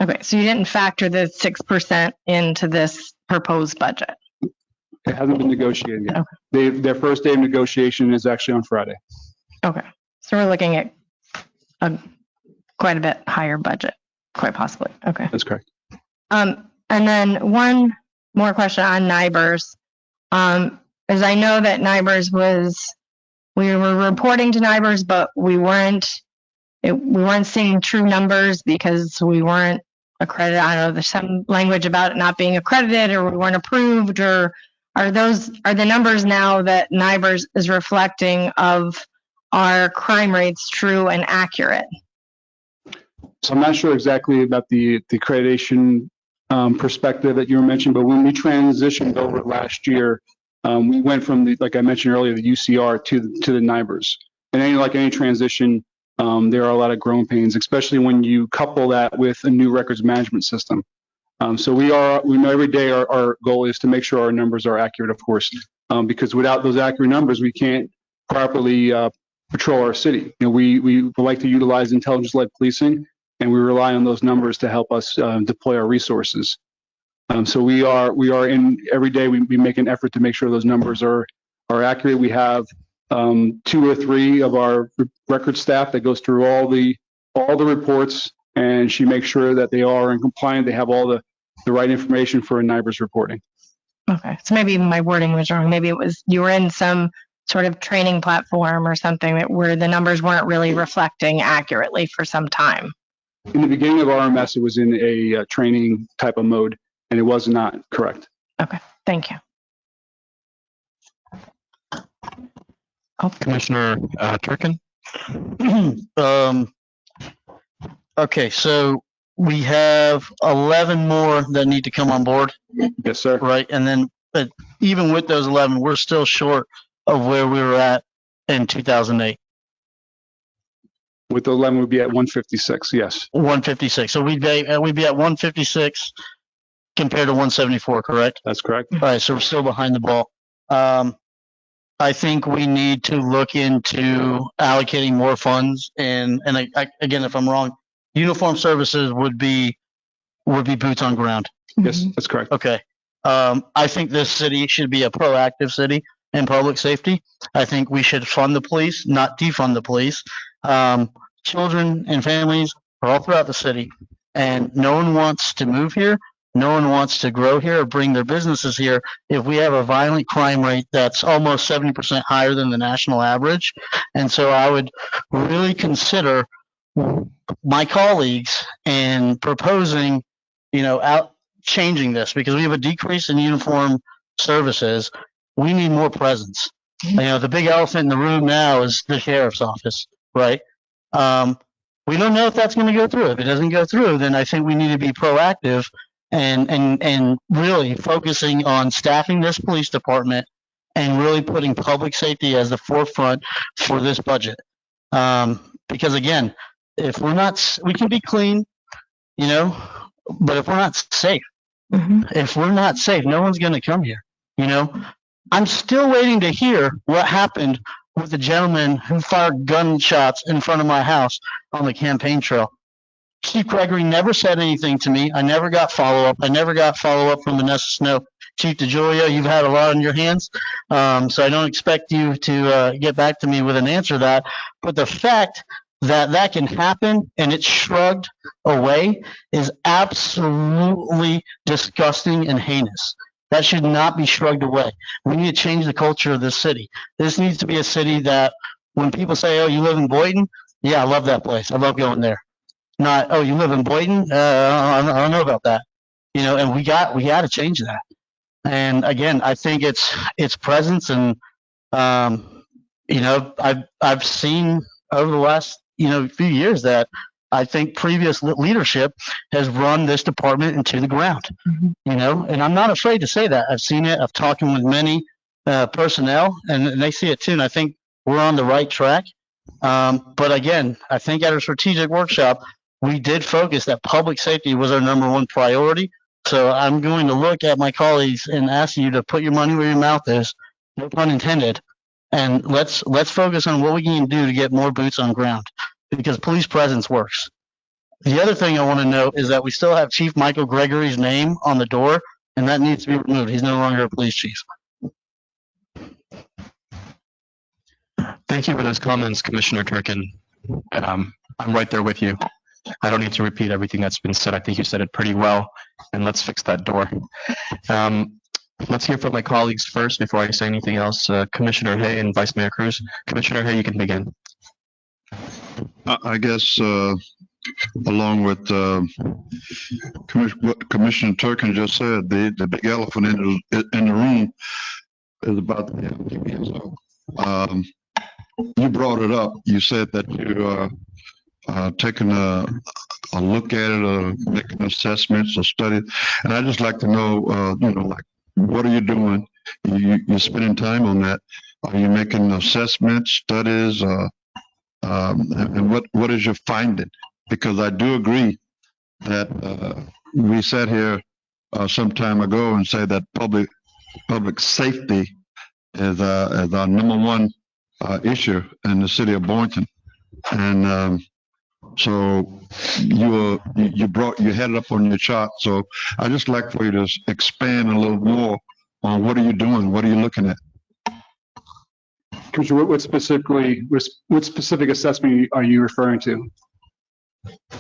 Okay, so you didn't factor the 6% into this proposed budget? It hasn't been negotiated yet. Okay. Their first day of negotiation is actually on Friday. Okay, so we're looking at quite a bit higher budget, quite possibly. Okay. That's correct. And then one more question on NIBRS. As I know that we were reporting to NIBRS, but we weren't seeing true numbers because we weren't accredited. I don't know, there's some language about it not being accredited or we weren't approved, or are the numbers now that NIBRS is reflecting of our crime rates true and accurate? So I'm not sure exactly about the accreditation perspective that you were mentioning, but when we transitioned over last year, we went from like I mentioned earlier, the UCR to the NIBRS. And any transition, there are a lot of growing pains, especially when you couple that with a new records management system. So we know every day our goal is to make sure our numbers are accurate, of course, because without those accurate numbers, we can't properly patrol our city. We like to utilize intelligence-led policing, and we rely on those numbers to help us deploy our resources. So we are in every day. We make an effort to make sure those numbers are accurate. We have 2 or 3 of our record staff that goes through all the reports, and she makes sure that they are in compliance. They have all the right information for a NIBRS reporting. Okay, so maybe my wording was wrong. Maybe it was you were in some sort of training platform or something where the numbers weren't really reflecting accurately for some time. In the beginning of RMS, it was in a training type of mode, and it was not correct. Okay, thank you. Commissioner Turkin? Okay, so we have 11 more that need to come on board. Yes, sir. Right, and then, but even with those 11, we're still short of where we were at in 2008. With the 11, we'd be at 156, yes. 156. So we'd be at 156 compared to 174, correct? That's correct. All right, so we're still behind the ball. I think we need to look into allocating more funds, and again, if I'm wrong, uniform services would be boots on ground. Yes, that's correct. Okay. I think this city should be a proactive city in public safety. I think we should fund the police, not defund the police. Children and families are all throughout the city, and no one wants to move here. No one wants to grow here or bring their businesses here if we have a violent crime rate that's almost 70% higher than the national average. And so I would really consider my colleagues in proposing, out changing this, because we have a decrease in uniform services. We need more presence. The big elephant in the room now is the sheriff's office, right? We don't know if that's going to go through. If it doesn't go through, then I think we need to be proactive and really focusing on staffing this police department and really putting public safety as the forefront for this budget. Because again, if we're not, we can be clean, but if we're not safe, no one's going to come here. I'm still waiting to hear what happened with the gentleman who fired gunshots in front of my house on the campaign trail. Chief Gregory never said anything to me. I never got follow-up. I never got follow-up from Vanessa Snow. Chief DeGiulio, you've had a lot on your hands, so I don't expect you to get back to me with an answer to that. But the fact that that can happen and it's shrugged away is absolutely disgusting and heinous. That should not be shrugged away. We need to change the culture of this city. This needs to be a city that when people say, oh, you live in Boynton? Yeah, I love that place. I love going there. Not, oh, you live in Boynton? I don't know about that. And we got to change that. And again, I think it's presence, and I've seen over the last few years that I think previous leadership has run this department into the ground. And I'm not afraid to say that. I've seen it. I've talked with many personnel, and they see it too. And I think we're on the right track. But again, I think at our strategic workshop, we did focus that public safety was our number one priority. So I'm going to look at my colleagues and ask you to put your money where your mouth is, no pun intended, and let's focus on what we can do to get more boots on ground, because police presence works. The other thing I want to note is that we still have Chief Michael Gregory's name on the door, and that needs to be removed. He's no longer a police chief. Thank you for those comments, Commissioner Turkin. I'm right there with you. I don't need to repeat everything that's been said. I think you said it pretty well, and let's fix that door. Let's hear from my colleagues first before I say anything else. Commissioner Hay and Vice Mayor Cruz. Commissioner Hay, you can begin. I guess along with what Commissioner Turkin just said, the big elephant in the room is about the PBSO. You brought it up. You said that you taking a look at it, making assessments or studies, and I just like to know, like, what are you doing? You're spending time on that. Are you making assessments, studies, and what is your finding? Because I do agree that we sat here some time ago and said that public safety is our number one issue in the city of Boynton, and so you had it up on your chart. So I just like for you to expand a little more on what are you doing, what are you looking at? Commissioner, what specific assessment are you referring to?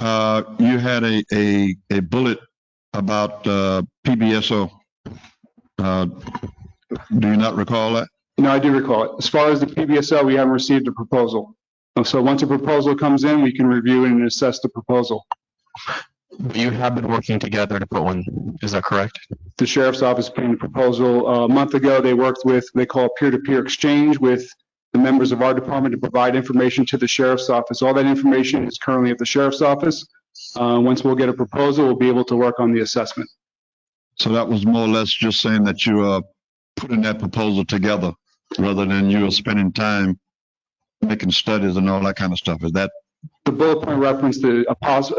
You had a bullet about PBSO. Do you not recall that? No, I do recall it. As far as the PBSO, we haven't received a proposal. So once a proposal comes in, we can review and assess the proposal. You have been working together to put one, is that correct? The Sheriff's Office put in a proposal a month ago. They worked with, they call it peer-to-peer exchange with the members of our department to provide information to the sheriff's office. All that information is currently at the sheriff's office. Once we'll get a proposal, we'll be able to work on the assessment. So that was more or less just saying that you are putting that proposal together rather than you are spending time making studies and all that kind of stuff. Is that? The bullet point referenced a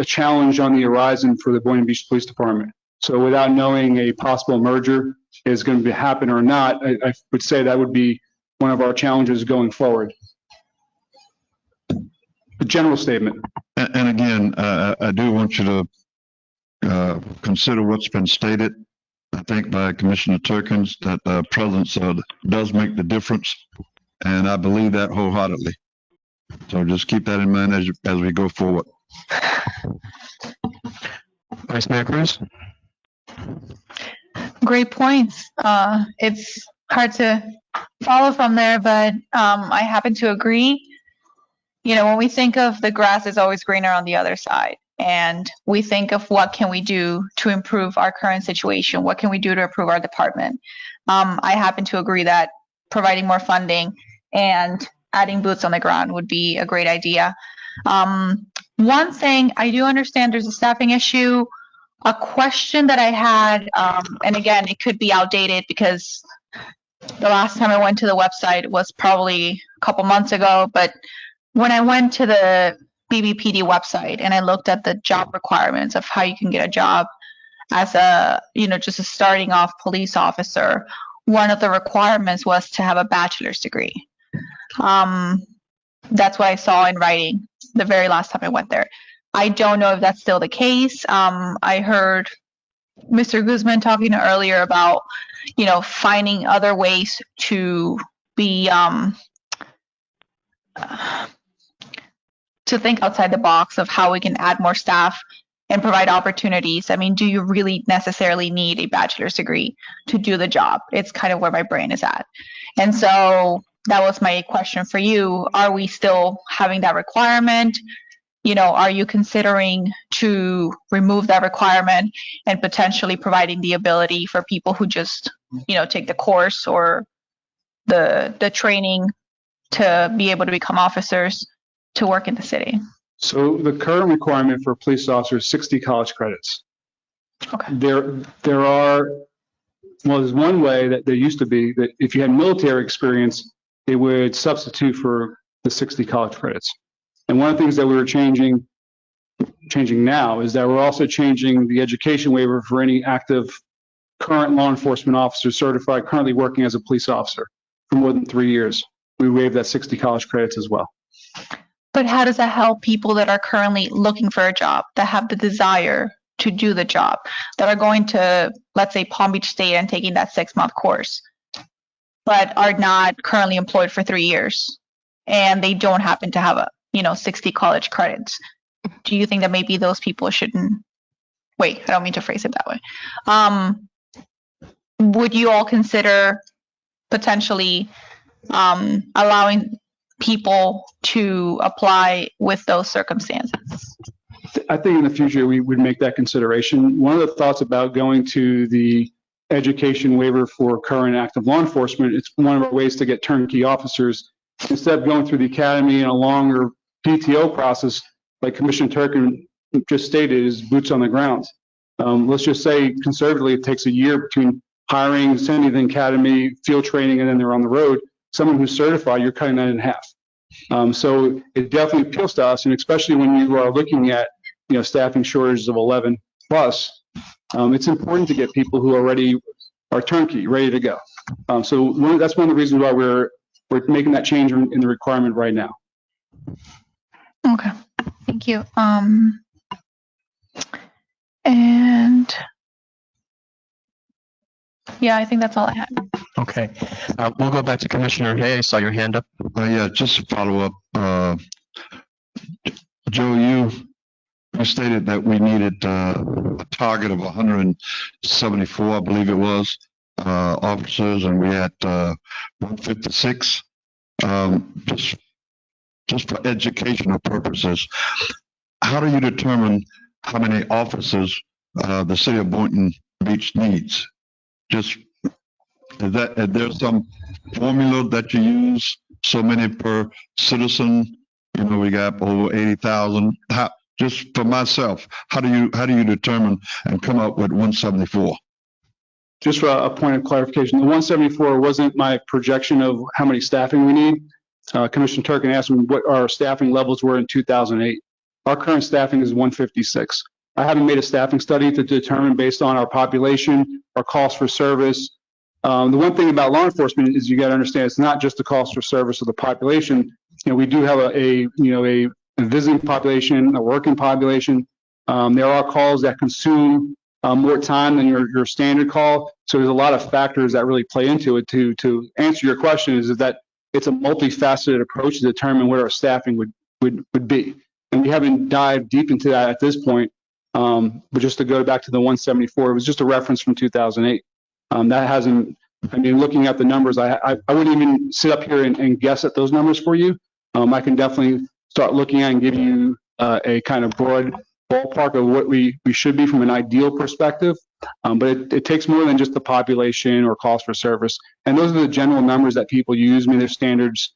challenge on the horizon for the Boynton Beach Police Department. So without knowing a possible merger is going to happen or not, I would say that would be one of our challenges going forward. A general statement. And again, I do want you to consider what's been stated, I think, by Commissioner Turkins, that presence does make the difference. And I believe that wholeheartedly. So just keep that in mind as we go forward. Vice Mayor Cruz? Great points. It's hard to follow from there, but I happen to agree. You know, when we think of the grass is always greener on the other side, and we think of what can we do to improve our current situation, what can we do to improve our department, I happen to agree that providing more funding and adding boots on the ground would be a great idea. One thing, I do understand there's a staffing issue. A question that I had, and again, it could be outdated because the last time I went to the website was probably a couple months ago, but when I went to the BBPD website and I looked at the job requirements of how you can get a job as a, just a starting off police officer, one of the requirements was to have a bachelor's degree. That's what I saw in writing the very last time I went there. I don't know if that's still the case. I heard Mr. Guzman talking earlier about, finding other ways to be, to think outside the box of how we can add more staff and provide opportunities. I mean, do you really necessarily need a bachelor's degree to do the job? It's kind of where my brain is at. And so that was my question for you. Are we still having that requirement? Are you considering to remove that requirement and potentially providing the ability for people who just, take the course or the training to be able to become officers to work in the city? So the current requirement for a police officer is 60 college credits. Okay. There are, there's one way that there used to be that if you had military experience, they would substitute for the 60 college credits. And one of the things that we were changing now is that we're also changing the education waiver for any active current law enforcement officer certified currently working as a police officer for more than 3 years. We waive that 60 college credits as well. But how does that help people that are currently looking for a job, that have the desire to do the job, that are going to, let's say, Palm Beach State and taking that 6-month course, but are not currently employed for 3 years, and they don't happen to have a 60 college credits? Do you think that maybe those people shouldn't? Wait, I don't mean to phrase it that way. Would you all consider potentially allowing people to apply with those circumstances? I think in the future we would make that consideration. One of the thoughts about going to the education waiver for current active law enforcement, it's one of our ways to get turnkey officers. Instead of going through the academy and a longer PTO process, like Commissioner Turkin just stated, is boots on the ground. Let's just say conservatively it takes a year between hiring, sending the academy, field training, and then they're on the road. Someone who's certified, you're cutting that in half. So it definitely appeals to us, and especially when you are looking at staffing shortages of 11 plus, it's important to get people who already are turnkey, ready to go. So that's one of the reasons why we're making that change in the requirement right now. Okay, thank you. And yeah, I think that's all I had. Okay. We'll go back to Commissioner Hay. I saw your hand up. Yeah, just to follow up. Joe, you stated that we needed a target of 174, I believe it was, officers, and we had 156. Just for educational purposes, how do you determine how many officers the city of Boynton Beach needs? Is there some formula that you use so many per citizen. You know, we got over 80,000. Just for myself, how do you determine and come up with 174? Just for a point of clarification, the 174 wasn't my projection of how many staffing we need. Commissioner Turkin asked me what our staffing levels were in 2008. Our current staffing is 156. I haven't made a staffing study to determine based on our population, our cost for service. The one thing about law enforcement is you got to understand it's not just the cost for service of the population. You know, we do have a visiting population, a working population. There are calls that consume more time than your standard call. So there's a lot of factors that really play into it. To answer your question is that it's a multifaceted approach to determine what our staffing would be. And we haven't dived deep into that at this point. But just to go back to the 174, it was just a reference from 2008. That hasn't, I mean, looking at the numbers, I wouldn't even sit up here and guess at those numbers for you. I can definitely start looking at and give you a kind of broad ballpark of what we should be from an ideal perspective. But it takes more than just the population or cost for service. And those are the general numbers that people use. I mean, there's standards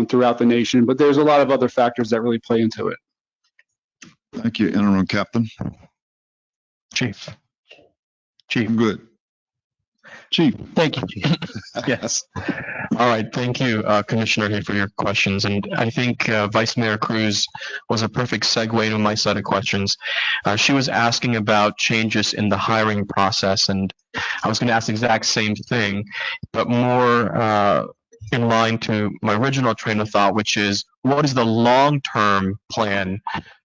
throughout the nation, but there's a lot of other factors that really play into it. Thank you, Interim Captain. Chief. Good. Chief. Thank you. Yes. All right. Thank you, Commissioner Hay, for your questions. And I think Vice Mayor Cruz was a perfect segue to my set of questions. She was asking about changes in the hiring process, and I was going to ask the exact same thing, but more in line to my original train of thought, which is what is the long-term plan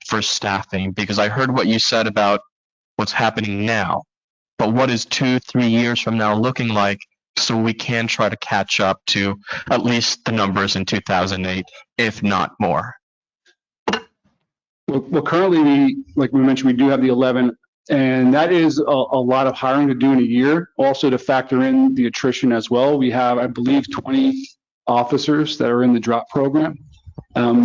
for staffing? Because I heard what you said about what's happening now, but what is 2-3 years from now looking like so we can try to catch up to at least the numbers in 2008, if not more? Well, currently, like we mentioned, we do have the 11, and that is a lot of hiring to do in a year. Also to factor in the attrition as well. We have, I believe, 20 officers that are in the drop program.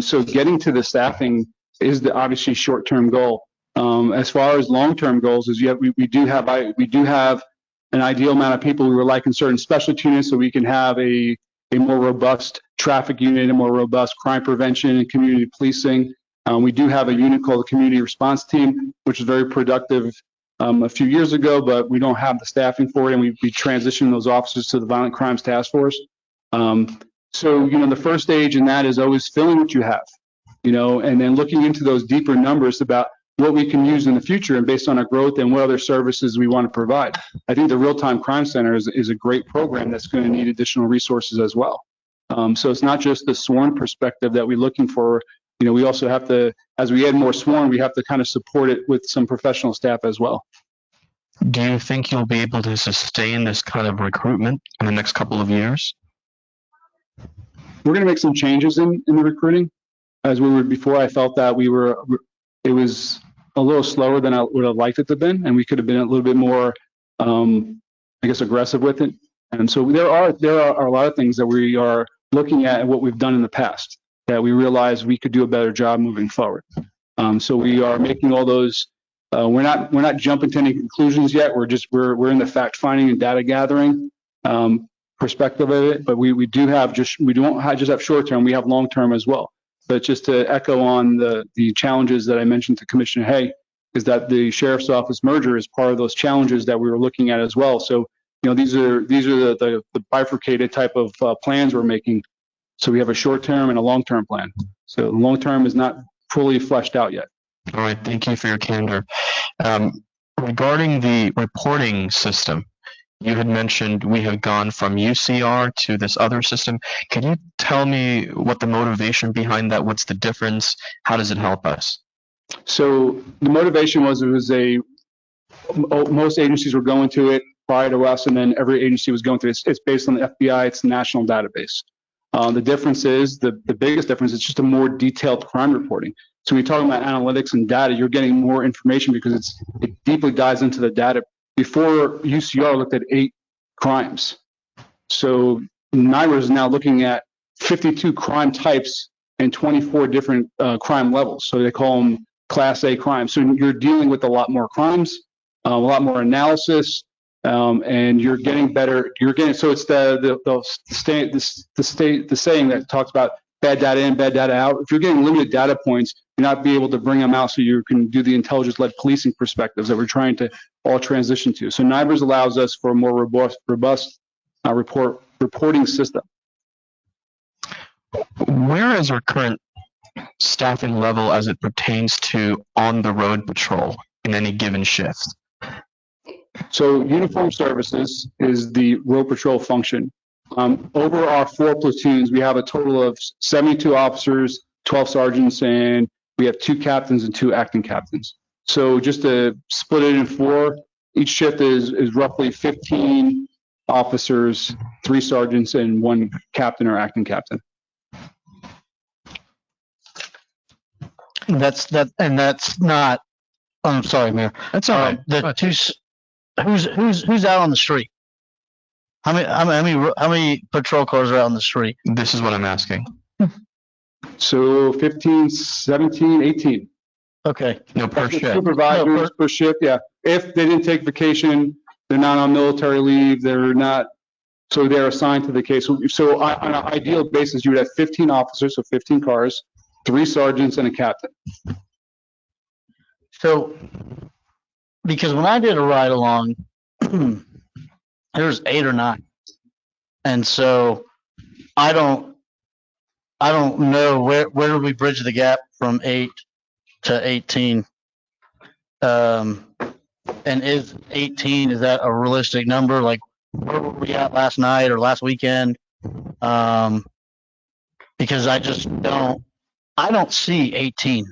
So getting to the staffing is the obviously short-term goal. As far as long-term goals, is we do have an ideal amount of people we would like in certain specialty units, so we can have a more robust traffic unit, a more robust crime prevention and community policing. We do have a unit called the Community Response Team, which is very productive a few years ago, but we don't have the staffing for it, and we transitioned those officers to the Violent Crimes Task Force. So, the first stage in that is always filling what you have, and then looking into those deeper numbers about what we can use in the future and based on our growth and what other services we want to provide. I think the Real-Time Crime Center is a great program that's going to need additional resources as well. So it's not just the sworn perspective that we're looking for. We also have to, as we add more sworn, we have to kind of support it with some professional staff as well. Do you think you'll be able to sustain this kind of recruitment in the next couple of years? We're going to make some changes in the recruiting. As we were before, I felt that it was a little slower than I would have liked it to have been, and we could have been a little bit more, aggressive with it. And so there are a lot of things that we are looking at and what we've done in the past that we realize we could do a better job moving forward. So we are making all those. We're not jumping to any conclusions yet. We're in the fact finding and data gathering perspective of it. But we don't just have short term. We have long term as well. But just to echo on the challenges that I mentioned to Commissioner Hay, is that the Sheriff's Office merger is part of those challenges that we were looking at as well. So, these are the bifurcated type of plans we're making. So we have a short-term and a long-term plan. So the long-term is not fully fleshed out yet. All right, thank you for your candor. Regarding the reporting system, you had mentioned we have gone from UCR to this other system. Can you tell me what the motivation behind that? What's the difference? How does it help us? So the motivation was most agencies were going to it prior to us, and then every agency was going through it. It's based on the FBI. It's a national database. The difference is, the biggest difference is just a more detailed crime reporting. So when you're talking about analytics and data, you're getting more information because it deeply dives into the data. Before, UCR looked at 8 crimes. So NIRA is now looking at 52 crime types and 24 different crime levels. So they call them Class A crimes. So you're dealing with a lot more crimes, a lot more analysis, and you're getting better. So it's the saying that talks about bad data in, bad data out. If you're getting limited data points, you're not be able to bring them out so you can do the intelligence-led policing perspectives that we're trying to all transition to. So NIBRS allows us for a more robust reporting system. Where is our current staffing level as it pertains to on-the-road patrol in any given shift? So uniform services is the road patrol function. Over our 4 platoons, we have a total of 72 officers, 12 sergeants, and we have 2 captains and 2 acting captains. So just to split it in 4, each shift is roughly 15 officers, 3 sergeants, and 1 captain or acting captain. That's not. I'm sorry, Mayor. That's all right. Who's out on the street? How many patrol cars are out on the street? This is what I'm asking. So 15, 17, 18. Okay. No, per shift. Supervisors per shift, yeah. If they didn't take vacation, they're not on military leave, they're not, so they're assigned to the case. So on an ideal basis, you would have 15 officers, so 15 cars, 3 sergeants, and a captain. So, because when I did a ride along, there was 8 or 9, and so I don't know where do we bridge the gap from 8 to 18, and is 18, is that a realistic number? Like, where were we at last night or last weekend? Because I just don't see 18.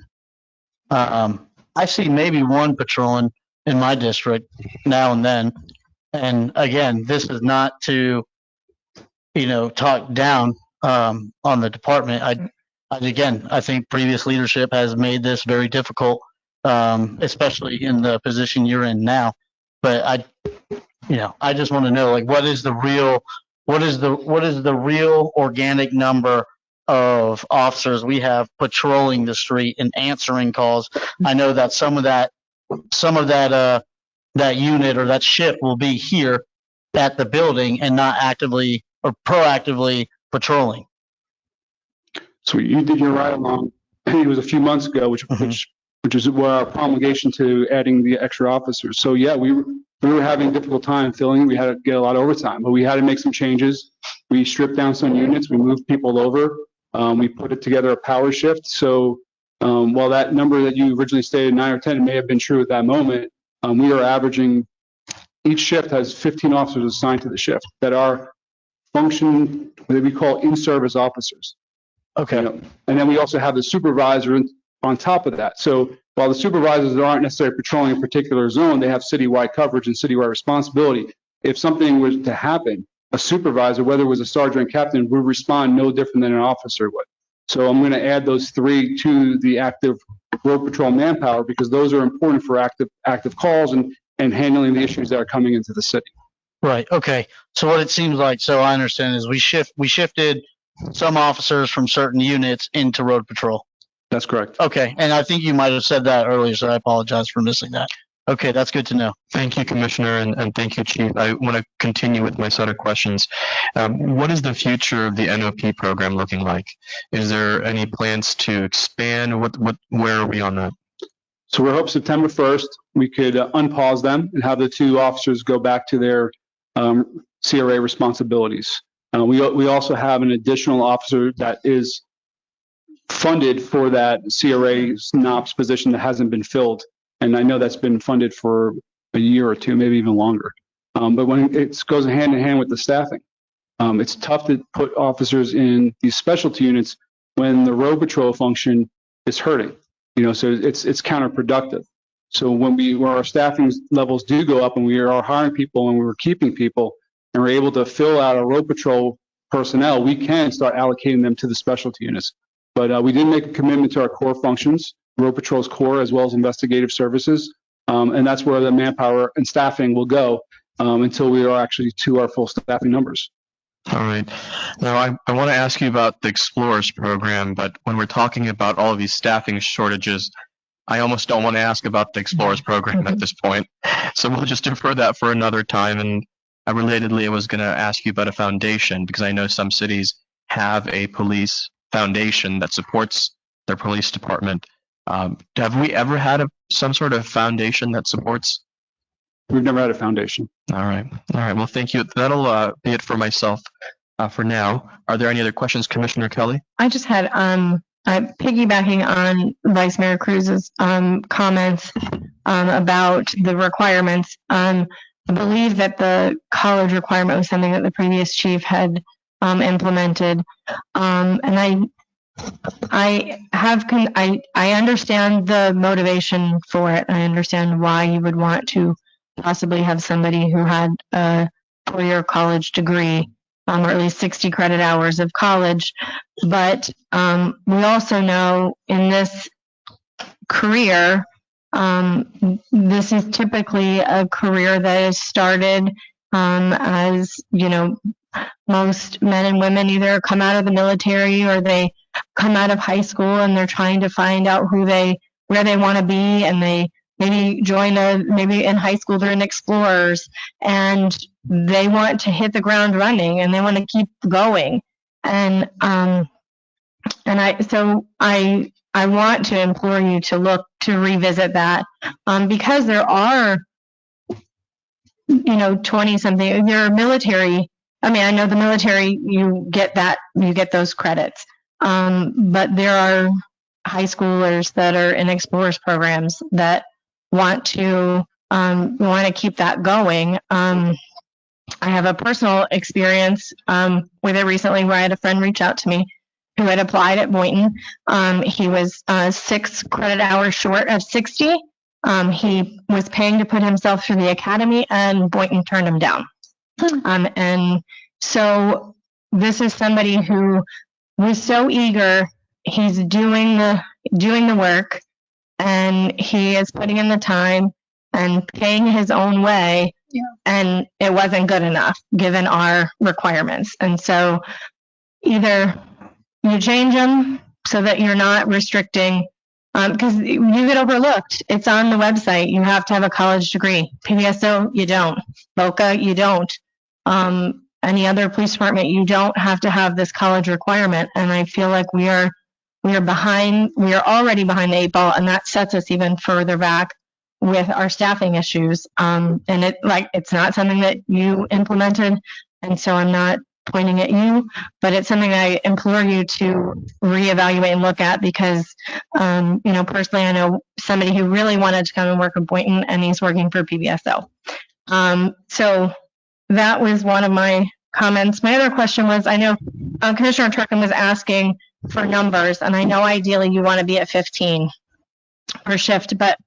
I see maybe 1 patrolling in my district now and then. And again, this is not to, talk down on the department. I think previous leadership has made this very difficult, especially in the position you're in now. But I just want to know, like, what is the real organic number of officers we have patrolling the street and answering calls? I know that some of that unit or that shift will be here at the building and not actively or proactively patrolling. So you did your ride along, it was a few months ago, which is our promulgation to adding the extra officers. So yeah, we were having a difficult time filling. We had to get a lot of overtime, but we had to make some changes. We stripped down some units, we moved people over, we put it together a power shift. So while that number that you originally stated, 9 or 10, may have been true at that moment, we are averaging, each shift has 15 officers assigned to the shift that are function, what we call in-service officers. Okay. And then we also have the supervisor on top of that. So while the supervisors aren't necessarily patrolling a particular zone, they have citywide coverage and citywide responsibility. If something was to happen, a supervisor, whether it was a sergeant or captain, would respond no different than an officer would. So I'm going to add those 3 to the active road patrol manpower because those are important for active calls and handling the issues that are coming into the city. Right. Okay. So what it seems like, so I understand, is we shifted some officers from certain units into road patrol. That's correct. Okay. And I think you might have said that earlier, so I apologize for missing that. Okay, that's good to know. Thank you, Commissioner, and thank you, Chief. I want to continue with my set of questions. What is the future of the NOP program looking like? Is there any plans to expand? Where are we on that? So we hope September 1st we could unpause them and have the 2 officers go back to their CRA responsibilities. We also have an additional officer that is funded for that CRA SNOPS position that hasn't been filled. And I know that's been funded for a year or 2, maybe even longer. But when it goes hand in hand with the staffing, it's tough to put officers in these specialty units when the road patrol function is hurting. So it's counterproductive. So when our staffing levels do go up and we are hiring people and we're keeping people and we're able to fill out our road patrol personnel, we can start allocating them to the specialty units. But we did make a commitment to our core functions, road patrol's core, as well as investigative services. And that's where the manpower and staffing will go until we are actually to our full staffing numbers. All right. Now, I want to ask you about the Explorers program, but when we're talking about all of these staffing shortages, I almost don't want to ask about the Explorers program at this point. So we'll just defer that for another time. And relatedly, I was going to ask you about a foundation because I know some cities have a police foundation that supports their police department. Have we ever had some sort of foundation that supports? We've never had a foundation. All right. Well, thank you. That'll be it for myself for now. Are there any other questions, Commissioner Kelly? I just had, piggybacking on Vice Mayor Cruz's comments about the requirements. I believe that the college requirement was something that the previous chief had implemented. And I understand the motivation for it. I understand why you would want to possibly have somebody who had a 4-year college degree, or at least 60 credit hours of college. But we also know in this career, this is typically a career that is started as, most men and women either come out of the military or they come out of high school and they're trying to find out where they want to be, and they maybe maybe in high school they're in Explorers and they want to hit the ground running and they want to keep going. And I want to implore you to revisit that, because there are, 20 something, there are military. I mean, I know the military, you get those credits. But there are high schoolers that are in Explorers programs that want to keep that going. I have a personal experience with it recently where I had a friend reach out to me who had applied at Boynton. He was 6 credit hours short of 60. He was paying to put himself through the academy, and Boynton turned him down. And so this is somebody who was so eager. He's doing the work, and he is putting in the time and paying his own way. Yeah. And it wasn't good enough given our requirements. And so either you change them so that you're not restricting, because you get overlooked. It's on the website. You have to have a college degree. PBSO, you don't. BOCA, you don't. Any other police department, you don't have to have this college requirement. And I feel like we are behind. We are already behind the 8 ball, and that sets us even further back with our staffing issues. And it's not something that you implemented, and so I'm not pointing at you, but it's something I implore you to reevaluate and look at, because personally, I know somebody who really wanted to come and work at Boynton, and he's working for PBSO. So that was one of my comments. My other question was, I know Commissioner Turkin was asking for numbers, and I know ideally you want to be at 15 per shift, but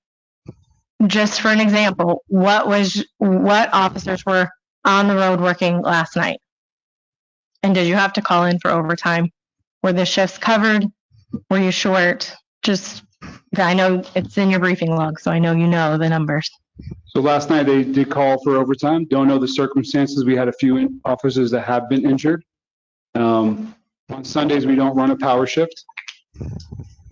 just for an example, what officers were on the road working last night? And did you have to call in for overtime? Were the shifts covered? Were you short? I know it's in your briefing log, so I know you know the numbers. So last night they did call for overtime. Don't know the circumstances. We had a few officers that have been injured. On Sundays, we don't run a power shift.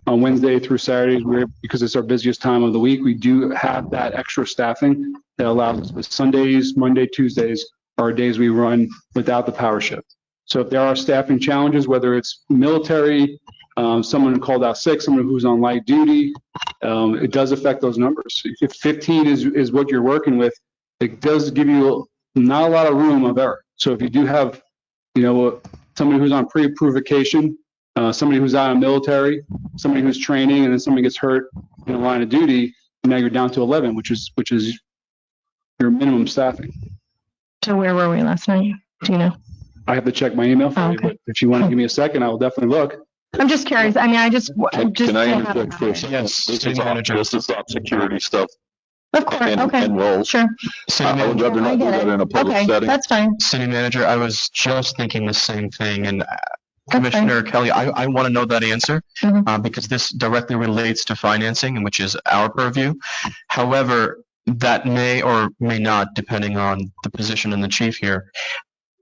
On Wednesday through Saturdays, because it's our busiest time of the week, we do have that extra staffing that allows us. But Sundays, Monday, Tuesdays are days we run without the power shift. So if there are staffing challenges, whether it's military, someone called out sick, someone who's on light duty, it does affect those numbers. If 15 is what you're working with, it does give you not a lot of room of error. So if you do have, somebody who's on pre-approved vacation, somebody who's out of military, somebody who's training, and then somebody gets hurt in a line of duty, now you're down to 11, which is your minimum staffing. So where were we last night? Do you know? I have to check my email for you, but if you want to give me a second, I will definitely look. I'm just curious. I mean, Can I interject first? Yes. This is top security stuff. Of course. And roles. Sure. I would rather not do that in a public setting. That's fine. City Manager, I was just thinking the same thing, and Commissioner Kelly, I want to know that answer, because this directly relates to financing, which is our purview. However, that may or may not, depending on the position and the chief here,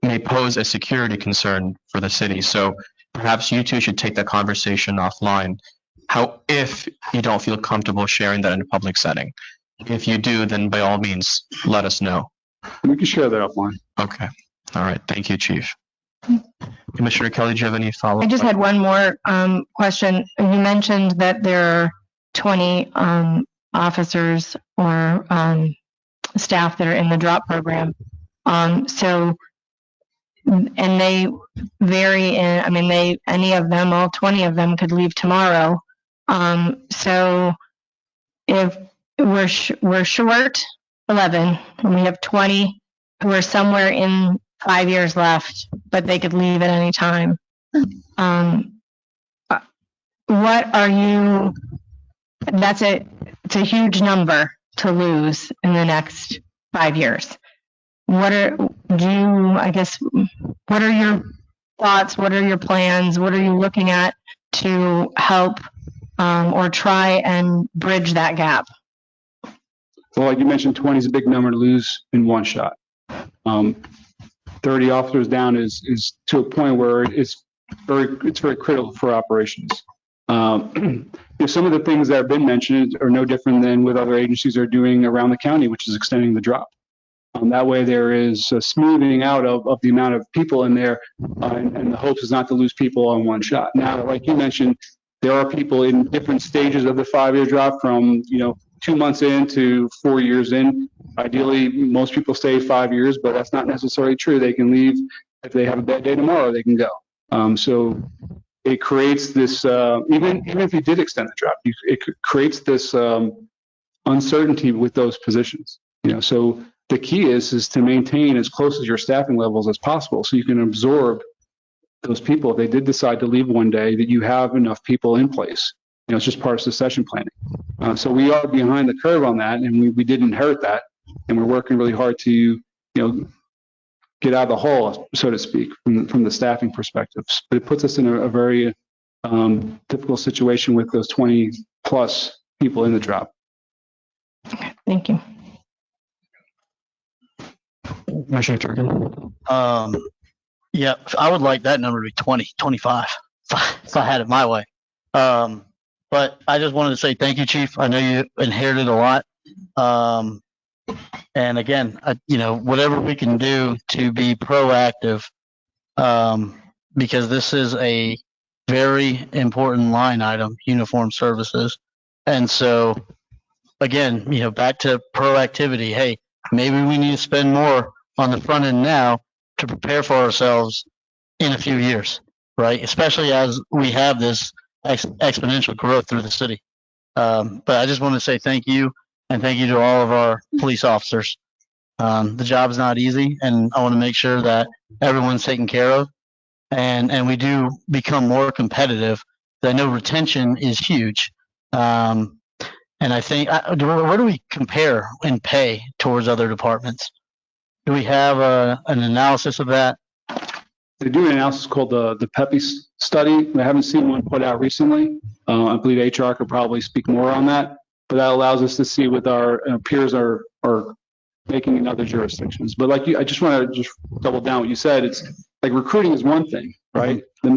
may pose a security concern for the city. So perhaps you two should take that conversation offline. if you don't feel comfortable sharing that in a public setting. If you do, then by all means, let us know. We can share that offline. Okay. All right. Thank you, Chief. Commissioner Kelly, do you have any follow-up? I just had one more question. You mentioned that there are 20 officers or staff that are in the drop program. So, and they vary in, I mean, any of them, all 20 of them could leave tomorrow. So if we're short 11 and we have 20 who are somewhere in 5 years left, but they could leave at any time. What are you, it's a huge number to lose in the next 5 years. What are your thoughts? What are your plans? What are you looking at to help or try and bridge that gap? Well, like you mentioned, 20 is a big number to lose in one shot. 30 officers down is to a point where it's very critical for operations. Some of the things that have been mentioned are no different than what other agencies are doing around the county, which is extending the drop. That way there is a smoothing out of the amount of people in there, and the hope is not to lose people on one shot. Now, like you mentioned, there are people in different stages of the 5-year drop from, 2 months in to 4 years in. Ideally, most people stay 5 years, but that's not necessarily true. They can leave. If they have a bad day tomorrow, they can go. So it creates this, even if you did extend the drop, it creates this uncertainty with those positions. So the key is to maintain as close as your staffing levels as possible so you can absorb those people. If they did decide to leave one day, that you have enough people in place. It's just part of succession planning. So we are behind the curve on that, and we did inherit that, and we're working really hard to, get out of the hole, so to speak, from the staffing perspective. But it puts us in a very difficult situation with those 20 plus people in the drop. Okay, thank you. Commissioner Turkin. Yeah, I would like that number to be 20, 25, if I had it my way. But I just wanted to say thank you, Chief. I know you inherited a lot. And again, whatever we can do to be proactive, because this is a very important line item, uniform services. And so, again, back to proactivity. Hey, maybe we need to spend more on the front end now to prepare for ourselves in a few years, right? Especially as we have this exponential growth through the city. But I just want to say thank you, and thank you to all of our police officers. The job is not easy, and I want to make sure that everyone's taken care of, and we do become more competitive. I know retention is huge, and I think where do we compare in pay towards other departments? Do we have an analysis of that? They do an analysis called the PEPI study. I haven't seen one put out recently. I believe HR could probably speak more on that, but that allows us to see what our peers are making in other jurisdictions. But I just want to just double down what you said. It's like recruiting is one thing, right? The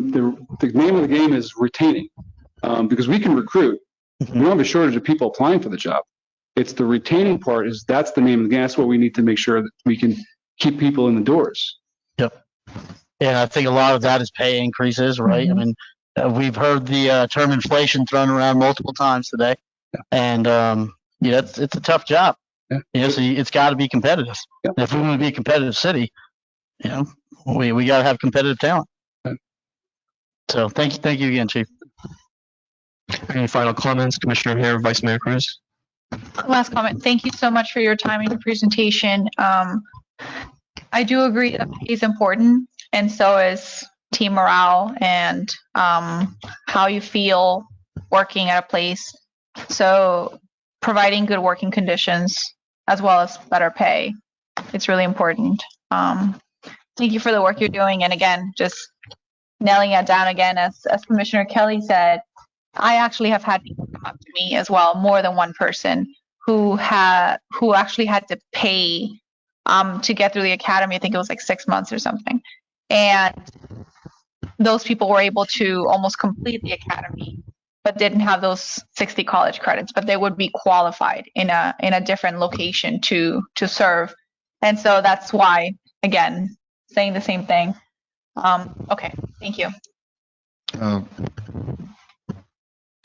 name of the game is retaining, because we can recruit. We don't have a shortage of people applying for the job. It's the retaining part that's the name of the game. That's what we need to make sure that we can keep people in the doors. Yep. And I think a lot of that is pay increases, right? I mean, we've heard the term inflation thrown around multiple times today, and it's a tough job. So it's got to be competitive. And if we want to be a competitive city, we got to have competitive talent. So thank you again, Chief. Any final comments, Commissioner Hare, Vice Mayor Cruz? Last comment. Thank you so much for your time and your presentation. I do agree that pay is important, and so is team morale and how you feel working at a place. So providing good working conditions as well as better pay, it's really important. Thank you for the work you're doing. And again, just nailing it down again, as Commissioner Kelly said, I actually have had people come up to me as well, more than one person who actually had to pay to get through the academy. I think it was like 6 months or something. And those people were able to almost complete the academy but didn't have those 60 college credits, but they would be qualified in a different location to serve. And so that's why, again, saying the same thing. Okay, thank you. Go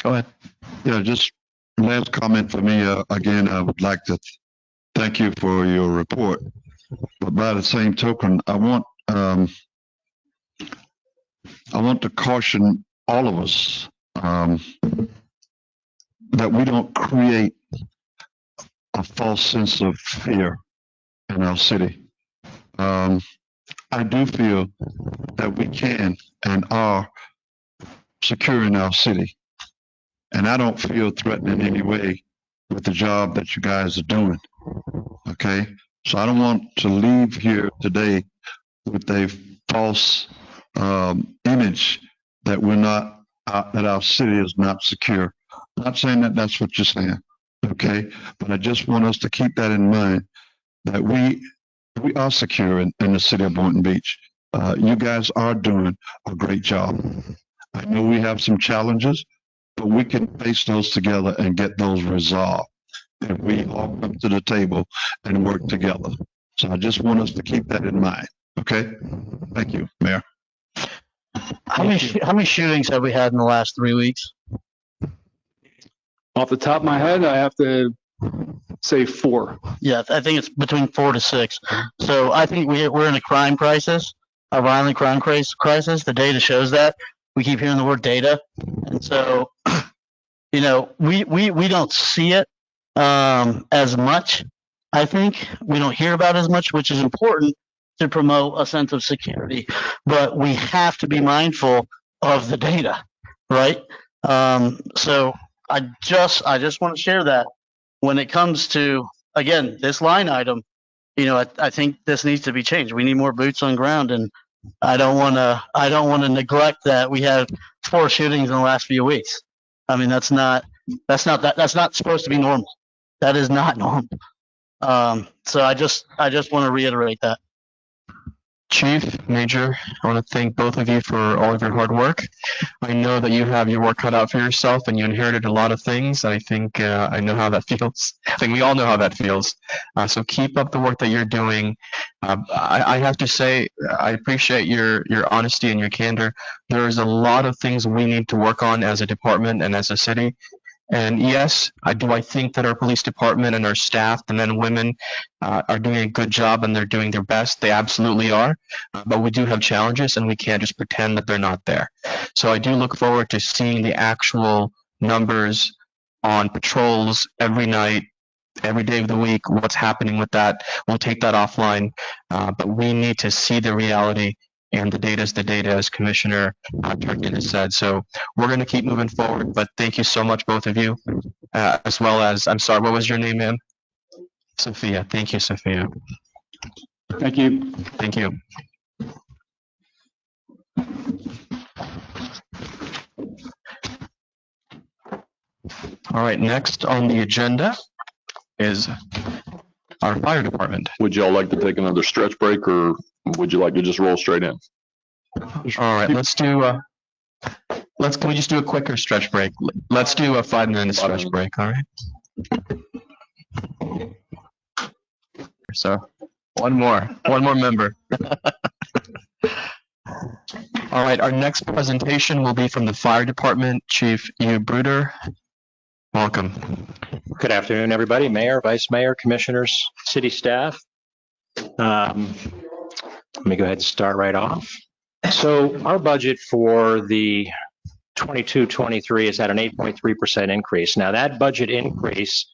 ahead. Yeah, just last comment for me. Again, I would like to thank you for your report. But by the same token, I want to caution all of us that we don't create a false sense of fear in our city. I do feel that we can and are securing our city. And I don't feel threatened in any way with the job that you guys are doing. Okay? So I don't want to leave here today with a false image that we're not, that our city is not secure. I'm not saying that that's what you're saying. Okay? But I just want us to keep that in mind, that we are secure in the city of Boynton Beach. You guys are doing a great job. I know we have some challenges, but we can face those together and get those resolved if we all come to the table and work together. So I just want us to keep that in mind. Okay? Thank you, Mayor. How many shootings have we had in the last 3 weeks? Off the top of my head, I have to say 4. Yeah, I think it's between 4 to 6. So I think we're in a crime crisis, a violent crime crisis. The data shows that. We keep hearing the word data. And so, we don't see it as much. I think we don't hear about it as much, which is important to promote a sense of security. But we have to be mindful of the data, right? So I just want to share that when it comes to, again, this line item, I think this needs to be changed. We need more boots on ground, and I don't want to neglect that we had 4 shootings in the last few weeks. I mean, that's not supposed to be normal. That is not normal. So I just want to reiterate that. Chief, Major, I want to thank both of you for all of your hard work. I know that you have your work cut out for yourself and you inherited a lot of things. I think I know how that feels. I think we all know how that feels. So keep up the work that you're doing. I have to say, I appreciate your honesty and your candor. There's a lot of things we need to work on as a department and as a city. And yes, I think that our police department and our staff, the men and women, are doing a good job and they're doing their best. They absolutely are. But we do have challenges and we can't just pretend that they're not there. So I do look forward to seeing the actual numbers on patrols every night, every day of the week, what's happening with that. We'll take that offline. But we need to see the reality. And the data is the data, as Commissioner Turkington has said. So we're going to keep moving forward. But thank you so much, both of you, as well as, I'm sorry, what was your name, ma'am? Sophia. Thank you, Sophia. Thank you. Thank you. All right, next on the agenda is our fire department. Would y'all like to take another stretch break, or would you like to just roll straight in? All right, can we just do a quicker stretch break? Let's do a 5-minute stretch break, all right? So, one more member. All right, our next presentation will be from the fire department, Chief Hugh Bruder. Welcome. Good afternoon, everybody. Mayor, Vice Mayor, Commissioners, City staff. Let me go ahead and start right off. So our budget for the 22-23 is at an 8.3% increase. Now that budget increase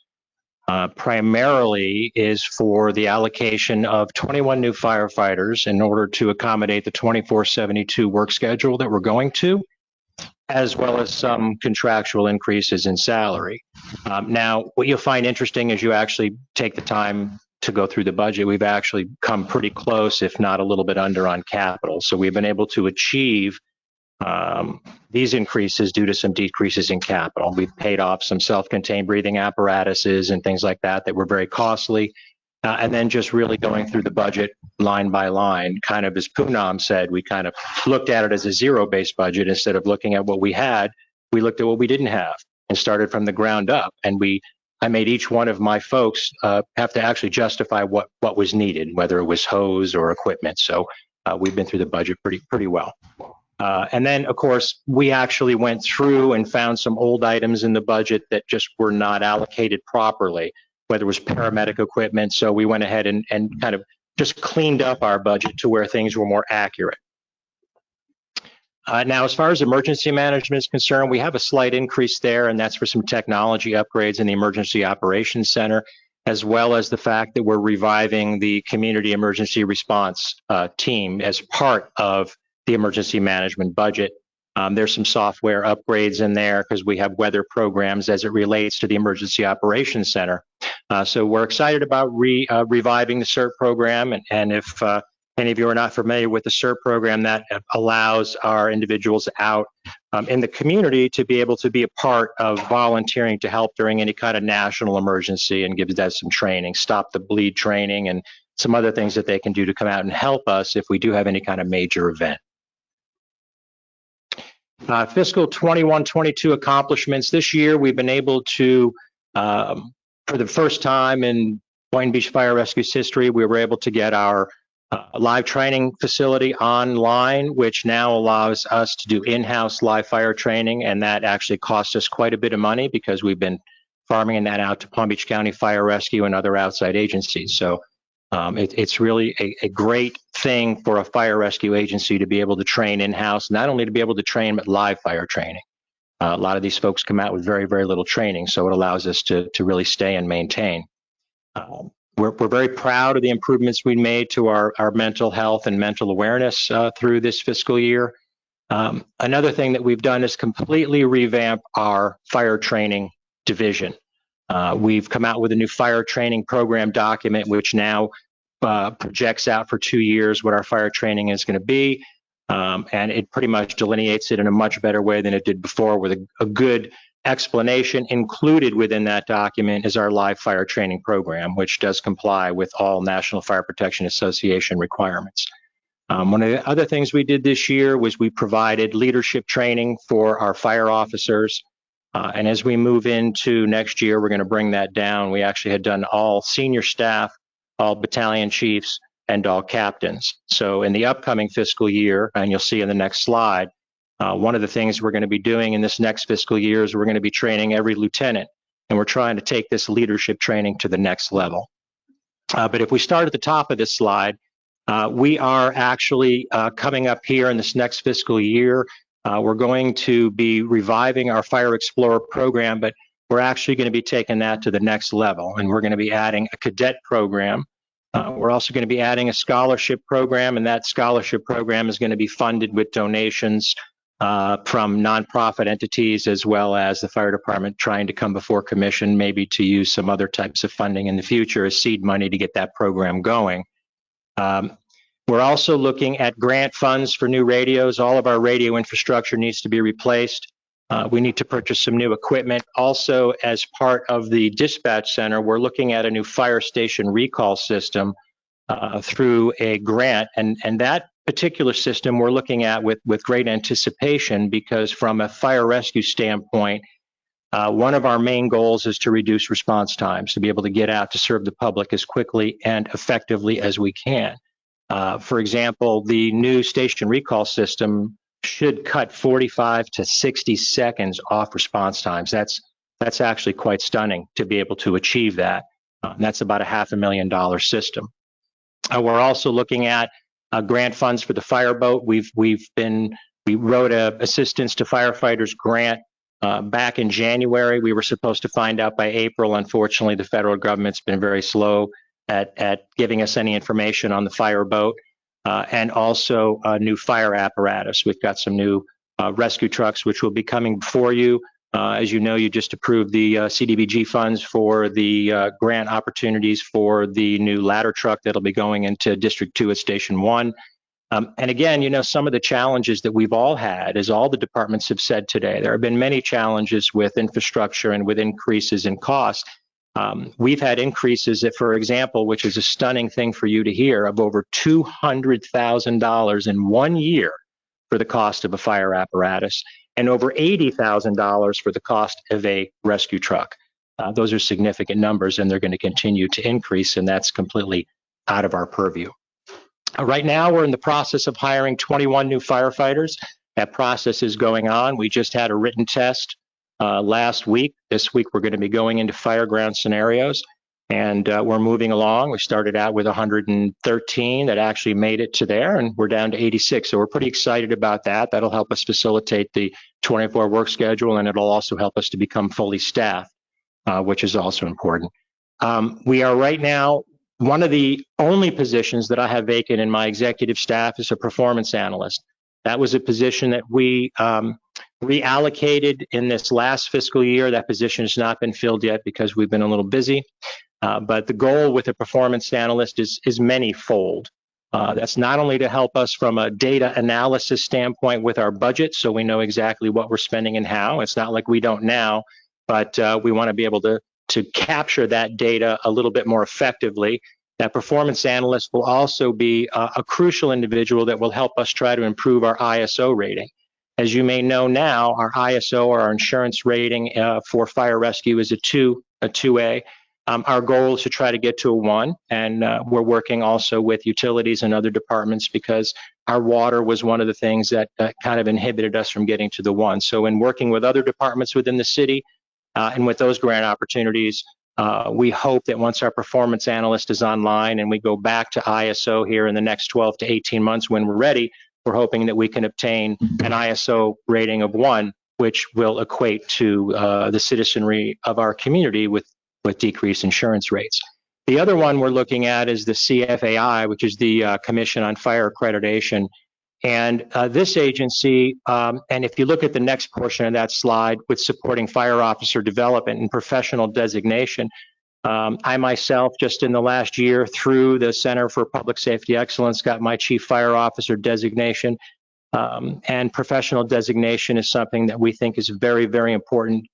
primarily is for the allocation of 21 new firefighters in order to accommodate the 24/72 work schedule that we're going to, as well as some contractual increases in salary. Now, what you'll find interesting is you actually take the time to go through the budget. We've actually come pretty close, if not a little bit under on capital. So we've been able to achieve these increases due to some decreases in capital. We've paid off some self-contained breathing apparatuses and things like that were very costly. And then just really going through the budget line by line, kind of as Poonam said, we kind of looked at it as a zero-based budget instead of looking at what we had we looked at what we didn't have and started from the ground up. And I made each one of my folks have to actually justify what was needed, whether it was hose or equipment. So we've been through the budget pretty well. And then, of course, we actually went through and found some old items in the budget that just were not allocated properly, whether it was paramedic equipment. So we went ahead and kind of just cleaned up our budget to where things were more accurate. Now, as far as emergency management is concerned, we have a slight increase there, and that's for some technology upgrades in the Emergency Operations Center, as well as the fact that we're reviving the Community Emergency Response team as part of the emergency management budget. There's some software upgrades in there because we have weather programs as it relates to the Emergency Operations Center. So we're excited about reviving the CERT program, and if any of you are not familiar with the CERT program, that allows our individuals out in the community to be able to be a part of volunteering to help during any kind of national emergency, and gives that some training, stop the bleed training, and some other things that they can do to come out and help us if we do have any kind of major event. Fiscal 21-22 accomplishments. This year, we've been able to, for the first time in Boynton Beach Fire Rescue's history, we were able to get our live training facility online, which now allows us to do in-house live fire training, and that actually cost us quite a bit of money because we've been farming that out to Palm Beach County Fire Rescue and other outside agencies. So it's really a great thing for a fire rescue agency to be able to train in-house, not only to be able to train, but live fire training. A lot of these folks come out with very, very little training, so it allows us to really stay and maintain. We're very proud of the improvements we made to our mental health and mental awareness through this fiscal year. Another thing that we've done is completely revamp our fire training division. We've come out with a new fire training program document, which now projects out for 2 years what our fire training is going to be. And it pretty much delineates it in a much better way than it did before, with a good explanation. Included within that document is our live fire training program, which does comply with all National Fire Protection Association requirements. One of the other things we did this year was we provided leadership training for our fire officers. And as we move into next year, we're going to bring that down. We actually had done all senior staff, all battalion chiefs, and all captains. So in the upcoming fiscal year, and you'll see in the next slide, one of the things we're going to be doing in this next fiscal year is we're going to be training every lieutenant, and we're trying to take this leadership training to the next level. But if we start at the top of this slide, we are actually coming up here in this next fiscal year. We're going to be reviving our Fire Explorer program, but we're actually going to be taking that to the next level, and we're going to be adding a cadet program. We're also going to be adding a scholarship program, and that scholarship program is going to be funded with donations from nonprofit entities, as well as the fire department trying to come before commission, maybe to use some other types of funding in the future as seed money to get that program going. We're also looking at grant funds for new radios. All of our radio infrastructure needs to be replaced. We need to purchase some new equipment. Also, as part of the dispatch center, we're looking at a new fire station recall system through a grant, and that particular system we're looking at with great anticipation, because from a fire rescue standpoint, one of our main goals is to reduce response times, to be able to get out to serve the public as quickly and effectively as we can. For example, the new station recall system should cut 45 to 60 seconds off response times. That's actually quite stunning to be able to achieve that. That's about a $500,000 system. We're also looking at grant funds for the fireboat. We wrote a assistance to firefighters grant back in January. We were supposed to find out by April. Unfortunately, the federal government's been very slow at giving us any information on the fireboat. And also a new fire apparatus. We've got some new rescue trucks, which will be coming before you. As you know, you just approved the CDBG funds for the grant opportunities for the new ladder truck that'll be going into District 2 at Station 1. And again, you know, some of the challenges that we've all had, as all the departments have said today, there have been many challenges with infrastructure and with increases in costs. We've had increases, for example, which is a stunning thing for you to hear, of over $200,000 in 1 year for the cost of a fire apparatus. and over $80,000 for the cost of a rescue truck. Those are significant numbers, and they're going to continue to increase, and that's completely out of our purview. Right now, we're in the process of hiring 21 new firefighters. That process is going on. We just had a written test last week. This week, we're going to be going into fireground scenarios, and we're moving along. We started out with 113 that actually made it to there, and we're down to 86. So we're pretty excited about that. That'll help us facilitate the 24 work schedule, and it'll also help us to become fully staffed, which is also important. We are right now, one of the only positions that I have vacant in my executive staff is a performance analyst. That was a position that we reallocated in this last fiscal year. That position has not been filled yet because we've been a little busy. But the goal with a performance analyst is many-fold. That's not only to help us from a data analysis standpoint with our budget, so we know exactly what we're spending and how. It's not like we don't now, but we want to be able to capture that data a little bit more effectively. That performance analyst will also be a crucial individual that will help us try to improve our ISO rating. As you may know now, our ISO, or our insurance rating for fire rescue, is a 2A. Our goal is to try to get to a 1, and we're working also with utilities and other departments because our water was one of the things that kind of inhibited us from getting to the 1. So in working with other departments within the city, and with those grant opportunities, we hope that once our performance analyst is online and we go back to ISO here in the next 12 to 18 months when we're ready, we're hoping that we can obtain an ISO rating of 1, which will equate to the citizenry of our community with decreased insurance rates. The other one we're looking at is the CFAI, which is the Commission on Fire Accreditation. And this agency, and if you look at the next portion of that slide with supporting fire officer development and professional designation, I myself, just in the last year through the Center for Public Safety Excellence, got my Chief Fire Officer designation. And professional designation is something that we think is very, very important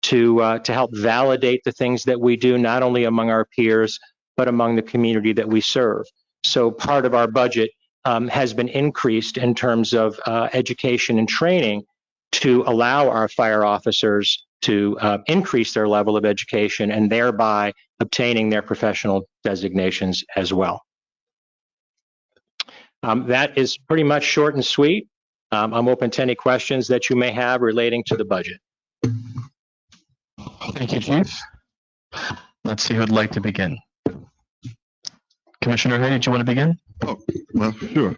to help validate the things that we do, not only among our peers, but among the community that we serve. So part of our budget has been increased in terms of education and training to allow our fire officers to increase their level of education and thereby obtaining their professional designations as well. That is pretty much short and sweet. I'm open to any questions that you may have relating to the budget. Thank you, Chief. Let's see who would like to begin. Commissioner Hay, did you want to begin? Oh, well, sure.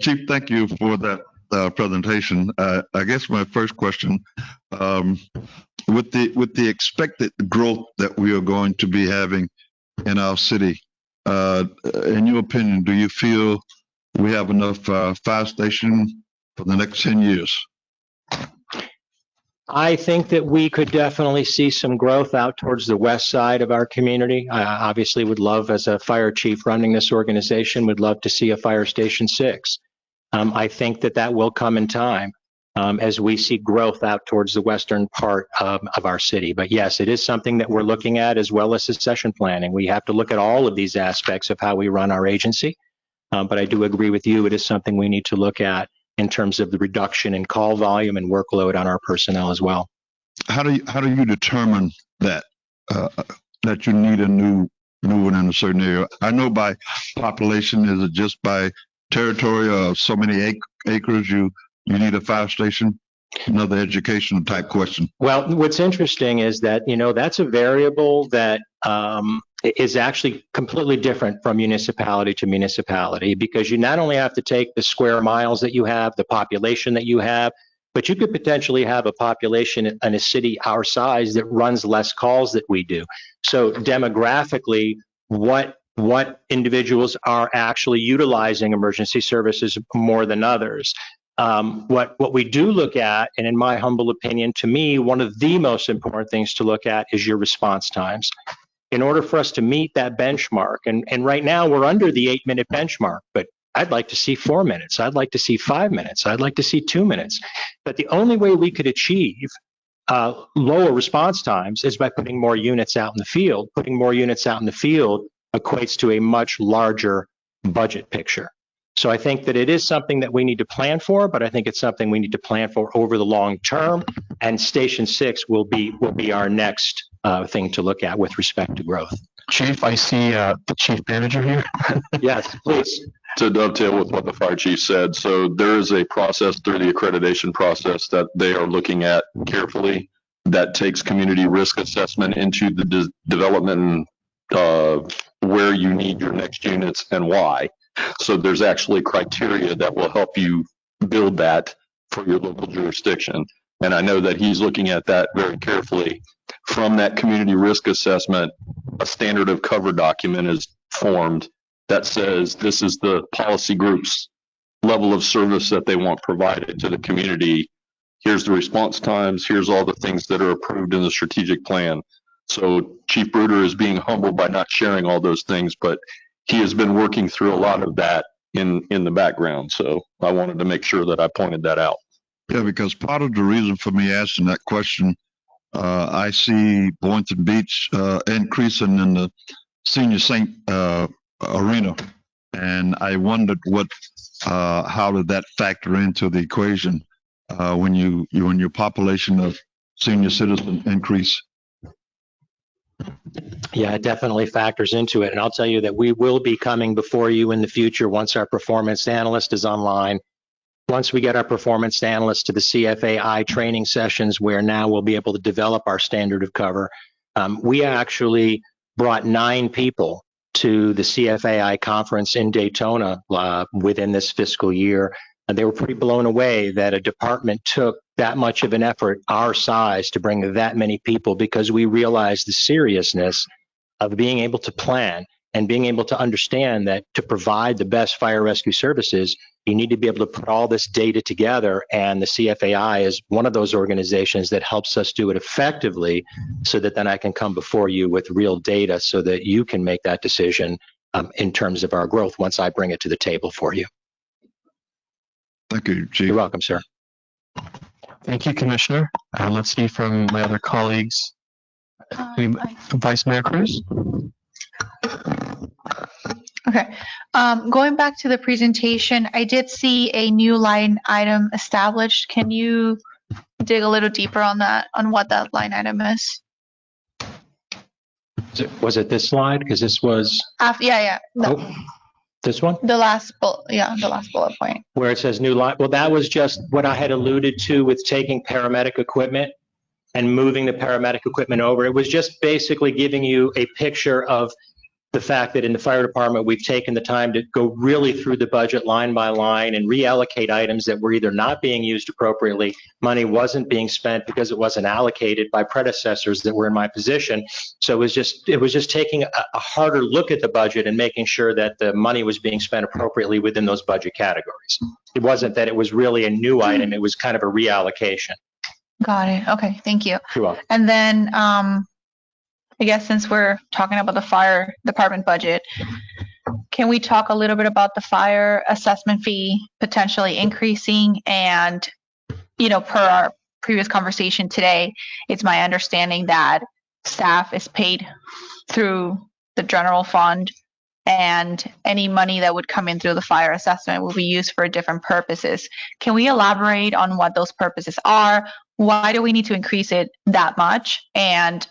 Chief, thank you for that presentation. I guess my first question, with the expected growth that we are going to be having in our city, in your opinion, do you feel we have enough fire stations for the next 10 years? I think that we could definitely see some growth out towards the west side of our community. I obviously would love, as a fire chief running this organization, would love to see a fire station 6. I think that will come in time as we see growth out towards the western part of our city. But yes, it is something that we're looking at, as well as succession planning. We have to look at all of these aspects of how we run our agency. But I do agree with you, it is something we need to look at in terms of the reduction in call volume and workload on our personnel as well. How do you determine that that you need a new one in a certain area? I know by population. Is it just by territory or so many acres you need a fire station? Another educational type question. Well, what's interesting is that, that's a variable that is actually completely different from municipality to municipality, because you not only have to take the square miles that you have, the population that you have, but you could potentially have a population in a city our size that runs less calls that we do. So demographically, what individuals are actually utilizing emergency services more than others. What we do look at, and in my humble opinion, to me, one of the most important things to look at is your response times. In order for us to meet that benchmark, and right now we're under the 8-minute benchmark, but I'd like to see 4 minutes. I'd like to see 5 minutes. I'd like to see 2 minutes. But the only way we could achieve lower response times is by putting more units out in the field. Putting more units out in the field equates to a much larger budget picture. So I think that it is something that we need to plan for, but I think it's something we need to plan for over the long term. And Station 6 will be our next thing to look at with respect to growth. Chief, I see the chief manager here. Yes, please. To dovetail with what the fire chief said, so there is a process through the accreditation process that they are looking at carefully that takes community risk assessment into the development where you need your next units and why. So there's actually criteria that will help you build that for your local jurisdiction. And I know that he's looking at that very carefully. From that community risk assessment, a standard of cover document is formed that says this is the policy group's level of service that they want provided to the community. Here's the response times. Here's all the things that are approved in the strategic plan. So Chief Bruder is being humbled by not sharing all those things, but he has been working through a lot of that in the background. So I wanted to make sure that I pointed that out. Yeah, because part of the reason for me asking that question, I see Boynton Beach increasing in the senior saint arena, and I wondered how did that factor into the equation when your population of senior citizens increase? Yeah, it definitely factors into it. And I'll tell you that we will be coming before you in the future once our performance analyst is online. Once we get our performance analyst to the CFAI training sessions, where now we'll be able to develop our standard of cover. We actually brought 9 people to the CFAI conference in Daytona within this fiscal year. And they were pretty blown away that a department took that much of an effort our size to bring that many people, because we realized the seriousness of being able to plan and being able to understand that to provide the best fire rescue services, you need to be able to put all this data together. And the CFAI is one of those organizations that helps us do it effectively, so that then I can come before you with real data so that you can make that decision in terms of our growth once I bring it to the table for you. Thank you, Chief. You're welcome, sir. Thank you, Commissioner. Let's see from my other colleagues. Vice Mayor Cruz? Okay. Going back to the presentation, I did see a new line item established. Can you dig a little deeper on that, on what that line item is? Was it this slide? Because this was... Yeah. This one? The last bullet point. Where it says new line. Well, that was just what I had alluded to with taking paramedic equipment and moving the paramedic equipment over. It was just basically giving you a picture of the fact that in the fire department, we've taken the time to go really through the budget line by line and reallocate items that were either not being used appropriately, money wasn't being spent because it wasn't allocated by predecessors that were in my position. So it was just taking a harder look at the budget and making sure that the money was being spent appropriately within those budget categories. It wasn't that it was really a new item, it was kind of a reallocation. Got it. Okay, thank you. You're welcome. And then I guess since we're talking about the fire department budget, can we talk a little bit about the fire assessment fee potentially increasing? And, per our previous conversation today, it's my understanding that staff is paid through the general fund, and any money that would come in through the fire assessment will be used for different purposes. Can we elaborate on what those purposes are? Why do we need to increase it that much? And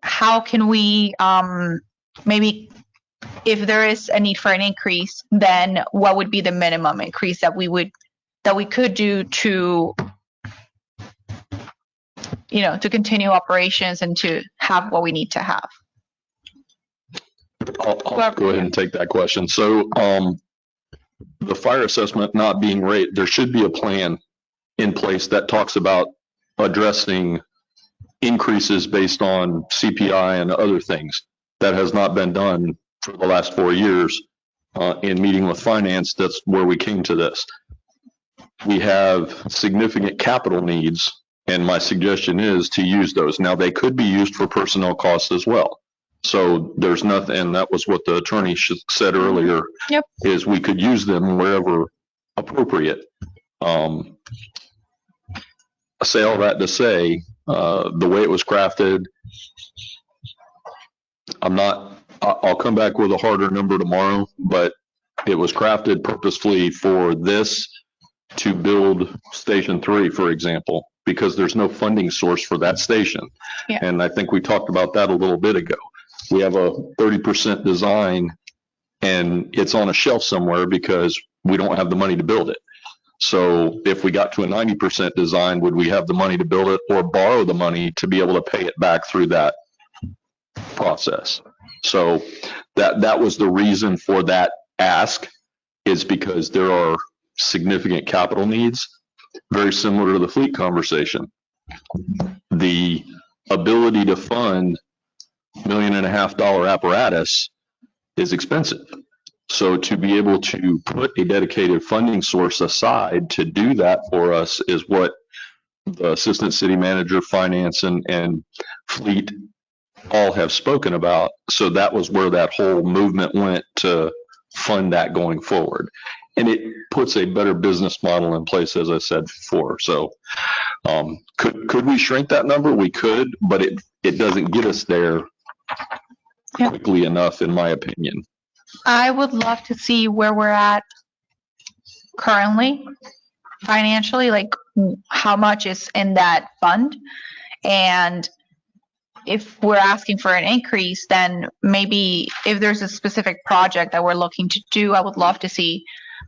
how can we maybe, if there is a need for an increase, then what would be the minimum increase that we could do to to continue operations and to have what we need to have? I'll go ahead and take that question. So the fire assessment not being rate, there should be a plan in place that talks about addressing increases based on CPI and other things. That has not been done for the last 4 years. In meeting with finance, that's where we came to this. We have significant capital needs, and my suggestion is to use those. Now, they could be used for personnel costs as well. So there's nothing, and that was what the attorney said earlier, is we could use them wherever appropriate. I say all that to say, the way it was crafted, I'll come back with a harder number tomorrow, but It was crafted purposefully for this to build Station 3, for example, because there's no funding source for that station. Yeah. And I think we talked about that a little bit ago. We have a 30% design and it's on a shelf somewhere because we don't have the money to build it. So if we got to a 90% design, would we have the money to build it or borrow the money to be able to pay it back through that process? So that was the reason for that ask, is because there are significant capital needs, very similar to the fleet conversation. The ability to fund $1.5 million apparatus is expensive. So to be able to put a dedicated funding source aside to do that for us is what the assistant city manager, finance, and fleet all have spoken about. So that was where that whole movement went to fund that going forward. And it puts a better business model in place, as I said before. So could we shrink that number? We could, but it doesn't get us there quickly enough, in my opinion. I would love to see where we're at currently financially, like how much is in that fund. And if we're asking for an increase, then maybe if there's a specific project that we're looking to do, I would love to see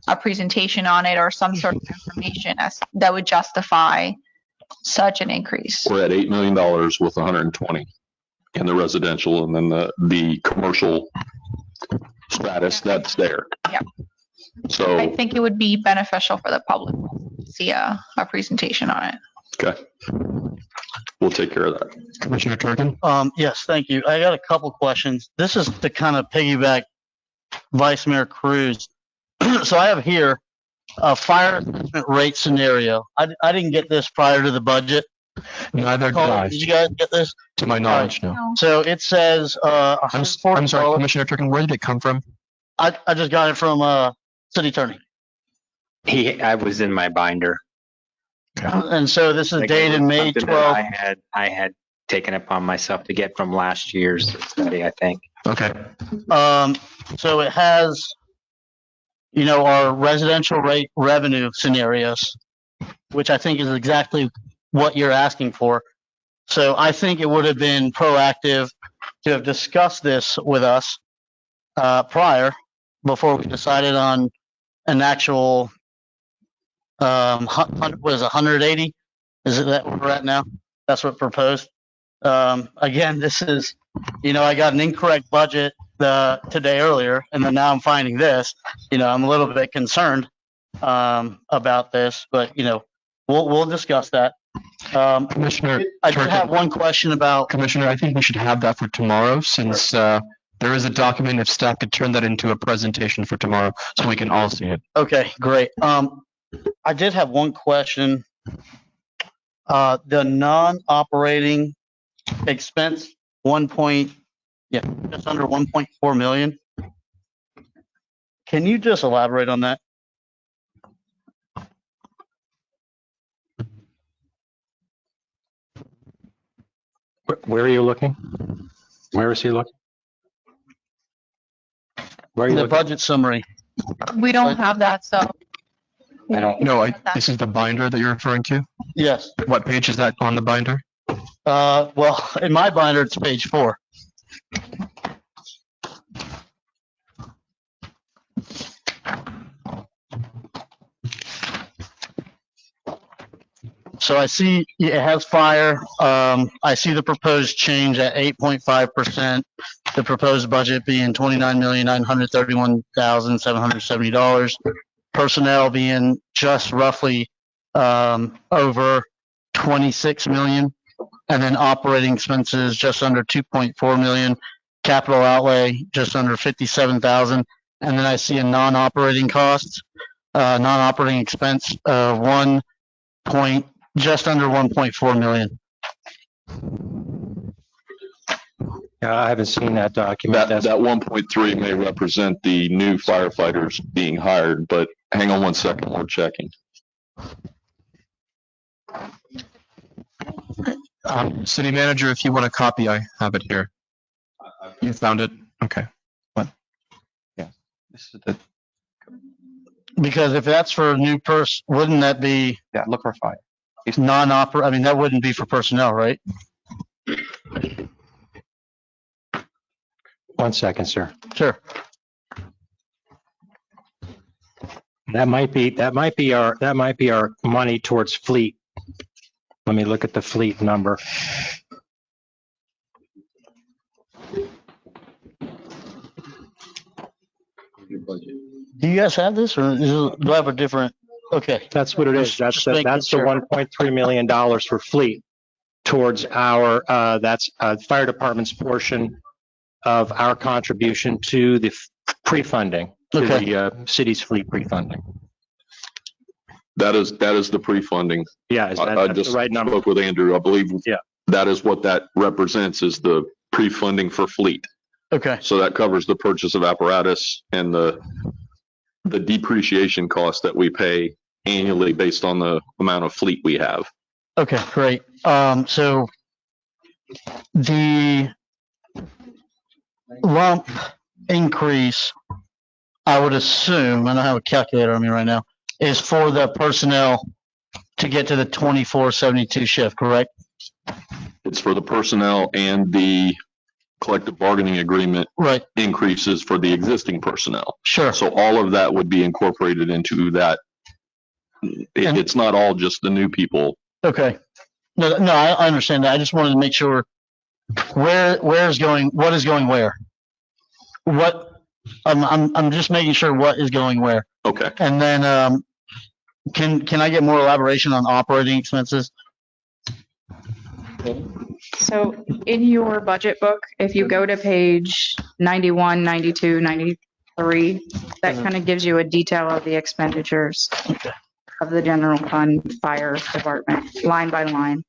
a presentation on it or some sort of information that would justify such an increase. We're at $8 million with 120 in the residential, and then the commercial status that's there. Yeah. So I think it would be beneficial for the public to see a presentation on it. Okay. We'll take care of that. Commissioner Turkin? Yes, thank you. I got a couple questions. This is to kind of piggyback Vice Mayor Cruz. So I have here a fire assessment rate scenario. I didn't get this prior to the budget. Neither did I. Did you guys get this? To my knowledge, no. So it says, I'm sorry, Commissioner Turkin, where did it come from? I just got it from city attorney. I was in my binder. And so this is Like, dated May something that 12th. I had taken upon myself to get from last year's study, I think. Okay. So it has, our residential rate revenue scenarios, which I think is exactly what you're asking for. So I think it would have been proactive to have discussed this with us prior, before we decided on an actual, what is it, 180? Is it that we're at now? That's what proposed. Again, this is, I got an incorrect budget today earlier, and then now I'm finding this. I'm a little bit concerned about this, but we'll discuss that. Commissioner I do have one question about. Commissioner, I think we should have that for tomorrow, since there is a document. If staff could turn that into a presentation for tomorrow, so we can all see it. Okay, great. I did have one question. The non-operating expense, just under 1.4 million. Can you just elaborate on that? Where are you looking? Where is he looking? Where are you The looking? budget summary. We don't have that, so. I don't. No, this is the binder that you're referring to? Yes. What page is that on the binder? Well, in my binder, it's page 4. So I see it has fire. I see the proposed change at 8.5%. The proposed budget being $29,931,770. Personnel being just roughly over 26 million, and then operating expenses just under 2.4 million. Capital outlay just under 57,000, and then I see a non-operating cost, non-operating expense of just under 1.4 million. Yeah, I haven't seen that document. That 1.3 may represent the new firefighters being hired, but hang on one second, we're checking. City manager, if you want a copy, I have it here. You found it? Okay. What? Yeah. This is the Because if that's for a new person, wouldn't that be? Yeah, look for fire. Non-oper, I mean, that wouldn't be for personnel, right? 1 second, sir. Sure. That might be our money towards fleet. Let me look at the fleet number. Do you guys have this, or do I have a different? Okay. That's what it is. That's the $1.3 million for fleet towards our, that's fire department's portion of our contribution to the pre-funding, to the city's fleet pre-funding. That is the pre-funding. Yeah, I that's just the right number. spoke with Andrew. I believe Yeah. that is what that represents, is the pre-funding for fleet. Okay. So that covers the purchase of apparatus and the depreciation cost that we pay annually based on the amount of fleet we have. Okay, great. So the lump increase, I would assume, I don't have a calculator on me right now, is for the personnel to get to the 24/72 shift, correct? It's for the personnel and the collective bargaining agreement increases for the existing personnel. Sure. So all of that would be incorporated into that. It's not all just the new people. Okay. No, I understand that. I just wanted to make sure what is going where? I'm just making sure what is going where. Okay. And then, can I get more elaboration on operating expenses? So in your budget book, if you go to page 91, 92, 93, that kind of gives you a detail of the expenditures of the general fund fire department, line by line.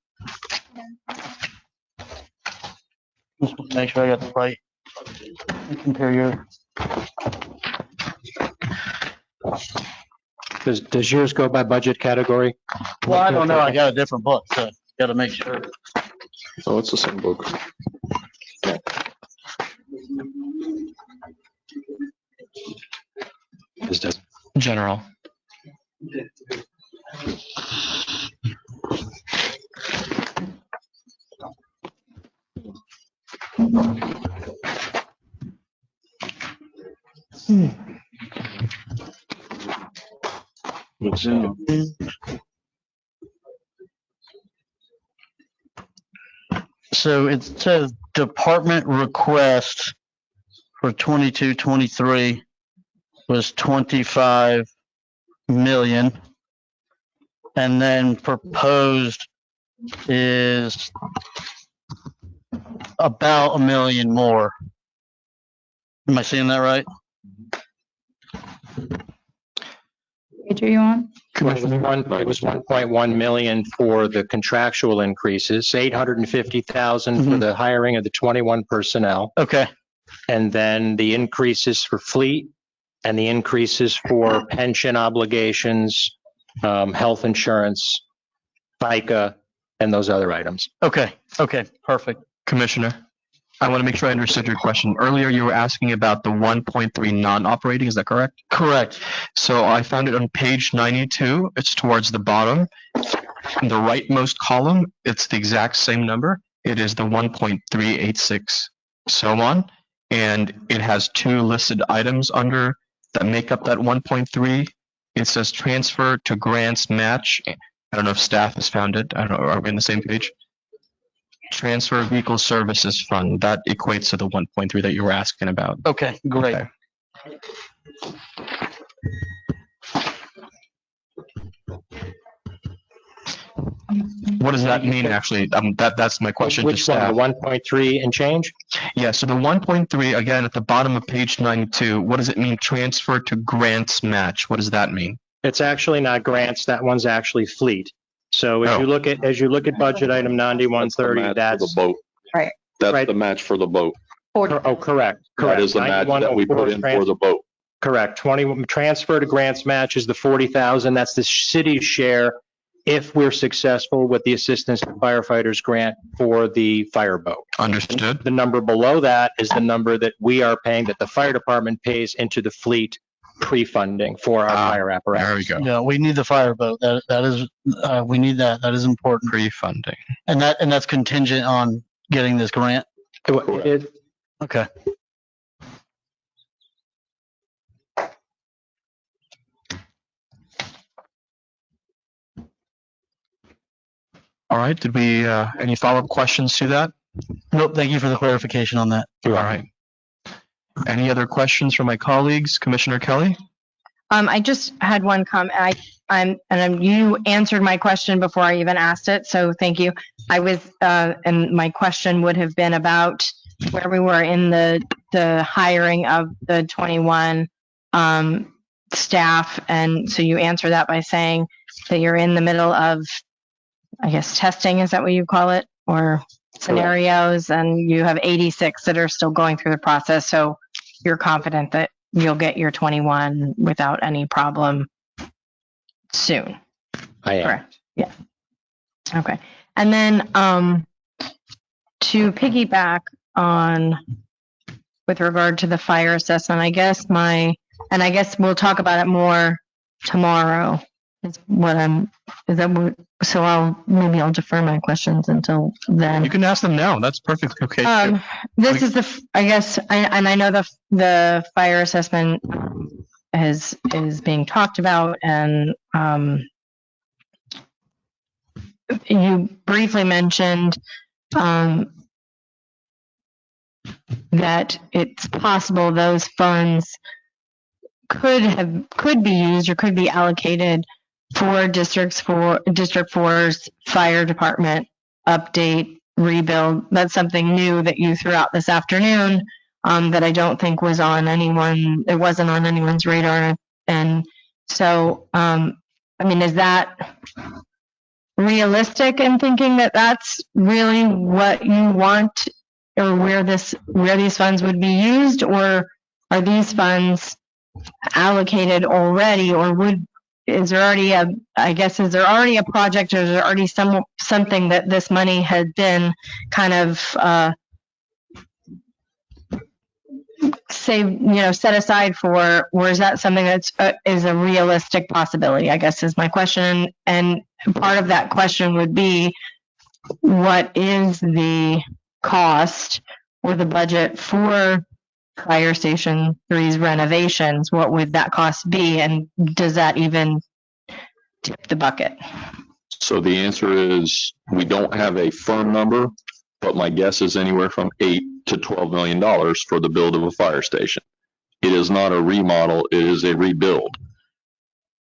Just make sure I got the right. Compare your. Does yours go by budget category? Well, I don't know. I got a different book, so got to make sure. Oh, it's the same book. General. So it says department request for 22-23 was 25 million. And then proposed is about $1 million more. Am I seeing that right? Page are you on? It was 1.1 million for the contractual increases, 850,000 for the hiring of the 21 personnel. Okay. And then the increases for fleet and the increases for pension obligations, health insurance, FICA, and those other items. Okay. Okay. Perfect. Commissioner, I want to make sure I understood your question. Earlier, you were asking about the 1.3 non-operating, is that correct? Correct. So I found it on page 92. It's towards the bottom. In the rightmost column, it's the exact same number. It is the 1.386, so on. And it has two listed items under that make up that 1.3. It says transfer to grants match. I don't know if staff has found it. I don't know. Are we on the same page? Transfer Vehicle Services Fund. That equates to the 1.3 that you were asking about. Okay, great. Okay. What does that mean, actually? That's my question to Which one, staff. the 1.3 and change? Yeah, so the 1.3, again, at the bottom of page 92, what does it mean, transfer to grants match? What does that mean? It's actually not grants, that one's actually fleet. So as you look at budget item 9130, that's the boat. Right. That's the match for the boat. Oh, correct. That is the match that we put in for the boat. Correct. 20 transfer to grants match is the 40,000. That's the city's share if we're successful with the assistance to firefighters grant for the fireboat. Understood. The number below that is the number that we are paying, that the fire department pays into the fleet pre-funding for our fire apparatus. There we go. Yeah, we need the fireboat. That is, we need that. That is important. Pre-funding. And that's contingent on getting this grant. Okay. All right. Did we, any follow-up questions to that? Nope. Thank you for the clarification on that. All right. Any other questions from my colleagues? Commissioner Kelly? I just had one comment. You answered my question before I even asked it, so thank you. And my question would have been about where we were in the hiring of the 21 staff, and so you answer that by saying that you're in the middle of, I guess, testing, is that what you call it, or scenarios, and you have 86 that are still going through the process, so you're confident that you'll get your 21 without any problem soon. I am. Correct. Yeah. Okay. And then to piggyback on with regard to the fire assessment, I guess we'll talk about it more tomorrow. So I'll defer my questions until then. You can ask them now. That's perfectly okay. This is I know the fire assessment is being talked about, and you briefly mentioned that it's possible those funds could be used or could be allocated for District 4's fire department update, rebuild. That's something new that you threw out this afternoon that I don't think was on it wasn't on anyone's radar. And so, is that realistic in thinking that that's really what you want, or where these funds would be used, or are these funds allocated already, or is there already a project, or is there already something that this money had been kind of set aside for, or is that something that's is a realistic possibility, I guess, is my question. And part of that question would be, what is the cost or the budget for Fire Station 3's renovations? What would that cost be, and does that even tip the bucket? So the answer is, we don't have a firm number, but my guess is anywhere from $8 to $12 million for the build of a fire station. It is not a remodel, it is a rebuild.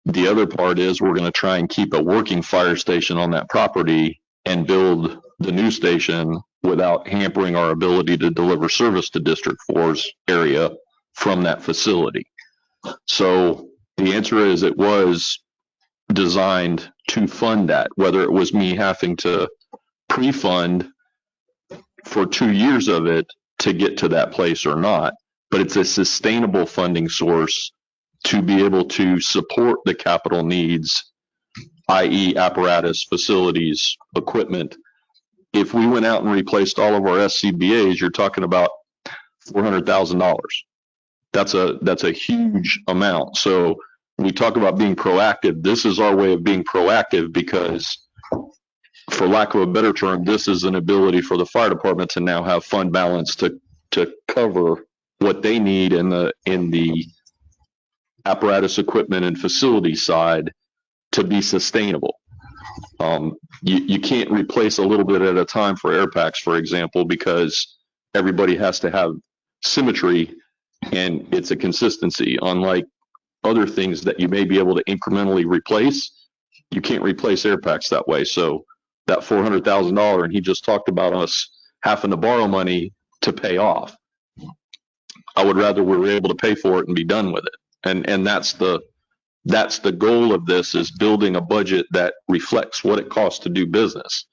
The other part is, we're going to try and keep a working fire station on that property and build the new station without hampering our ability to deliver service to District 4's area from that facility. So the answer is, it was designed to fund that, whether it was me having to pre-fund for 2 years of it to get to that place or not. But it's a sustainable funding source to be able to support the capital needs, i.e. apparatus, facilities, equipment. If we went out and replaced all of our SCBA's, you're talking about $400,000. That's a huge amount. So we talk about being proactive. This is our way of being proactive, because, for lack of a better term, this is an ability for the fire department to now have fund balance to cover what they need in the apparatus, equipment, and facility side to be sustainable. You can't replace a little bit at a time for air packs, for example, because everybody has to have symmetry and it's a consistency. Unlike other things that you may be able to incrementally replace, you can't replace air packs that way. So that $400,000, and he just talked about us having to borrow money to pay off. I would rather we were able to pay for it and be done with it. And that's the goal of this, is building a budget that reflects what it costs to do business.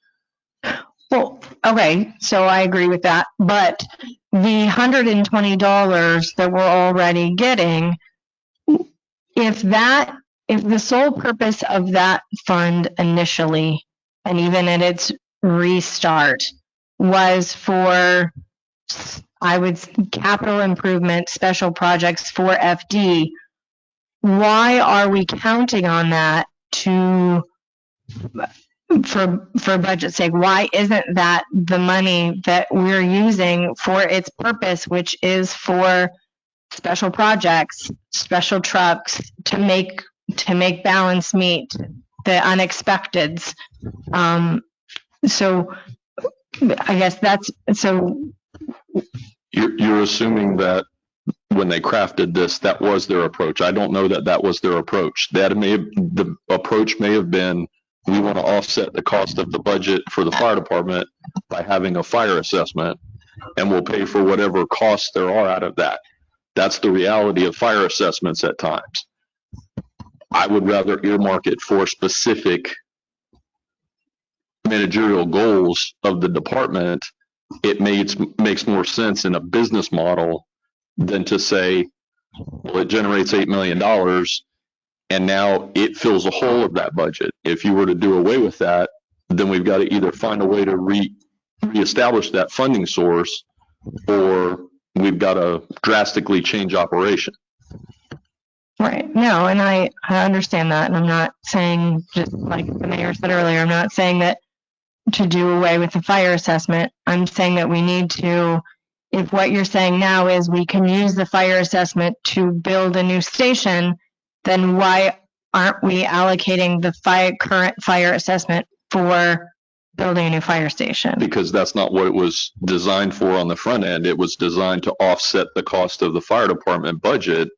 Well, okay, so I agree with that, but the $120 that we're already getting, if the sole purpose of that fund initially, and even at its restart, was for, capital improvement, special projects for FD, why are we counting on that for budget's sake? Why isn't that the money that we're using for its purpose, which is for special projects, special trucks, to make balance meet the unexpecteds? So I guess You're assuming that when they crafted this, that was their approach. I don't know that that was their approach. The approach may have been, we want to offset the cost of the budget for the fire department by having a fire assessment, and we'll pay for whatever costs there are out of that. That's the reality of fire assessments at times. I would rather earmark it for specific managerial goals of the department. It makes more sense in a business model than to say, well, it generates $8 million and now it fills a hole of that budget. If you were to do away with that, then we've got to either find a way to reestablish that funding source, or we've got to drastically change operation. right. No, and I understand that, and I'm not saying, just like the mayor said earlier, I'm not saying that to do away with the fire assessment. I'm saying that we need to, if what you're saying now is we can use the fire assessment to build a new station, then why aren't we allocating the current fire assessment for building a new fire station? Because that's not what it was designed for on the front end. It was designed to offset the cost of the fire department budget,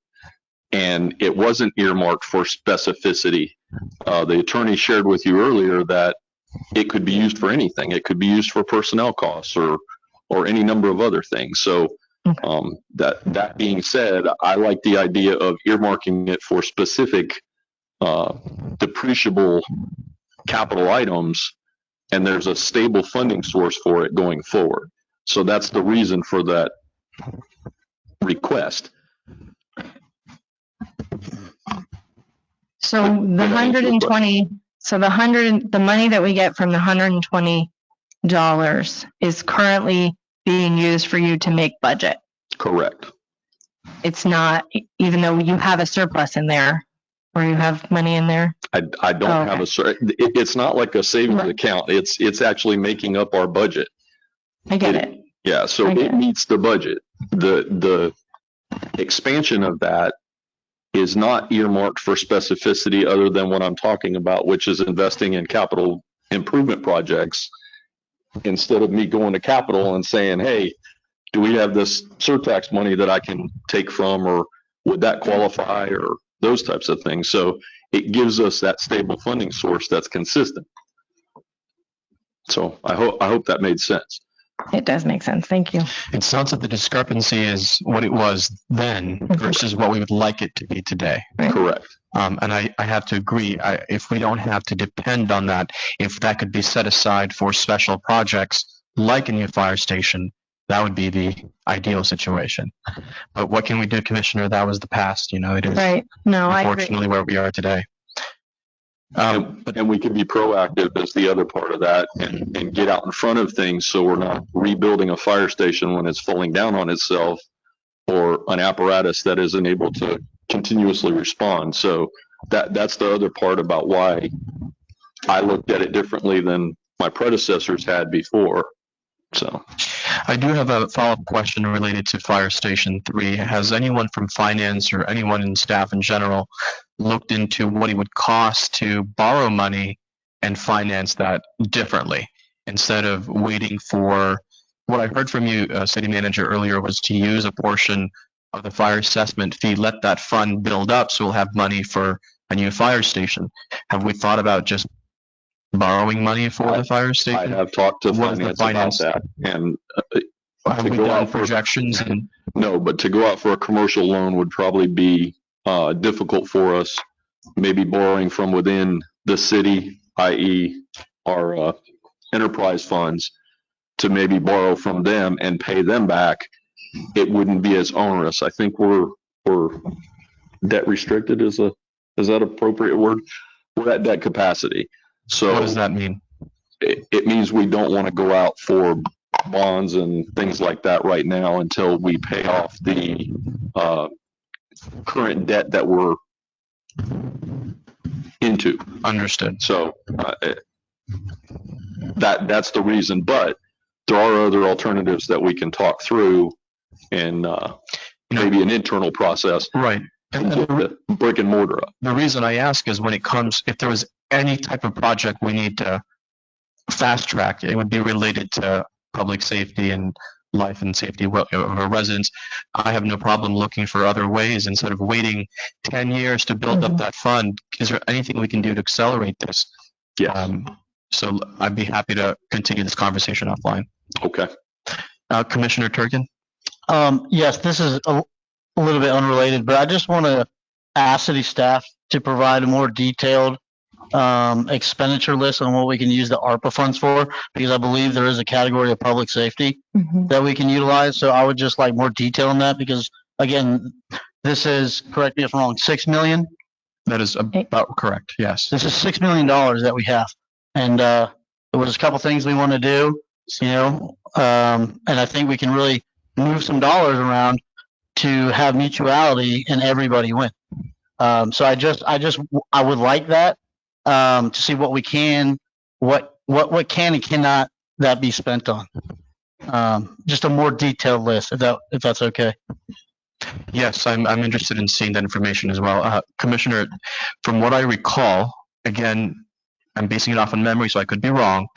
and it wasn't earmarked for specificity. The attorney shared with you earlier that it could be used for anything. It could be used for personnel costs or any number of other things. So that being said, I like the idea of earmarking it for specific depreciable capital items, and there's a stable funding source for it going forward. So that's the reason for that request. So the 120, the money that we get from the $120 is currently being used for you to make budget. Correct. It's not, even though you have a surplus in there, or you have money in there. I don't have it's not like a savings account. It's actually making up our budget. I get it. Yeah, so it meets the budget. The expansion of that is not earmarked for specificity other than what I'm talking about, which is investing in capital improvement projects, instead of me going to capital and saying, hey, do we have this surtax money that I can take from, or would that qualify, or those types of things. So it gives us that stable funding source that's consistent. So I hope that made sense. It does make sense. Thank you. It sounds like the discrepancy is what it was then versus what we would like it to be today. Right. Correct. And I have to agree. If we don't have to depend on that, if that could be set aside for special projects like a new fire station, that would be the ideal situation. But what can we do, Commissioner? That was the past. It is right. No, unfortunately where we are today. And we can be proactive as the other part of that, and get out in front of things, so we're not rebuilding a fire station when it's falling down on itself, or an apparatus that isn't able to continuously respond. So that's the other part about why I looked at it differently than my predecessors had before. So I do have a follow-up question related to Fire Station 3. Has anyone from finance or anyone in staff in general looked into what it would cost to borrow money and finance that differently, instead of waiting for what I heard from you, City Manager, earlier, was to use a portion of the fire assessment fee, let that fund build up so we'll have money for a new fire station. Have we thought about just borrowing money for the fire station? I have talked to finance about that, and have we done projections? No, but to go out for a commercial loan would probably be difficult for us. Maybe borrowing from within the city, i.e. our enterprise funds, to maybe borrow from them and pay them back, it wouldn't be as onerous. I think we're debt restricted, is that appropriate word? We're at debt capacity. So what does that mean? It means we don't want to go out for bonds and things like that right now until we pay off the current debt that we're into. Understood. So that's the reason, but there are other alternatives that we can talk through and maybe an internal process. Right. And the brick and mortar up. The reason I ask is when it comes, if there was any type of project we need to fast track, it would be related to public safety and life and safety of our residents. I have no problem looking for other ways instead of waiting 10 years to build up that fund. Is there anything we can do to accelerate this? Yeah. So I'd be happy to continue this conversation offline. Okay. Commissioner Turkin? Yes, this is a little bit unrelated, but I just want to ask city staff to provide a more detailed expenditure list on what we can use the ARPA funds for, because I believe there is a category of public safety that we can utilize. So I would just like more detail on that, because again, this is, correct me if I'm wrong, 6 million? That is about correct, yes. This is $6 million that we have. And there was a couple things we want to do, and I think we can really move some dollars around to have mutuality and everybody win. So I would like that to see what we can, what can and cannot that be spent on. Just a more detailed list, if that's okay. Yes, I'm interested in seeing that information as well. Commissioner, from what I recall, again, I'm basing it off on memory, so I could be wrong,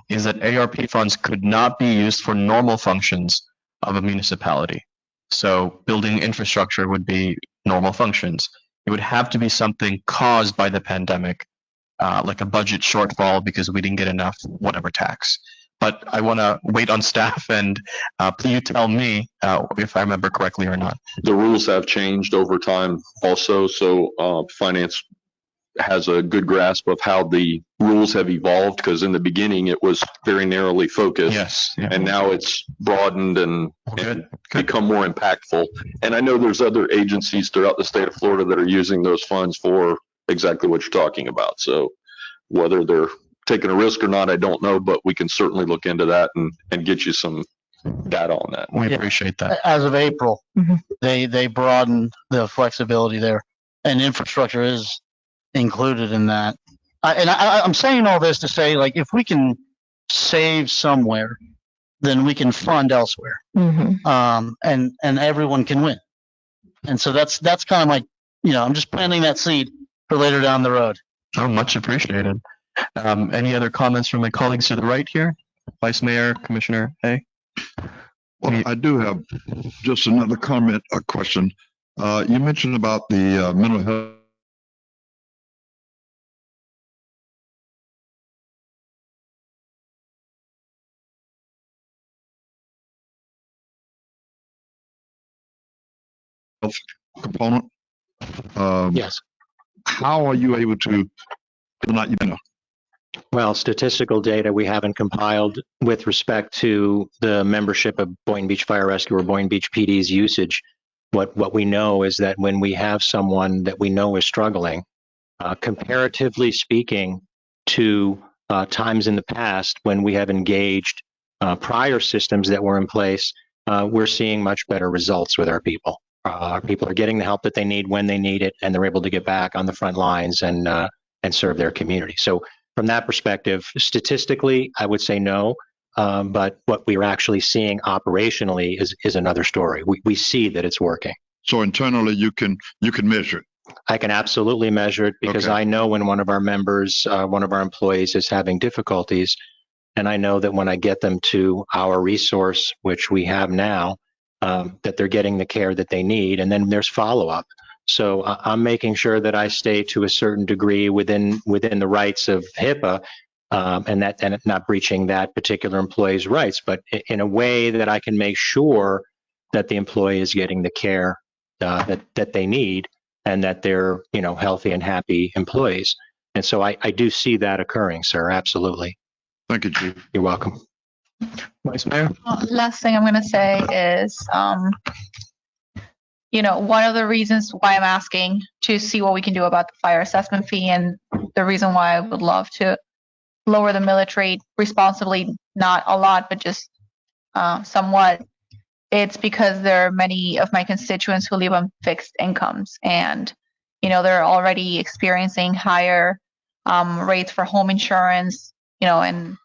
is that ARP funds could not be used for normal functions of a municipality. So building infrastructure would be normal functions. It would have to be something caused by the pandemic, like a budget shortfall because we didn't get enough whatever tax. But I want to wait on staff and you tell me if I remember correctly or not. The rules have changed over time also, so finance has a good grasp of how the rules have evolved, because in the beginning it was very narrowly focused. Yes. Yeah. And now it's broadened and become more impactful. And I know there's other agencies throughout the state of Florida that are using those funds for exactly what you're talking about. So whether they're taking a risk or not, I don't know, but we can certainly look into that and get you some data on that. We appreciate that. As of April, they broadened the flexibility there, and infrastructure is included in that. I'm saying all this to say, like, if we can save somewhere, then we can fund elsewhere, and everyone can win. And so that's kind of like, I'm just planting that seed for later down the road. Oh, much appreciated. Any other comments from my colleagues to the right here? Vice Mayor, Commissioner Hay? Well, I do have just another comment, a question. You mentioned about the mental health. Component. Yes. How are you able to not, Well, statistical data we haven't compiled with respect to the membership of Boynton Beach Fire Rescue or Boynton Beach PD's usage. What we know is that when we have someone that we know is struggling, comparatively speaking to times in the past when we have engaged prior systems that were in place, we're seeing much better results with our people. Our people are getting the help that they need when they need it, and they're able to get back on the front lines and serve their community. So from that perspective, statistically, I would say no, but what we're actually seeing operationally is another story. We see that it's working. So internally, you can measure it. I can absolutely measure it because I know when one of our members, one of our employees is having difficulties, and I know that when I get them to our resource, which we have now, that they're getting the care that they need, and then there's follow-up. So I'm making sure that I stay to a certain degree within the rights of HIPAA, and not breaching that particular employee's rights, but in a way that I can make sure that the employee is getting the care that they need, and that they're healthy and happy employees. And so I do see that occurring, sir. Absolutely. Thank you, Chief. You're welcome. Vice Mayor? Last thing I'm going to say is, one of the reasons why I'm asking to see what we can do about the fire assessment fee, and the reason why I would love to lower the millage rate responsibly, not a lot, but just somewhat, it's because there are many of my constituents who live on fixed incomes. And they're already experiencing higher rates for home insurance, and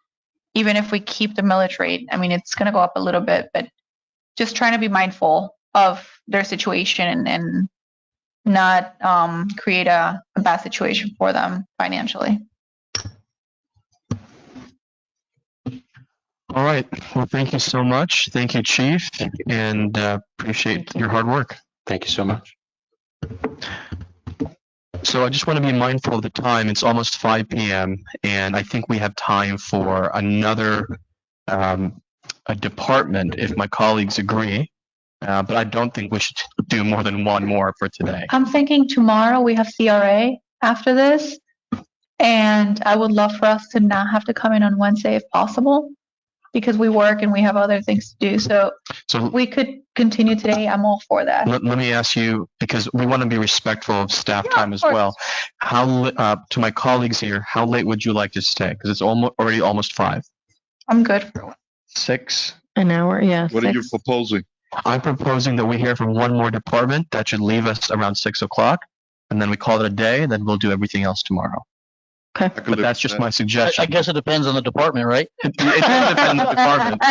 even if we keep the millage rate, I mean, it's going to go up a little bit, but just trying to be mindful of their situation and not create a bad situation for them financially. All right. Well, thank you so much. Thank you, Chief, and appreciate your hard work. Thank you so much. So I just want to be mindful of the time. It's almost 5 p.m. and I think we have time for another a department if my colleagues agree. But I don't think we should do more than one more for today. I'm thinking tomorrow we have CRA after this, and I would love for us to not have to come in on Wednesday if possible, because we work and we have other things to do. So we could continue today. I'm all for that. Let me ask you, because we want to be respectful of staff time as well. To my colleagues here, how late would you like to stay? Because it's already almost 5. I'm good for 6. An hour, yeah. What are you proposing? I'm proposing that we hear from one more department. That should leave us around 6 o'clock, and then we call it a day, and then we'll do everything else tomorrow. Okay. But that's just my suggestion. I guess it depends on the department, right? It does depend on the department.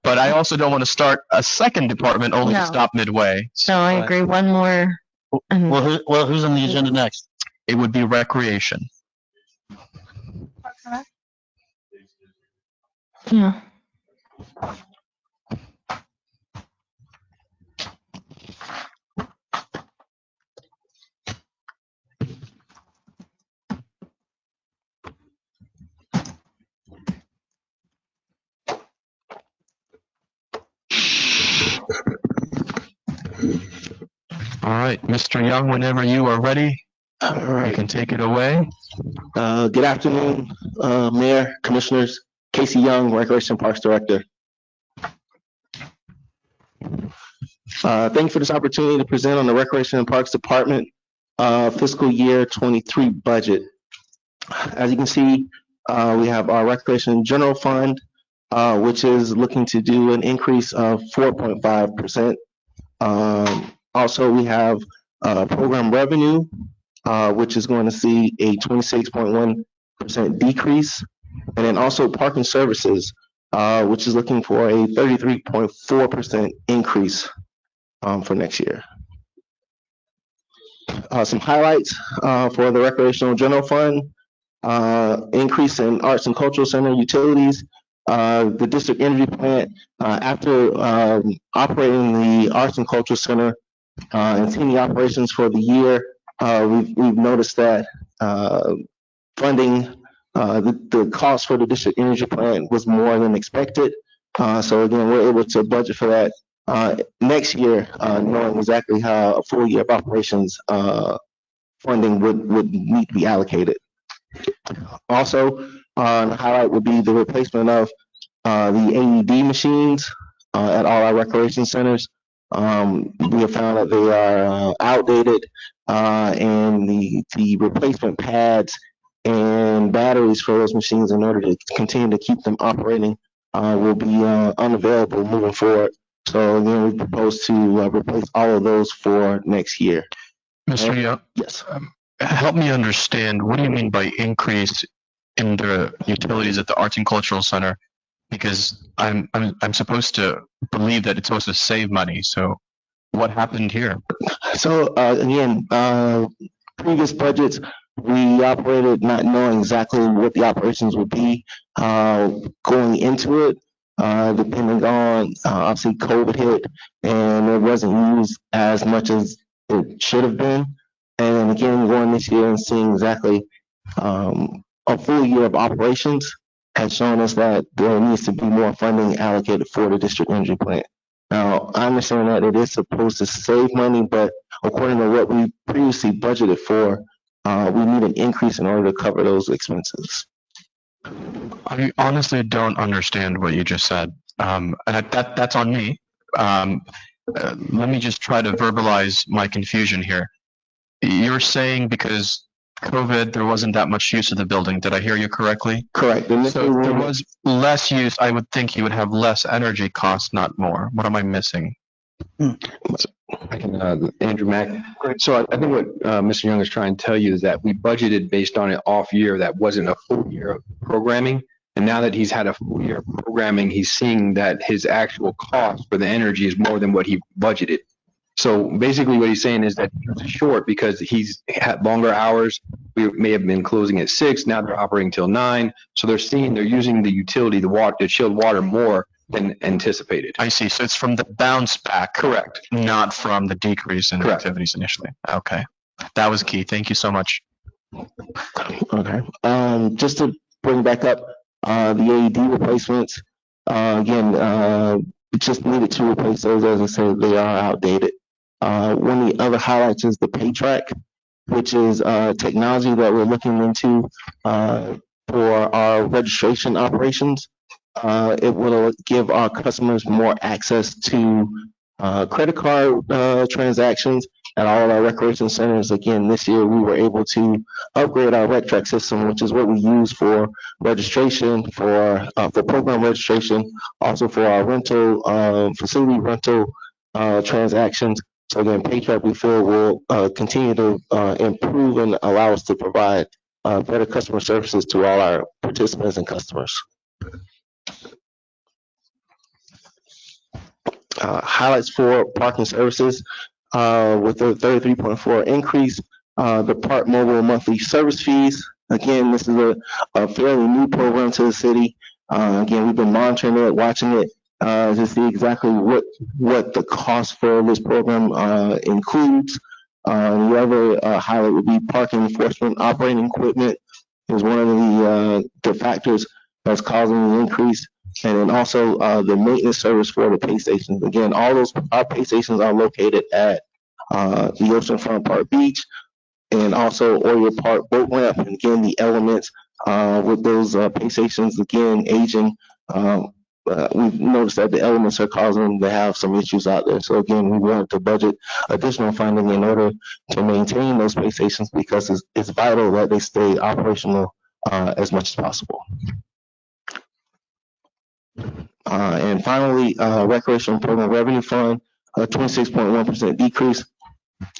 But I also don't want to start a second department only to No. stop midway. So I agree. One more. Well, who's on the agenda next? It would be recreation. Yeah. All right, Mr. Young, whenever you are ready, you can take it away. Good afternoon, Mayor, Commissioners. Casey Young, Recreation Parks Director. Thank you for this opportunity to present on the Recreation and Parks Department fiscal year 23 budget. As you can see, we have our Recreation General Fund, which is looking to do an increase of 4.5%. Also, we have program revenue, which is going to see a 26.1% decrease. And then also parking services, which is looking for a 33.4% increase for next year. Some highlights for the Recreational General Fund: increase in Arts and Cultural Center utilities. The district energy plant, after operating the Arts and Cultural Center and seeing the operations for the year, we've noticed that funding the cost for the district energy plant was more than expected. So again, we're able to budget for that next year, knowing exactly how a full year of operations funding would need to be allocated. Also, the highlight would be the replacement of the AED machines at all our recreation centers. We have found that they are outdated, and the replacement pads and batteries for those machines, in order to continue to keep them operating, will be unavailable moving forward. So again, we propose to replace all of those for next year. Mr. Young? Yes. Help me understand, what do you mean by increase in the utilities at the Arts and Cultural Center? Because I'm supposed to believe that it's supposed to save money. So what happened here? So again, previous budgets, we operated not knowing exactly what the operations would be going into it, depending on obviously COVID hit, and it wasn't used as much as it should have been. And again, going this year and seeing exactly a full year of operations has shown us that there needs to be more funding allocated for the district energy plant. Now, I understand that it is supposed to save money, but according to what we previously budgeted for, we need an increase in order to cover those expenses. I honestly don't understand what you just said, and that's on me. Let me just try to verbalize my confusion here. You're saying because COVID, there wasn't that much use of the building. Did I hear you correctly? Correct. So if there was less use, I would think you would have less energy costs, not more. What am I missing? I can, Andrew Mack. So I think what Mr. Young is trying to tell you is that we budgeted based on an off year that wasn't a full year of programming. And now that he's had a full year of programming, he's seeing that his actual cost for the energy is more than what he budgeted. So basically what he's saying is that it's short because he's had longer hours. We may have been closing at 6. Now they're operating till 9. So they're using the utility, the chilled water more than anticipated. I see. So it's from the bounce back. Correct. Not from the decrease in Correct. activities initially. Okay. That was key. Thank you so much. Okay. Just to bring back up the AED replacements, again, we just needed to replace those. As I said, they are outdated. One of the other highlights is the pay track, which is technology that we're looking into for our registration operations. It will give our customers more access to credit card transactions at all of our recreation centers. Again, this year we were able to upgrade our rec track system, which is what we use for registration, for program registration, also for our rental, facility rental transactions. So again, PayTrack we feel will continue to improve and allow us to provide better customer services to all our participants and customers. Highlights for parking services with the 33.4 increase, the Park Mobile monthly service fees. Again, this is a fairly new program to the city. Again, we've been monitoring it, watching it to see exactly what the cost for this program includes. The other highlight would be parking enforcement operating equipment is one of the factors that's causing the increase. And then also the maintenance service for the pay stations. Again, our pay stations are located at the Oceanfront Park Beach and also Oriole Park Boat Ramp. And again, the elements with those pay stations, again, aging, we've noticed that the elements are causing them to have some issues out there. So again, we wanted to budget additional funding in order to maintain those pay stations because it's vital that they stay operational as much as possible. And finally, Recreation Program Revenue Fund, a 26.1% decrease.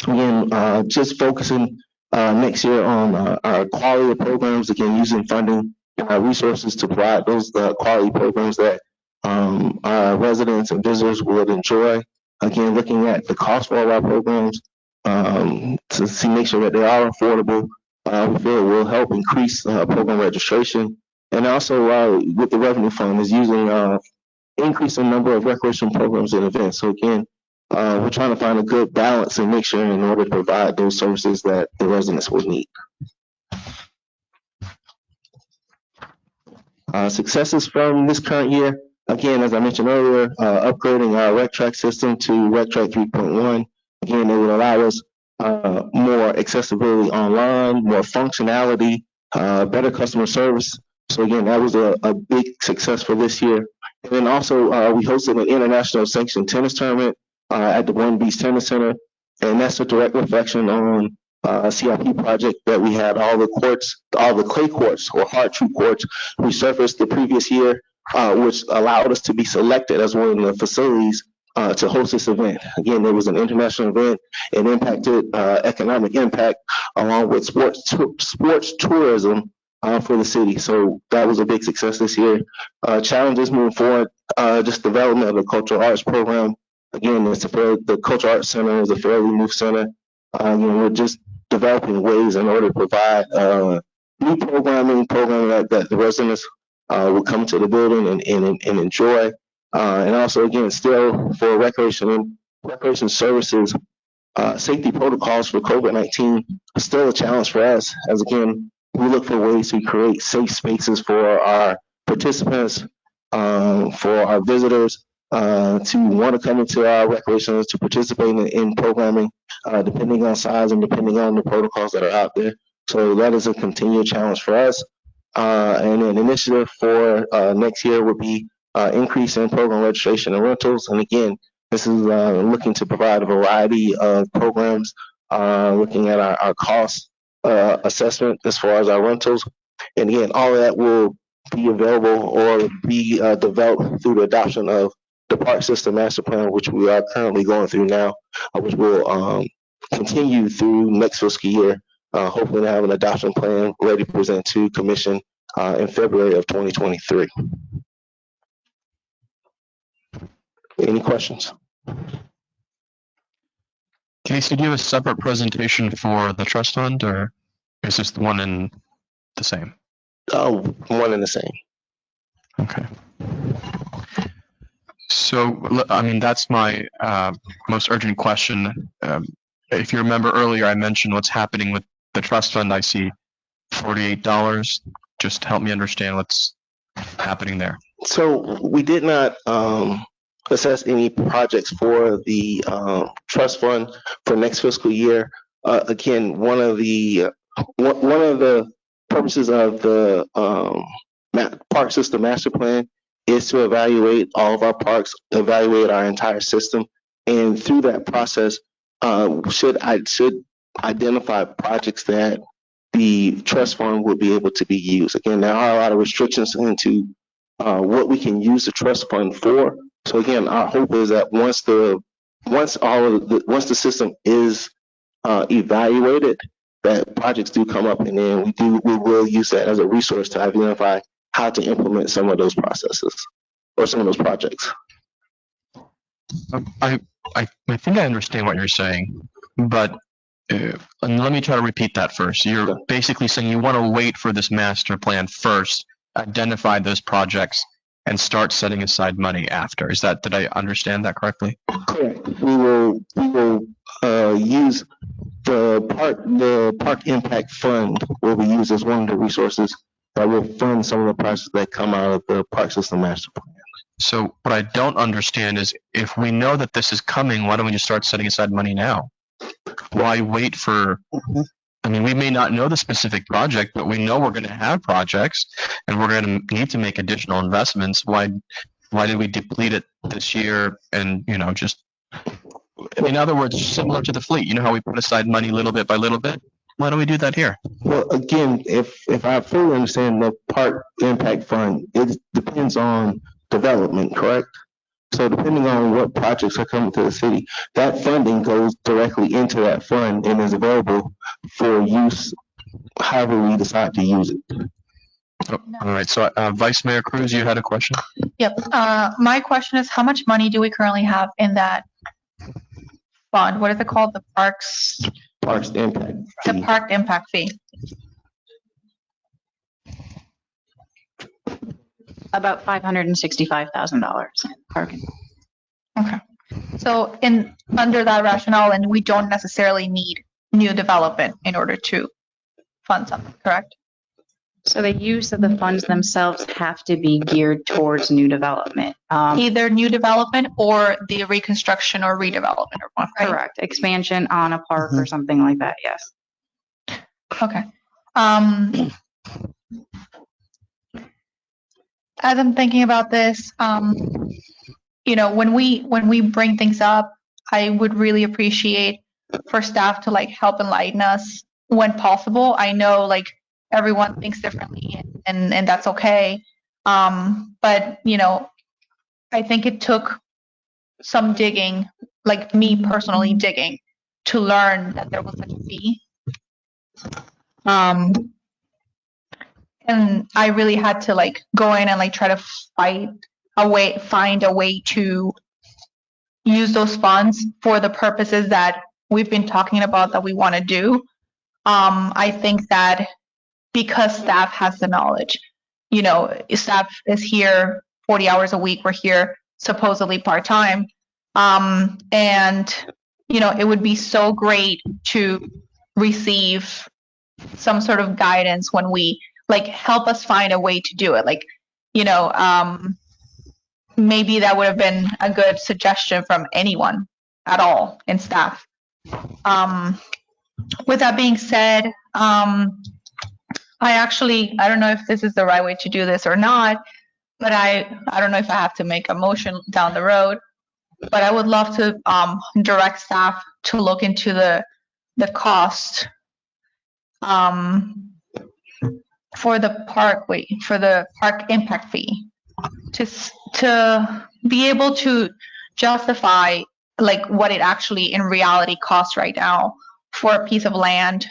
Again, just focusing next year on our quality of programs, again, using funding resources to provide those quality programs that our residents and visitors would enjoy. Again, looking at the cost for all our programs to make sure that they are affordable. We feel it will help increase program registration. And also with the revenue fund is using increase the number of recreation programs and events. So again, we're trying to find a good balance and make sure in order to provide those services that the residents will need. Successes from this current year, again, as I mentioned earlier, upgrading our rec track system to rec track 3.1. Again, it would allow us more accessibility online, more functionality, better customer service. So again, that was a big success for this year. And then also we hosted an international sanctioned tennis tournament at the Boynton Beach Tennis Center. And that's a direct reflection on a CIP project that we had all the clay courts or hard true courts resurfaced the previous year, which allowed us to be selected as one of the facilities to host this event. Again, it was an international event. It impacted economic impact along with sports tourism for the city. So that was a big success this year. Challenges moving forward, just development of the cultural arts program. Again, the Cultural Arts Center is a fairly new center. We're just developing ways in order to provide new programming that the residents will come to the building and enjoy. And also, again, still for recreation services, safety protocols for COVID-19 are still a challenge for us, as again, we look for ways to create safe spaces for our participants, for our visitors, to want to come into our recreation, to participate in programming, depending on size and depending on the protocols that are out there. So that is a continued challenge for us. And an initiative for next year would be increase in program registration and rentals. And again, this is looking to provide a variety of programs, looking at our cost assessment as far as our rentals. And again, all of that will be available or be developed through the adoption of the park system master plan, which we are currently going through now, which will continue through next fiscal year. Hopefully, to have an adoption plan ready to present to Commission in February of 2023. Any questions? Casey, do you have a separate presentation for the trust fund, or is this the one in the same? One and the same. Okay. So, I mean, that's my most urgent question. If you remember earlier, I mentioned what's happening with the trust fund. I see $48. Just help me understand what's happening there. So we did not assess any projects for the trust fund for next fiscal year. Again, one of the purposes of the park system master plan is to evaluate all of our parks, evaluate our entire system, and through that process, should identify projects that the trust fund would be able to be used. Again, there are a lot of restrictions into what we can use the trust fund for. So again, our hope is that once the system is evaluated, that projects do come up, and then we will use that as a resource to identify how to implement some of those processes or some of those projects. I think I understand what you're saying, but and let me try to repeat that first. You're basically saying you want to wait for this master plan first, identify those projects, and start setting aside money after. Did I understand that correctly? Correct. We will use the park impact fund will be used as one of the resources that will fund some of the projects that come out of the park system master plan. So what I don't understand is, if we know that this is coming, why don't we just start setting aside money now? Why wait for, I mean, we may not know the specific project, but we know we're going to have projects and we're going to need to make additional investments. Why did we deplete it this year? And, just, in other words, similar to the fleet, you know how we put aside money little bit by little bit? Why don't we do that here? Well, again, if I fully understand the park impact fund, it depends on development, correct? So depending on what projects are coming to the city, that funding goes directly into that fund and is available for use however we decide to use it. Oh, all right. So Vice Mayor Cruz, you had a question? Yep. My question is, how much money do we currently have in that fund? What is it called? The Parks Impact Fee. Fee. The Park Impact Fee. About $565,000 in parking. Okay. So under that rationale, and we don't necessarily need new development in order to fund something, correct? So the use of the funds themselves have to be geared towards new development. Either new development or the reconstruction or redevelopment or one, right? Correct. Expansion on a park or something like that, yes. Okay. As I'm thinking about this, when we bring things up, I would really appreciate for staff to help enlighten us when possible. I know everyone thinks differently, and that's okay. But I think it took some digging, like me personally digging, to learn that there was such a fee. And I really had to go in and try to find a way to use those funds for the purposes that we've been talking about that we want to do. I think that because staff has the knowledge, staff is here 40 hours a week. We're here supposedly part-time. And it would be so great to receive some sort of guidance when we help us find a way to do it. Maybe that would have been a good suggestion from anyone at all in staff. With that being said, I don't know if this is the right way to do this or not, but I don't know if I have to make a motion down the road, but I would love to direct staff to look into the cost for the park impact fee to to be able to justify like what it actually in reality costs right now for a piece of land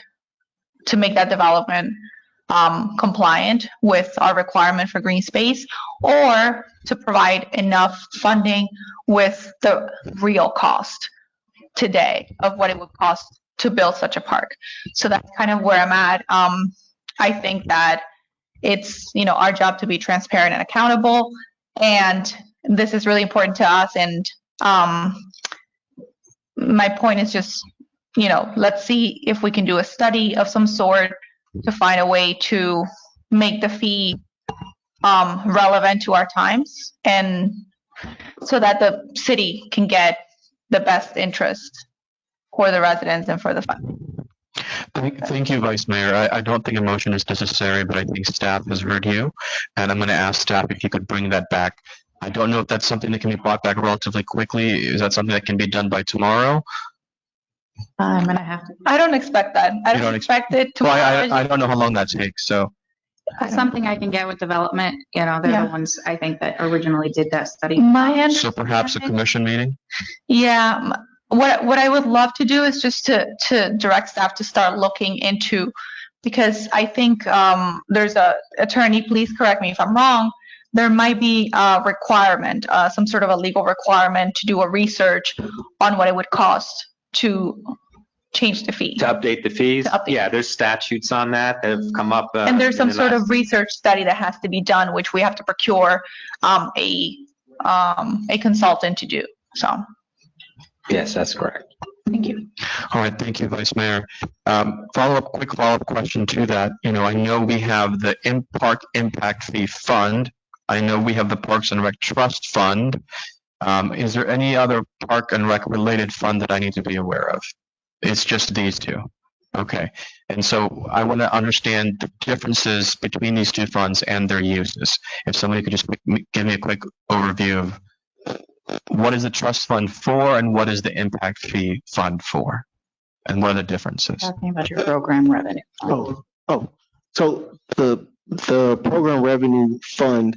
to make that development compliant with our requirement for green space, or to provide enough funding with the real cost today of what it would cost to build such a park. So that's kind of where I'm at. I think that it's, you know, our job to be transparent and accountable, and this is really important to us. And my point is just, you know, let's see if we can do a study of some sort to find a way to make the fee relevant to our times, and so that the city can get the best interest for the residents and for the fund. Thank you, Vice Mayor. I don't think a motion is necessary, but I think staff has heard you, and I'm going to ask staff if you could bring that back. I don't know if that's something that can be brought back relatively quickly. Is that something that can be done by tomorrow? I'm going to have to. I don't expect that. I don't expect it to. Well, I don't know how long that takes, so. Something I can get with development, you know, they're the ones I think that originally did that study. So perhaps a commission meeting? Yeah, what I would love to do is just to direct staff to start looking into, because I think there's a attorney, please correct me if I'm wrong, there might be a requirement, some sort of a legal requirement to do a research on what it would cost to change the fee. To update the fees? Yeah, there's statutes on that that have come up. And there's some sort of research study that has to be done, which we have to procure a consultant to do, so. Yes, that's correct. Thank you. All right, thank you, Vice Mayor. Quick follow-up question to that. You know, I know we have the Park Impact Fee Fund. I know we have the Parks and Rec Trust Fund. Is there any other Park and Rec related fund that I need to be aware of? It's just these two. Okay. And so I want to understand the differences between these two funds and their uses. If somebody could just give me a quick overview of what is the trust fund for and what is the impact fee fund for? And what are the differences? Talking about your program revenue. So the program revenue fund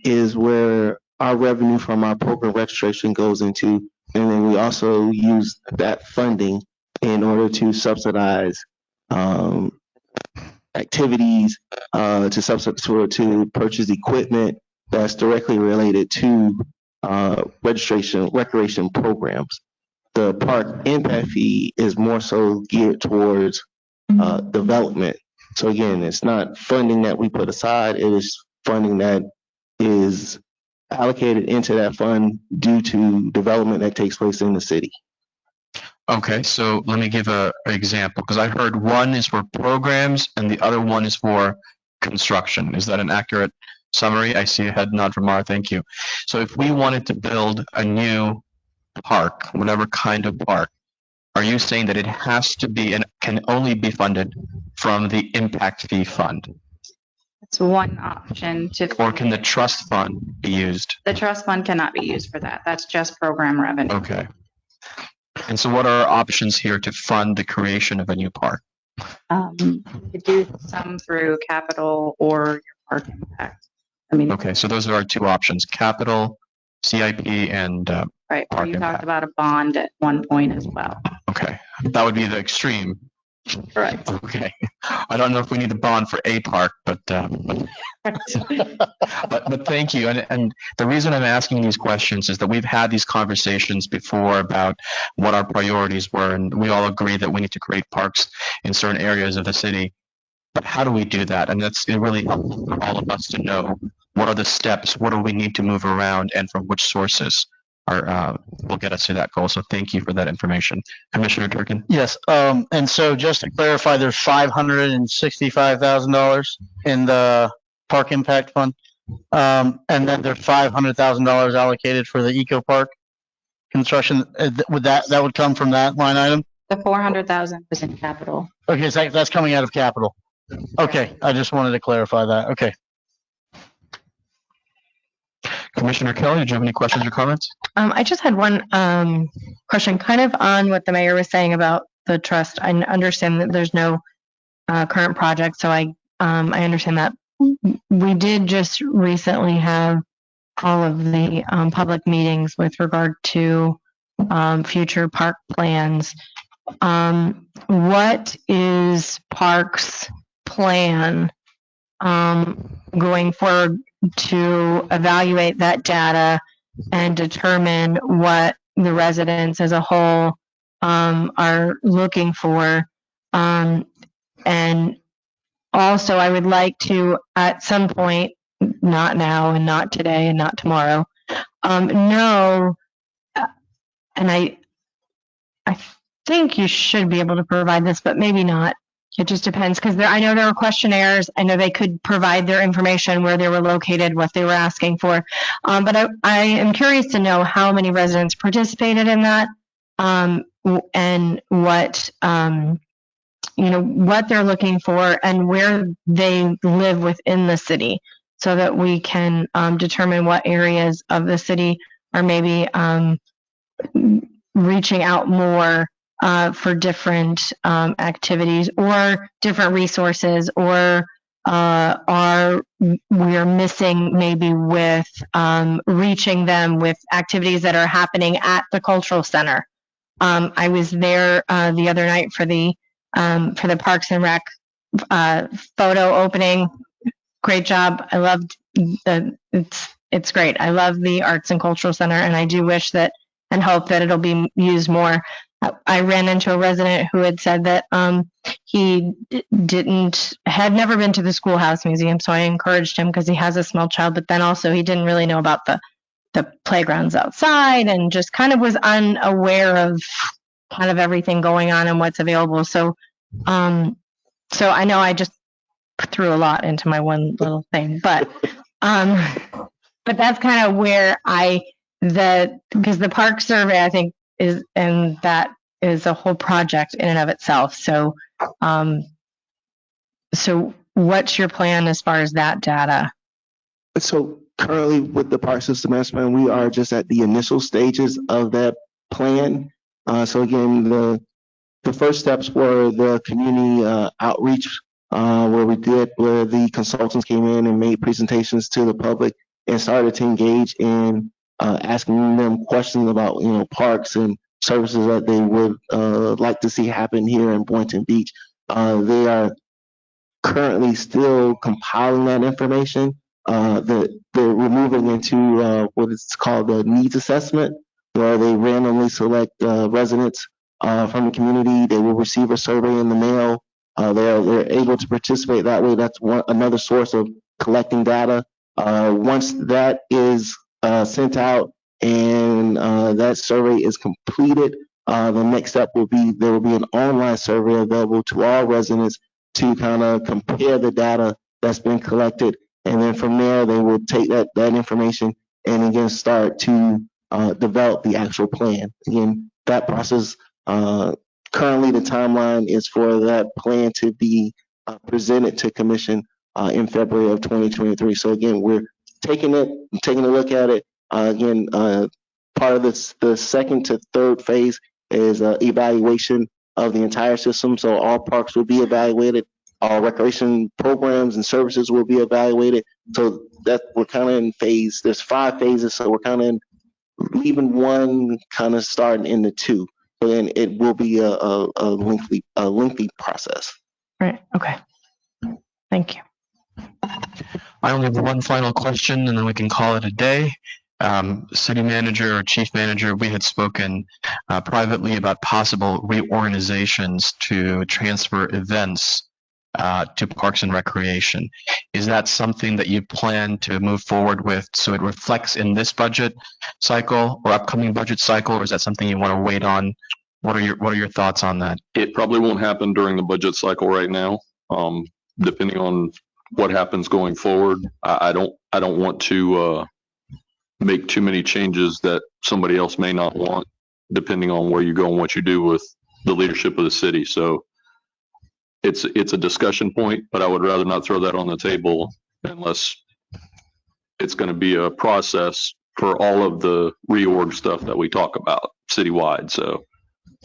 is where our revenue from our program registration goes into, and then we also use that funding in order to subsidize activities, to purchase equipment that's directly related to recreation programs. The park impact fee is more so geared towards development. So again, it's not funding that we put aside, it is funding that is allocated into that fund due to development that takes place in the city. Okay, so let me give an example, because I heard one is for programs and the other one is for construction. Is that an accurate summary? I see a head nod from Mara, thank you. So if we wanted to build a new park, whatever kind of park, are you saying that it has to be and can only be funded from the impact fee fund? It's one option Or can the trust fund be used? The trust fund cannot be used for that. That's just program revenue. Okay. And so what are our options here to fund the creation of a new park? You could do some through capital or your park impact. Okay, so those are our two options, capital, CIP, and right. park You impact. talked about a bond at one point as well. Okay, that would be the extreme. Correct. Okay, I don't know if we need a bond for a park, but thank you. And the reason I'm asking these questions is that we've had these conversations before about what our priorities were, and we all agree that we need to create parks in certain areas of the city. But how do we do that? And that's it really helps for all of us to know what are the steps, what do we need to move around, and from which sources will get us to that goal. So thank you for that information. Commissioner Durkin? Yes, and so just to clarify, there's $565,000 in the Park Impact Fund. And then there's $500,000 allocated for the Eco Park construction. That would come from that line item? The 400,000 is in capital. Okay, so that's coming out of capital. Okay, I just wanted to clarify that. Okay. Commissioner Kelly, did you have any questions or comments? I just had one question, kind of on what the mayor was saying about the trust. I understand that there's no current project, so I understand that. We did just recently have all of the public meetings with regard to future park plans. What is Parks' plan going forward to evaluate that data and determine what the residents as a whole are looking for? And also, I would like to, at some point, not now and not today and not tomorrow, know, and I think you should be able to provide this, but maybe not. It just depends, because I know there were questionnaires. I know they could provide their information, where they were located, what they were asking for. But I am curious to know how many residents participated in that, and what what they're looking for and where they live within the city, so that we can determine what areas of the city are maybe reaching out more for different activities or different resources, or are we're missing maybe with reaching them with activities that are happening at the cultural center. I was there the other night for the Parks and Rec photo opening. Great job. I loved it's great. I love the Arts and Cultural Center, and I do wish that and hope that it'll be used more. I ran into a resident who had said that he had never been to the Schoolhouse Museum, so I encouraged him because he has a small child, but then also he didn't really know about the playgrounds outside and just kind of was unaware of kind of everything going on and what's available. So I know I just threw a lot into my one little thing, but that's kind of where because the park survey, I think, and that is a whole project in and of itself. So what's your plan as far as that data? So currently with the park system master plan, we are just at the initial stages of that plan. So again, the first steps were the community outreach, where the consultants came in and made presentations to the public and started to engage in asking them questions about parks and services that they would like to see happen here in Boynton Beach. They are currently still compiling that information. They're moving into what is called the needs assessment, where they randomly select residents from the community. They will receive a survey in the mail. They're able to participate that way. That's another source of collecting data. Once that is sent out and that survey is completed, the next step will be there will be an online survey available to all residents to kind of compare the data that's been collected. And then from there, they will take that information and again start to develop the actual plan. Again, that process, currently the timeline is for that plan to be presented to commission in February of 2023. So again, we're taking a look at it. Again, part of the second to third phase is evaluation of the entire system. So all parks will be evaluated. All recreation programs and services will be evaluated. So that we're kind of in phase. There's 5 phases, so we're kind of leaving one, kind of starting into 2. So then it will be a lengthy process. Right. Okay. Thank you. I only have one final question, and then we can call it a day. City manager or chief manager, we had spoken privately about possible reorganizations to transfer events to Parks and Recreation. Is that something that you plan to move forward with so it reflects in this budget cycle or upcoming budget cycle, or is that something you want to wait on? What are your thoughts on that? It probably won't happen during the budget cycle right now. Depending on what happens going forward, I don't want to make too many changes that somebody else may not want, depending on where you go and what you do with the leadership of the city. So it's a discussion point, but I would rather not throw that on the table unless it's going to be a process for all of the reorg stuff that we talk about citywide. So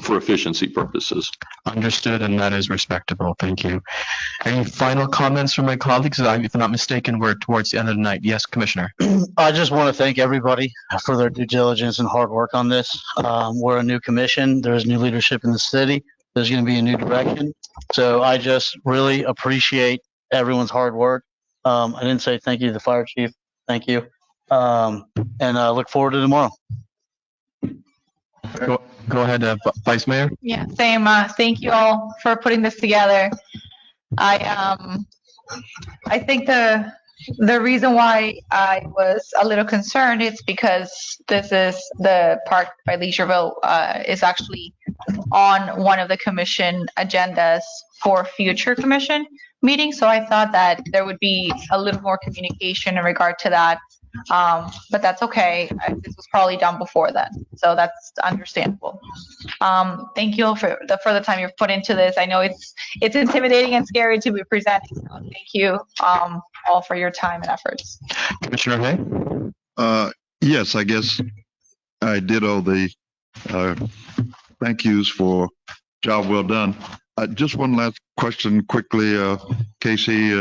for efficiency purposes. Understood, and that is respectable. Thank you. Any final comments from my colleagues? If I'm not mistaken, we're towards the end of the night. Yes, Commissioner. I just want to thank everybody for their due diligence and hard work on this. We're a new commission. There's new leadership in the city. There's going to be a new direction. So I just really appreciate everyone's hard work. I didn't say thank you to the fire chief. Thank you. And I look forward to tomorrow. Go ahead, Vice Mayor. Yeah, same. Thank you all for putting this together. I think the reason why I was a little concerned is because this is the Park by Leisureville is actually on one of the commission agendas for future commission meetings. So I thought that there would be a little more communication in regard to that. But that's okay. This was probably done before then, so that's understandable. Thank you all for the further time you've put into this. I know it's intimidating and scary to be presenting. So thank you all for your time and efforts. Commissioner Hay? Yes, I guess I did all the thank yous for job well done. Just one last question quickly, Casey.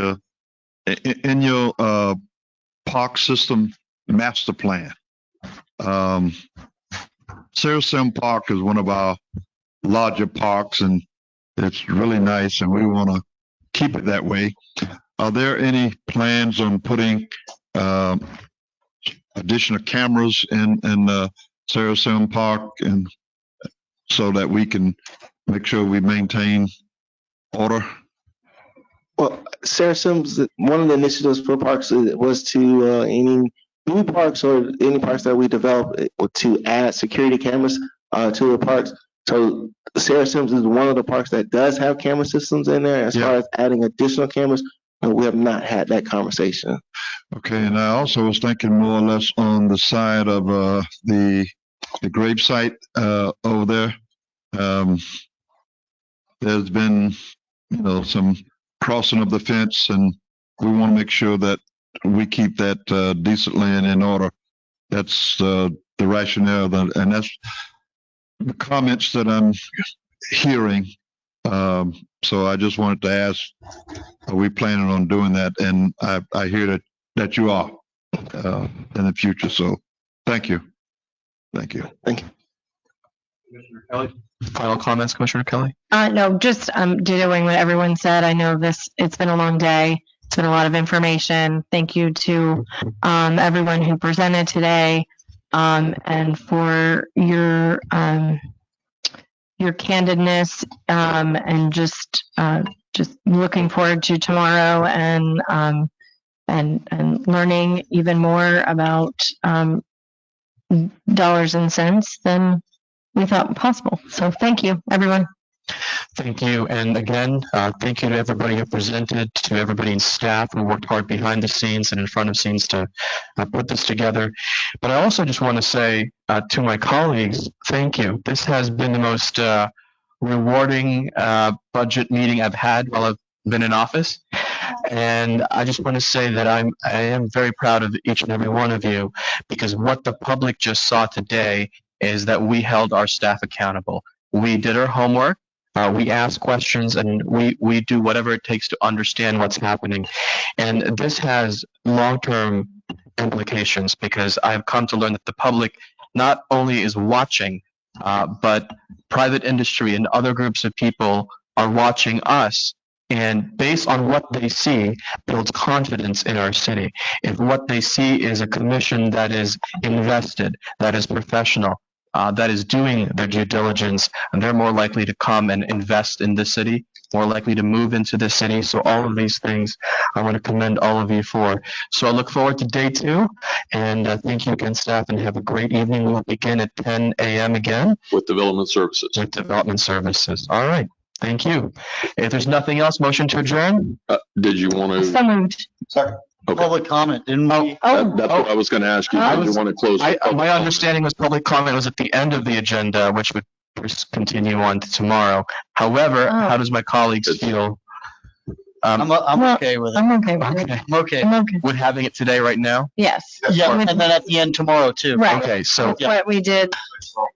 In your park system master plan, Saracen Park is one of our larger parks, and it's really nice, and we want to keep it that way. Are there any plans on putting additional cameras in Saracen Park, and so that we can make sure we maintain order? Well, Saracen's, one of the initiatives for parks was to any new parks or any parks that we develop to add security cameras to the parks. So Saracen's is one of the parks that does have camera systems in there. As far as adding additional cameras, we have not had that conversation. Okay, and I also was thinking more or less on the side of the grave site over there. There's been, some crossing of the fence, and we want to make sure that we keep that decently and in order. That's the rationale, and that's the comments that I'm hearing. So I just wanted to ask, are we planning on doing that? And I hear that you are in the future. So thank you. Thank you. Thank you. Commissioner Kelly? Final comments, Commissioner Kelly? No, just dittoing what everyone said. I know it's been a long day. It's been a lot of information. Thank you to everyone who presented today, and for your candidness, and just looking forward to tomorrow and learning even more about dollars and cents than we thought possible. So thank you, everyone. Thank you. And again, thank you to everybody who presented, to everybody in staff who worked hard behind the scenes and in front of scenes to put this together. But I also just want to say to my colleagues, thank you. This has been the most rewarding budget meeting I've had while I've been in office. And I just want to say that I am very proud of each and every one of you, because what the public just saw today is that we held our staff accountable. We did our homework. We ask questions, and we do whatever it takes to understand what's happening. And this has long-term implications, because I've come to learn that the public not only is watching, but private industry and other groups of people are watching us. And based on what they see, builds confidence in our city. If what they see is a commission that is invested, that is professional, that is doing their due diligence, and they're more likely to come and invest in the city, more likely to move into the city. So all of these things I want to commend all of you for. So I look forward to day 2, and thank you again, staff, and have a great evening. We'll begin at 10 a.m. again. With Development Services. With Development Services. All right. Thank you. If there's nothing else, motion to adjourn? Did you want to? So moved. Second. Okay. Public comment, didn't we? That's what I was going to ask you. Did you want to close? My understanding was public comment was at the end of the agenda, which would continue on to tomorrow. However, how does my colleagues feel? I'm okay with it. I'm okay with it. Okay. I'm okay. I'm okay. With having it today, right now? Yes. Yeah, and then at the end tomorrow too. Right. Okay, so That's what we did.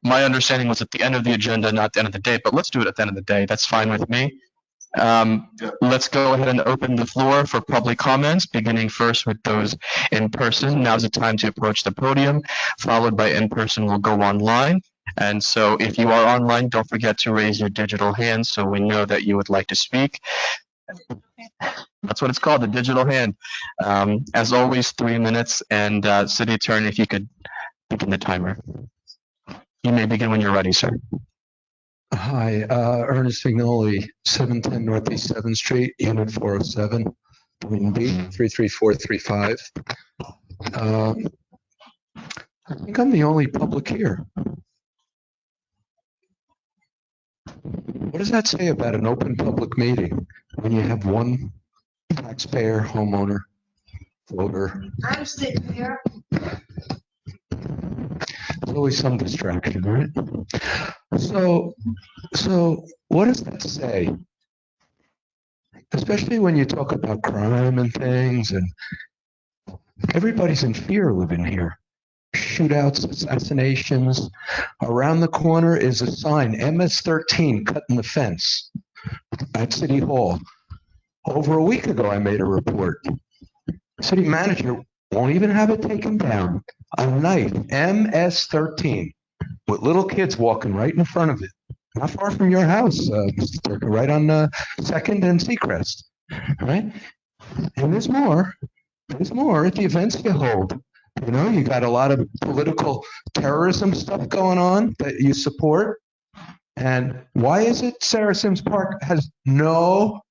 my understanding was at the end of the agenda, not the end of the day, but let's do it at the end of the day. That's fine with me. Let's go ahead and open the floor for public comments, beginning first with those in person. Now's the time to approach the podium, followed by in person will go online. And so if you are online, don't forget to raise your digital hand so we know that you would like to speak. That's what it's called, the digital hand. As always, 3 minutes. And City Attorney, if you could begin the timer. You may begin when you're ready, sir. Hi, Ernest Vignoli, 710 Northeast 7th Street, Unit 407, Boynton Beach, 33435. I think I'm the only public here. What does that say about an open public meeting when you have one taxpayer, homeowner, voter? I'm sitting here. There's always some distraction, right? So what does that say? Especially when you talk about crime and things, and everybody's in fear living here. Shootouts, assassinations. Around the corner is a sign, MS-13, cutting the fence at City Hall. Over a week ago, I made a report. City manager won't even have it taken down. A knife, MS-13, with little kids walking right in front of it. Not far from your house, Mr. Turker, right on 2nd and Seacrest, right? And there's more at the events you hold. You know, you got a lot of political terrorism stuff going on that you support. And why is it Sarah Sims Park has no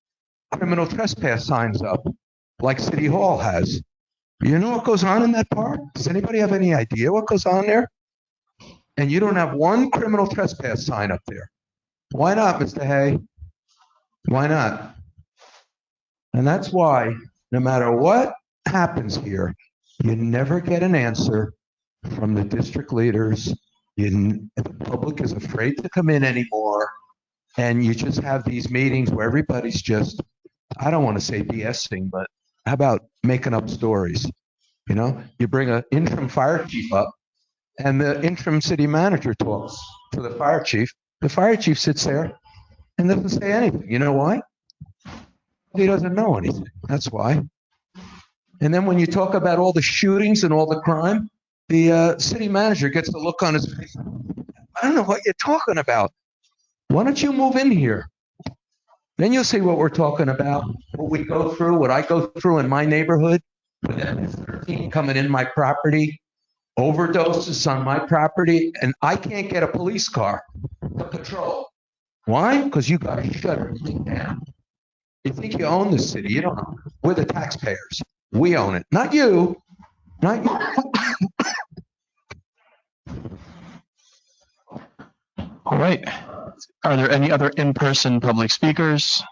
criminal trespass signs up like City Hall has? You know what goes on in that park? Does anybody have any idea what goes on there? And you don't have one criminal trespass sign up there. Why not, Mr. Hay? Why not? And that's why, no matter what happens here, you never get an answer from the district leaders. The public is afraid to come in anymore. And you just have these meetings where everybody's just, I don't want to say BSing, but how about making up stories? You know, you bring an interim fire chief up and the interim city manager talks to the fire chief. The fire chief sits there and doesn't say anything. You know why? He doesn't know anything. That's why. And then when you talk about all the shootings and all the crime, the city manager gets the look on his face. I don't know what you're talking about. Why don't you move in here? Then you'll see what we're talking about, what we go through, what I go through in my neighborhood, with MS-13 coming in my property, overdoses on my property, and I can't get a police car to patrol. Why? Because you got to shut everything down. You think you own the city. You don't own it. We're the taxpayers. We own it. Not you. Not you. All right. Are there any other in-person public speakers?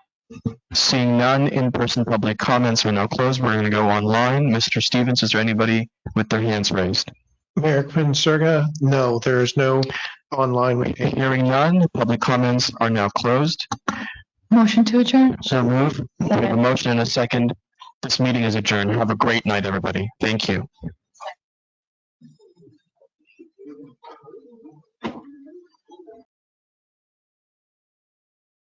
Seeing none, in-person public comments are now closed. We're going to go online. Mr. Stevens, is there anybody with their hands raised? Mayor Quinn Surga, no, there is no online. Hearing none, public comments are now closed. Motion to adjourn. So move. We have a motion and a second. This meeting is adjourned. Have a great night, everybody. Thank you.